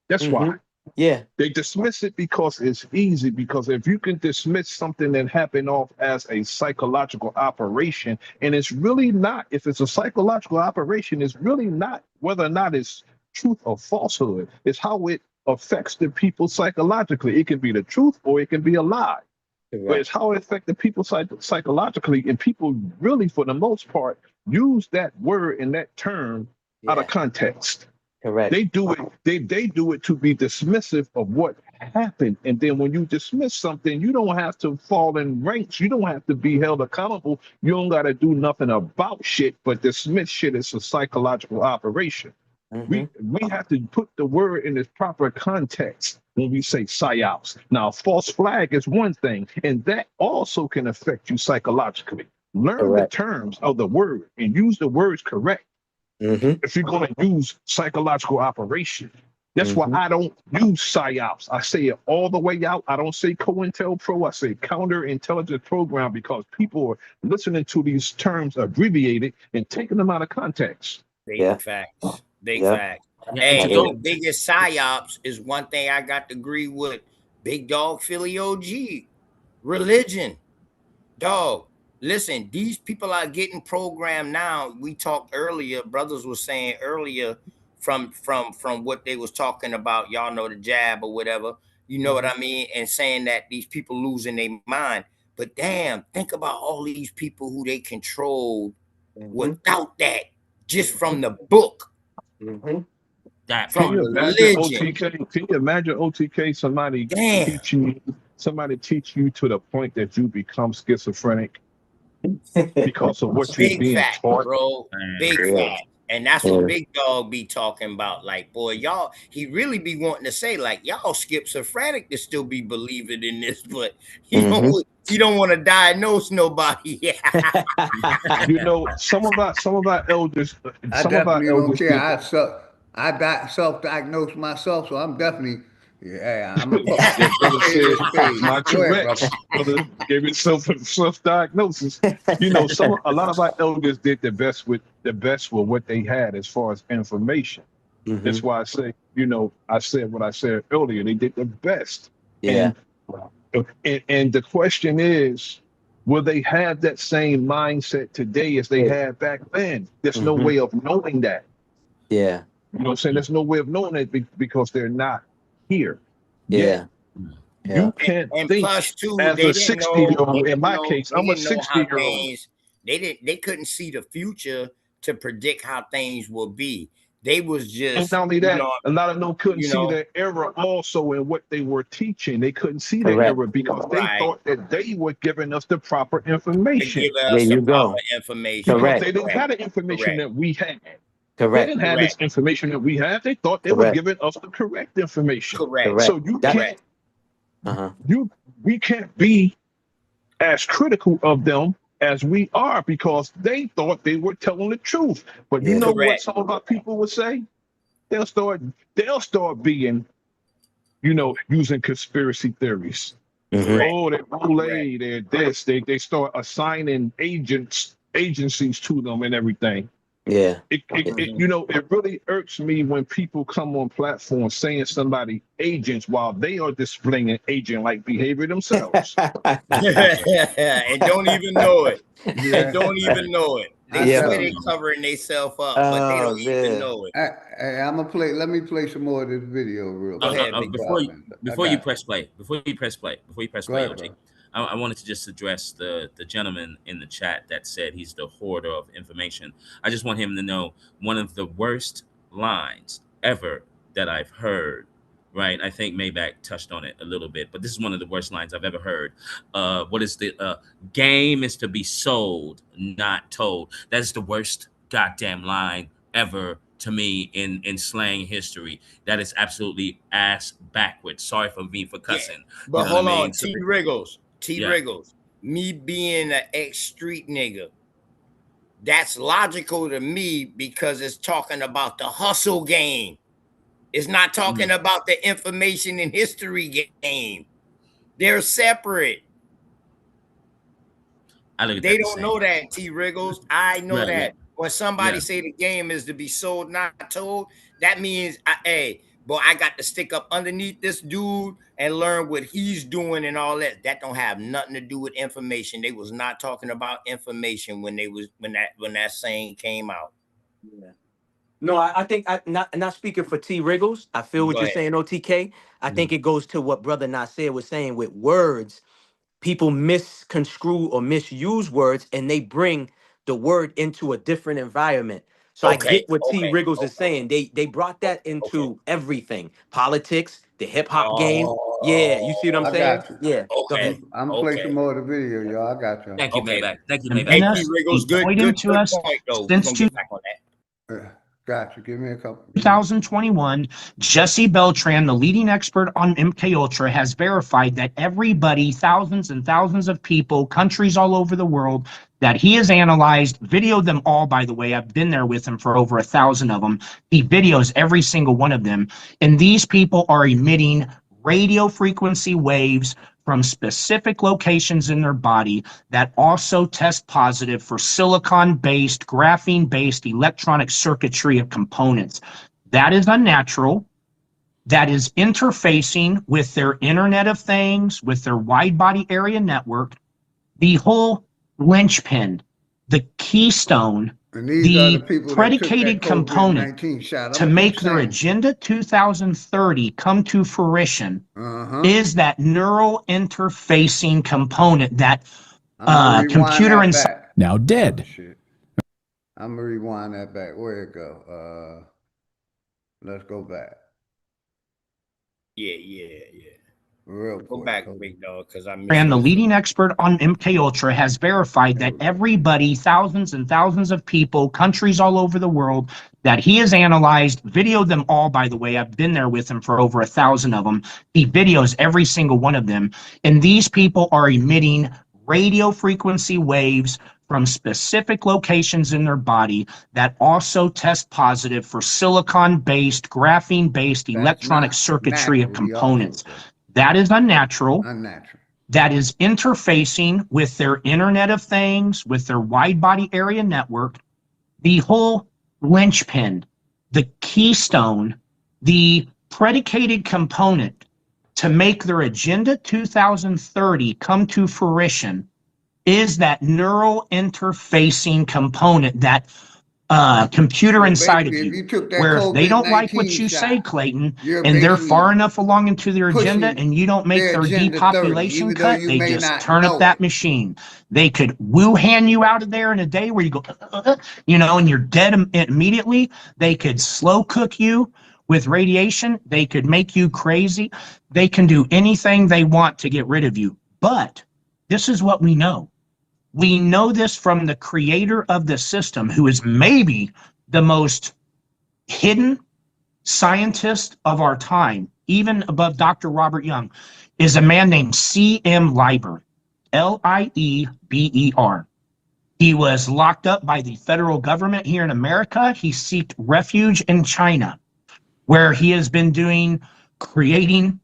That's why. Yeah. They dismiss it because it's easy. Because if you can dismiss something that happened off as a psychological operation, and it's really not, if it's a psychological operation, it's really not whether or not it's truth or falsehood. It's how it affects the people psychologically. It can be the truth or it can be a lie. But it's how it affects the people psychologically. And people really, for the most part, use that word and that term out of context. Correct. They do it. They do it to be dismissive of what happened. And then when you dismiss something, you don't have to fall in ranks. You don't have to be held accountable. You don't got to do nothing about shit. But dismiss shit is a psychological operation. We have to put the word in its proper context when we say psyops. Now, false flag is one thing, and that also can affect you psychologically. Learn the terms of the word and use the words correct. If you're going to use psychological operation, that's why I don't use psyops. I say it all the way out. I don't say COINTELPRO. I say counterintelligence program because people are listening to these terms abbreviated and taking them out of context. Big facts. Big facts. Hey, the biggest psyops is one thing I got to agree with Big Dog Philly OG. Religion. Dog. Listen, these people are getting programmed now. We talked earlier, brothers was saying earlier from what they was talking about, y'all know the jab or whatever, you know what I mean, and saying that these people losing their mind. But damn, think about all these people who they controlled without that, just from the book. That Can you imagine religion. OTK? Can you imagine OTK? Somebody teach you to the point that you become schizophrenic because of what you're being fact, taught, bro. Big fact. And that's what Big Dog be talking about. Like, boy, y'all, he really be wanting to say, like, y'all schizophrenic to still be believing in this, but he don't want to diagnose nobody. You know, some of our elders, I definitely don't care. I self-diagnosed myself, so I'm definitely, I'm a Your brother said, not Go ahead, correct. Brother gave himself self-diagnosis. You know, a lot of our elders did the best with what they had as far as information. That's why I say, I said what I said earlier. They did the best. Yeah. And the question is, will they have that same mindset today as they had back then? There's no way of knowing that. Yeah. You know what I'm saying? There's no way of knowing it because they're not here. Yeah. You can't and think plus too, as they a didn't 60-year-old. In my know, case, they I'm a didn't know how 60-year-old. they couldn't see the future to predict how things will be. They was And just, not only that, a lot of them couldn't see their error also in what they were teaching. They couldn't see their Correct. error because they right. thought that they were giving us the proper They information give There us the you proper go. information. because Correct. they didn't Correct. have the information Correct. that we had. They Correct. didn't have this Correct. information that we had. They thought they were Correct. giving us the correct information. Correct. Correct. So you That. can't, Correct. Uh-huh. we can't be as critical of them as we are because they thought they were telling the truth. But you Yeah. know what Correct. some of our people would say? They'll start being, using conspiracy theories. Mm-hmm. Correct. Oh, they're Kool-Aid, they're this. They start assigning agencies to them and everything. Yeah. It really irks me when people come on platforms saying somebody agents while they are displaying agent-like behavior themselves. And don't even know it. And Yeah. don't even know it. They I Yep. swear tell they 'em. covering themselves up, but they Oh don't even man. know it. I'm gonna play. Let me play some more of this video real Go quick. ahead, big No dog. problem. I Before you got press you. play, Go ahead, OG, bro. I wanted to just address the gentleman in the chat that said he's the hoarder of information. I just want him to know one of the worst lines ever that I've heard. Right, I think Maybach touched on it a little bit, but this is one of the worst lines I've ever heard. What is the game is to be sold, not told. That is the worst goddamn line ever to me in slang history. That is absolutely ass backwards. Sorry for me for Yeah. cussing. But You know what I hold mean? on, So, T Wriggles. T yeah. Wriggles. Me being an ex-street nigga, that's logical to me because it's talking about the hustle game. It's not talking about the information and history game. They're separate. I look at They that the don't same know way. that, T Wriggles. I know Right, that. right. When somebody Yeah. say the game is to be sold, not told, that means, hey, boy, I got to stick up underneath this dude and learn what he's doing and all that. That don't have nothing to do with information. They was not talking about information when that saying came out. Yeah. No, I think not speaking for T Wriggles. I feel what Go you're ahead. saying, OTK. I think it goes to what Brother Nasir was saying with words. People misconstrue or misuse words and they bring the word into a different environment. So I Okay. get what T Okay. Wriggles is Okay. saying. They brought that Okay. into everything. Politics, the hip hop game. Yeah, you see what I'm I saying? got you. Yeah. Go Okay. ahead. I'm gonna play Okay. some more of the video, y'all. I got y'all. Thank you, Okay. Maybach. Thank you, And Maybach. Hey, us, T Wriggles, pointing good to us point though. We're since gonna get back on that. Got you. Give me a couple. 2021, Jesse Beltran, the leading expert on MK Ultra, has verified that everybody, thousands and thousands of people, countries all over the world, that he has analyzed, videoed them all, by the way. I've been there with him for over 1,000 of them. He videos every single one of them. And these people are emitting radio frequency waves from specific locations in their body that also test positive for silicon-based, graphene-based electronic circuitry of components. That is unnatural. That is interfacing with their Internet of Things, with their wide body area network. The whole linchpin, the keystone, And these are the the people that took that predicated component COVID-19 shot. I'm to gonna keep make their saying. Agenda 2030 come to fruition is that neural interfacing component, that I'm gonna rewind computer that inside. back. Now Oh dead. shit. I'm gonna rewind that back. Where it go? Let's go back. Yeah. Real Go quick. back, big dog, because I missed And the this. leading expert on MK Ultra has verified that everybody, thousands and thousands of people, countries all over the world, that he has analyzed, videoed them all, by the way. I've been there with him for over 1,000 of them. He videos every single one of them. And these people are emitting radio frequency waves from specific locations in their body that also test positive for silicon-based, graphene-based electronic circuitry of components. That is unnatural. Unnatural. That is interfacing with their Internet of Things, with their wide body area network. The whole linchpin, the keystone, the predicated component to make their Agenda 2030 come to fruition is that neural interfacing component, that computer So inside of basically, if you, you took that where if they don't like what COVID-19 you say, shot, Clayton, you're and they're far basically enough along into their agenda pushing and you don't make their their agenda 30, depopulation even though cut, you they may just not turn up know it. that machine. They could Wuhan you out of there in a day where you go, and you're dead immediately. They could slow cook you with radiation. They could make you crazy. They can do anything they want to get rid of you. But this is what we know. We know this from the creator of the system, who is maybe the most hidden scientist of our time, even above Dr. Robert Young, is a man named C.M. Lieber, Lieber. He was locked up by the federal government here in America. He sought refuge in China, where he has been creating,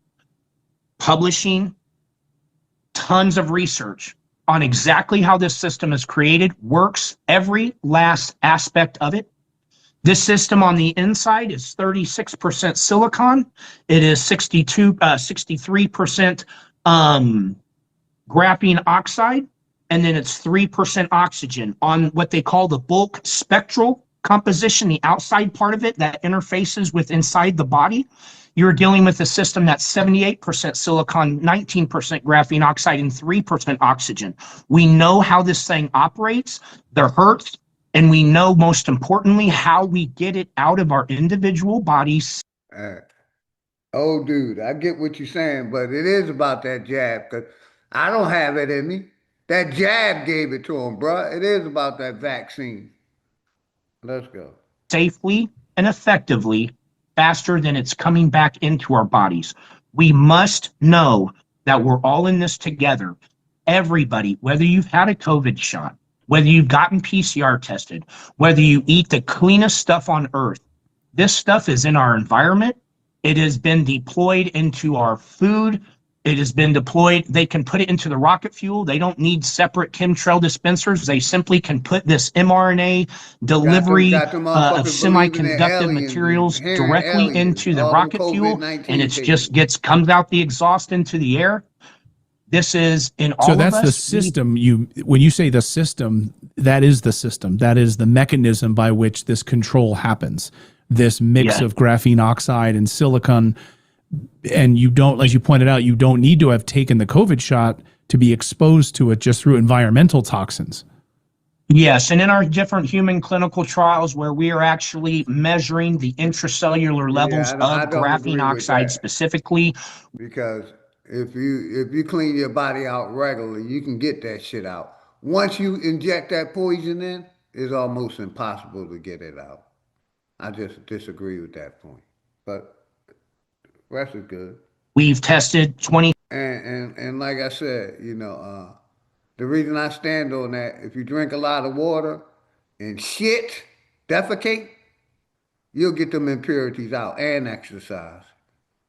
publishing tons of research on exactly how this system is created, works, every last aspect of it. This system on the inside is 36% silicon. It is 63% graphene oxide, and then it's 3% oxygen on what they call the bulk spectral composition, the outside part of it that interfaces with inside the body. You're dealing with a system that's 78% silicon, 19% graphene oxide, and 3% oxygen. We know how this thing operates, the hertz, and we know, most importantly, how we get it out of our individual bodies. Oh, dude, I get what you're saying, but it is about that jab, because I don't have it in me. That jab gave it to him, bruh. It is about that vaccine. Let's go. Safely and effectively, faster than it's coming back into our bodies. We must know that we're all in this together. Everybody, whether you've had a COVID shot, whether you've gotten PCR tested, whether you eat the cleanest stuff on earth, this stuff is in our environment. It has been deployed into our food. It has been deployed. They can put it into the rocket fuel. They don't need separate chemtrail dispensers. They simply can put this mRNA delivery got them of motherfuckers believing in semiconductor aliens and materials hearing directly aliens, into the all them rocket fuel, and COVID-19 it's cases. just comes out the exhaust into the air. This is in all So of that's the us. system. When you say the system, that is the system. That is the mechanism by which this control happens. This mix of graphene oxide and silicon. And you don't, as you pointed out, you don't need to have taken the COVID shot to be exposed to it just through environmental toxins. Yes, and in our different human clinical trials where we are actually measuring the intracellular levels I of don't agree graphene with oxide that, specifically. because if you clean your body out regularly, you can get that shit out. Once you inject that poison in, it's almost impossible to get it out. I just disagree with that point, but the rest is good. We've tested 20. And like I said, the reason I stand on that, if you drink a lot of water and shit, defecate, you'll get them impurities out, and exercise.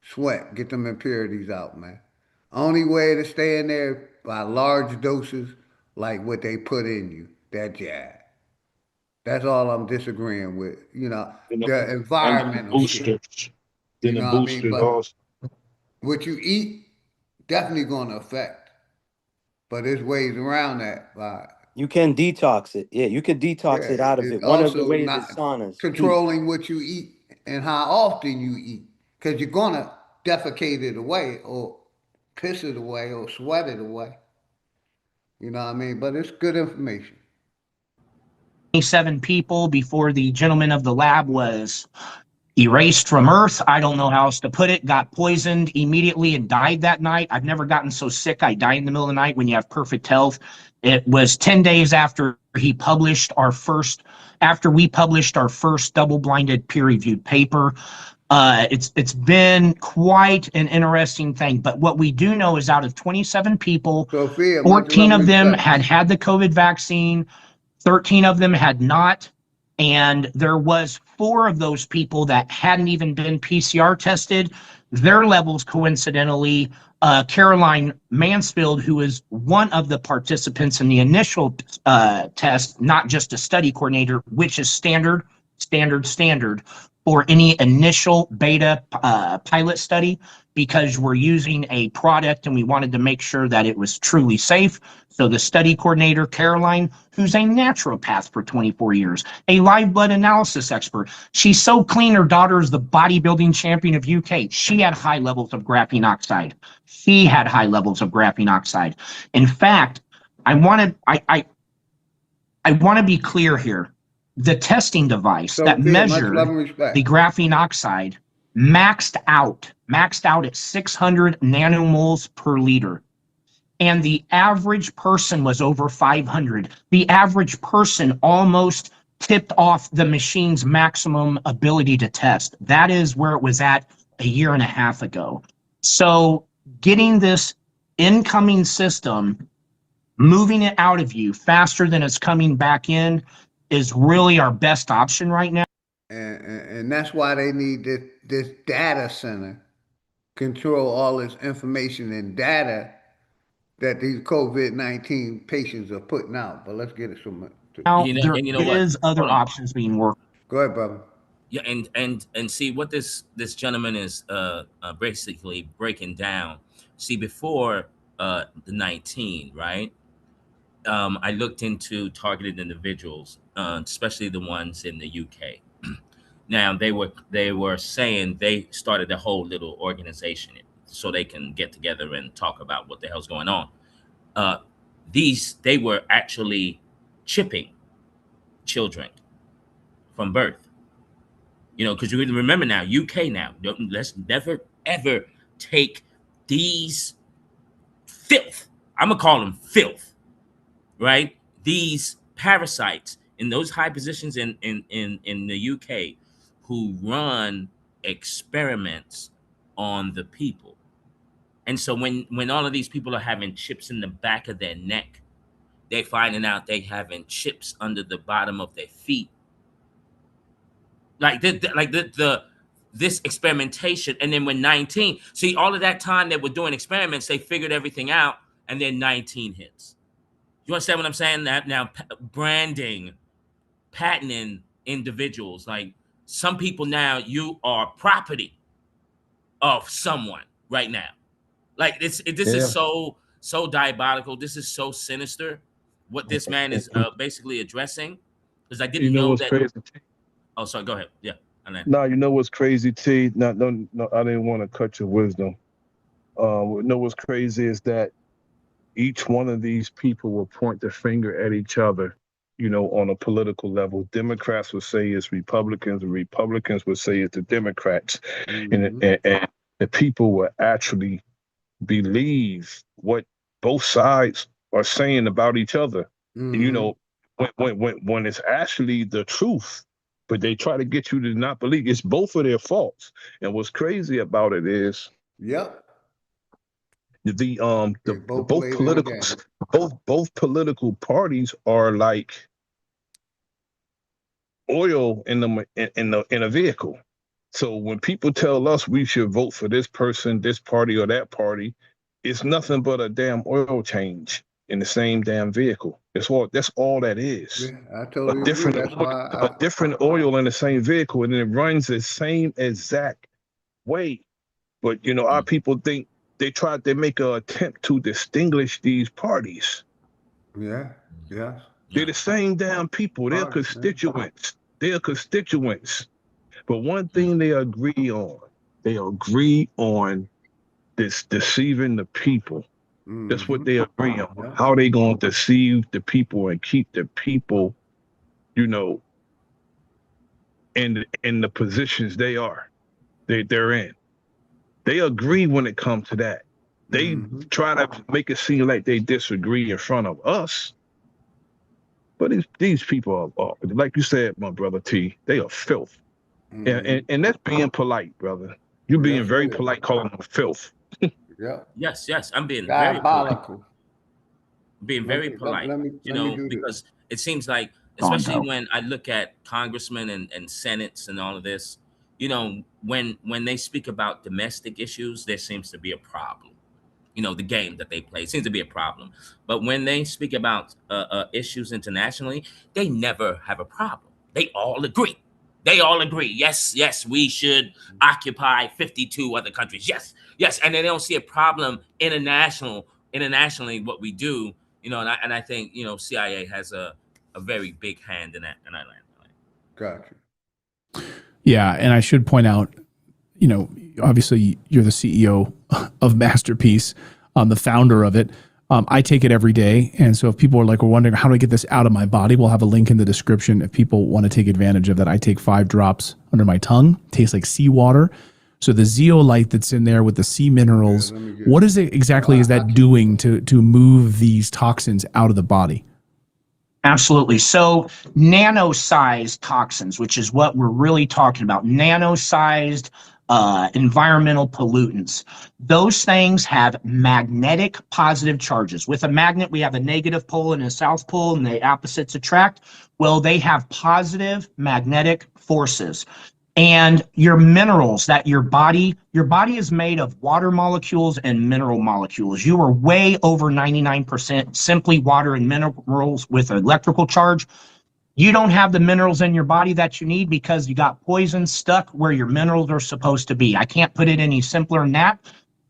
Sweat, get them impurities out, man. Only way to stay in there by large doses, like what they put in you, that jab. That's all I'm disagreeing with. The And environmental shit. boosters. You Then the know what I mean? boosters But also. what you eat, definitely gonna affect. But there's ways around that. You can detox it. Yeah, you can detox it out of It's it. One of the also ways is not saunas, heat. controlling what you eat and how often you eat, because you're gonna defecate it away or piss it away or sweat it away. You know what I mean? But it's good information. 27 people before the gentleman of the lab was erased from Earth. I don't know how else to put it. Got poisoned immediately and died that night. I've never gotten so sick. I die in the middle of the night when you have perfect health. It was 10 days after we published our first double-blinded peer-reviewed paper. It's been quite an interesting thing. But what we do know is out of 27 people, Sophia, 14 of them had the COVID vaccine, 13 of them had not. And there was 4 of those people that hadn't even been PCR tested. Their levels, coincidentally, Caroline Mansfield, who is one of the participants in the initial test, not just a study coordinator, which is standard. or any initial beta pilot study because we're using a product and we wanted to make sure that it was truly safe. So the study coordinator, Caroline, who's a naturopath for 24 years, a live blood analysis expert. She's so clean, her daughter is the bodybuilding champion of UK. She had high levels of graphene oxide. She had high levels of graphene oxide. In fact, I want to be clear here. The testing device So that Fed, much measured love and respect. the graphene oxide maxed out at 600 nanomoles per liter. And the average person was over 500. The average person almost tipped off the machine's maximum ability to test. That is where it was at a year and a half ago. So getting this incoming system, moving it out of you faster than it's coming back in is really our best option right now. And that's why they need this data center control all this information and data that these COVID-19 patients are putting out. But let's get it some. Now You know, there and you know what? is other Hold on. options being worked. Go ahead, brother. Yeah, and see what this gentleman is basically breaking down. See, before the 19, right? I looked into targeted individuals, especially the ones in the UK. Now they were saying they started a whole little organization so they can get together and talk about what the hell's going on. They were actually chipping children from birth. You know, because you remember now, UK now, let's never ever take these filth. I'm gonna call them filth, right? These parasites in those high positions in the UK who run experiments on the people. And so when all of these people are having chips in the back of their neck, they finding out they having chips under the bottom of their feet. Like the this experimentation, and then when 19, see all of that time that we're doing experiments, they figured everything out, and then 19 hits. You understand what I'm saying? That now branding, patenting individuals, like some people now, you are property of someone right now. Like this is so diabolical. This is so sinister. What this man is basically addressing, because I You didn't know know what's that. crazy? Oh, sorry. Go ahead. Yeah. No, you know what's crazy, T? No, I didn't want to cut your wisdom. You know what's crazy is that each one of these people will point the finger at each other, you know, on a political level. Democrats would say it's Republicans, and Republicans would say it's the Democrats. And the people will actually believe what both sides are saying about each other. And, you know, when it's actually the truth, but they try to get you to not believe it's both of their faults. And what's crazy about it is Yep. The both both played in the political game. both political parties are like oil in a vehicle. So when people tell us we should vote for this person, this party, or that party, it's nothing but a damn oil change in the same damn vehicle. That's all that is. Yeah, I totally agree. That's why A different oil in the same vehicle, and it runs the same exact way. But you know, our people think they make an attempt to distinguish these parties. Yeah. They're the same damn people. They're Parties, man. constituents. They're constituents. But one thing they agree on this deceiving the people. That's what they agree on. How they gonna deceive the people and keep the people, you know, in the positions they're in. They agree when it comes to that. They try to make it seem like they disagree in front of us. But these people are, like you said, my brother T, they are filth. And that's being polite, brother. You're being very polite calling them filth. Yeah. Yes. I'm being Diabolical. very polite. Let me do because it seems like, especially when I look at congressmen and senates and all of this, you know, when they speak about domestic issues, there seems to be a problem. You know, the game that they play seems to be a problem. But when they speak about issues internationally, they never have a problem. They all agree. They all agree. Yes, yes, we should occupy 52 other countries. Yes, yes, and they don't see a problem internationally what we do. And I think CIA has a very big hand in that. And I land. Gotcha. Yeah, and I should point out, obviously you're the CEO of Masterpiece, the founder of it. I take it every day. And so if people are wondering, how do I get this out of my body? We'll have a link in the description if people want to take advantage of that. I take 5 drops under my tongue. Tastes like seawater. So the zeolite that's in there with the sea minerals, what is it exactly is that doing to move these toxins out of the body? Absolutely. So nano-sized toxins, which is what we're really talking about, nano-sized environmental pollutants. Those things have magnetic positive charges. With a magnet, we have a negative pole and a south pole, and the opposites attract. Well, they have positive magnetic forces. And your minerals that your body is made of water molecules and mineral molecules. You are way over 99% simply water and minerals with electrical charge. You don't have the minerals in your body that you need because you got poison stuck where your minerals are supposed to be. I can't put it any simpler than that.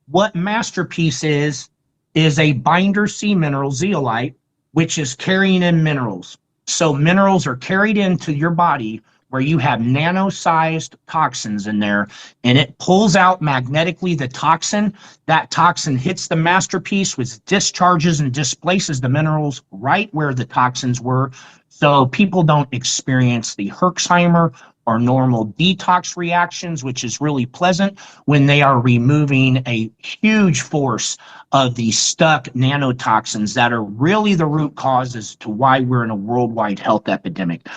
What Masterpiece is a binder sea mineral, zeolite, which is carrying in minerals. So minerals are carried into your body where you have nano-sized toxins in there, and it pulls out magnetically the toxin. That toxin hits the Masterpiece, which discharges and displaces the minerals right where the toxins were. So people don't experience the Herxheimer or normal detox reactions, which is really pleasant when they are removing a huge force of the stuck nanotoxins that are really the root causes to why we're in a worldwide health epidemic.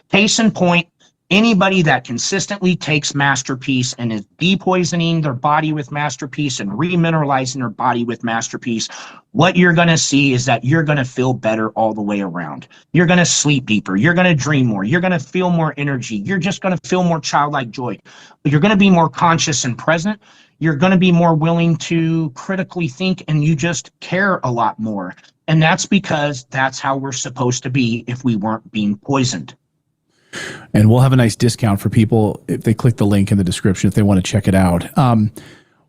Case in point, anybody that consistently takes Masterpiece and is depoisoning their body with Masterpiece and remineralizing their body with Masterpiece, what you're going to see is that you're going to feel better all the way around. You're going to sleep deeper. You're going to dream more. You're going to feel more energy. You're just going to feel more childlike joy. You're going to be more conscious and present. You're going to be more willing to critically think, and you just care a lot more. And that's because that's how we're supposed to be if we weren't being poisoned. And we'll have a nice discount for people if they click the link in the description if they want to check it out.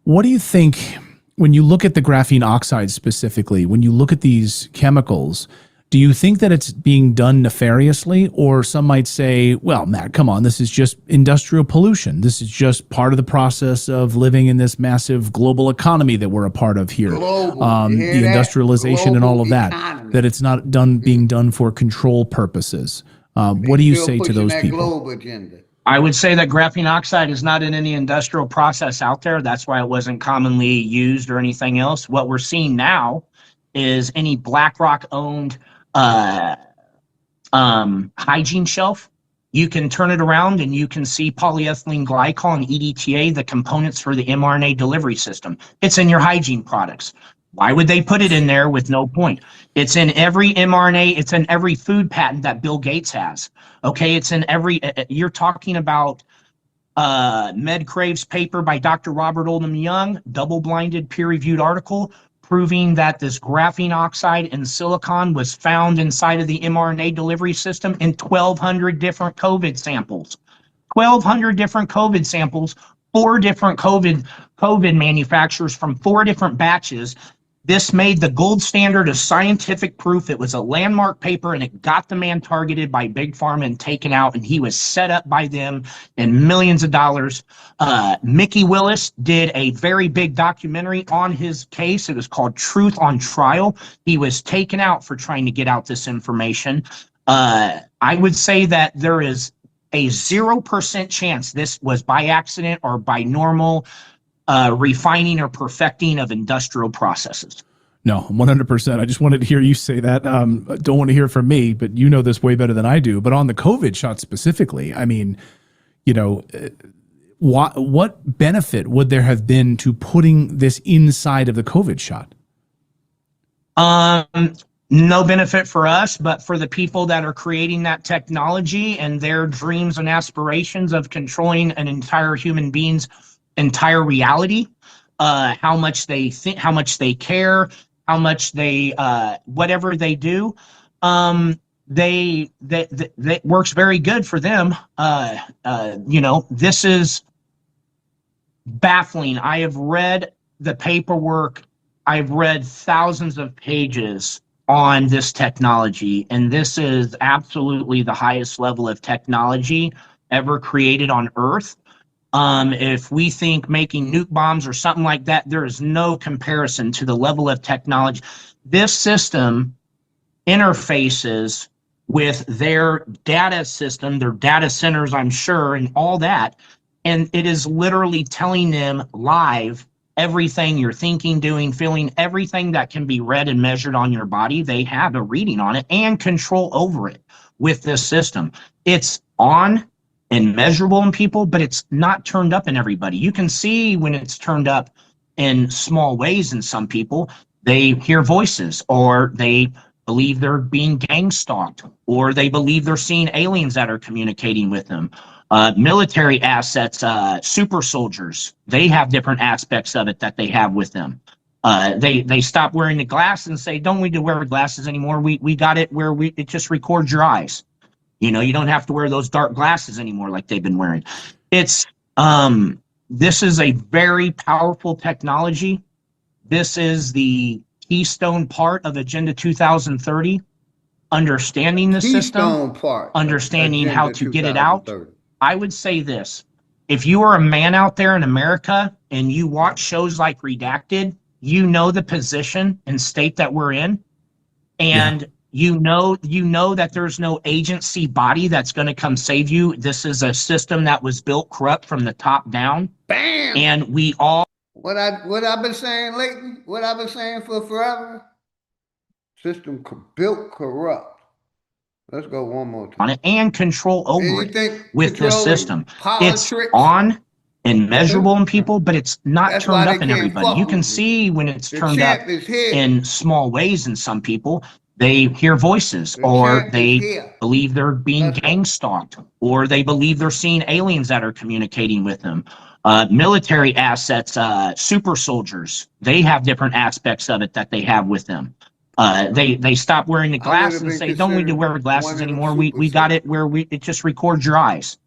What do you think, when you look at the graphene oxide specifically, when you look at these chemicals, do you think that it's being done nefariously? Or some might say, well, Matt, come on, this is just industrial pollution. This is just part of the process of living in this massive global economy that we're a part of here. The industrialization and all of that, that it's not being done for control purposes. What do you say to those people? I would say that graphene oxide is not in any industrial process out there. That's why it wasn't commonly used or anything else. What we're seeing now is any BlackRock-owned hygiene shelf. You can turn it around and you can see polyethylene glycol and EDTA, the components for the mRNA delivery system. It's in your hygiene products. Why would they put it in there with no point? It's in every mRNA. It's in every food patent that Bill Gates has. Okay, it's in every. You're talking about MedCrave's paper by Dr. Robert Oldham Young, double-blinded, peer-reviewed article proving that this graphene oxide and silicon was found inside of the mRNA delivery system in 1,200 different COVID samples. 1,200 different COVID samples, 4 different COVID manufacturers from 4 different batches. This made the gold standard of scientific proof. It was a landmark paper, and it got the man targeted by Big Pharma and taken out, and he was set up by them in millions of dollars. Mickey Willis did a very big documentary on his case. It was called Truth on Trial. He was taken out for trying to get out this information. I would say that there is a 0% chance this was by accident or by normal refining or perfecting of industrial processes. No, 100%. I just wanted to hear you say that. Don't want to hear from me, but you know this way better than I do. But on the COVID shot specifically, I mean, what benefit would there have been to putting this inside of the COVID shot? No benefit for us, but for the people that are creating that technology and their dreams and aspirations of controlling an entire human being's entire reality, how much they think, how much they care, how much they whatever they do. that works very good for them. This is baffling. I have read the paperwork. I've read thousands of pages on this technology, and this is absolutely the highest level of technology ever created on Earth. If we think making nuke bombs or something like that, there is no comparison to the level of technology. This system interfaces with their data system, their data centers, I'm sure, and all that. And it is literally telling them live everything you're thinking, doing, feeling, everything that can be read and measured on your body. They have a reading on it and control over it with this system. It's on and measurable in people, but it's not turned up in everybody. You can see when it's turned up in small ways in some people. They hear voices, or they believe they're being gang stalked, or they believe they're seeing aliens that are communicating with them. Military assets, super soldiers, they have different aspects of it that they have with them. They stop wearing the glasses and say, don't need to wear glasses anymore. We got it where it just records your eyes. You don't have to wear those dark glasses anymore like they've been wearing. This is a very powerful technology. This is the keystone part of Agenda 2030, understanding the system, understanding how to get it out. I would say this: if you are a man out there in America and you watch shows like Redacted, you know the position and state that we're in, and you know that there's no agency body that's going to come save you. This is a system that was built corrupt from the top down. Bam! And we all What I've been saying lately, what I've been saying for forever, system built corrupt. Let's go one more time. on it and control over And it with this system. Politics, it's on and measurable in people, but it's not turned up in everybody. You can see when it's turned up in small ways in some people. They hear voices, or they believe they're being gang stalked, or they believe they're seeing aliens that are communicating with them. Military assets, super soldiers, they have different aspects of it that they have with them. They stop wearing the glasses and say, don't need to wear glasses anymore. We got it where it just records your eyes.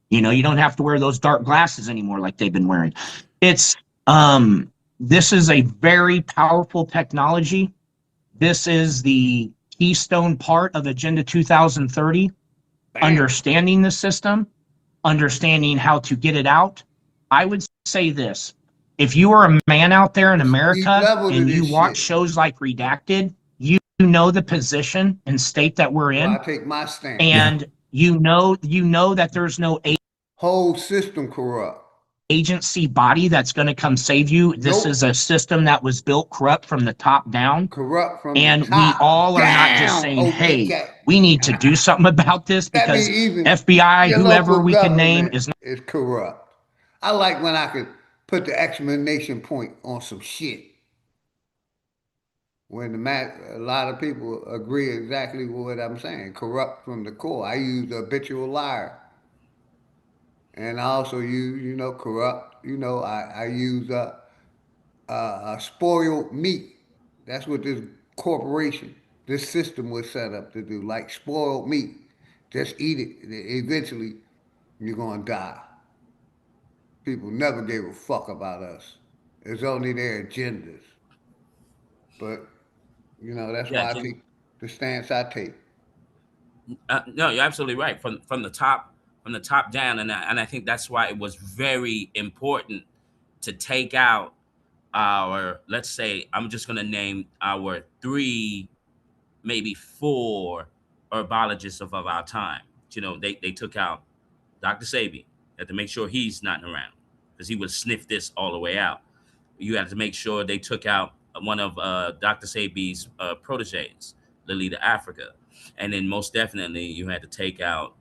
You don't have to wear those dark glasses anymore like they've been wearing. This is a very powerful technology. This is the keystone part of Agenda 2030, understanding the system, understanding how to get it out. I would say this: if you are a man out there in America and you watch shows like Redacted, you know the position and state that we're in. I take my stand. And you know that there's no whole system corrupt agency body that's going to come save you. This is a system that was built corrupt from the top down. Corrupt from and the top we all are not just saying, hey, we need to do something about this, because FBI, whoever we can name, is corrupt. I like when I could put the exclamation point on some shit. When a lot of people agree exactly with what I'm saying, corrupt from the core. I use the habitual liar. And I also use, corrupt. I use spoiled meat. That's what this corporation, this system was set up to do, like spoiled meat. Just eat it. Eventually, you're going to die. People never gave a fuck about us. It's only their agendas. But, that's why I take the stance I take. No, you're absolutely right. From the top down, and I think that's why it was very important to take out our, let's say, I'm just going to name our 3, maybe 4 herbologists of our time. They took out Dr. Sebi. Had to make sure he's not around, because he would sniff this all the way out. You had to make sure they took out one of Dr. Sebi's proteges, Lolita Africa. And then most definitely you had to take out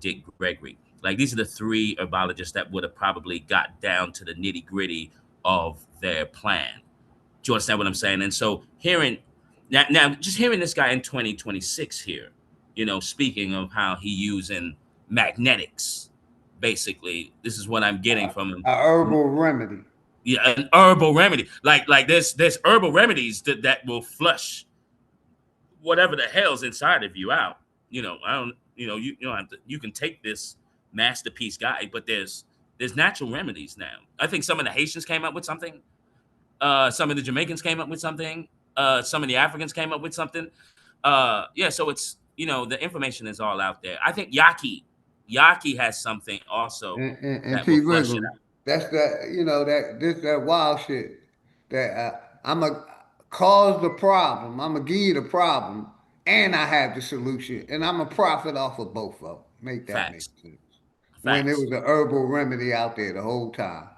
Dick Gregory. Like, these are the 3 herbologists that would have probably got down to the nitty gritty of their plan. Do you understand what I'm saying? And so now just hearing this guy in 2026 here, speaking of how he using magnetics, basically, this is what I'm getting from him. A herbal remedy. Yeah, an herbal remedy. Like there's herbal remedies that will flush whatever the hell's inside of you out. I don't. You don't have to. You can take this masterpiece guide, but there's natural remedies now. I think some of the Haitians came up with something. Some of the Jamaicans came up with something. Some of the Africans came up with something. Yeah, so it's the information is all out there. I think Yaki has something also And that will T flush it Wiggle, out. that's that that wild shit that I'm a cause the problem. I'm gonna give you the problem, and I have the solution, and I'm a profit off of both of them. Make that make Facts, sense? When there facts. was an herbal remedy out there the whole time.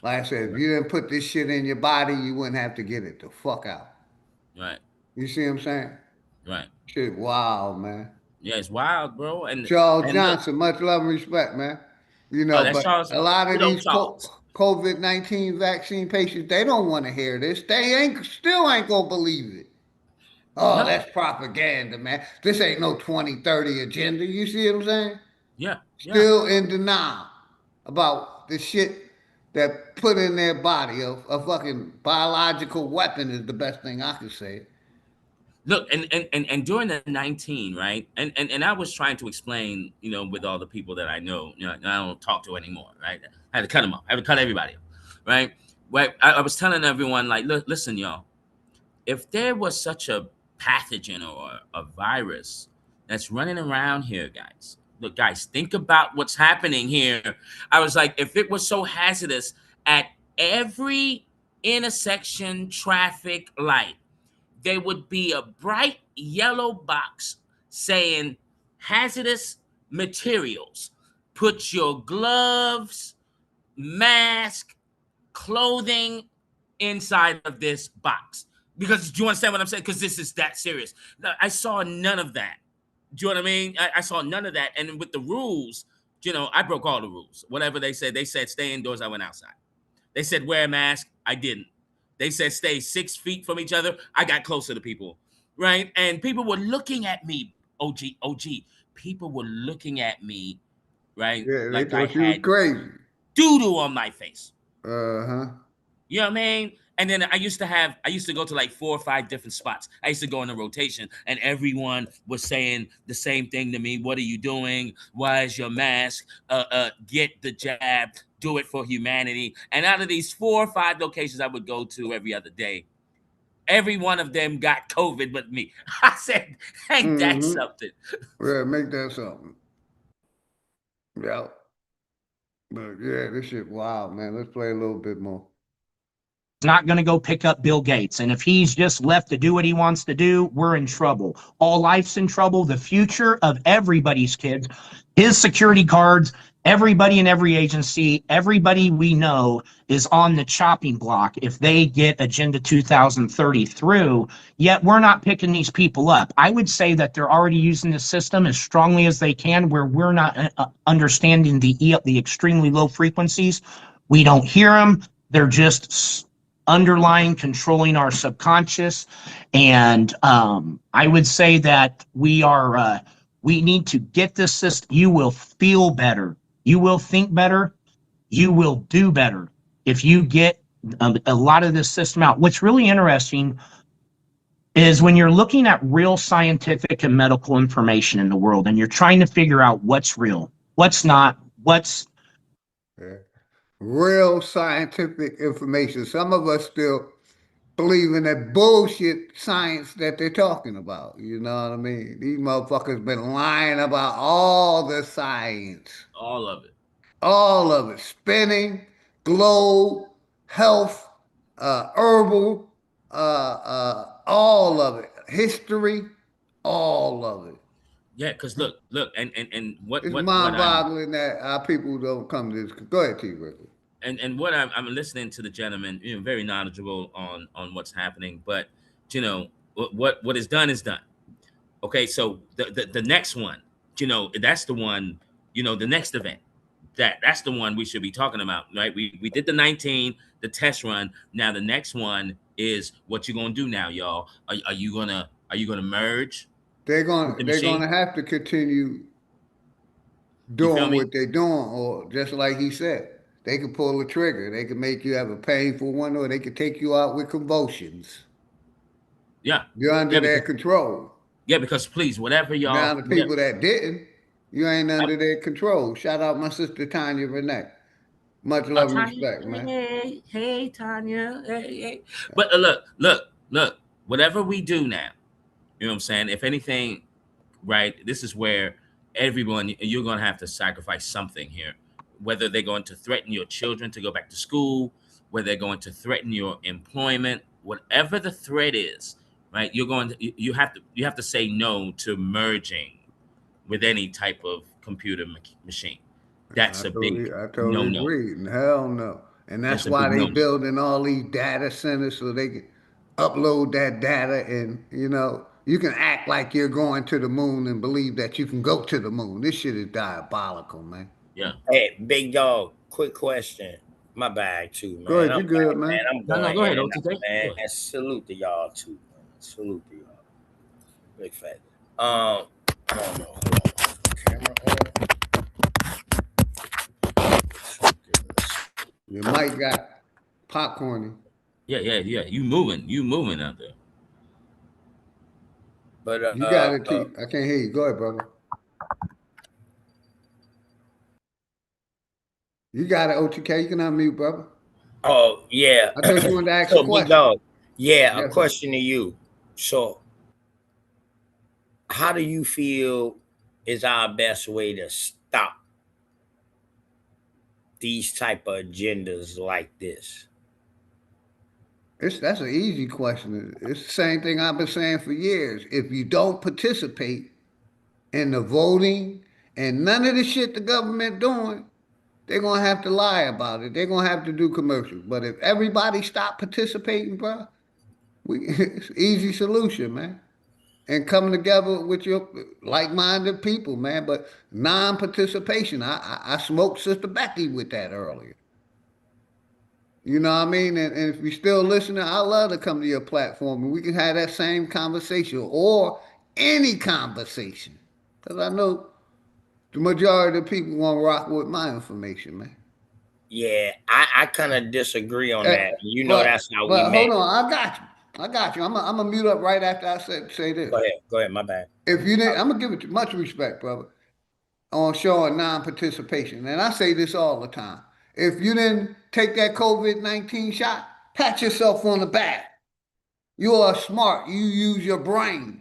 Like I said, if you didn't put this shit in your body, you wouldn't have to get it the fuck out. Right, You see what I'm saying? right. Shit, wild, man. Yeah, it's wild, bro. Charles And look, Johnson, much love and respect, man. that's But Charles. a lot of Good old these Charles. COVID-19 vaccine patients, they don't want to hear this. They still ain't gonna believe it. Oh, No, that's propaganda, man. This ain't no 2030 agenda. You see what I'm saying? yeah, yeah. Still in denial about the shit that put in their body. A fucking biological weapon is the best thing I could say. Look, and during the 19, right? And I was trying to explain, with all the people that I know, I don't talk to anymore, right? I had to cut them off. I had to cut everybody off, right? Right. I was telling everyone, like, look, listen, y'all. If there was such a pathogen or a virus that's running around here, guys, look, guys, think about what's happening here. I was like, if it was so hazardous at every intersection traffic light, there would be a bright yellow box saying hazardous materials. Put your gloves, mask, clothing inside of this box. Because do you understand what I'm saying? Because this is that serious. I saw none of that. Do you know what I mean? I saw none of that. And with the rules, I broke all the rules. Whatever they said stay indoors, I went outside. They said wear a mask, I didn't. They said stay 6 feet from each other, I got closer to people, right? And people were looking at me, OG. People were looking at me, right? Yeah, they Like I thought you was had crazy. doo-doo on my face. Uh-huh. You know what I mean? And then I used to go to like 4 or 5 different spots. I used to go in a rotation, and everyone was saying the same thing to me. What are you doing? Why is your mask? Get the jab. Do it for humanity. And out of these 4 or 5 locations I would go to every other day, every one of them got COVID but me. I said, ain't that Mm-hmm. something? Yeah, make that something. Yeah. But yeah, this shit wild, man. Let's play a little bit more. Not going to go pick up Bill Gates. And if he's just left to do what he wants to do, we're in trouble. All life's in trouble. The future of everybody's kids, his security guards, everybody in every agency, everybody we know is on the chopping block if they get Agenda 2030 through. Yet we're not picking these people up. I would say that they're already using the system as strongly as they can, where we're not understanding the extremely low frequencies. We don't hear them. They're just underlying controlling our subconscious. And I would say that we need to get this system. You will feel better. You will think better. You will do better if you get a lot of this system out. What's really interesting is when you're looking at real scientific and medical information in the world, and you're trying to figure out what's real, what's not, what's Yeah. Real scientific information. Some of us still believe in that bullshit science that they're talking about. You know what I mean? These motherfuckers been lying about all the science. All of it. All of it. Spinning, globe, health, herbal, all of it. History, all of it. Yeah, because look, and It's what I'm mind-boggling that our people don't come to this. Go ahead, T. Ricky. and what I'm listening to the gentleman, very knowledgeable on what's happening. But what is done is done. Okay, so the next one, that's the one, the next event. That's the one we should be talking about, right? We did the 19, the test run. Now the next one is what you're gonna do now, y'all. Are you gonna merge They're with gonna the they're machine? gonna have to continue You feel doing me? what they're doing, or just like he said, they could pull the trigger. They could make you have a painful one, or they could take you out with convulsions. Yeah, You're under yeah, their because control. Yeah, because please, whatever Now y'all, the whatever, people that didn't, you ain't under their control. Shout out my sister Tanya Renee. Much love and Tanya, respect, man. hey, Tanya, hey. But look, whatever we do now, you know what I'm saying? If anything, right, this is where everyone, you're going to have to sacrifice something here. Whether they're going to threaten your children to go back to school, whether they're going to threaten your employment, whatever the threat is, right? You have to say no to merging with any type of computer machine. That's a big I no totally no. agree. And hell no. And that's That's a why big they no no. building all these data centers so they can upload that data and you can act like you're going to the moon and believe that you can go to the moon. This shit is diabolical, man. Yeah. Hey, big dog, quick question. My bad too, Go man. ahead, you good, Man. man. I'm No, going go ahead, in and out, OTK. man. Go ahead. Salute to y'all too, man. Salute to y'all. Big fat. I don't know. Hold on. Camera Your mic got popcorny. Yeah. You moving out there. But You got it, T. I can't hear you. Go ahead, brother. You got it, OTK. You can unmute, brother. oh yeah. I thought you wanted to ask a So big question. dog. Yeah, a Yes, sir. question to you. So how do you feel is our best way to stop these type of agendas like this? That's an easy question. It's the same thing I've been saying for years. If you don't participate in the voting and none of the shit the government doing, they're gonna have to lie about it. They're gonna have to do commercials. But if everybody stop participating, bro, it's easy solution, man. And coming together with your like-minded people, man. But non-participation, I smoked Sister Becky with that earlier. You know what I mean? And if you're still listening, I love to come to your platform and we can have that same conversation or any conversation. Because I know the majority of the people want to rock with my information, man. Yeah, I kind of disagree on Eh, that. You know but that's how we but met. hold on, I got you. I got you. I'm gonna mute up right after I say this. Go ahead. Go ahead. My bad. If you didn't, I'm gonna give it much respect, brother, on showing non-participation. And I say this all the time. If you didn't take that COVID-19 shot, pat yourself on the back. You are smart. You use your brain.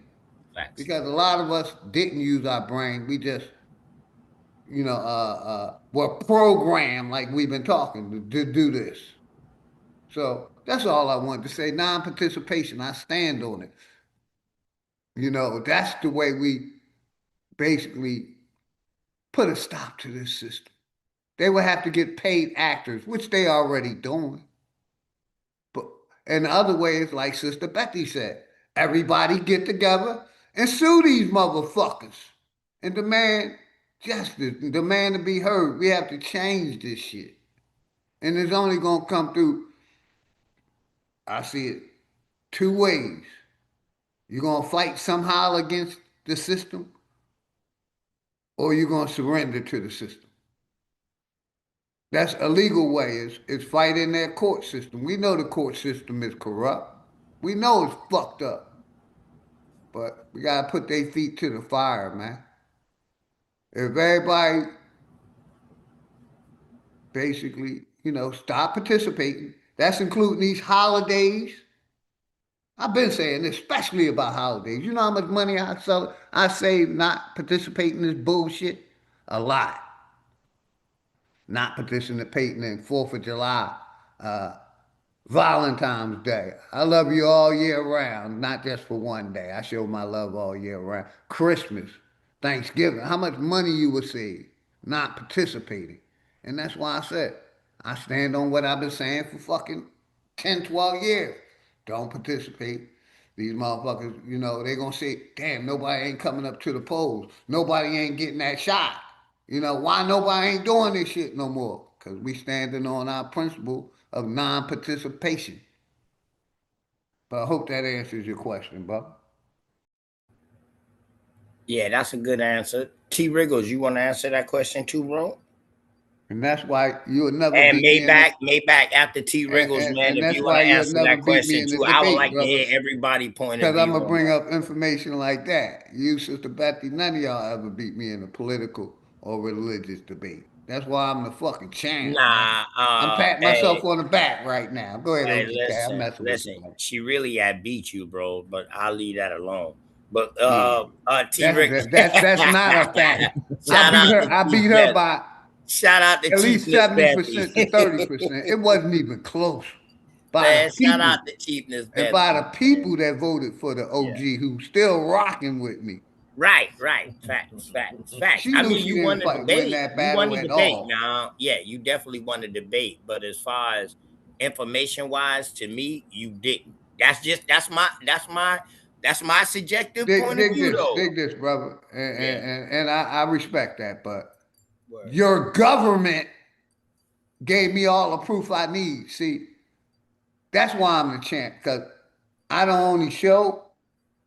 Facts. Because a lot of us didn't use our brain. We just, were programmed like we've been talking to do this. So that's all I wanted to say. Non-participation. I stand on it. That's the way we basically put a stop to this system. They would have to get paid actors, which they already doing. But in other ways, like Sister Becky said, everybody get together and sue these motherfuckers and demand justice, demand to be heard. We have to change this shit. And it's only gonna come through, I see it, two ways. You're gonna fight somehow against the system, or you're gonna surrender to the system. That's a legal way, is fighting their court system. We know the court system is corrupt. We know it's fucked up. But we gotta put their feet to the fire, man. If everybody basically, stop participating, that's including these holidays. I've been saying this, especially about holidays. You know how much money I save not participating in this bullshit? A lot. Not participating in 4th of July, uh, Valentine's Day. I love you all year round, not just for one day. I show my love all year round. Christmas, Thanksgiving. How much money you would save not participating. And that's why I said, I stand on what I've been saying for fucking 10, 12 years. Don't participate. These motherfuckers, they going to say, damn, nobody ain't coming up to the polls. Nobody ain't getting that shot. Why nobody ain't doing this shit no more? Because we standing on our principle of non-participation. But I hope that answers your question, bro. Yeah, that's a good answer. T Wriggles, you want to answer that question too, bro? And that's why you'll never And beat me in the Maybach after T Wriggles, man. and If that's you want why to you'll answer never that beat me question in the too, I would debate, like to brother. hear everybody's point of Because I'm view gonna on bring that. up information like that. You, Sister Betty, none of y'all ever beat me in a political or religious debate. That's why I'm the fucking champ, man. Nah, I'm patting hey, myself on the back right now. Go ahead, hey, OGK. I'm listen, messing with you, listen. man. She really had beat you, bro, but I'll leave that alone. But Yeah. T Rick, That's not a fact. shout out to I Chief beat her Beth. by Shout out to at Chief least Miss 70% to Bethy. 30%. It wasn't even close. By the Man, shout out people. to Chief Miss And by the Bethy, man. people that voted for the Yeah. OG who still rocking with me. Right, right. Facts, facts, facts. She I knew mean, she you didn't won the fight, win debate. that You won battle the at debate. all. Now, yeah, you definitely won the debate. But as far as information wise, to me, you didn't. That's my subjective point of view, though. Dig this, brother. And, Yeah. I respect that, but Word. your government gave me all the proof I need. See, that's why I'm the champ, because I don't only show,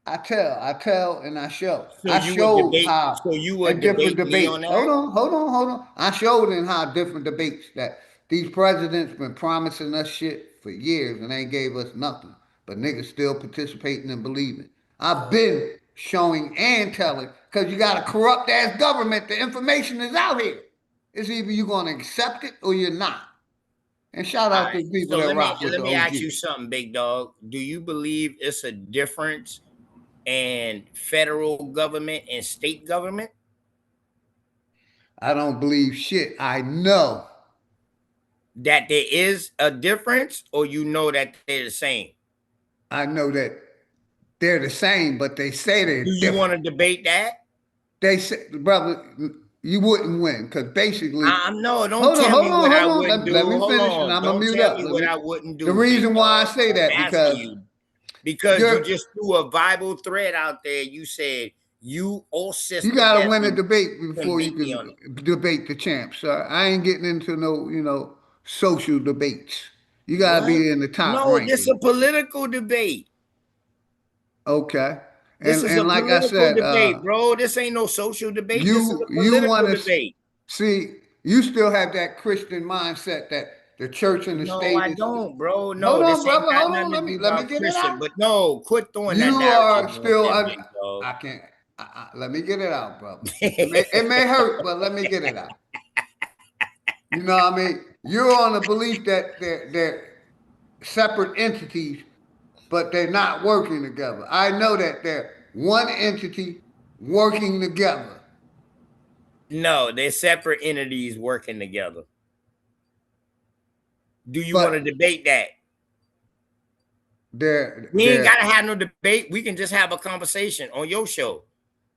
I tell, and I show. So I you would showed debate. how So you in would different debate me on debates. that. Hold on. I showed in how different debates that these presidents been promising us shit for years and ain't gave us nothing. But niggas still participating and believing. I've been showing and telling, because you got a corrupt ass government. The information is out here. It's either you're gonna accept it or you're not. And shout All out right. to the people So that let me rock with let the me ask OG. you something, big dog. Do you believe it's a difference in federal government and state government? I don't believe shit. I know. That there is a difference, or you know that they're the same? I know that they're the same, but they say Do they're you want different. to debate that? They say, brother, you wouldn't win because basically, No, don't tell me what I hold on. wouldn't Let do. me Hold finish and on. I'm gonna Don't mute tell up. me what I wouldn't The do, big reason why I dog. say that I'm asking because you because you you're just threw a Bible thread out there. You said you all you sister gotta win a Bethany debate can before you beat me on it. can debate the champ, sir. I ain't getting into no, social debates. You gotta What? be in the top No, this ranking. a political debate. Okay. This is a And like I political said, debate, bro. This ain't no social debate. This is a you political want to debate. see you still have that Christian mindset that the church and the No, state I is. don't, bro. Hold No, on, this ain't brother. got Hold nothing on. to do Let me about get it Christian. out. But no, quit throwing that You are narrative out still. there, big dog. I can't. Let me get it out, brother. It may hurt, but let me get it out. You know what I mean? You're on the belief that they're separate entities, but they're not working together. I know that they're one entity working together. No, they're separate entities working together. Do you want to But debate that? We ain't they're gotta have no debate. We can just have a conversation on your show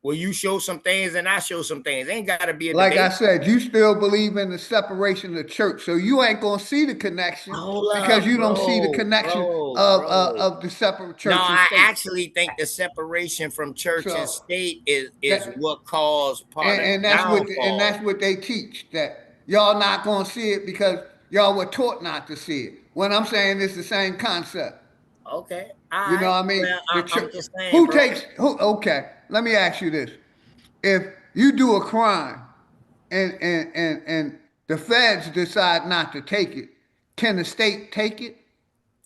where you show some things and I show some things. Ain't gotta be a like I debate. said, you still believe in the separation of the church, so you ain't gonna see the connection Hold because up, you don't see the bro, connection bro, bro. of the separate No, church and I state. actually think the separation from church and So state is that what caused part of the and downfall. that's what they teach, that y'all not gonna see it because y'all were taught not to see it. When I'm saying it's the same concept. Okay, all You know right. what I mean? Well, The I'm church, just saying, who bro. takes who? Okay, let me ask you this: if you do a crime and the feds decide not to take it, can the state take it?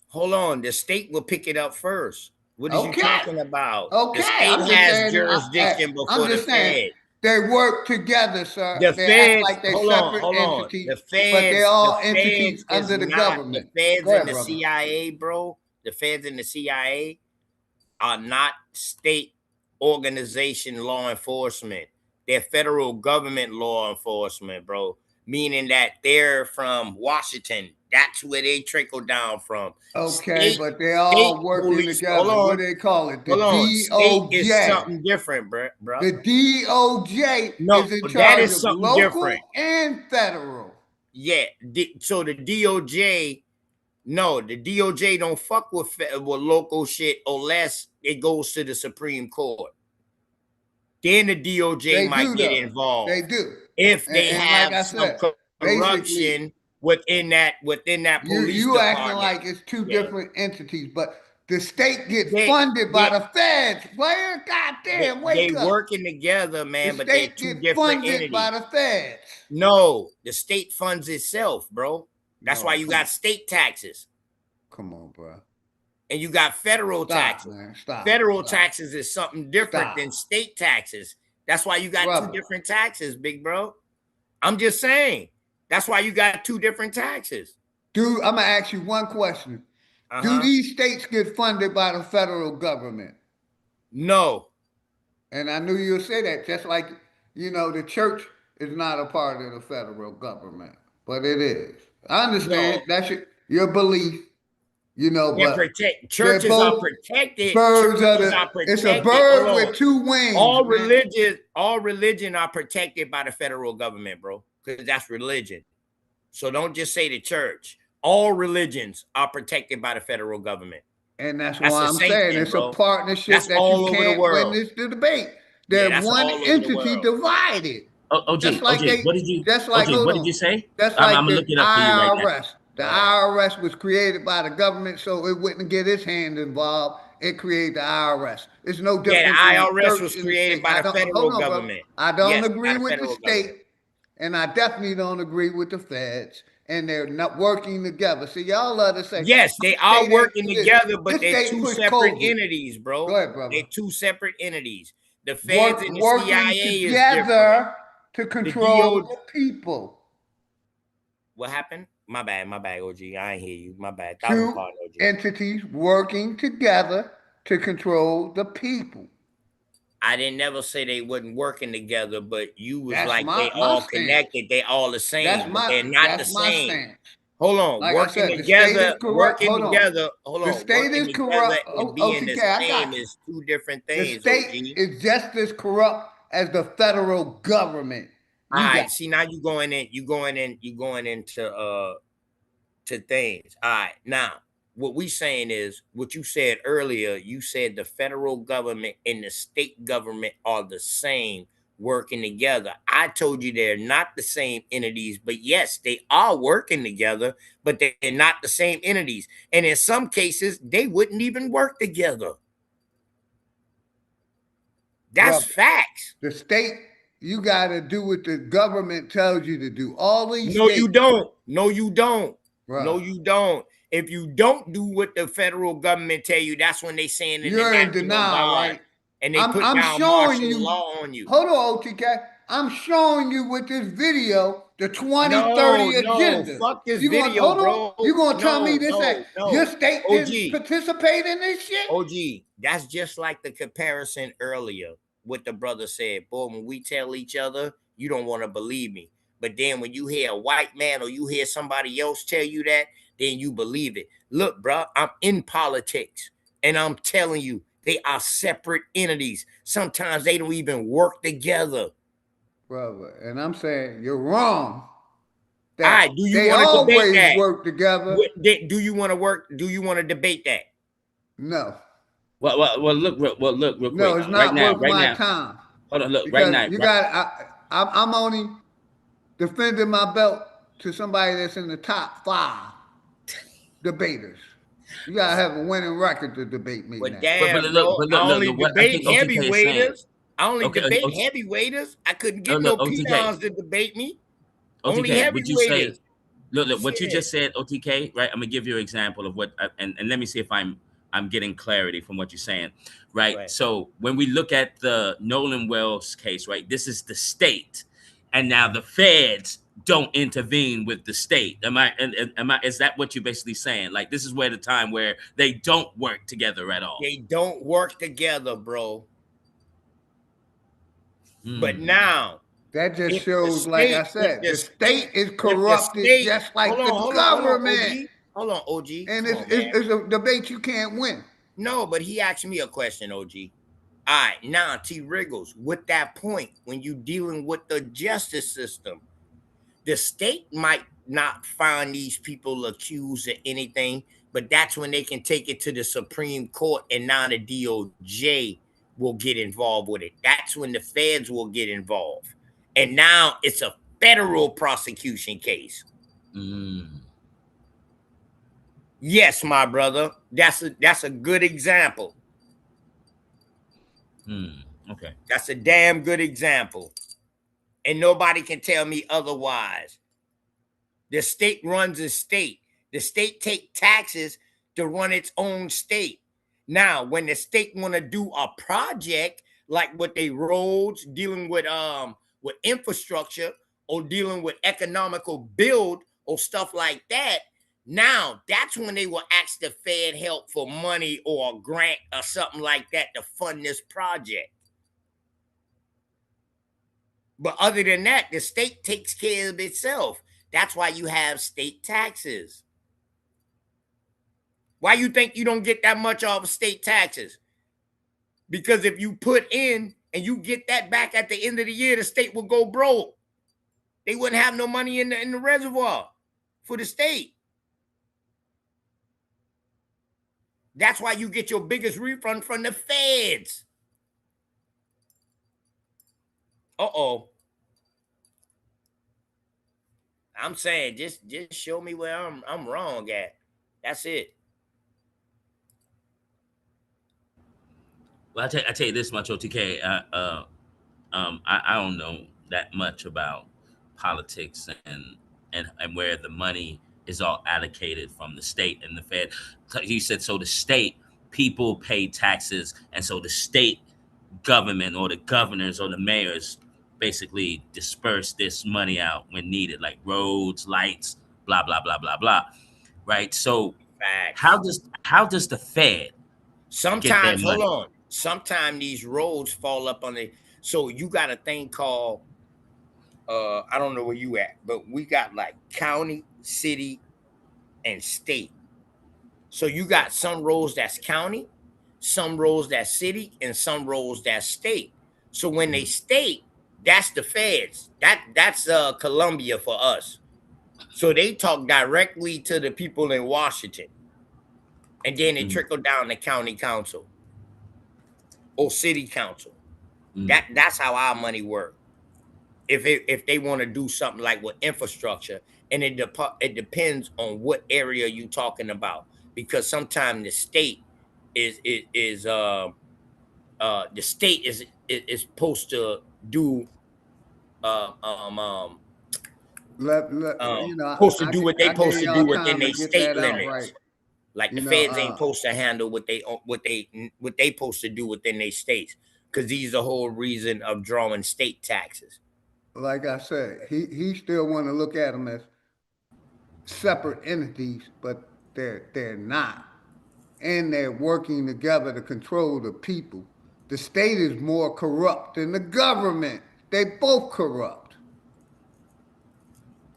Hold on, the state will pick it up first. What is you Okay, talking about? The okay. state I'm just has saying. jurisdiction I'm before the just saying Fed. they work together, sir. The They act feds, like they separate hold on. entities, but they're The all entities feds is under the not the government. feds Go and ahead, the brother. CIA, bro. The feds and the CIA are not state organization law enforcement. They're federal government law enforcement, bro. Meaning that they're from Washington. That's where they trickle down from. Okay, State but they're state all working police. Hold together. What on. do they call it? The Hold on. State is DOJ. something different, bro. The DOJ No, is in that charge is of something different. local and federal. Yeah. So the DOJ, no, the DOJ don't fuck with local shit unless it goes to the Supreme Court. Then the DOJ They might do get though. They involved do. if they And like have I some said, basically corruption within that police you acting department. like it's two Yeah. different entities, but The state gets funded by the feds. Player, goddamn, wake They up. working together, man, the but they're state two gets different funded entities. by the feds. No, the state funds itself, bro. That's why you got state taxes. Come on, bro. And you got federal taxes. Man. Stop. Federal taxes is something different than state taxes. That's why you got two different taxes, big bro. I'm just saying. That's why you got two different taxes. Dude, I'm going to ask you one question. Do these states get funded by the federal government? No. And I knew you'd say that, just like, the church is not a part of the federal government, but it is. I understand. That's your belief, but churches are protected. Birds it's a bird with two wings. All religion are protected by the federal government, bro, because that's religion. So don't just say the church. All religions are protected by the federal government. And that's why I'm saying it's a partnership that you can't win this debate. They're one entity divided. OG, just like OG, what did you? Just like, OG, what did you say? Just like I'm gonna look it up for you right now. IRS. The IRS was created by the government, so it wouldn't get its hand involved. It created the IRS. It's no different. Yeah, the IRS was created by the federal government. I don't agree with the state, and I definitely don't agree with the feds. And they're not working together. So y'all love to say, yes, they are working together, but they're two separate entities, bro. Go ahead, brother. They're two separate entities. The feds and the CIA is together to control the people. What happened? My bad, OG. I ain't hear you. My bad. Two entities working together to control the people. I didn't never say they wasn't working together, but you was they all connected. They all the same. They're not the same. Stance. Hold on. Like working together. Working together. Hold on. The state is corrupt. Being the same is two different things. The state is just as corrupt as the federal government. All right. See, now you going into to things. All right. Now, what we saying is what you said earlier. You said the federal government and the state government are the same, working together. I told you they're not the same entities, but yes, they are working together, but they're not the same entities. And in some cases, they wouldn't even work together. That's facts. The state, you got to do what the government tells you to do. All these No, you don't. No, you don't. No, you don't. If you don't do what the federal government tell you, that's when they saying you're in denial, right? And they put down martial law on you. Hold on, OTK. I'm showing you with this video the 2030 agenda. No, fuck this video, bro. You gonna tell me this? Your state didn't participate in this shit? OG, that's just like the comparison earlier. What the brother said, boy, when we tell each other, you don't want to believe me. But then when you hear a white man or you hear somebody else tell you that, then you believe it. Look, bro, I'm in politics and I'm telling you, they are separate entities. Sometimes they don't even work together. Brother, and I'm saying you're wrong. All right, do you want to debate that? Work together. Do you want to work? Do you want to debate that? No. Well, look real quick. No, it's not worth my time. Hold on, look, right now. You I'm only defending my belt to somebody that's in the top 5 debaters. You gotta have a winning record to debate me. But damn, I only debate heavyweights. I only debate heavyweights. I couldn't get no peons to debate me. Only heavyweights. Look, what you just said, OTK, right? I'm gonna give you an example of what, and let me see if I'm getting clarity from what you're saying, right? So when we look at the Nolan Wells case, right, this is the state, and now the feds don't intervene with the state. Is that what you're basically saying? Like, this is where the time where they don't work together at all. They don't work together, bro. But now that just shows, like I said, the state is corrupted just like the government. Hold on, OG. And it's a debate you can't win. No, but he asked me a question, OG. All right, now T. Wriggles, with that point, when you dealing with the justice system, the state might not find these people accused of anything, but that's when they can take it to the Supreme Court, and now the DOJ will get involved with it. That's when the feds will get involved. And now it's a federal prosecution case. You Yes, my brother. That's a good example. Okay. That's a damn good example. And nobody can tell me otherwise. The state runs a state. The state take taxes to run its own state. Now, when the state want to do a project like with they roads, dealing with infrastructure or dealing with economical build or stuff like that, now that's when they will ask the Fed help for money or a grant or something like that to fund this project. But other than that, the state takes care of itself. That's why you have state taxes. Why you think you don't get that much off of state taxes? Because if you put in and you get that back at the end of the year, the state will go broke. They wouldn't have no money in the reservoir for the state. That's why you get your biggest refund from the feds. Uh-oh. I'm saying just show me where I'm wrong at. That's it. Well, I tell you this much, OTK. I don't know that much about politics and where the money is all allocated from the state and the Fed. You said so the state people pay taxes, and so the state government or the governors or the mayors basically disperse this money out when needed, like roads, lights, blah blah blah blah blah. Right. So Facts. how does the Fed get their Sometimes, hold money? on. Sometimes these roads fall up on the. So you got a thing called, I don't know where you at, but we got like county, city, and state. So you got some roads that's county, some roads that's city, and some roads that's state. So when they state, that's the feds. That's Columbia for us. So they talk directly to the people in Washington, and then it trickle down to county council or city council. That's how our money works. If they want to do something like with infrastructure, and it depends on what area you're talking about, because sometimes the state the state is supposed to do You know, supposed to do what they I supposed gave to do y'all within time to their get state that out right. limits. Like You the know, feds ain't supposed to handle what they supposed to do within their states, because these are the whole reason of drawing state taxes. like I said, he still want to look at them as separate entities, but they're not, and they're working together to control the people. The state is more corrupt than the government. They both corrupt.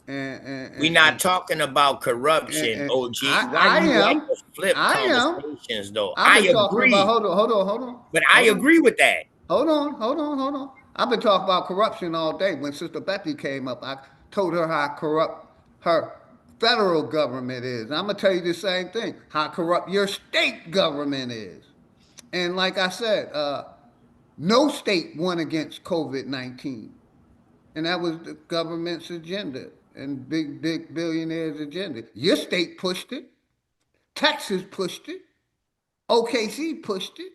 And and We're and, not and, talking about corruption, and OG. Why I you like am. to flip I am. conversations though? I've I been talking about agree, hold on. but I Hold on. agree with that. Hold on. I've been talking about corruption all day. When Sister Becky came up, I told her how corrupt her federal government is. And I'm gonna tell you the same thing, how corrupt your state government is. And like I said, no state won against COVID-19. And that was the government's agenda and big billionaires' agenda. Your state pushed it. Texas pushed it. OKC pushed it.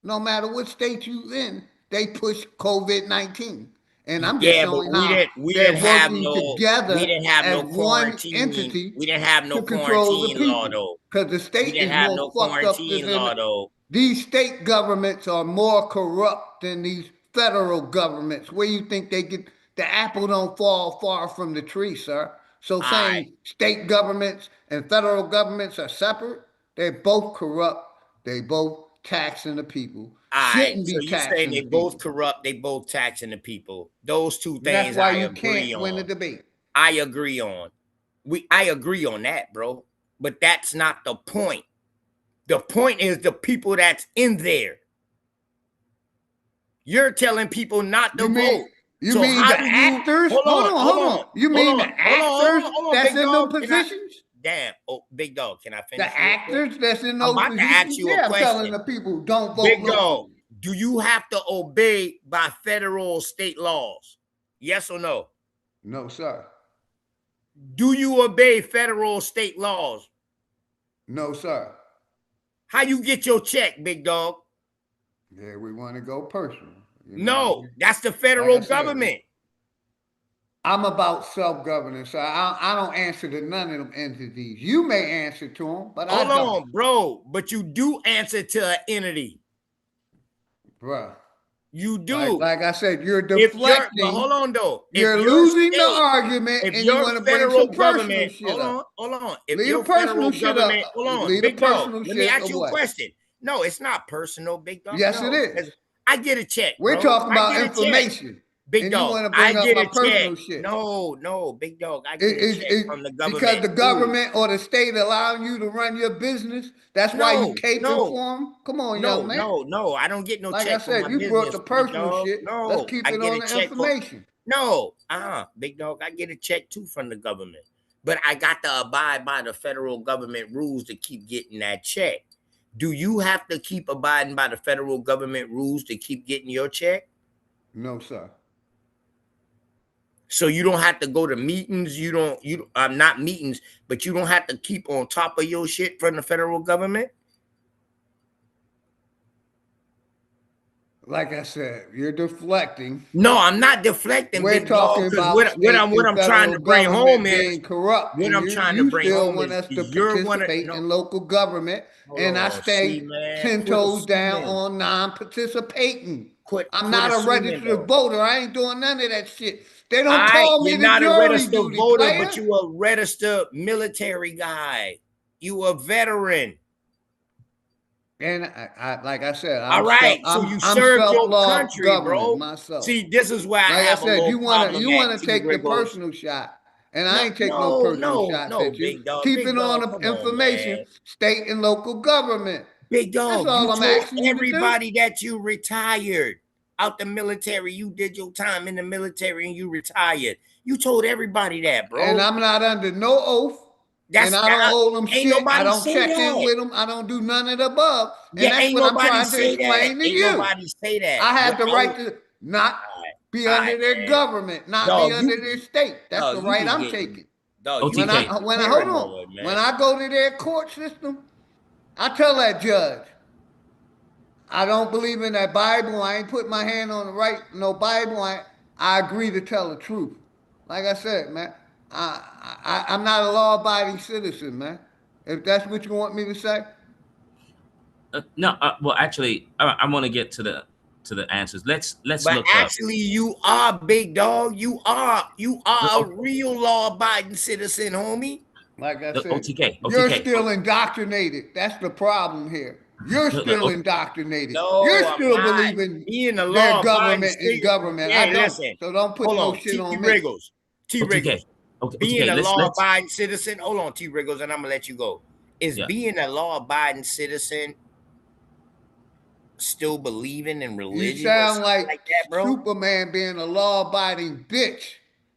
No matter what state you in, they push COVID-19. And I'm just Yeah, but showing how we they're didn't have working no together as one quarantine. entity We didn't have no to control the quarantine law people. though. Because the We state didn't is have more no fucked up quarantine than law though. these state governments are more corrupt than these federal governments. Where you think they get the apple don't fall far from the tree, sir. So All right. saying state governments and federal governments are separate, they're both corrupt. They both taxing the people. All right. Shouldn't So be you saying taxing they the both people. corrupt, they both taxing the people. Those two That's things why I you agree can't win the on. debate. I agree on. I agree on that, bro. But that's not the point. The point is the people that's in there. You're telling people not to vote. You So mean how the do you actors? Hold on. You mean the actors hold on, that's big in them dog. positions? Damn. Oh, big dog, can I finish The real quick? actors that's in I'm those about to ask positions? you a Yeah, I'm telling question. the people don't vote Big no dog, more. do you have to obey by federal or state laws? Yes or no? No, sir. Do you obey federal or state laws? No, sir. How you get your check, big dog? Yeah, we want to go personal. You know what I No, mean? that's the Like federal I said, government. I'm about self-governance, so I don't answer to none of them entities. You may answer to them, but Hold I don't, on, bro. But you do answer to an entity. bruh. You Like, do. like I said, you're But hold deflecting. on though. If You're your losing the state, argument, if and you your want to bring federal some personal government, shit up. hold on. If Leave the your personal federal shit up. government, hold on, Leave the big dog. personal Let me shit ask you a away. question. No, it's not personal, big dog. Yes, it No, is. because I get a check, We're bro. talking I about get a check. information, Big and you dog, want to I bring up get my a check. personal shit. No, big dog, I get a check from the Because government the too. government or the state allowing you to run your business. That's why you No, caping no, for them. Come on, young man. no. I don't get no Like I check for my said, you brought business, the big personal dog. shit. Let's No, keep I it get on a the check for information. no, big dog. I get a check too from the government, but I got to abide by the federal government rules to keep getting that check. Do you have to keep abiding by the federal government rules to keep getting your check? No, sir. So you don't have to go to meetings. Not meetings, but you don't have to keep on top of your shit from the federal government. Like I said, you're deflecting. No, I'm not deflecting, We're big dog. talking Because about state what and I'm trying federal to bring home government is being corrupt, what and I'm you trying to you bring still home want is us to you're one of participate no. in local government, Hold and I on, see, stay man, 10 quit toes down assuming. on non-participating. I'm Quit not a assuming registered though. voter. I ain't doing none of that shit. They All don't right, call me you're to not a jury registered duty, voter, but player. you a registered military guy. You a veteran. And like I said, All right, so you I'm served your self-law country, governing bro. myself. See, this is where I Like I have a said, little you problem at wanna T. take the Riggles. personal shot, and I No, ain't take no personal shots no, at you. big dog. Keep Big it on dog, the come on, information, man. state and local government. Big That's dog, all you I'm told asking you to do. everybody that you retired out the military. You did your time in the military and you retired. You told everybody that, And bro. I'm not under no oath, and That's I don't owe them ain't shit. I nobody don't say check in that. with them. I don't do none of the above, and Yeah, that's ain't what I'm nobody trying to say that. explain to Ain't you. nobody say that. I have What the I right was, to not be all right, under their man. government, not be Dog, under their state. That's the you right be I'm getting, taking. dog, you When be I OTK. getting when I hold on, paranoid, when man. I go to their court system, I tell that judge, I don't believe in that Bible. I ain't put my hand on the right no Bible. I agree to tell the truth. Like I said, man, I'm not a law-abiding citizen, man. If that's what you want me to say. No, well, actually, I want to get to the answers. Let's But look up. actually, you are big dog. You are a real law-abiding citizen, homie. Like I The said, OTK, you're OTK. still indoctrinated. That's the problem here. You're still Look, indoctrinated. You're No, I'm still not. believing Being a their law-abiding government is citizen. government. I Hey, don't. listen. So don't put Hold no on, shit T. on me. Riggles. T. OTK. Riggles. Being OTK. a Let's law-abiding citizen. Hold on, T. Riggles, and I'm gonna let you go. Is yeah. being a law-abiding citizen still believing in You religion or sound something like like that, bro? Superman being a law-abiding bitch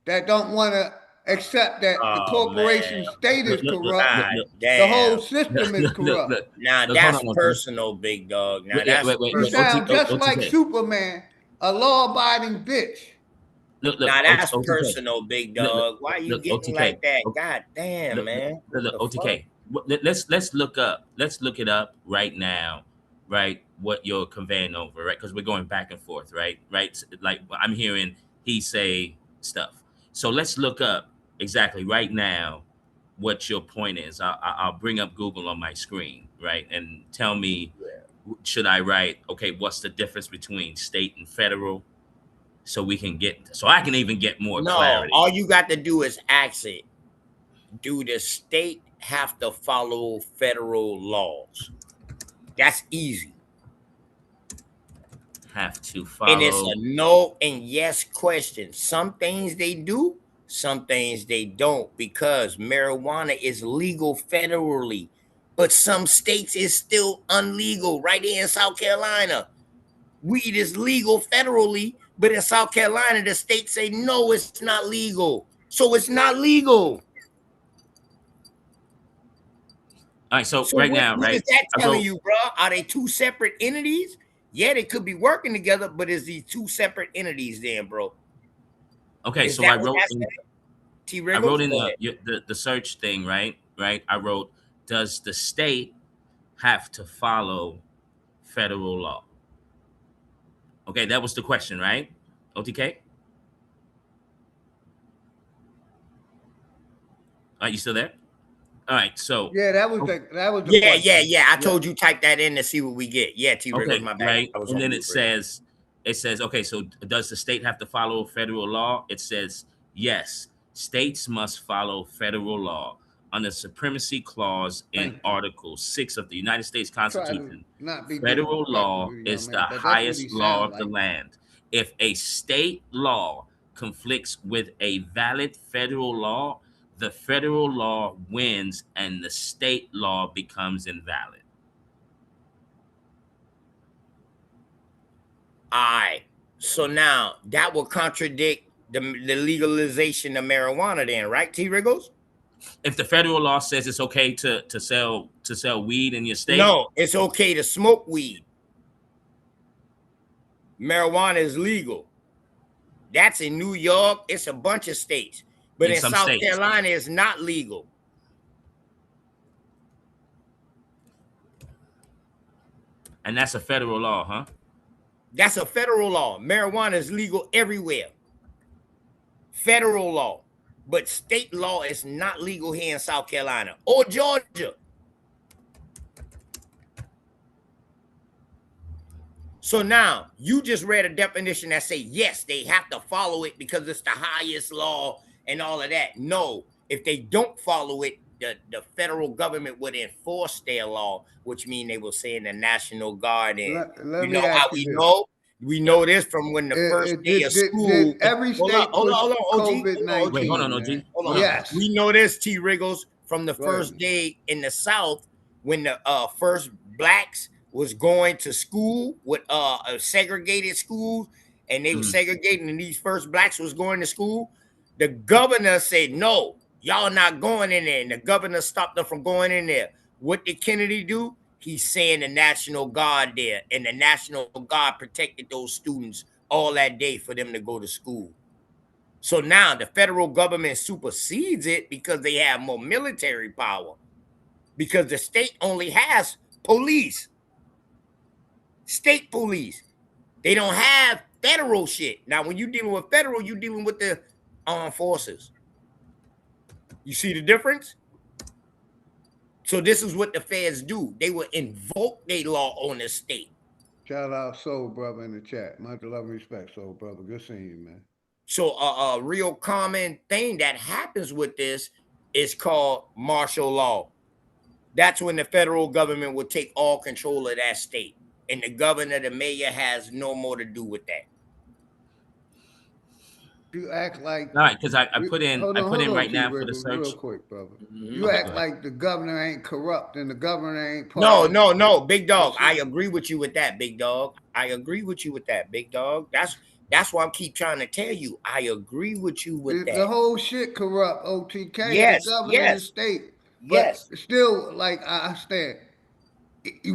that don't want to accept that the Oh corporation man. state is corrupt. God The whole damn. system is corrupt. Now Hold that's on, OTK. personal, big dog. Now Yeah, that's You wait. personal. sound just like OTK. Superman, a law-abiding bitch. Now that's OTK. personal, big Look, dog. Why you look, getting OTK. like that? God damn, man. What the fuck? OTK. Let's look up. Let's look it up right now. Right, what you're conveying over, right? Because we're going back and forth, right? Right, like I'm hearing he say stuff. So let's look up exactly right now what your point is. I'll bring up Google on my screen, right, and tell me, should I write? Okay, what's the difference between state and federal? So I can even get more No, clarity. all you got to do is ask it. Do the state have to follow federal laws? That's easy. Have to And it's follow. a no and yes question. Some things they do, some things they don't, because marijuana is legal federally, but some states is still illegal. Right here in South Carolina, weed is legal federally, but in South Carolina, the states say no, it's not legal. So it's not legal. All right, so So right now, what is right? that I telling wrote. you, bro? Are they two separate entities? Yeah, they could be working together, but is these two separate entities then, bro? Okay, Is so I that what wrote. that's saying? T I wrote Riggles? in Go ahead. the search thing, right? Right. I wrote does the state have to follow federal law? Okay, that was the question, right? OTK? Are you still there? All right, so Yeah, that was the Yeah, yeah, question. yeah. I told you type that in to see what we get. Yeah, T Riggles, okay, my bad. right, I was and on then mute earlier. it says, okay, so does the state have to follow federal law? It says yes, states must follow federal law under supremacy clause in Thank you. Article 6 of the United States Try to Constitution. not be Federal disrespectful law to the young is the man, but that's what he highest law sound of the like. land. If a state law conflicts with a valid federal law, the federal law wins and the state law becomes invalid. All right. So now that will contradict the legalization of marijuana, then, right, T Riggles? If the federal law says it's okay to sell weed in your state, No, it's okay to smoke weed. Marijuana is legal. That's in New York. It's a bunch of states. But in in some South states, Carolina, it's not legal. and that's a federal law, huh? That's a federal law. Marijuana is legal everywhere. Federal law. But state law is not legal here in South Carolina or Georgia. So now you just read a definition that say, yes, they have to follow it because it's the highest law and all of that. No, if they don't follow it, the federal government would enforce their law, which means they will send the National Guard in. Let You me know how ask you we this. know? We know this from when the first day of Did school. every Hold on, state hold on, push hold on, OG. Hold on, OG. Wait, hold on, COVID-19, OG. man? Hold on. Yes. We know this, T Riggles, from the Go ahead, first man. day in the South when the first blacks was going to school with segregated schools, and they were segregating, and these first blacks was going to school. The governor said, no, y'all not going in there. And the governor stopped them from going in there. What did Kennedy do? He sent the National Guard there, and the National Guard protected those students all that day for them to go to school. So now the federal government supersedes it because they have more military power, because the state only has police, state police. They don't have federal shit. Now, when you're dealing with federal, you're dealing with the armed forces. You see the difference? So this is what the feds do. They will invoke their law on the state. Shout out Soul Brother in the chat. Much love and respect, Soul Brother. Good seeing you, man. So a real common thing that happens with this is called martial law. That's when the federal government will take all control of that state. And the governor, the mayor, has no more to do with that. You act like All right, because I put in hold right on, T now for the Riggles, real search. quick, brother. Mm-hmm. You Okay, go act ahead. like the governor ain't corrupt and the governor ain't part of No, big dog. I agree with you with that, big dog. I agree with you with that, big dog. That's why I keep trying to tell you. I agree with you with the that. whole shit corrupt, OTK, the Yes, governor and the yes, state. But yes. still, like I understand,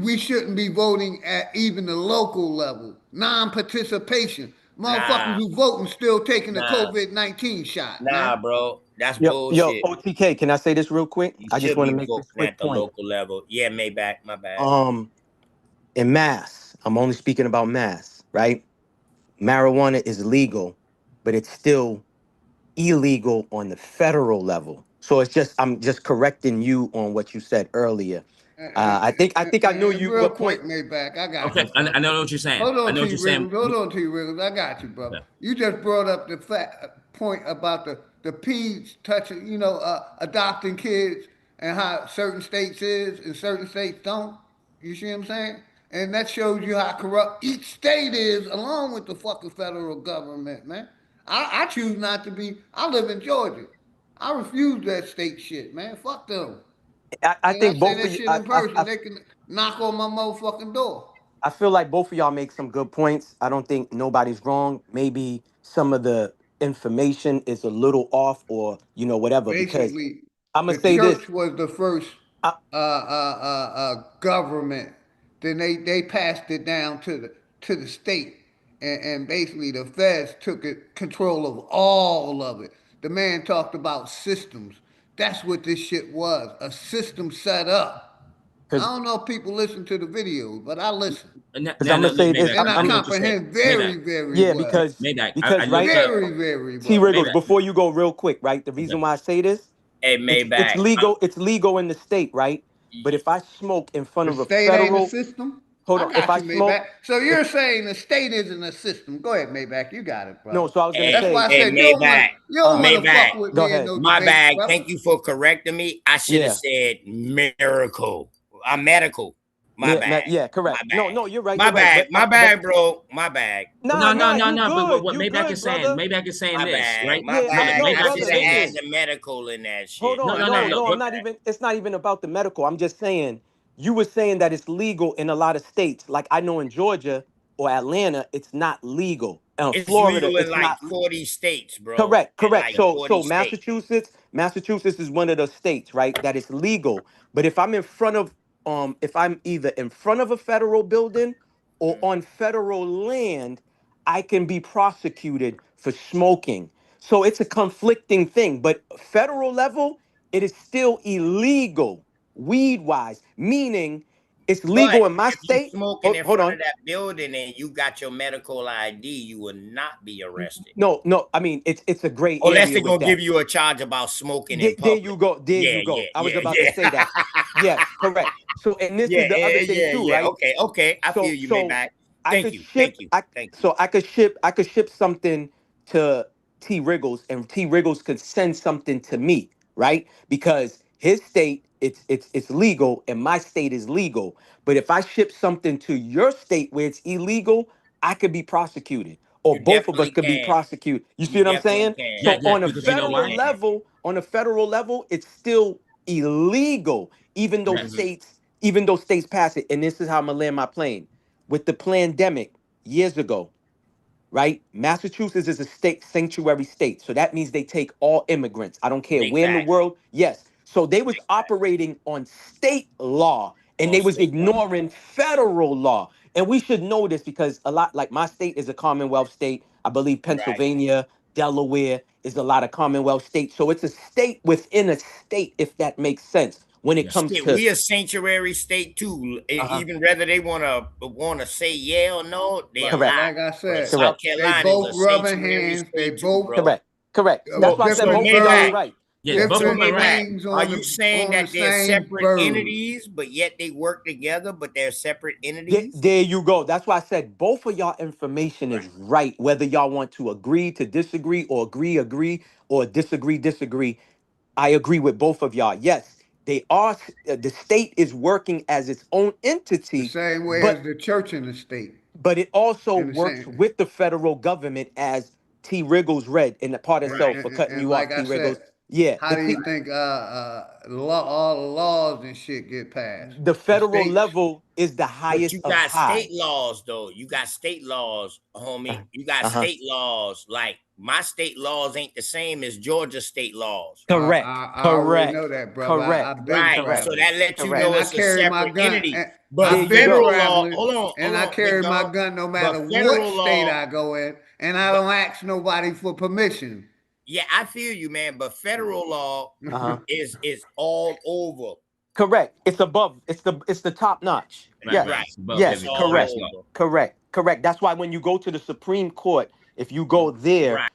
we shouldn't be voting at even the local level. Non-participation. Motherfuckers Nah, who voting still taking the nah, COVID-19 shot, nah, man. bro. That's Yo, bullshit. OTK, can I say this real quick? You I just should want to be make this voting quick at the point. local level. Yeah, Maybach, my bad. In Mass, I'm only speaking about Mass, right? Marijuana is legal, but it's still illegal on the federal level. So I'm just correcting you on what you said earlier. I think I know And you real what point. quick, Maybach, I got Okay, you, I brother. know what you're saying. Hold I on, know what T you're saying. Riggles. Hold on, T Riggles. I got you, brother. Okay. You just brought up the point about the peds touching, adopting kids and how certain states is and certain states don't. You see what I'm saying? And that shows you how corrupt each state is, along with the fucking federal government, man. I choose not to be. I live in Georgia. I refuse that state shit, man. Fuck them. I And I think say both that of you. shit in person. They can knock on my motherfucking door. I feel like both of y'all make some good points. I don't think nobody's wrong. Maybe some of the information is a little off, or whatever. Because Basically, I'm gonna the say this. church was the first government. Then they passed it down to the state, and basically the feds took control of all of it. The man talked about systems. That's what this shit was. A system set up. I don't know if people listen to the videos, but I listen. Because I'm gonna say this. And I I know what you're saying. comprehend very, Maybach. very Yeah, well. because right, Very, very T. well. Riggles. Before you go, real quick, right? The reason why I say this, Hey, it's Maybach. legal. It's legal in the state, right? But if I smoke in front The of a state ain't a federal, system? hold I on. If got I you, smoke, Maybach. So you're saying the state isn't a system. Go ahead, Maybach. You got it, no. brother. So I was gonna That's say, why I said Maybach. you don't want to Maybach. fuck with go me in ahead. no My debates, bag. brother. Thank you for correcting me. I should have said miracle. I'm medical. My bag. Yeah, My correct. No, bag. no, you're right. My You're right. bag. My bag, bro. My bag. Nah, No, no, nah, no, you no. But good. what You Maybach good, is saying, brother. Maybach is saying My this, bag. right? My Yeah, No, look, bag. no, I Maybach should is brother. have saying had Listen. this. the medical in that Hold shit. No, on. no, no. No, Look, no, I'm what? not even, it's not even about the medical. I'm just saying, you were saying that it's legal in a lot of states. Like I know in Georgia or Atlanta, it's not legal. It's Florida, legal in it's like not. 40 states, bro. Correct, In correct. like So 40 so states. Massachusetts is one of the states, right, that it's legal. But if I'm in front of if I'm either in front of a federal building or on federal land, I can be prosecuted for smoking. So it's a conflicting thing, but federal level, it is still illegal weed wise, meaning it's But legal in my if you state. smoking in Hold front on. of that building and you got your medical ID, you will not be arrested. No, no, I mean it's a gray Unless area they're with gonna that. give you a charge about smoking in There public. you go. There Yeah, you yeah, go. I was yeah, about to say yeah. that. Yes, correct. So, and this is Yeah, the other thing yeah, too, yeah. right? Okay, okay. I feel you, So Maybach. I Thank could you, thank ship. you, thank you. I could ship something to T Wriggles, and T Wriggles could send something to me, right? Because his state, it's legal, and my state is legal. But if I ship something to your state where it's illegal, I could be prosecuted, or You both of us definitely could be can. prosecuted. You see You what I'm definitely saying? can. Yeah, So yeah. Because you know why? on a federal level, it's still illegal, Yes. even though states pass it. And this is how I'm gonna land my plane. With the pandemic years ago, right? Massachusetts is a state sanctuary state. So that means they take all immigrants. I don't care Big where in the facts. world. Yes. So they was operating on state law and On they was state law. ignoring federal law. And we should know this because a lot like my state is a Commonwealth state. I believe Right. Pennsylvania, Delaware is a lot of Commonwealth states. So it's a state within a state, if that makes sense when it Yes. comes Shit, to we a sanctuary state too. uh-huh. Even whether they wanna say yeah or no, they a But Correct. lie. like I But said, South Correct. they Carolina is a both rubbing sanctuary hands. They state too, both bro. Correct. Correct. That's why I said So both of y'all Maybach, is right. Yes, Yeah. both of them different are right. Maybach, wings are on you the saying on the that they're same separate bird. entities, but yet they work together, but they're separate entities? There you go. That's why I said both of y'all information Right. is right. Whether y'all want to agree to disagree or agree or disagree. I agree with both of y'all. Yes, they are. The state is working as its own The entity, same way but as the church in the state. it also In the works same with the federal government as T. Wriggles read in the part Right. itself for cutting and you like off, I T. said, Wriggles. Yeah, how do you think all the laws and shit get passed? the The federal states. level is the But highest you of got state high. laws though. You got state laws, homie. You got Uh-huh. state laws. Like my state laws ain't the same as Georgia state laws. Correct. I already know Correct. that, brother. Correct. I've been Right. So Correct. traveling, that lets you Correct. know and I it's a carry my separate gun. entity. And But There I've you been go. federal law, traveling, and hold I on, big carry my dog. gun no But matter what federal state law, I go in, and I but don't ask nobody for permission. yeah, I feel you, man. But federal law Uh-huh. is all over. Correct. It's the top notch. Right, right. Right. Yes. It's above It's Yes. everything. all Right. Correct. over. Correct. Correct. That's why when you go to the Supreme Court, if you go there, Right.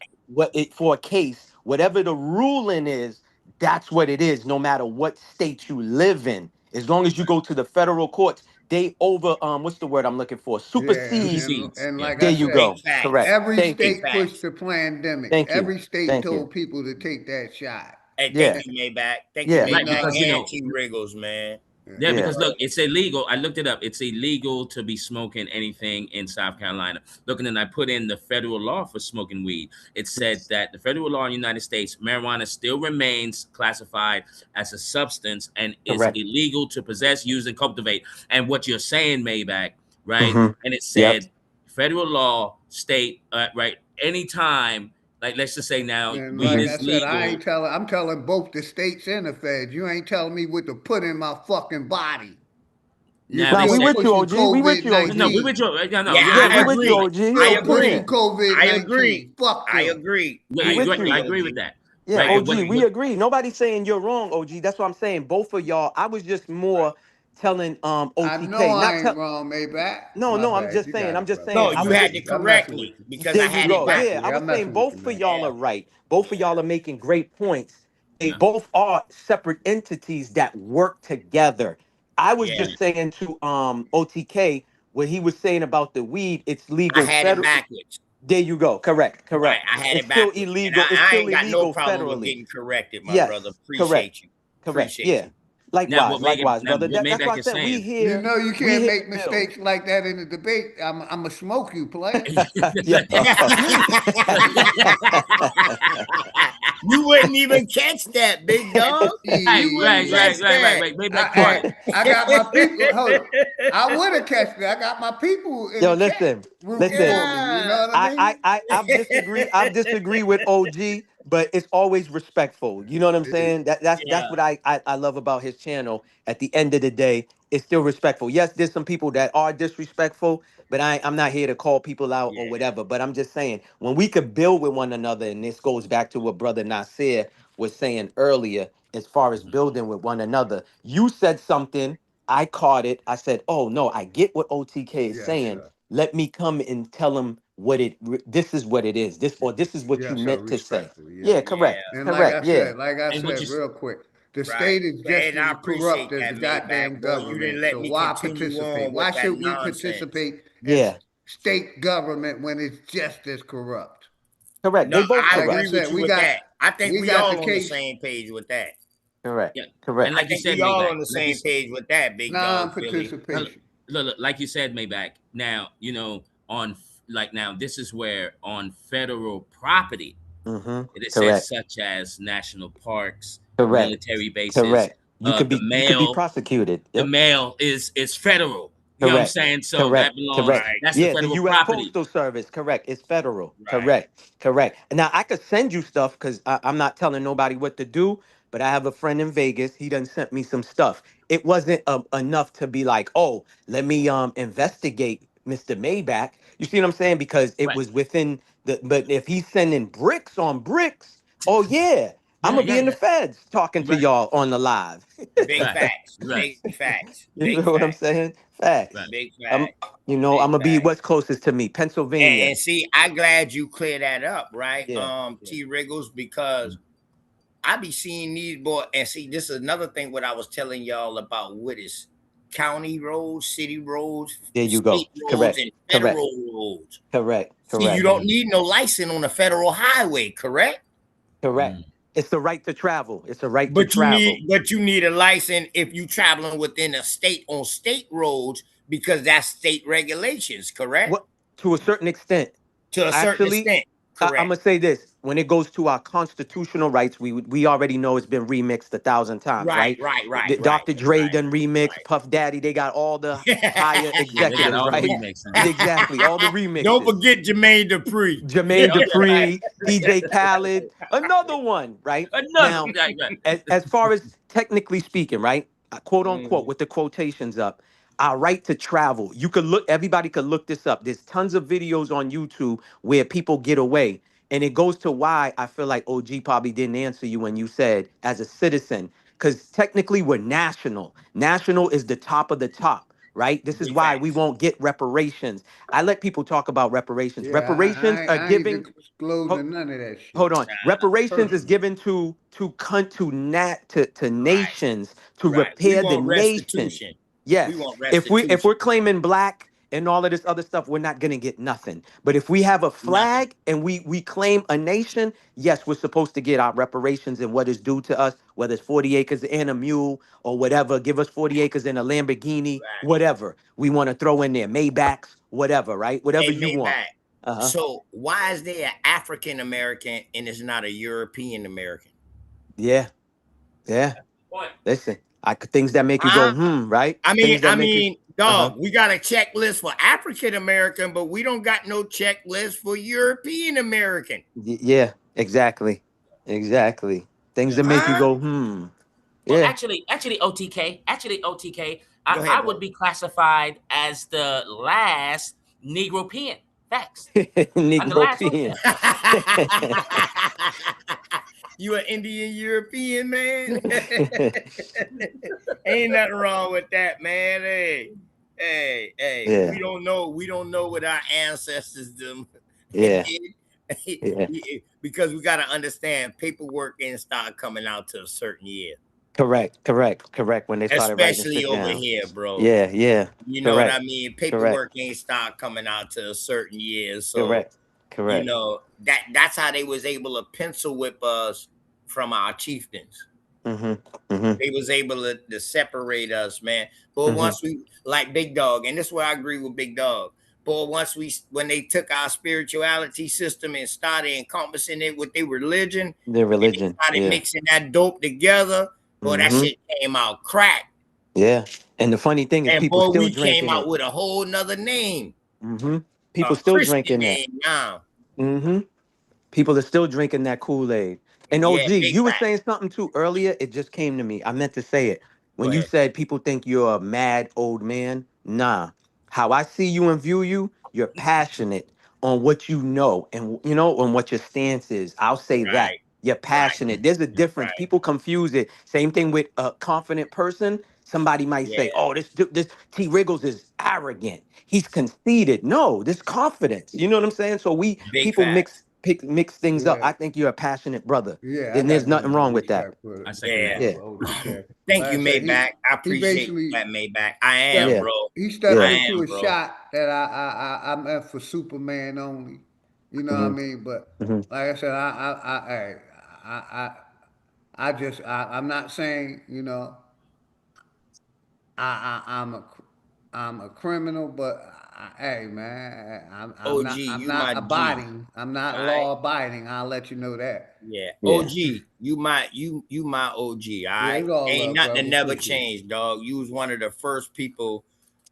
for a case, whatever the ruling is, that's what it is. No matter what state you live in, as long as you go to the federal courts, they over what's the word I'm looking for? Yeah, Supersede. Supersedes. and Yeah. like There I you said, Big go. facts. Correct. every Thank Big you. state pushed facts. the pandemic. Thank you. Every state Thank you. told people to take that shot. Hey, thank Yeah. you, Maybach. Thank you, Yeah. Right. Maybach Because and T Wriggles, man. yeah, Yeah. because look, it's illegal. I looked it up. It's illegal to be smoking anything in South Carolina. Looking, and I put in the federal law for smoking weed. It said that the federal law in the United States, marijuana still remains classified as a substance and is Correct. illegal to possess, use, and cultivate. And what you're saying, Maybach, right? Mm-hmm. And it Yep. said federal law state, right? Anytime, like let's just say now, And weed like Mm-hmm. I is said, legal. I'm telling both the states and the feds. You ain't telling me what to put in my fucking body. You're Now Nah, they we still said with you, pushing OG. We with COVID you, no, we 19. with you. Right? No, Yeah, you're Yeah, right. we I You're with you, agree. OG. I Still That's what I'm agree. pushing saying. COVID I 19. agree. Fuck I them. agree. Yeah, We I you're with right. agree, you. I agree with OG. that. Yeah, Right. OG, we agree. Nobody's saying you're wrong, OG. That's what I'm saying. Both of y'all. I was just more telling I know OTK, I not ain't tell. wrong, Maybach. No, My no, I'm bad. just You saying. got I'm it, just brother. saying. No, I you was had just. to I'm correct messing with me you. because There I you had it go. Respectfully, Yeah, I backwards. was I'm saying messing with both you, of man. y'all Yeah. are right. Both of y'all are making great points. They Yeah. both are separate entities that work together. I was Yeah. just saying to OTK what he was saying about the weed. It's I legal had it federal. backwards. There you go. Correct. Right. Correct. I had It's it still backwards. And illegal. It's I still ain't got no illegal problem with federally. getting corrected, my brother. Yes. Correct. Appreciate you. Correct. Appreciate Yeah. you. Now, Likewise. Likewise, now brother. what That's why Maybach I is said we saying. You here. know you We can't here make to build. mistakes like that in the debate. I'm a smoke you, player. Yeah. You wouldn't even catch that, big dog. You wouldn't catch that. Maybach Hey, part. I got my people. Hold on. I would have catched it. I got my people in Yo, the chat listen. rooting Listen. for me. You know what I I, mean? I, I, I've disagree. I've disagreed with OG, but it's always respectful. You know what I'm saying? That's Yeah. what I love about his channel. At the end of the day, it's still respectful. Yes, there's some people that are disrespectful, but I'm not here to call people out or Yeah. whatever. But I'm just saying when we could build with one another, and this goes back to what Brother Nasir was saying earlier, as far as building with one another. You said something, I caught it. I said, "Oh no, I get what OTK is Yes, saying. sir. Let me come and tell him what this is what it is. This is what you Yes, sir. meant to say." Respectfully, yeah. Yeah, Yeah. correct. And Correct. Yeah. like I And what said, you real quick, the Right. state is just And I as corrupt appreciate as the that, Maybach. goddamn Boy, you didn't government. let So me why continue participate? on with Why that should we nonsense. participate in Yeah. state government when it's just as corrupt? Correct. No, They both I Like I agree correct. with said, you with that. I think we we got the all on the case same page with that. Correct. Yeah. And Correct. I like you think said, we all Maybach. on the Like you same page with that, big dog Philly. non-participation. look, like you said, Maybach. Now, now this is where on federal property, Mm-hmm. it says Correct. such as national parks, Correct. military bases, Correct. You could be prosecuted. the Yep. mail is federal. You know what I'm Correct. saying? So Correct. that belongs, Correct. Right. that's the Yeah, the federal U.S. property. Postal Service. Correct. It's federal. Right. Correct. Correct. Now I could send you stuff because I'm not telling nobody what to do. But I have a friend in Vegas. He done sent me some stuff. It wasn't enough to be like, oh, let me investigate Mr. Maybach. You see what I'm saying? Because it Right. was within the. But if he's sending bricks on bricks, oh yeah, I'm Yeah, gonna be yeah, in the yeah. feds talking to Right. y'all on the live. Big Right. facts. Right. Big facts. You Big know what I'm facts. saying? Facts. Right. Big I'm, facts. I'm Big gonna be facts. what's closest to me, Pennsylvania. And see, I glad you clear that up, right? Yeah. T Wriggles, because I be seeing these boys, and see, this is another thing what I was telling y'all about what is county roads, city roads, There you go. state roads, Correct. and Correct. federal roads. Correct. See, you Correct. don't need no license on a federal highway, correct? Correct. It's the right to travel. It's a right to travel. But you need a license if you traveling within a state on state roads because that's state regulations, correct? What to a certain extent. To a certain Actually, extent, I'm correct. gonna say this: when it goes to our constitutional rights, we already know it's been remixed 1,000 times, Right, right? right, right, right, Dr. Dre done remixed, Puff Daddy, they got all the higher Yeah, they got executives, all the right? remakes. Exactly, all the Don't remixes. forget Jermaine Dupri. Jermaine Oh yeah. Dupri, DJ Khaled, another one, right? Another. Now, Right. Right. as far as technically speaking, right? Quote unquote, Mhm. with the quotations up, our right to travel. You could look, everybody could look this up. There's tons of videos on YouTube where people get away. And it goes to why I feel like OG probably didn't answer you when you said as a citizen, because technically we're national. National is the top of the top, right? This is Big why we facts. won't get reparations. I let people talk about reparations. Yeah, Reparations are I ain't giving. disclosing none of that shit. Hold on. Reparations is Personally. given to Right, nations to right. We repair the want nation. restitution. We Yes. want If we're restitution. claiming black and all of this other stuff, we're not gonna get nothing. But if we have a Nothing. flag and we claim a nation, yes, we're supposed to get our reparations and what is due to us, whether it's 40 acres and a mule or whatever. Give us 40 acres and a Lamborghini, Right. whatever we want to throw in there, Maybachs, whatever, right? Whatever Hey, you want. Maybach. Uh-huh. So why is there an African American and it's not a European American? Yeah. Yeah. What? Listen, things that make you go, Huh? right? Things that make you, uh-huh. Dog, we got a checklist for African American, but we don't got no checklist for European American. Yeah, exactly. Exactly. Things that make you Huh? go, Well, yeah. actually, OTK, Go I ahead, would bro. be classified as the last Negropean. Facts. I'm the last one. Negropean. You an Indian European man? Ain't nothing wrong with that, man. Hey, Yeah. we don't know what our ancestors did. Yeah. Yeah. Because we gotta understand paperwork didn't start coming out to a certain year. Correct. When they started writing Especially shit over down. here, bro. Yeah. You know what I Correct. mean? Correct. Paperwork ain't start coming out to a certain year. So, Correct. Correct. that's how they was able to pencil whip us from our chieftains. Mm-hmm. They was able to separate us, man. But Mm-hmm. once we like Big Dog, and this is where I agree with Big Dog. But when they took our spirituality system and started encompassing it with their religion, Their and they religion. started Yeah. mixing that dope together, boy, that Mm-hmm. shit came out crack. Yeah. And the funny thing is And people boy, still we came drinking out it. with a whole nother name, Mm-hmm. a People still Christian drinking that. name now. Mm-hmm. People are still drinking that Kool-Aid. And Yeah, OG, big you were fact. saying something too earlier. It just came to me. I meant to say it. Go When you ahead. said people think you're a mad old man, nah. How I see you and view you, you're passionate on what you know and on what your stance is. I'll say that. Right, You're right, passionate. There's a difference. right. People confuse it. Same thing with a confident person. Somebody might Yeah, say, "Oh, this T. Riggles is arrogant. He's conceited." No, this confidence. You know what I'm saying? So big people fact. mix things up. Yeah, I think you're a passionate brother. yeah, I Then there's got nothing nothing but wrong with that. respect for I second my that. Yeah. Yeah. brother OTK. Thank Like you, I said, Maybach. I he appreciate basically that, Maybach. I am, Yeah. bro. he Yeah. stepped I into am, a bro. shot that I meant for Superman only. You know what I Hmm. mean? But Hmm. like I said, I'm not saying I'm a criminal, but hey man, OG, you my G. I'm not All right. law abiding. I'll let you know that. Yeah. Yeah. OG, you my OG. All Yeah, right. it's all Ain't love, nothing that brother. never Appreciate it. changed, dog. You was one of the first people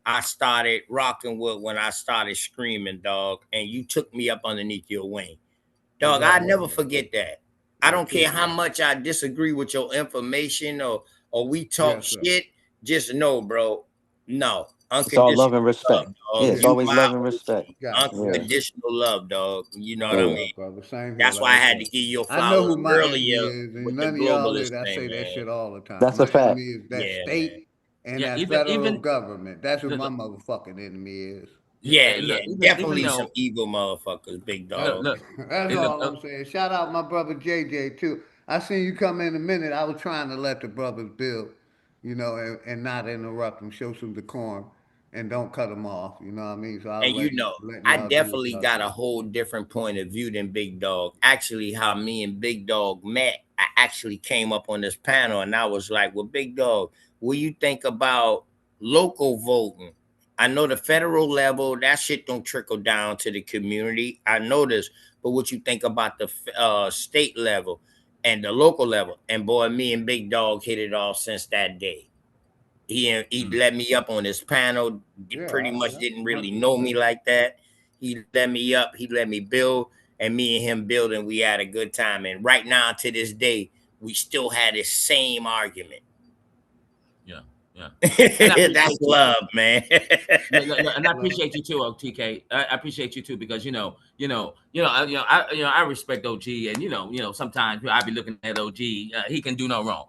I started rocking with when I started screaming, dog. And you took me up underneath your wing. It's Dog, I all never love, man. forget that. I Yeah, don't care how appreciate it. much I disagree with your information or we talk Yes, sir. shit. Just know, bro. No. It's all love Unconditional and love, respect. Yeah, dog. it's You always my love and respect. Got you, Yeah. got you. unconditional love, dog. You know what One I Yeah. mean? love, brother. Same here, That's like why I I had to said. give your I know flowers who my enemy earlier is, and with the none of y'all is. globalist I thing, say that man. shit all the time. That's a My fact. enemy is that Yeah, man. state and Yeah, that even federal even government. That's who my look, motherfucking enemy is. Yeah, look, yeah. even Definitely some though evil motherfuckers, big look, dog. look, That's look, all I'm saying. Shout out my brother JJ too. I seen you come in a minute. I was trying to let the brothers build, and not interrupt them, show some decorum, and don't cut them off. You know what I mean? So I was And letting I y'all do what definitely y'all got a do. whole different point of view than Big Dog. Actually, how me and Big Dog met, I actually came up on this panel and I was like, well, Big Dog, what do you think about local voting? I know the federal level, that shit don't trickle down to the community. I know this, but what you think about the state level and the local level? And boy, me and Big Dog hit it off since that day. He mm, let me up on his panel. Pretty Yeah, much yeah, didn't really know me 100%. like that. He let me up. He let me build, and me and him building. We had a good time. And right now, to this day, we still had the same argument. yeah, yeah. And I That's appreciate you. love, man. And I Love. appreciate you too, OTK. I appreciate you too because I respect OG, and sometimes I be looking at OG. He can do no wrong.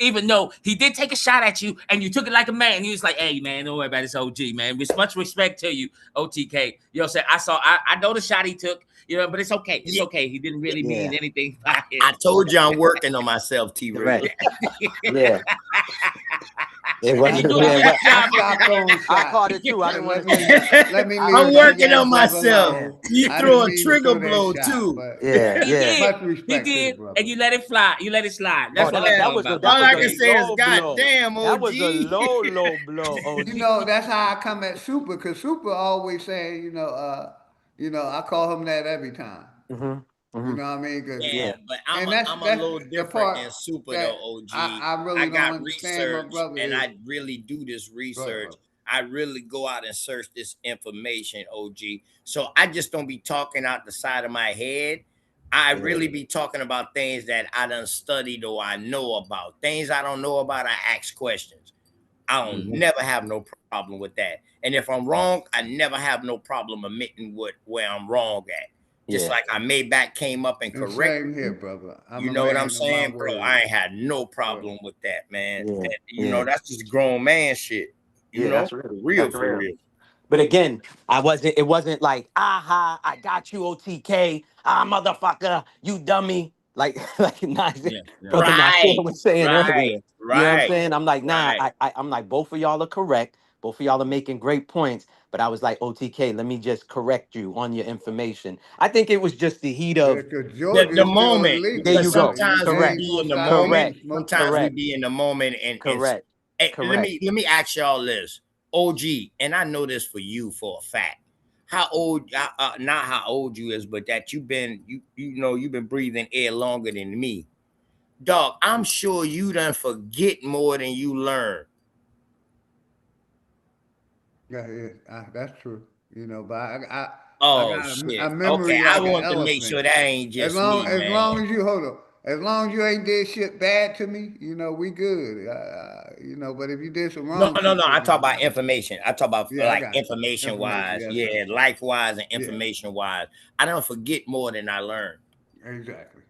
Even though he did take a shot at you, and you took it like a man. You was like, "Hey, man, don't worry about this OG, man. With much respect to you, OTK." Say I know the shot he took. But it's okay. It's Yeah, okay. He didn't really Yeah. mean anything by I it. told you I'm working on myself, T. Riggles. Correct. Yeah. It And you wasn't. do a Yeah. good I, What I job. stopped throwing I shots. caught it too. I didn't want Let to say me nothing. let me I leave I'm the working on Yankees myself. Yeah. alone. You I throw didn't a mean to trigger throw that blow shot, too. but Yeah. He Yeah. did. much He respect to the did, and brother. you let it fly. You let it slide. Oh, That's what I'm that talking was a about. that All was I a can say is, low God blow. damn, That OG. was a low blow. OG. That's how I come at Super, cause Super always saying, I call him that every time. Mm-hmm. You Mm-hmm. know what I mean? Yeah. Yeah, but And I'm a that's little the different part than Super that though, OG. I I really don't got understand, my research brother. and Is I really do this Go ahead, research. brother. I really go out and search this information, OG. So I just don't be talking out the side of my head. I Yeah. really be talking about things that I done studied or I know about. Things I don't know about, I ask questions. I don't Mm-hmm. never have no problem with that. And if I'm wrong, I never have no problem admitting where I'm wrong at. Just Yeah. like how Maybach came up and And corrected same here, you. brother. I'm You a know what I'm man of my saying, bro? word. I ain't had no problem with that, man. Yeah. You know, Yeah. that's just grown man shit. You Yeah. know, That's real. for real, That's for real. real. But again, it wasn't like, aha, I got you, OTK. Ah, motherfucker, you dummy. Like Yeah, yeah. Brother Nasir Right, was saying right, earlier. You know what I'm right, saying? I'm like, nah, right. I'm like, both of y'all are correct. Both of y'all are making great points. But I was like, OTK, let me just correct you on your information. I think it was just the heat Yeah, of, because The Georgia is still moment, there illegal, because you brother. go. You sometimes we can't Correct. be go in the outside and moment. Correct. smoke. Sometimes we Correct. be in the moment, and Correct. hey, Correct. let me ask y'all this, OG, and I know this for you for a fact. How old? Not how old you is, but that you know you've been breathing air longer than me, dog. I'm sure you done forget more than you learn. Yeah, yeah, that's true. You know, but I Oh got a shit. Okay, memory I like an want to make elephant. sure that ain't just me, As man. long as you hold up, as long as you ain't did shit bad to me, you know, we good. You know, but if you did some No, wrong no, shit no. to I me, talk about information. I talk about yeah, I like got you. information Information, wise, yes, sir. yeah, life wise and Yeah, information wise. I don't forget more than I learn. exactly.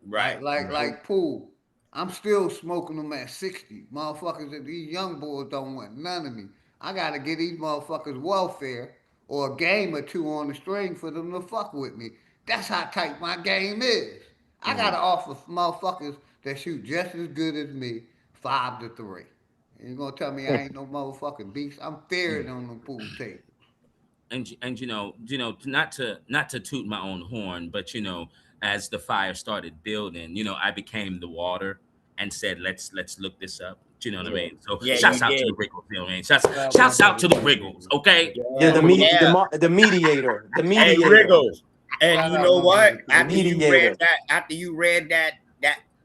Right. Like pool. I'm still smoking them at 60. Motherfuckers, if these young boys don't want none of me. I gotta get these motherfuckers welfare or a game or two on the string for them to fuck with me. That's how tight my game is. I Mhm. gotta offer motherfuckers that shoot just as good as me 5 to 3. And you gonna tell me I ain't no motherfucking beast? I'm feared on the pool table. And not to toot my own horn, but as the fire started building, I became the water and said, let's look this up. Do you know what I Yeah. mean? So Yeah, shouts you out to the did. Wriggles, man. Shouts, Well, my shouts out brother, to the appreciate Wriggles, it. okay? Yeah, Yeah, yeah. the mediator. The Hey, mediator. Wriggles. And Shout you out know my what? brother The too. mediator. After you read that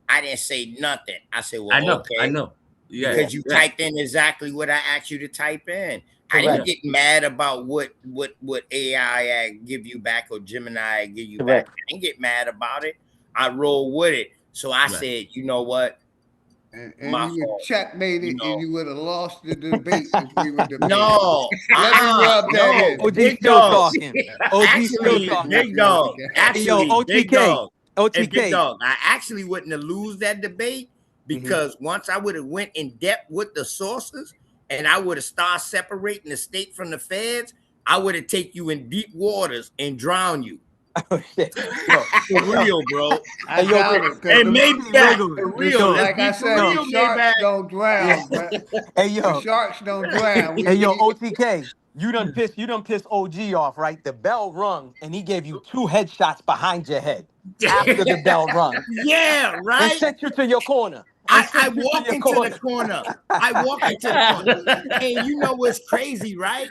I didn't say nothing. I said, I well, know, I okay. know. Yeah, Yeah. Because you yeah, typed in exactly what I asked you to type in. I yeah. didn't Correct. get mad about what AI give you back or Gemini give you back. Correct. I didn't get mad about it. I roll with it. So I Right. said, you know what? And My you would fault. checkmate You it and know. you would have lost the debate if we were debating. No, Let me rub that no, in. OG big still dog. talking. OG still Actually, talking. big With you, dog. OTK. Hey, yo, Actually, big OTK. dog. And big OTK. dog. I actually wouldn't have lose that debate Hmm. because once I would have went in depth with the sources and I would have started separating the state from the feds, I would have take you in deep waters and drown you. Oh shit. Yo, For yo, real, bro. I hey, yo, doubt it, because And them, maybe that Wriggles. for real. Yo, Let's like I be for said, yo, the real, sharks Maybach. don't yeah. drown, but Hey, the yo, sharks don't drown. hey, yo, OTK. You done pissed OG off, right? The bell rung, and he gave you 2 headshots behind your head after the bell rung, Yeah, and right. sent you to your corner. I walk into the corner. I walk into the corner. And you know what's crazy, right?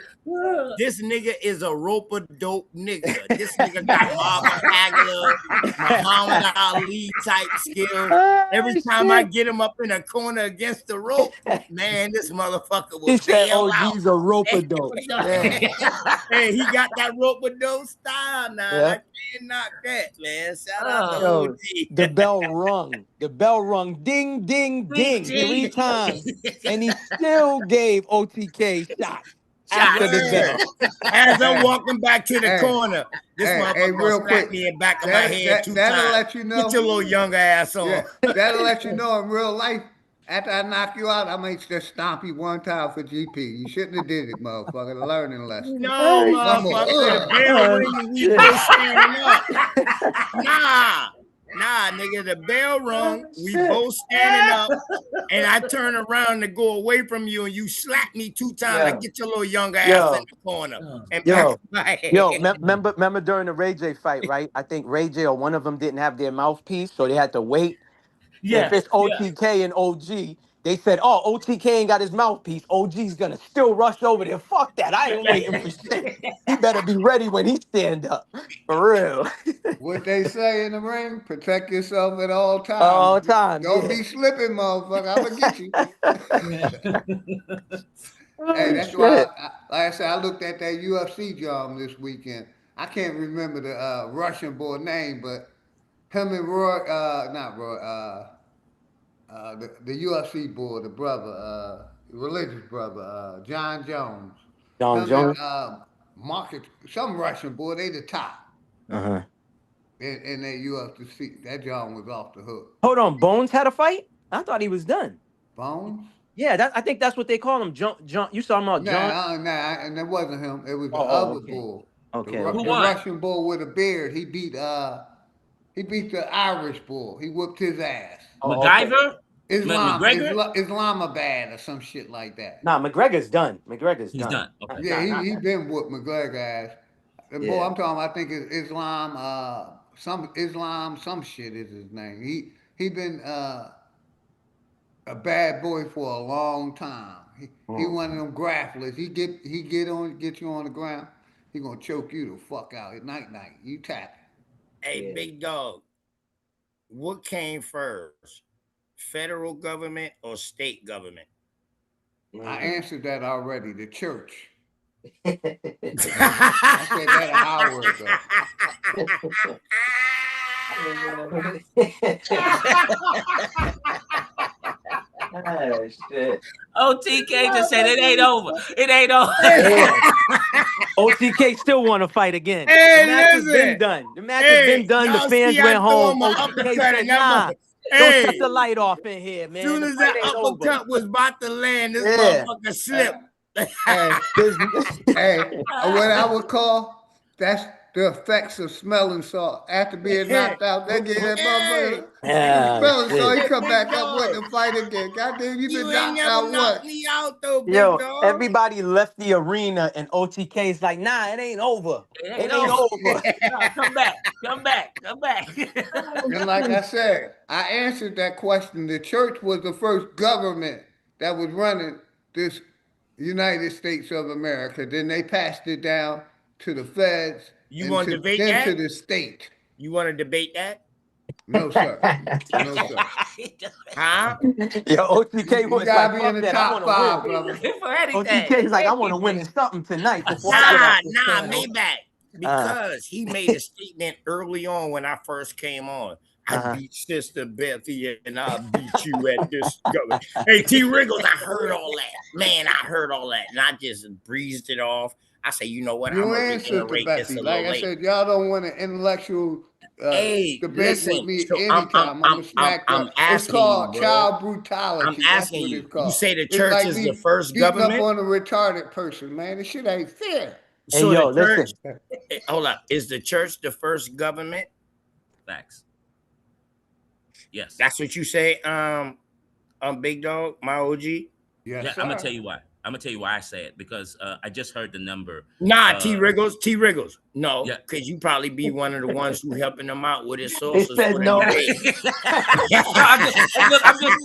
This nigga is a roper dope nigga. This nigga got Marvin Hagler, Muhammad Ali type skills. Every Oh time I shit. get him up in a corner against the rope, man, this motherfucker will He said bail out. OG's a rope Hey, dope. Yeah. hey, he got that rope with no style now. And I Yeah. can't knock that, man. Shout out to Yo, the OG. bell rung. The bell rung ding, ding, ding 3 times. And he still gave OTK shots after the Word. bell. As I'm hey, walking back to the hey, corner, this hey, motherfucker gonna real smack quick. me in the back of my head two That'll times. let you Get know. your little younger ass Yeah, on. that'll let you know in real life. After I knock you out, I might just stomp you one time for GP. You shouldn't have did it, motherfucker. Learning lesson. No, Oh, One more. motherfucker. The bell ring and we shit. both standing up. Nah. Nah, nigga. The bell rung. We Shit. both standing up. And I turn around to go away from you and you slap me 2 times. I Yo, get your little younger ass in yo, the corner and back yo, of my yo. head. Remember during the Ray J fight, right? I think Ray J or one of them didn't have their mouthpiece, so they had to wait. If Yeah, it's yeah. OTK and OG, they said, "Oh, OTK ain't got his mouthpiece. OG's gonna still rush over there." Fuck that! I ain't waiting for shit. He better be ready when he stand up. For real. What they say in the ring, protect yourself at all times. All times, Don't yeah. be slipping, motherfucker. I'm going to get you. Hey, Oh that's why, shit. like I said, I looked at that UFC job this weekend. I can't remember the Russian boy name, but him and Roy, not Roy, the UFC boy, the brother, religious brother, John Jones. John Him and Jones. Marcus, some Russian boy, they the top. Uh huh. in that UFC. That John was off the hook. Hold on, Bones had a fight? I thought he was done. Bones? Yeah, I think that's what they call him. John. You talking about John? Nah, and that wasn't him. It was the Oh, other okay. bull. Okay, Who The okay. won? Russian bull with a beard. He beat the Irish bull. He whooped his ass. Oh, okay. MacGyver? McGregor? Islamabad or some shit like that. Nah, McGregor's done. McGregor's He's done. done. Okay. Yeah, he been whooped McGregor ass. The boy Yeah. I'm talking about, I think is Islam. Some shit is his name. He been a bad boy for a long time. He one of them grapplers. Get you on the ground. He gonna choke you the fuck out at night. You tap. Hey, Yeah. big dog, what came first? Federal government or state government? I answered that already. The church. I said that an hour ago. Oh, shit. OTK just said it ain't over. It ain't over. OTK still want to fight again. Hey, the match has listen. been done. The match has been done. The y'all fans see I went threw home. him an OTK uppercut said, and that nah, mother- don't Hey. shut the light off in here, man. Soon The as fight that ain't over. uppercut was about to land, this Yeah. motherfucker slipped. Hey, what I would call that's the effects of smelling salt. After being knocked out, they gave that motherfucker Yeah, smelling salt. He shit. come back up with the fight again. Goddamn, you been You ain't knocked never out knocked once. me out though, big Yo, dog. everybody left the arena and OTK's like, nah, it ain't over. It It ain't ain't over. over. No, come back. Come back. Come back. And like I said, I answered that question. The church was the first government that was running this United States of America. Then they passed it down to the feds You and want to debate then that? to the state. You want to debate that? No, sir. No, sir. Huh? Yo, OTK You was gotta like, be in fuck the that. I top want to five, win. brother. For anything. OTK's like, I want to win in something tonight before I get off this Nah, panel. Maybach. Because he made a statement early on when I first came on. I beat Sister Bethy and I'll beat you at this. Hey, T Wriggles, I heard all that. Man, I heard all that. And I just breezed it off. I say, you know what? I'm You going to answered to reiterate this Bessie. a Like little I later. said, y'all don't want an intellectual Hey, debate with listen. me So anytime. I'm gonna smack I'm that. It's asking called you, bro. child brutality. I'm asking That's what you. it's called. You say the It's church like is me the first beating government? up on a retarded person, man. This shit ain't fair. Hey, So yo, the church, listen. hold up. Is the church the first government? Facts. Yes. That's what you say, Big Dog, my OG. Yes, Yeah, sir. I'm gonna tell you why. I'm gonna tell you why I say it because I just heard the number. Nah, T Wriggles. No, Yeah. because you probably be one of the ones who helping them out with his He sources said for the no. debate.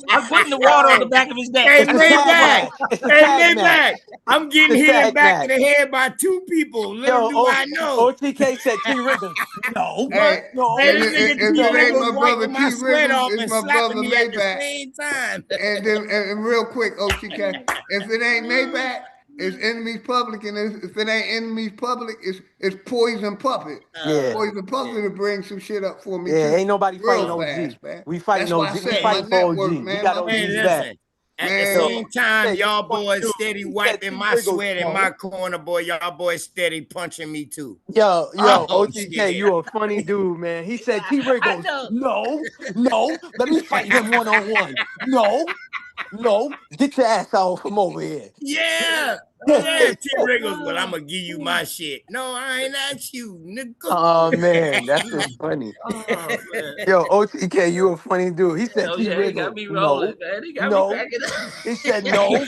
I'm putting the water on the back of his neck. Hey, It's a tag match. It's a tag match. I'm getting It's a hit in tag the back match. of the head by two people. Little do I know. OTK said T Wriggles. No. Hey, No. Hey, and this nigga if T it ain't Wriggles my brother wiping my T sweat Wriggles, off it's and my slapping brother me at the Maybach. same time. And real quick, OTK, if it ain't Maybach, it's enemies public, and if it ain't enemies public, it's poison puppet. Yeah. Poison puppet to bring some shit up for me Yeah, too, ain't nobody fighting real OG. fast, man. We fighting That's why I OG. We said my fighting for OG. network, We man. got My OG's Hey, back. listen. At the man. same time, Hey, y'all fuck boys you. steady He said wiping T my Wriggles. sweat in my corner, boy. Y'all boys steady punching me too. Yo, Oh, OTK, shit. you a funny dude, man. He said T Wriggles. No, let me fight him one on one. No, get your ass out from over here. Yeah. Yeah, T Wriggles. Well, I'm going to give you my shit. No, I ain't at you, nigga. Oh man, that's just funny. Oh man. Yo, OTK, you a funny dude. He said Oh T yeah, he got Wriggles. me No, rolling, man. He got me no. cracking up. He said no.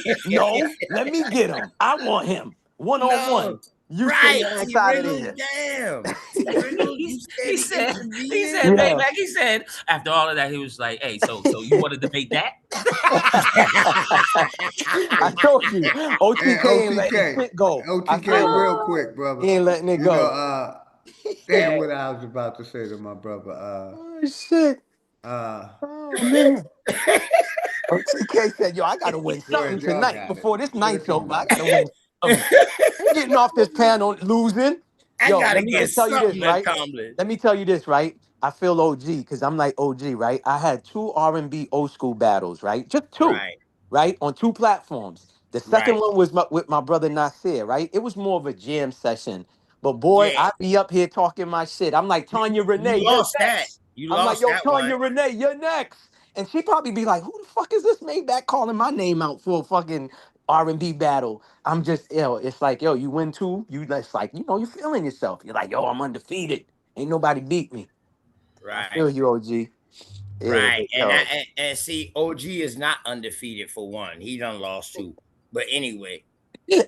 Let me get him. I want him one on one. No. You stay Right, your ass T out of Wriggles. there. Damn. T Wriggles, you He steady said, intervening. Yeah. Maybach, he said, after all of that, he was like, hey, so you want to debate that? I told you, And OTK ain't letting OTK, shit go. I feel him. real quick, brother. He ain't letting it You know, go. damn what I was about to say to my brother. Oh shit. Oh man. OTK said, yo, I gotta win something Where's y'all tonight got it? before this Where night's come over. I on? gotta win something. I'm getting off this panel losing. I Yo, got to let me get just tell you this, something right? accomplished. Let me tell you this, right? I feel OG because I'm like OG, right? I had two R&B old school battles, right? Just two, Right, right? On two platforms. The second right. one was with my brother Nasir, right? It was more of a jam session. But boy, Yeah. I be up here talking my shit. I'm like, Tanya Renee, You you're lost that. next. You I'm like, lost yo, that one. Tanya Renee, you're next. And she probably be like, who the fuck is this Maybach calling my name out for a fucking R&B battle? I'm just, it's like, yo, you win two. It's like, you're feeling yourself. You're like, yo, I'm undefeated. Ain't nobody beat me. I Right. feel you, OG. Yeah, Right. but And yo. and see, OG is not undefeated for one. He done lost two. But anyway, I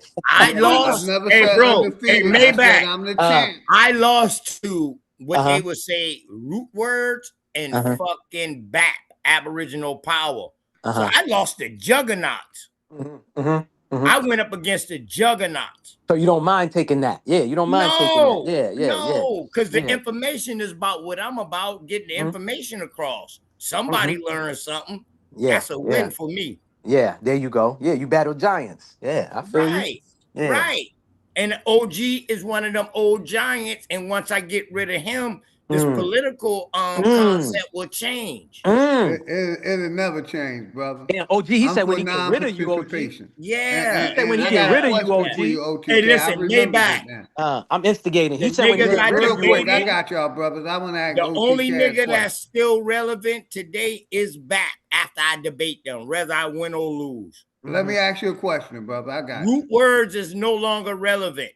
I've lost. never Hey, said bro. Hey, undefeated. I said Maybach. I'm the uh, champ. I lost to what they uh-huh, would say root words and uh-huh, fucking BAP, Aboriginal power. So uh-huh. I lost the juggernauts. Mm-hmm. I went up against the juggernauts. So you don't mind taking that. Yeah, you don't mind taking that. No, Yeah. no, because the Yeah. information is about what I'm about, getting the Mm-hmm. information across. Mm-hmm. Somebody learned something. Yeah, That's a yeah. win for me. Yeah, there you go. Yeah, you battle giants. Yeah, I feel you. Right, Yeah. right. And OG is one of them old giants. And once I get rid of him, this Mm. political Mm. concept will change. Mm. It'll never change, brother. Damn, OG, he I'm said when for he get rid of you, OG. non-participation. Yeah, He said when And he I get got rid a of you, yeah. question OG. for you, Hey, OTK. I listen, remembered Maybach, it now. I'm instigating. the He said when he niggas get I rid of Real you, quick, I debated, OG. got y'all, brothers. I want to ask the only OTK a nigga question. that's still relevant today is back after I debate them, whether I win or lose. Let Mm-hmm. me ask you a question, brother. I got Root you. words is no longer relevant.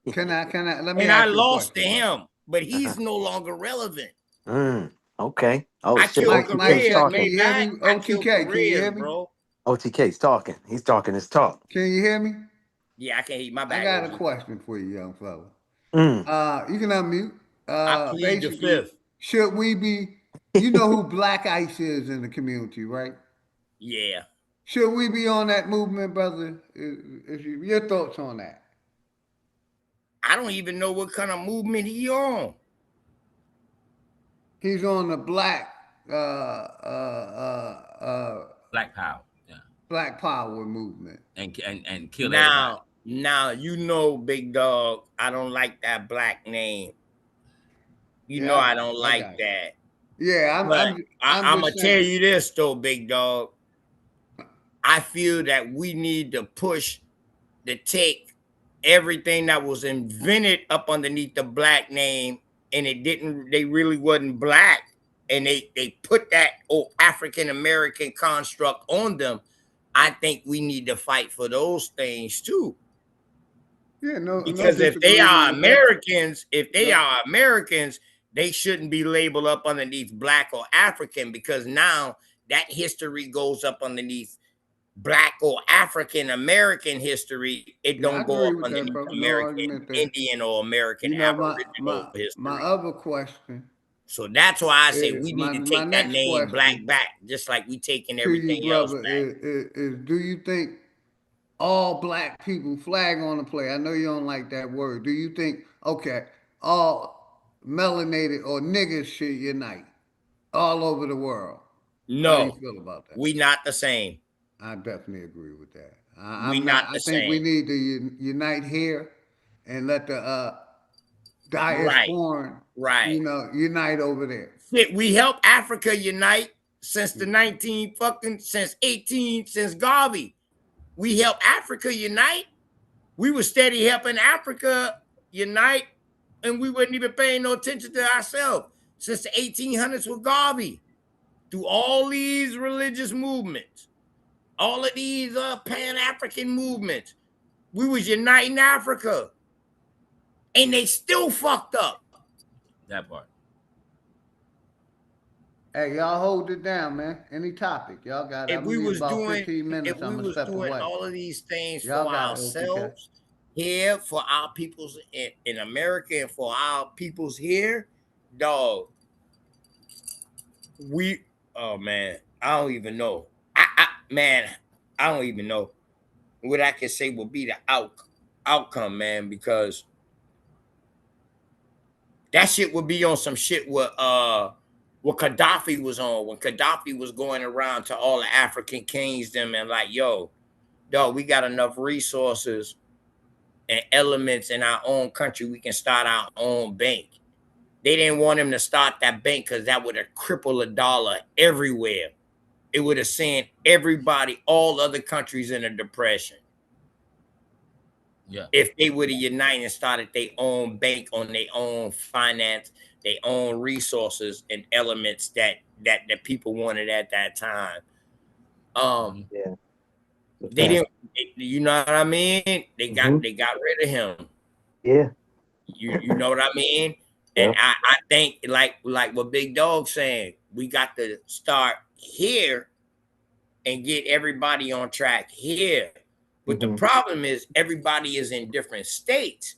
Let me And I ask you a lost to question, brother. him, but Uh-huh. he's no longer relevant. Okay. Oh I shit. killed OTK's careers, Mike, can talking. you hear Maybach. me? I killed OTK, can you careers, hear me? bro. OTK's talking. He's talking his talk. Can you hear me? Yeah, I can't eat my I back, got a OG. question for you, young fella. Mm. You can unmute. I plead the Basically, fifth. should we be? You know who Black Ice is in the community, right? Yeah. Should we be on that movement, brother? Your thoughts on that? I don't even know what kind of movement he on. He's on the Black Power. Yeah. Black Power movement. And kill everybody. Now you know, big dog, I don't like that black name. You know Yeah, I don't I like got that. you. Yeah, But I'm I'm just gonna tell saying. you this though, big dog. I feel that we need to push to take everything that was invented up underneath the black name, and they really wasn't black, and they put that old African American construct on them. I think we need to fight for those things too. Yeah, no Because if they disagreement are with that. Americans, No, they shouldn't be labeled up underneath black or African, because now that history goes up underneath black or African American history. It yeah, I don't go agree up with that, underneath brother. No American argument there. Indian or American You know, Aboriginal my history. other question So that's why I say is we need to my take that next name black question back, just like we taking to you, everything else brother, back. is do you think all black people flag on the play? I know you don't like that word. Do you think okay, all melanated or niggas should unite all over the world? How do you No, feel about that? we not the same. I definitely agree with that. We I'm not. not I the think we same. need to unite here and let the Right, diasporan, right. unite over there. Shit, we helped Africa unite since the 19 fucking since 18 since Garvey. We helped Africa unite. We were steady helping Africa unite, and we wasn't even paying no attention to ourselves since the 1800s with Garvey. Through all these religious movements, all of these Pan-African movements, we was uniting Africa, and they still fucked up. That part. Hey, y'all hold it down, man. Any topic, y'all got it. I'm If gonna we need was about doing 15 if minutes. we I'm gonna was step doing away. all of these things Y'all for got it, OTK. ourselves here, for our peoples in America, and for our peoples here, dog, we oh man, I don't even know. Man, I don't even know what I can say will be the outcome, man, because that shit would be on some shit what Gaddafi was on, when Gaddafi was going around to all the African kings them and like, yo, dog, we got enough resources and elements in our own country. We can start our own bank. They didn't want him to start that bank because that would have crippled the dollar everywhere. It would have sent everybody, all other countries, in a depression. Yeah. If they would have united and started their own bank on their own finance, their own resources and elements that people wanted at that time. Yeah. They didn't, you know what I mean? They got rid of him. Yeah. You know what I mean? And Yeah. I think like what Big Dog saying, we got to start here and get everybody on track here. But the problem is everybody is in different states.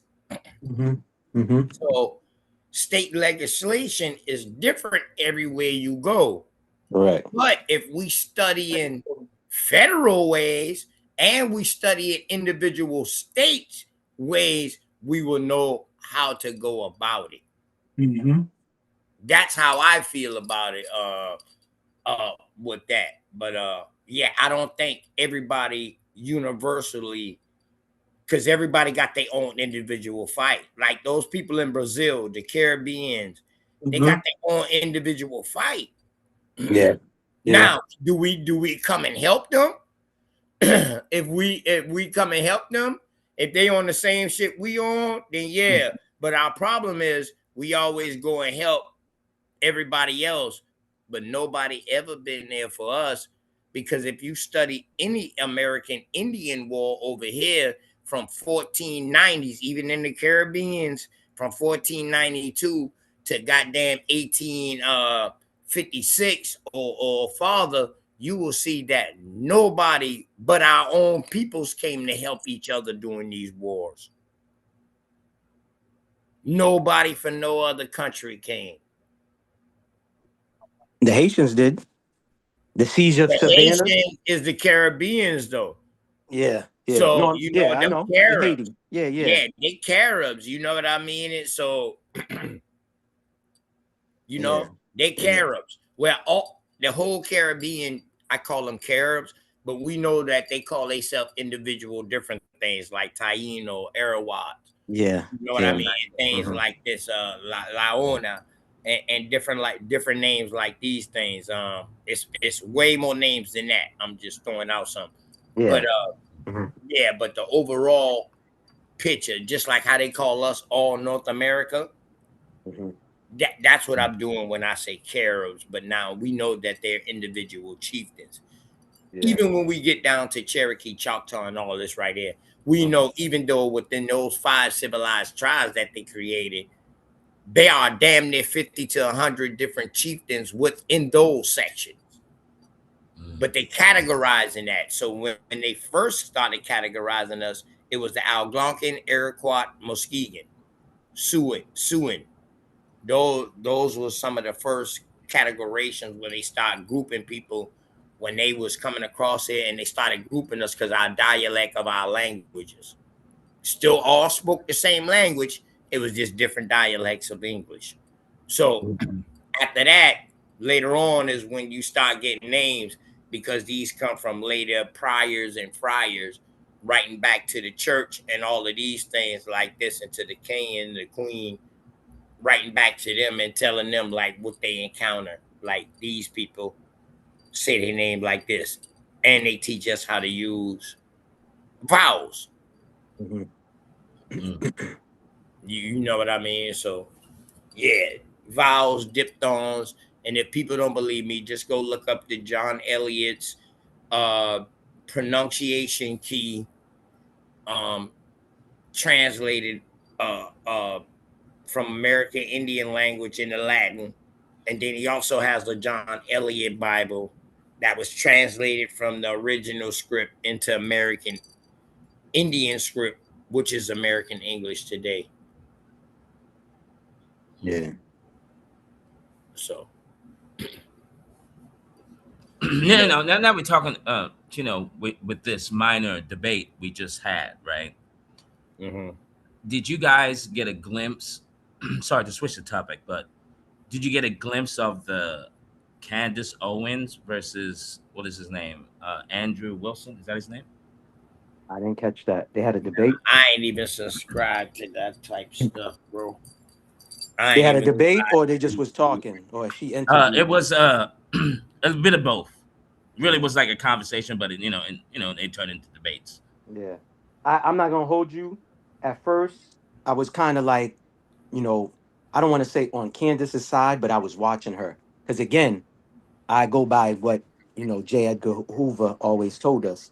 So state legislation is different everywhere you go. Right. But if we study in federal ways and we study in individual states ways, we will know how to go about it. That's how I feel about it with that. But yeah, I don't think everybody universally, because everybody got their own individual fight. Like those people in Brazil, the Caribbeans, they got their own individual fight. Yeah. Now, do we come and help them? if we come and help them, if they on the same shit we on, then yeah. But our problem is we always go and help everybody else, but nobody ever been there for us. Because if you study any American Indian War over here from 1490s, even in the Caribbeans, from 1492 to goddamn 1856 or farther, you will see that nobody but our own peoples came to help each other during these wars. Nobody from no other country came. The Haitians did. The siege of The Savannah. Haitians is the Caribbeans, though. Yeah. Yeah. So, No. you know, Yeah. I them know. In Caribs. Haiti. Yeah. Yeah. Yeah, they Caribs, you know what I mean? And so, you know, they Caribs. Well, all the whole Caribbean, I call them Caribs, but we know that they call themselves individual different things like Taino, Arawat. Yeah. You know what I mean? Things like this, Laona, and different names like these things. It's way more names than that. I'm just throwing out some. Yeah. But yeah, but the overall picture, just like how they call us all North America, that's what I'm doing when I say Caribs. But now we know that they're individual chieftains. Even when we get down to Cherokee, Choctaw, and all this right here, we know even though within those 5 civilized tribes that they created, there are damn near 50 to 100 different chieftains within those sections. But they categorizing that. So when they first started categorizing us, it was the Algonquin, Iroquois, Muskegon, Siouan. Those were some of the first categorizations where they started grouping people when they was coming across here, and they started grouping us because our dialect of our languages. Still all spoke the same language. It was just different dialects of English. So after that, later on is when you start getting names, because these come from later priors and friars writing back to the church and all of these things like this, and to the king and the queen, writing back to them and telling them like what they encounter. Like these people say their name like this, and they teach us how to use vowels. You know what I mean? So yeah, vowels, diphthongs, and if people don't believe me, just go look up the John Eliot's pronunciation key, translated from American Indian language into Latin. And then he also has the John Eliot Bible that was translated from the original script into American Indian script, which is American English today. Yeah. So now we're talking you know, with this minor debate we just had, right? Did you guys get a glimpse? Sorry to switch the topic, but did you get a glimpse of the Candace Owens versus, what is his name? Andrew Wilson, is that his name? I didn't catch that. They had a debate. I ain't even subscribed to that type stuff, bro. They had a debate, or they just was talking, or she interviewed. It was a bit of both. Really was like a conversation, but it, you know, and it turned into debates. Yeah. I'm not gonna hold you. At first, I was kind of like, you know, I don't want to say on Candace's side, but I was watching her because again, I go by what J. Edgar Hoover always told us.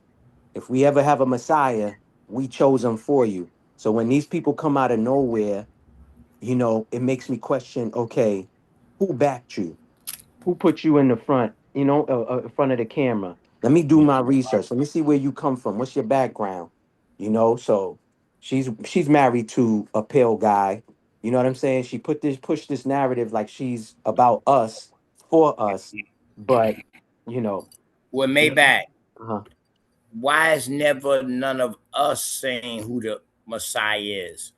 If we ever have a Messiah, we chose him for you. So when these people come out of nowhere, it makes me question, okay, who backed you? Who put you in the front, in front of the camera? Let me do my research. Let me see where you come from. What's your background? So she's married to a pale guy. You know what I'm saying? She pushed this narrative like she's about us, for us, but you know, Well, yeah, Maybach, uh-huh. why is never none of us saying who the Messiah is?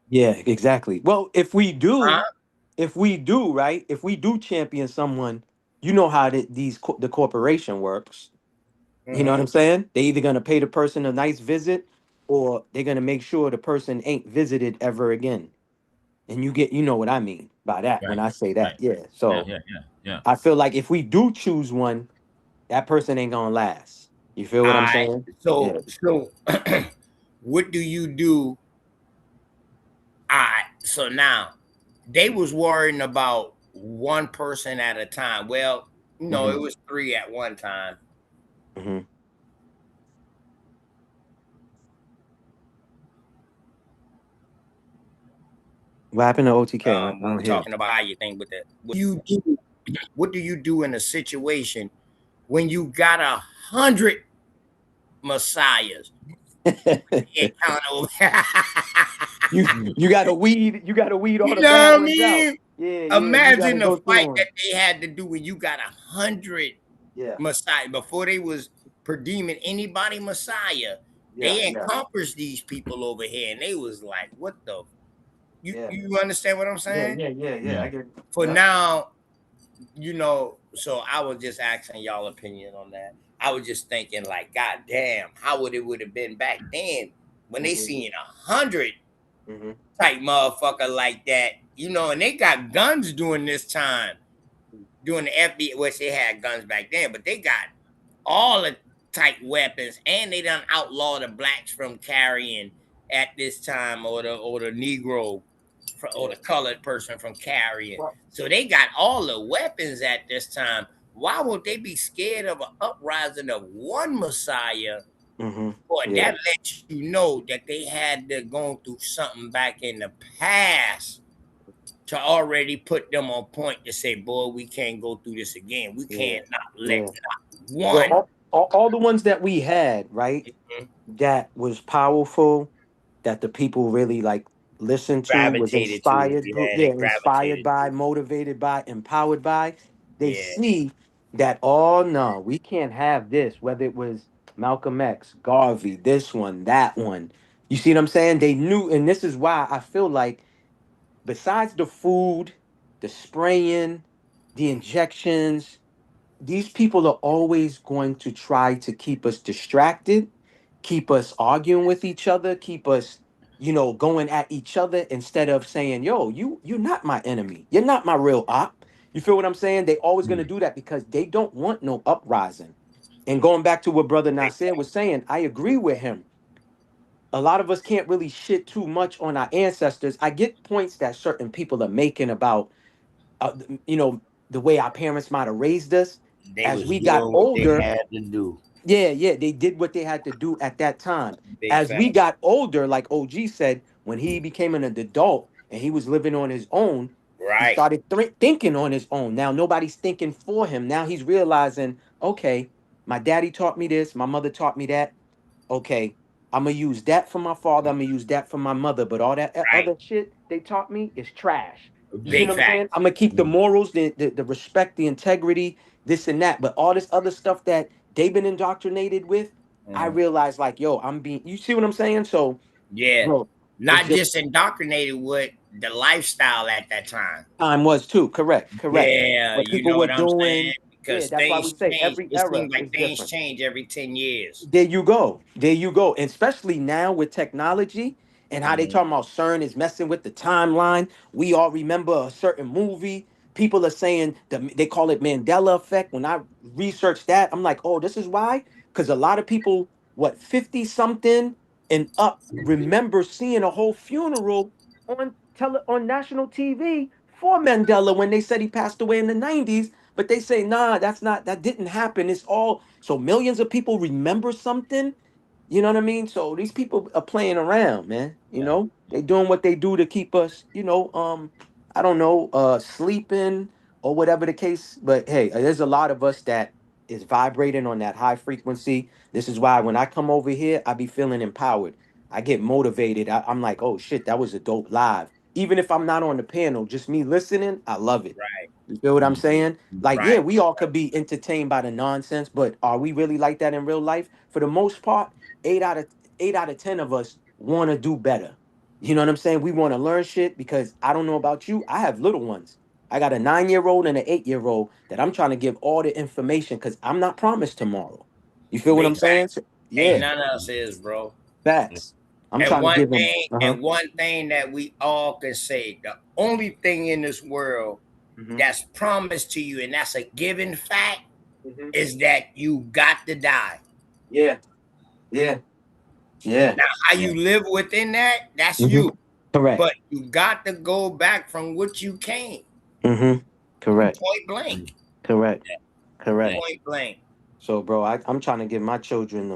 Yeah, exactly. Well, Huh? if we do, right? If we do champion someone, you know how the corporation works. You know what Mm-hmm. I'm saying? They either gonna pay the person a nice visit, or they're gonna make sure the person ain't visited ever again. And you know what I mean by that when Right. I say Right. that. Yeah. Yeah. So Yeah. Yeah. Yeah. I feel like if we do choose one, that person ain't gonna last. You feel All what I'm right. saying? So, Yeah. so what do you do? All right. So now they was worrying about one person at a time. Well, no, hmm it was three at one time. hmm What happened to OTK? I We don't were hear. talking about how you think with that. What do you do in a situation when you got 100 messiahs? You can't count over. You gotta weed all You the know bad what I ones out. mean? Yeah, yeah. You gotta Imagine the go fight through that them. they had to do when you got 100 Yeah, Messiah before they was per demon anybody Messiah. yeah, They yeah, encompassed these people over here, and they was like, "What the? You yeah, you understand what I'm yeah, saying?" yeah, yeah, yeah. Yeah. I get it. For Yeah. now, so I was just asking y'all opinion on that. I was just thinking, like, God damn, how would have been back then when they hmm seen 100 hmm type motherfucker like that, and they got guns during this time, during the FBI, which they had guns back then, but they got all the type weapons, and they done outlaw the blacks from carrying at this time, or the Negro, or Yeah. the colored person from carrying. Well, So they got all the weapons at this time. Why would they be scared of an uprising of one Messiah? hmm Boy, Yeah. that lets you know that they had to go through something back in the past to already put them on point to say, boy, we can't go through this again. We Yeah. can't not let Yeah. not Well, one. all the ones that we had, right? Mhm. That was powerful, that the people really like listened to, was Gravitated to. inspired, Yeah, they inspired gravitated by, to. motivated by, empowered by. They Yeah. see that, oh no, we can't have this, whether it was Malcolm X, Garvey, this one, that one. You see what I'm saying? They knew, and this is why I feel like besides the food, the spraying, the injections, these people are always going to try to keep us distracted, keep us arguing with each other, keep us, going at each other instead of saying, "Yo, you're not my enemy. You're not my real op." You feel what I'm saying? They always going to do that because they don't want no uprising. And going back to what Brother Nasir was saying, I agree with him. A lot of us can't really shit too much on our ancestors. I get points that certain people are making about the way our parents might have raised us. They As was we got doing what they older, had to do. yeah, yeah, they did what they had to do at that time. Big As we fact. got older, like OG said, when he became an adult and he was living on his own, he Right. started thinking on his own. Now nobody's thinking for him. Now he's realizing, okay, my daddy taught me this, my mother taught me that. Okay, I'm gonna use that for my father. I'm gonna use that for my mother. But all that Right. other shit they taught me is trash. You see Big what I'm saying? facts. I'm gonna keep the morals, the respect, the integrity, this and that. But all this other stuff that they've been indoctrinated with, I Mhm. realize like, yo, I'm being. You see what I'm saying? So, Yeah. bro, it's Not just just indoctrinated with the lifestyle at that time. time was too correct, correct. Yeah, What you people know were what I'm saying? doing, yeah, Because that's why things we say change. every It era seems like is things different. change every 10 years. There you go. There you go. And especially now with technology and how they Mhm. talking about CERN is messing with the timeline. We all remember a certain movie. People are saying they call it Mandela effect. When I researched that, I'm like, oh, this is why. Because a lot of people, what, 50 something? and up remember seeing a whole funeral on national TV for Mandela when they said he passed away in the 90s, but they say nah, that didn't happen. It's all so millions of people remember something. You know what I mean? So these people are playing around, man. You know, they doing what they do to keep us, I don't know, sleeping or whatever the case. But hey, there's a lot of us that is vibrating on that high frequency. This is why when I come over here, I be feeling empowered. I get motivated. I'm like, oh shit, that was a dope live. Even if I'm not on the panel, just me listening, I love it. Right. You feel what I'm saying? Like, yeah, Right. we all could be entertained by the nonsense, but are we really like that in real life? For the most part, eight out of 10 of us want to do better. You know what I'm saying? We want to learn shit because I don't know about you. I have little ones. I got a 9-year-old and an 8-year-old that I'm trying to give all the information because I'm not promised tomorrow. You feel what I'm Big saying? facts. So, Ain't yeah, none of us is, bro. facts. I'm trying to give them. And one thing that we all can say, the only thing in this world Mhm. that's promised to you, and that's a given fact, Mhm. is that you got to die. Yeah, yeah, yeah. Now, how you live within that, that's Hmm. you. Correct. But you got to go back from which you came. Hmm. Correct. Point blank. Correct. Correct. Point blank. So, bro, I'm trying to give my children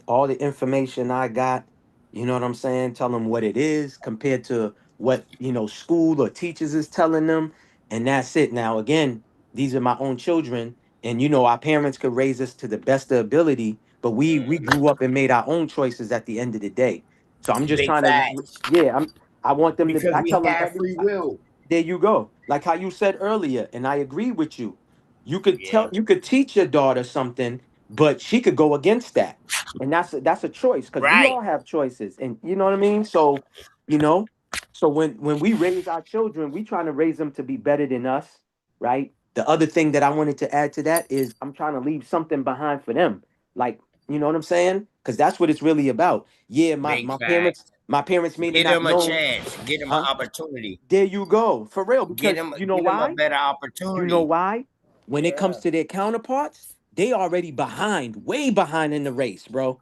all the information I got. You know what I'm saying? Tell them what it is compared to what, school or teachers is telling them. And that's it. Now, again, these are my own children. And, our parents could raise us to the best of ability, but we grew up and made our own choices at the end of the day. So I'm just Big trying to, facts. yeah, I want them to, Because I we tell them have every, free will. there you go. Like how you said earlier, and I agree with you. Yeah. You could teach your daughter something, but she could go against that. And that's a choice because we Right. all have choices. And you know what I mean? So, you know, so when we raise our children, we trying to raise them to be better than us, right? The other thing that I wanted to add to that is I'm trying to leave something behind for them. Like, you know what I'm saying? Because that's what it's really about. Yeah, my Big my facts. parents, my parents may Get not them a know, chance. Get them an huh? opportunity. There you go. For real. Because you know Get them a why? better You know opportunity. why? When it Yeah. comes to their counterparts, they already behind, way behind in the race, bro.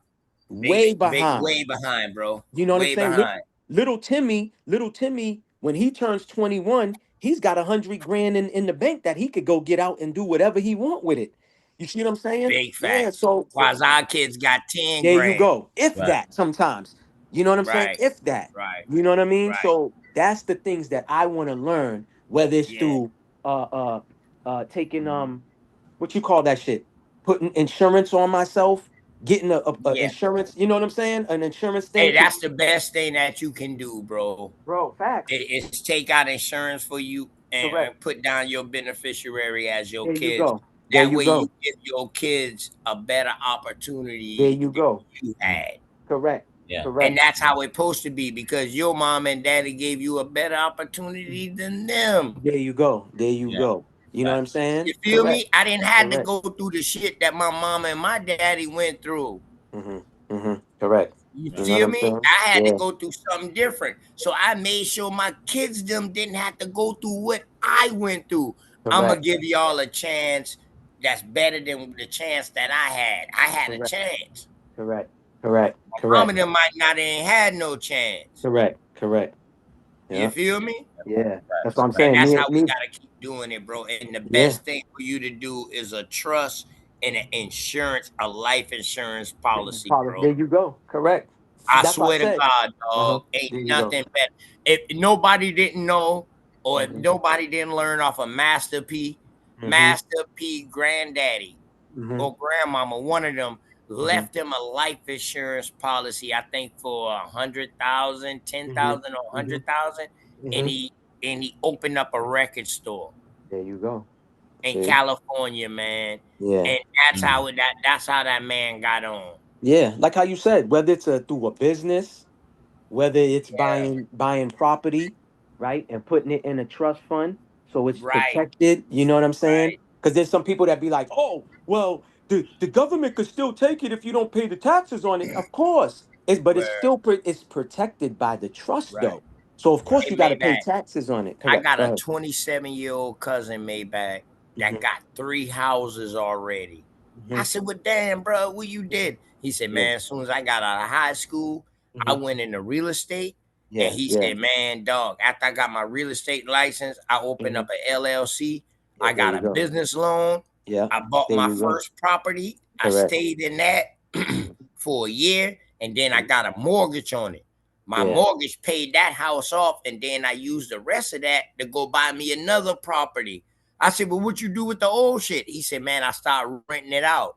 Way behind. Way behind, bro. You know what I'm Way saying? behind. Little Timmy, when he turns 21, he's got 100 grand in the bank that he could go get out and do whatever he want with it. You see what I'm saying? Big Yeah. facts. So While our kids got 10 there you grand. go. If Right. that sometimes. You know what I'm saying? Right. If that. Right. You know what I mean? Right. So that's the things that I want to learn, whether it's Yeah. through taking what you call that shit? Putting insurance on myself, getting a Yeah. insurance, you know what I'm saying? An insurance Hey, thing to that's the best thing that you can do, bro. bro, facts. It's take out insurance for you Correct. and put down your beneficiary as your There you kids. go. There That you way you go. give your kids a better There opportunity you than go. you had. Correct. Yeah. And Correct. that's how it's supposed to be because your mom and daddy gave you a better opportunity than them. There you go. There you Yeah. go. You know what I'm You saying? feel Correct. me? I didn't have to Correct. go through the shit that my mama and my daddy went through. Mm-hmm. Mm-hmm. Correct. You You know what feel I'm me? saying? I had to Yeah. go through something different. So I made sure my kids them didn't have to go through what I went through. I'm gonna Correct. give y'all a chance that's better than the chance that I had. I had a Correct. chance. Correct. Correct. My mom Correct. and them might not ain't had no chance. Correct. Correct. You Yeah. feel me? Yeah. That's what Facts. I'm And saying. that's Me, how we me. gotta keep doing it, bro. And the Yeah. best thing for you to do is a trust and an insurance, a life insurance policy, bro. There you go. Correct. See, I that's what I swear to said. God, Uh huh. dog, ain't There you go. nothing better. If nobody didn't know, or if Mm-hmm. nobody didn't learn off of Mm-hmm. Master P granddaddy Mm-hmm. or grandmama, one of them Mm-hmm. left him a life insurance policy, I think for 100,000, ten Mm-hmm. thousand, or Mm-hmm. 100,000, and Mm-hmm. he opened up a record store There you go. in See. California, man. Yeah. And that's how that man got on. Yeah. Like how you said, whether it's through a business, whether it's Yeah, buying property, right, and putting it in a trust fund so it's right, protected. You know what I'm saying? right. Because there's some people that be like, oh, well, the government could still take it if you don't pay the taxes on it. Of course, but it's Where still it's protected by the trust right, though. So of right. course you Hey, got to pay Maybach. taxes on it. I Correct. got Go a ahead. 27-year-old cousin, Maybach, that Hmm. got 3 houses already. I Hmm. said, well, damn, bro, what you did? He said, man, as soon as I got out of high school, I went into real estate. And he said, man, dog, after I got my real estate license, I opened up an LLC. I There got you a go. business loan. Yeah. I bought There my you go. first property. I Correct. stayed in that for a year. And then I got a mortgage on it. My Yeah. mortgage paid that house off. And then I used the rest of that to go buy me another property. I said, well, what you do with the old shit? He said, man, I started renting it out.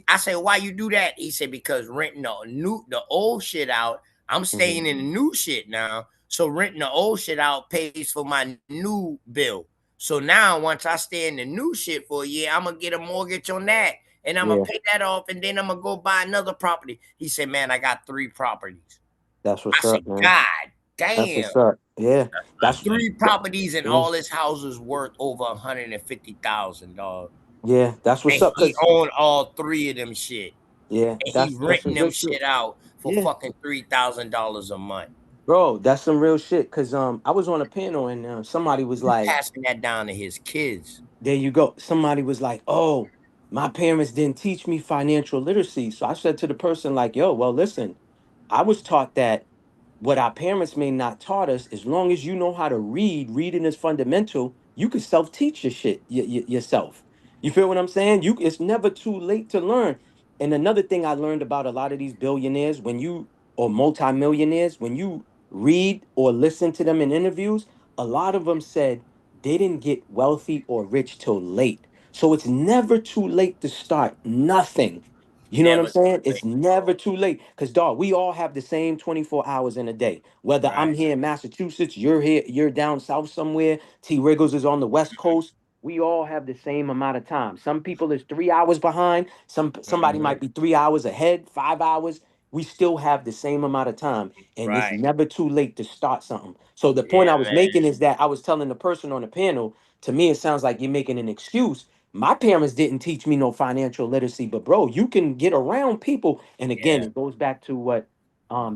I said, why you do that? He said, because renting the old shit out, I'm staying in the new shit now. So renting the old shit out pays for my new bill. So now once I stay in the new shit for a year, I'm gonna get a mortgage on that. And I'm gonna pay that off, and then I'm gonna go buy another property. He said, man, I got 3 properties. That's I what's said, up, man. God That's damn. what's up. Yeah. That's 3 properties and yeah. all his houses worth over $150,000, dog. Yeah, that's what's And up. he Cause owned all 3 of them shit. yeah, And he that's some renting them good shit. shit out for Yeah. fucking $3,000 a month. Bro, that's some real shit. Cause I was on a panel and somebody was He like, passing that down to his kids. there you go. Somebody was like, oh, my parents didn't teach me financial literacy. So I said to the person, like, yo, well, listen, I was taught that what our parents may not taught us, as long as you know how to read, reading is fundamental, you can self-teach your shit yourself. You feel what I'm saying? It's never too late to learn. And another thing I learned about a lot of these billionaires, or multimillionaires, when you read or listen to them in interviews, a lot of them said they didn't get wealthy or rich till late. So it's never too late to start nothing. You know what I'm Never too saying? late. It's never too late. Because, dog, we all have the same 24 hours in a day. Whether Right. I'm here in Massachusetts, you're here, you're down south somewhere, T. Riggles is on the West Coast. We all have the same amount of time. Some people is 3 hours behind. Somebody might be 3 hours ahead, 5 hours. We still have the same amount of time. And it's Right. never too late to start something. So the Yeah, point I was man. making is that I was telling the person on the panel, to me, it sounds like you're making an excuse. My parents didn't teach me no financial literacy, but bro, you can get around people. And again, Yeah. it goes back to what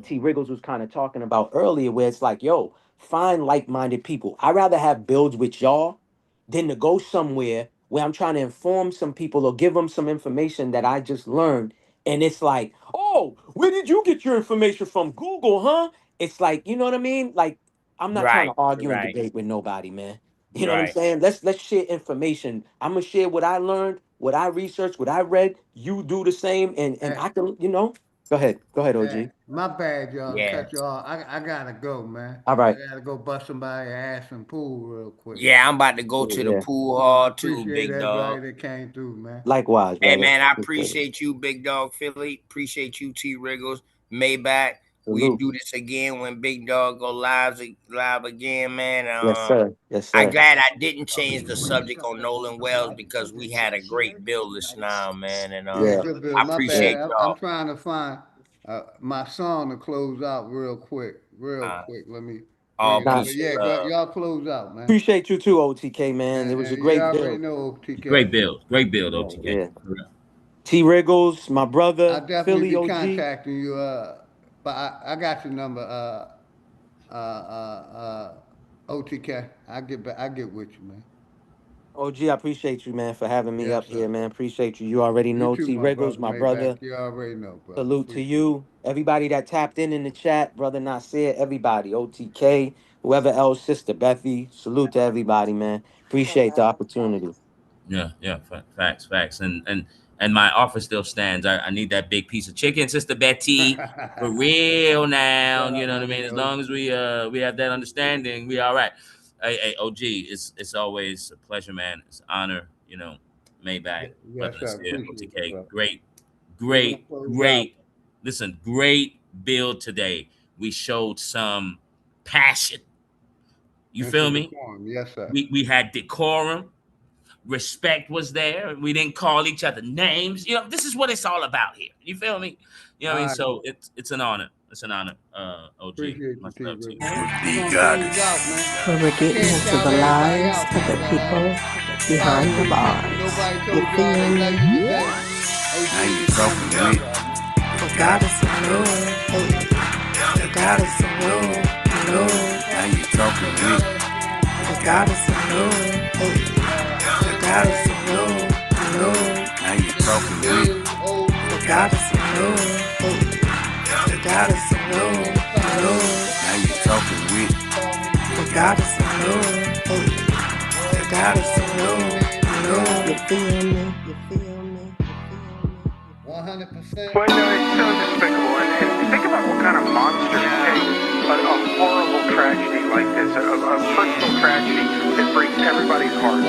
T. Riggles was kind of talking about earlier, where it's like, yo, find like-minded people. I'd rather have builds with y'all than to go somewhere where I'm trying to inform some people or give them some information that I just learned. And it's like, oh, where did you get your information from? Google, huh? It's like, you know what I mean? Like, I'm not trying to Right. argue and Right. debate with nobody, man. You know what I'm Right. saying? Let's share information. I'm gonna share what I learned, what I researched, what I read. You do the same, and Hey, I can, Go ahead, hey, OG. my bad, y'all, to Yeah. cut you off. I gotta go, man. All I right. gotta go bust somebody ass and pool real quick. Yeah, I'm about to go Yeah, to the yeah. pool I hall too, appreciate big dog. everybody that came through, man. Likewise, Hey brother. man, I Appreciate it. appreciate you, Big Dog Philly. Appreciate you, T Wriggles, Maybach. We Salute. do this again when Big Dog go live again, man. Yes, sir. Yes, I sir. glad I didn't change the subject on Nolan Wells because we had a great bill this now, man. And Yeah, Yeah. good bill. I My bad. appreciate I'm y'all. trying to find my song to close out real quick. Real Uh, quick. Let me bring all it up. Nah, But peace yeah, and love. y'all close out, man. appreciate you too, OTK, man. It was a And you great already build. know, TK. Great build, Yeah, OTK. yeah. For real. T. Wriggles, my I'll brother, definitely Philly be OG. contacting you. But I got your number. OTK. I get back. I get with you, man. OG, I appreciate you, man, for having me Yes, up sir. here, man. Appreciate you. You already You know too, T. my Wriggles, brother. my brother. Maybach. You already know, brother. Salute to Appreciate it. you. Everybody that tapped in the chat, brother Nasir, everybody, OTK, whoever else, Sister Bethy. Salute to everybody, man. Appreciate the opportunity. Yeah. Facts. And my offer still stands. I need that big piece of chicken, Sister Betty. For real now. Shout You out know what my I mean? nigga As long as we have that understanding, we all right. Hey, OG, it's always a pleasure, man. It's an honor, Maybach, Yes, Brother sir. Nasir, Appreciate it, OTK. brother. We're gonna close out. Great. Listen, great build today. We showed some passion. You And feel some me? decorum. Yes, sir. We had decorum. Respect was there. We didn't call each other names. This is what it's all about here. You feel me? You know what I All mean? right. So it's an honor. It's an honor, OG. Appreciate you, Much T. love to you. We're gonna close out, man. Where we're I getting can't into shout the everybody lives out, of man, the but people behind the apologies if bars. nobody You told y'all they feel love you me? today. OG just wanted to tell y'all, man. The goddess of love, hey. The goddess of love, love. Now you talking real. The goddess of love, hey. The goddess of love, love. Now you talking real. The goddess of The goddess of love. Now you talking weak. The goddess of love. The goddess of love. You feel me? 100%. Well, no, it's so despicable. And think about what kind of monsters take a horrible tragedy like this, a personal tragedy that breaks everybody's hearts.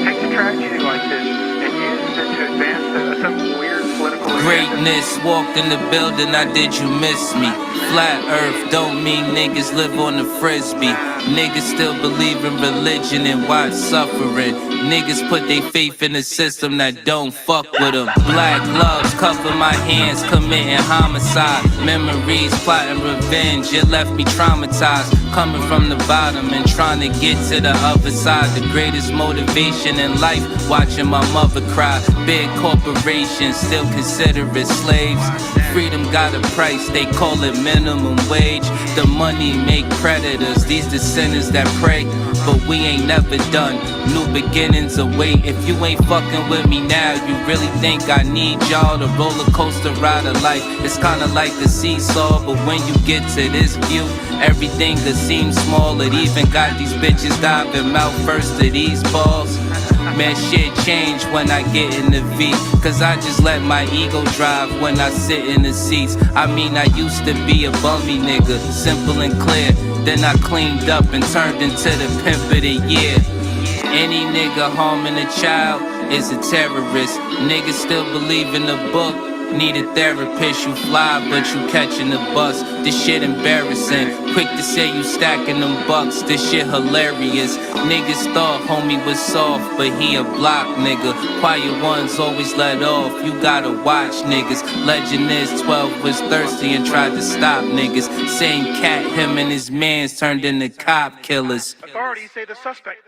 Take a tragedy like this and use it to advance some weird political agenda. Greatness walked in the building, I did you miss me? Flat earth don't mean niggas live on the frisbee. Niggas still believe in religion and watch suffering. Niggas put their faith in a system that don't fuck with them. Black gloves cover my hands, committing homicide. Memories plotting revenge, it left me traumatized. Coming from the bottom and trying to get to the other side. The greatest motivation in life, watching my mother cry. Big corporations still consider it slaves. Freedom got a price, they call it minimum wage. The money make predators, these the sinners that pray. But we ain't never done, new beginnings await. If you ain't fucking with me now, you really think I need y'all? The roller coaster ride of life, it's kinda like the seesaw. But when you get to this view, everything could seem small. It even got these bitches diving mouth first to these balls. Man, shit change when I get in the V, cause I just let my ego drive when I sit in the seats. I mean, I used to be a bummy nigga, simple and clear. Then I cleaned up and turned into the pimp of the year. Any nigga harming a child is a terrorist. Niggas still believe in the book. Need a therapist, you fly, but you catching the bus. This shit embarrassing. Quick to say you stacking them bucks. This shit hilarious. Niggas thought homie was soft, but he a block nigga. Quiet ones always let off. You gotta watch niggas. Legend is 12 was thirsty and tried to stop niggas. Same cat, him and his mans turned into cop killers. Authorities say the suspect,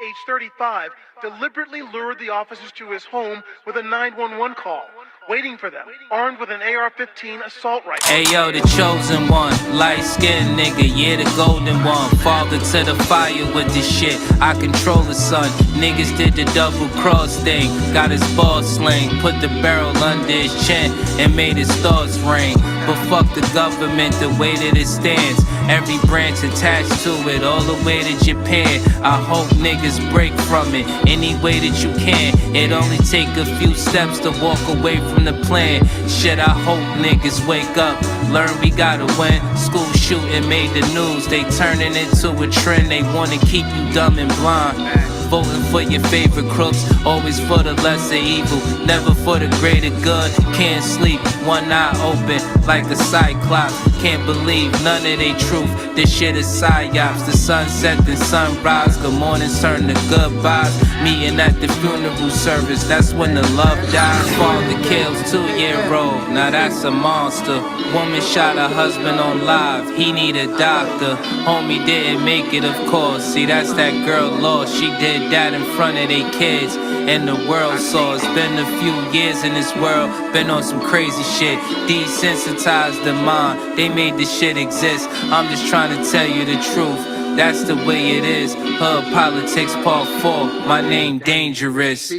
age 35, deliberately lured the officers to his home with a 911 call, waiting for them, armed with an AR-15 assault rifle. Hey yo, the chosen one, light-skinned nigga, yeah, the golden one. Father to the fire with this shit, I control the sun. Niggas did the double cross thing, got his ball sling, put the barrel under his chin and made his thoughts ring. But fuck the government, the way that it stands. Every branch attached to it, all the way to Japan. I hope niggas break from it any way that you can. It only take a few steps to walk away from the plan. Shit, I hope niggas wake up, learn we gotta win. School shooting made the news, they turning into a trend. They wanna keep you dumb and blind. Voting for your favorite crooks, always for the lesser evil, never for the greater good. Can't sleep, one eye open like a cyclops. Can't believe none of they truth, this shit is psyops. The sunset and sunrise, good mornings turn to goodbyes. Meeting at the funeral service, that's when the love dies. Father kills 2-year-old, now that's a monster. Woman shot her husband on live, he need a doctor. Homie didn't make it, of course, see that's that girl lost. She did that in front of their kids, and the world saw. It's been a few years in this world, been on some crazy shit. Desensitized the mind, they made this shit exist. I'm just trying to tell you the truth, that's the way it is. Hood Politics Part 4, my name Dangerous.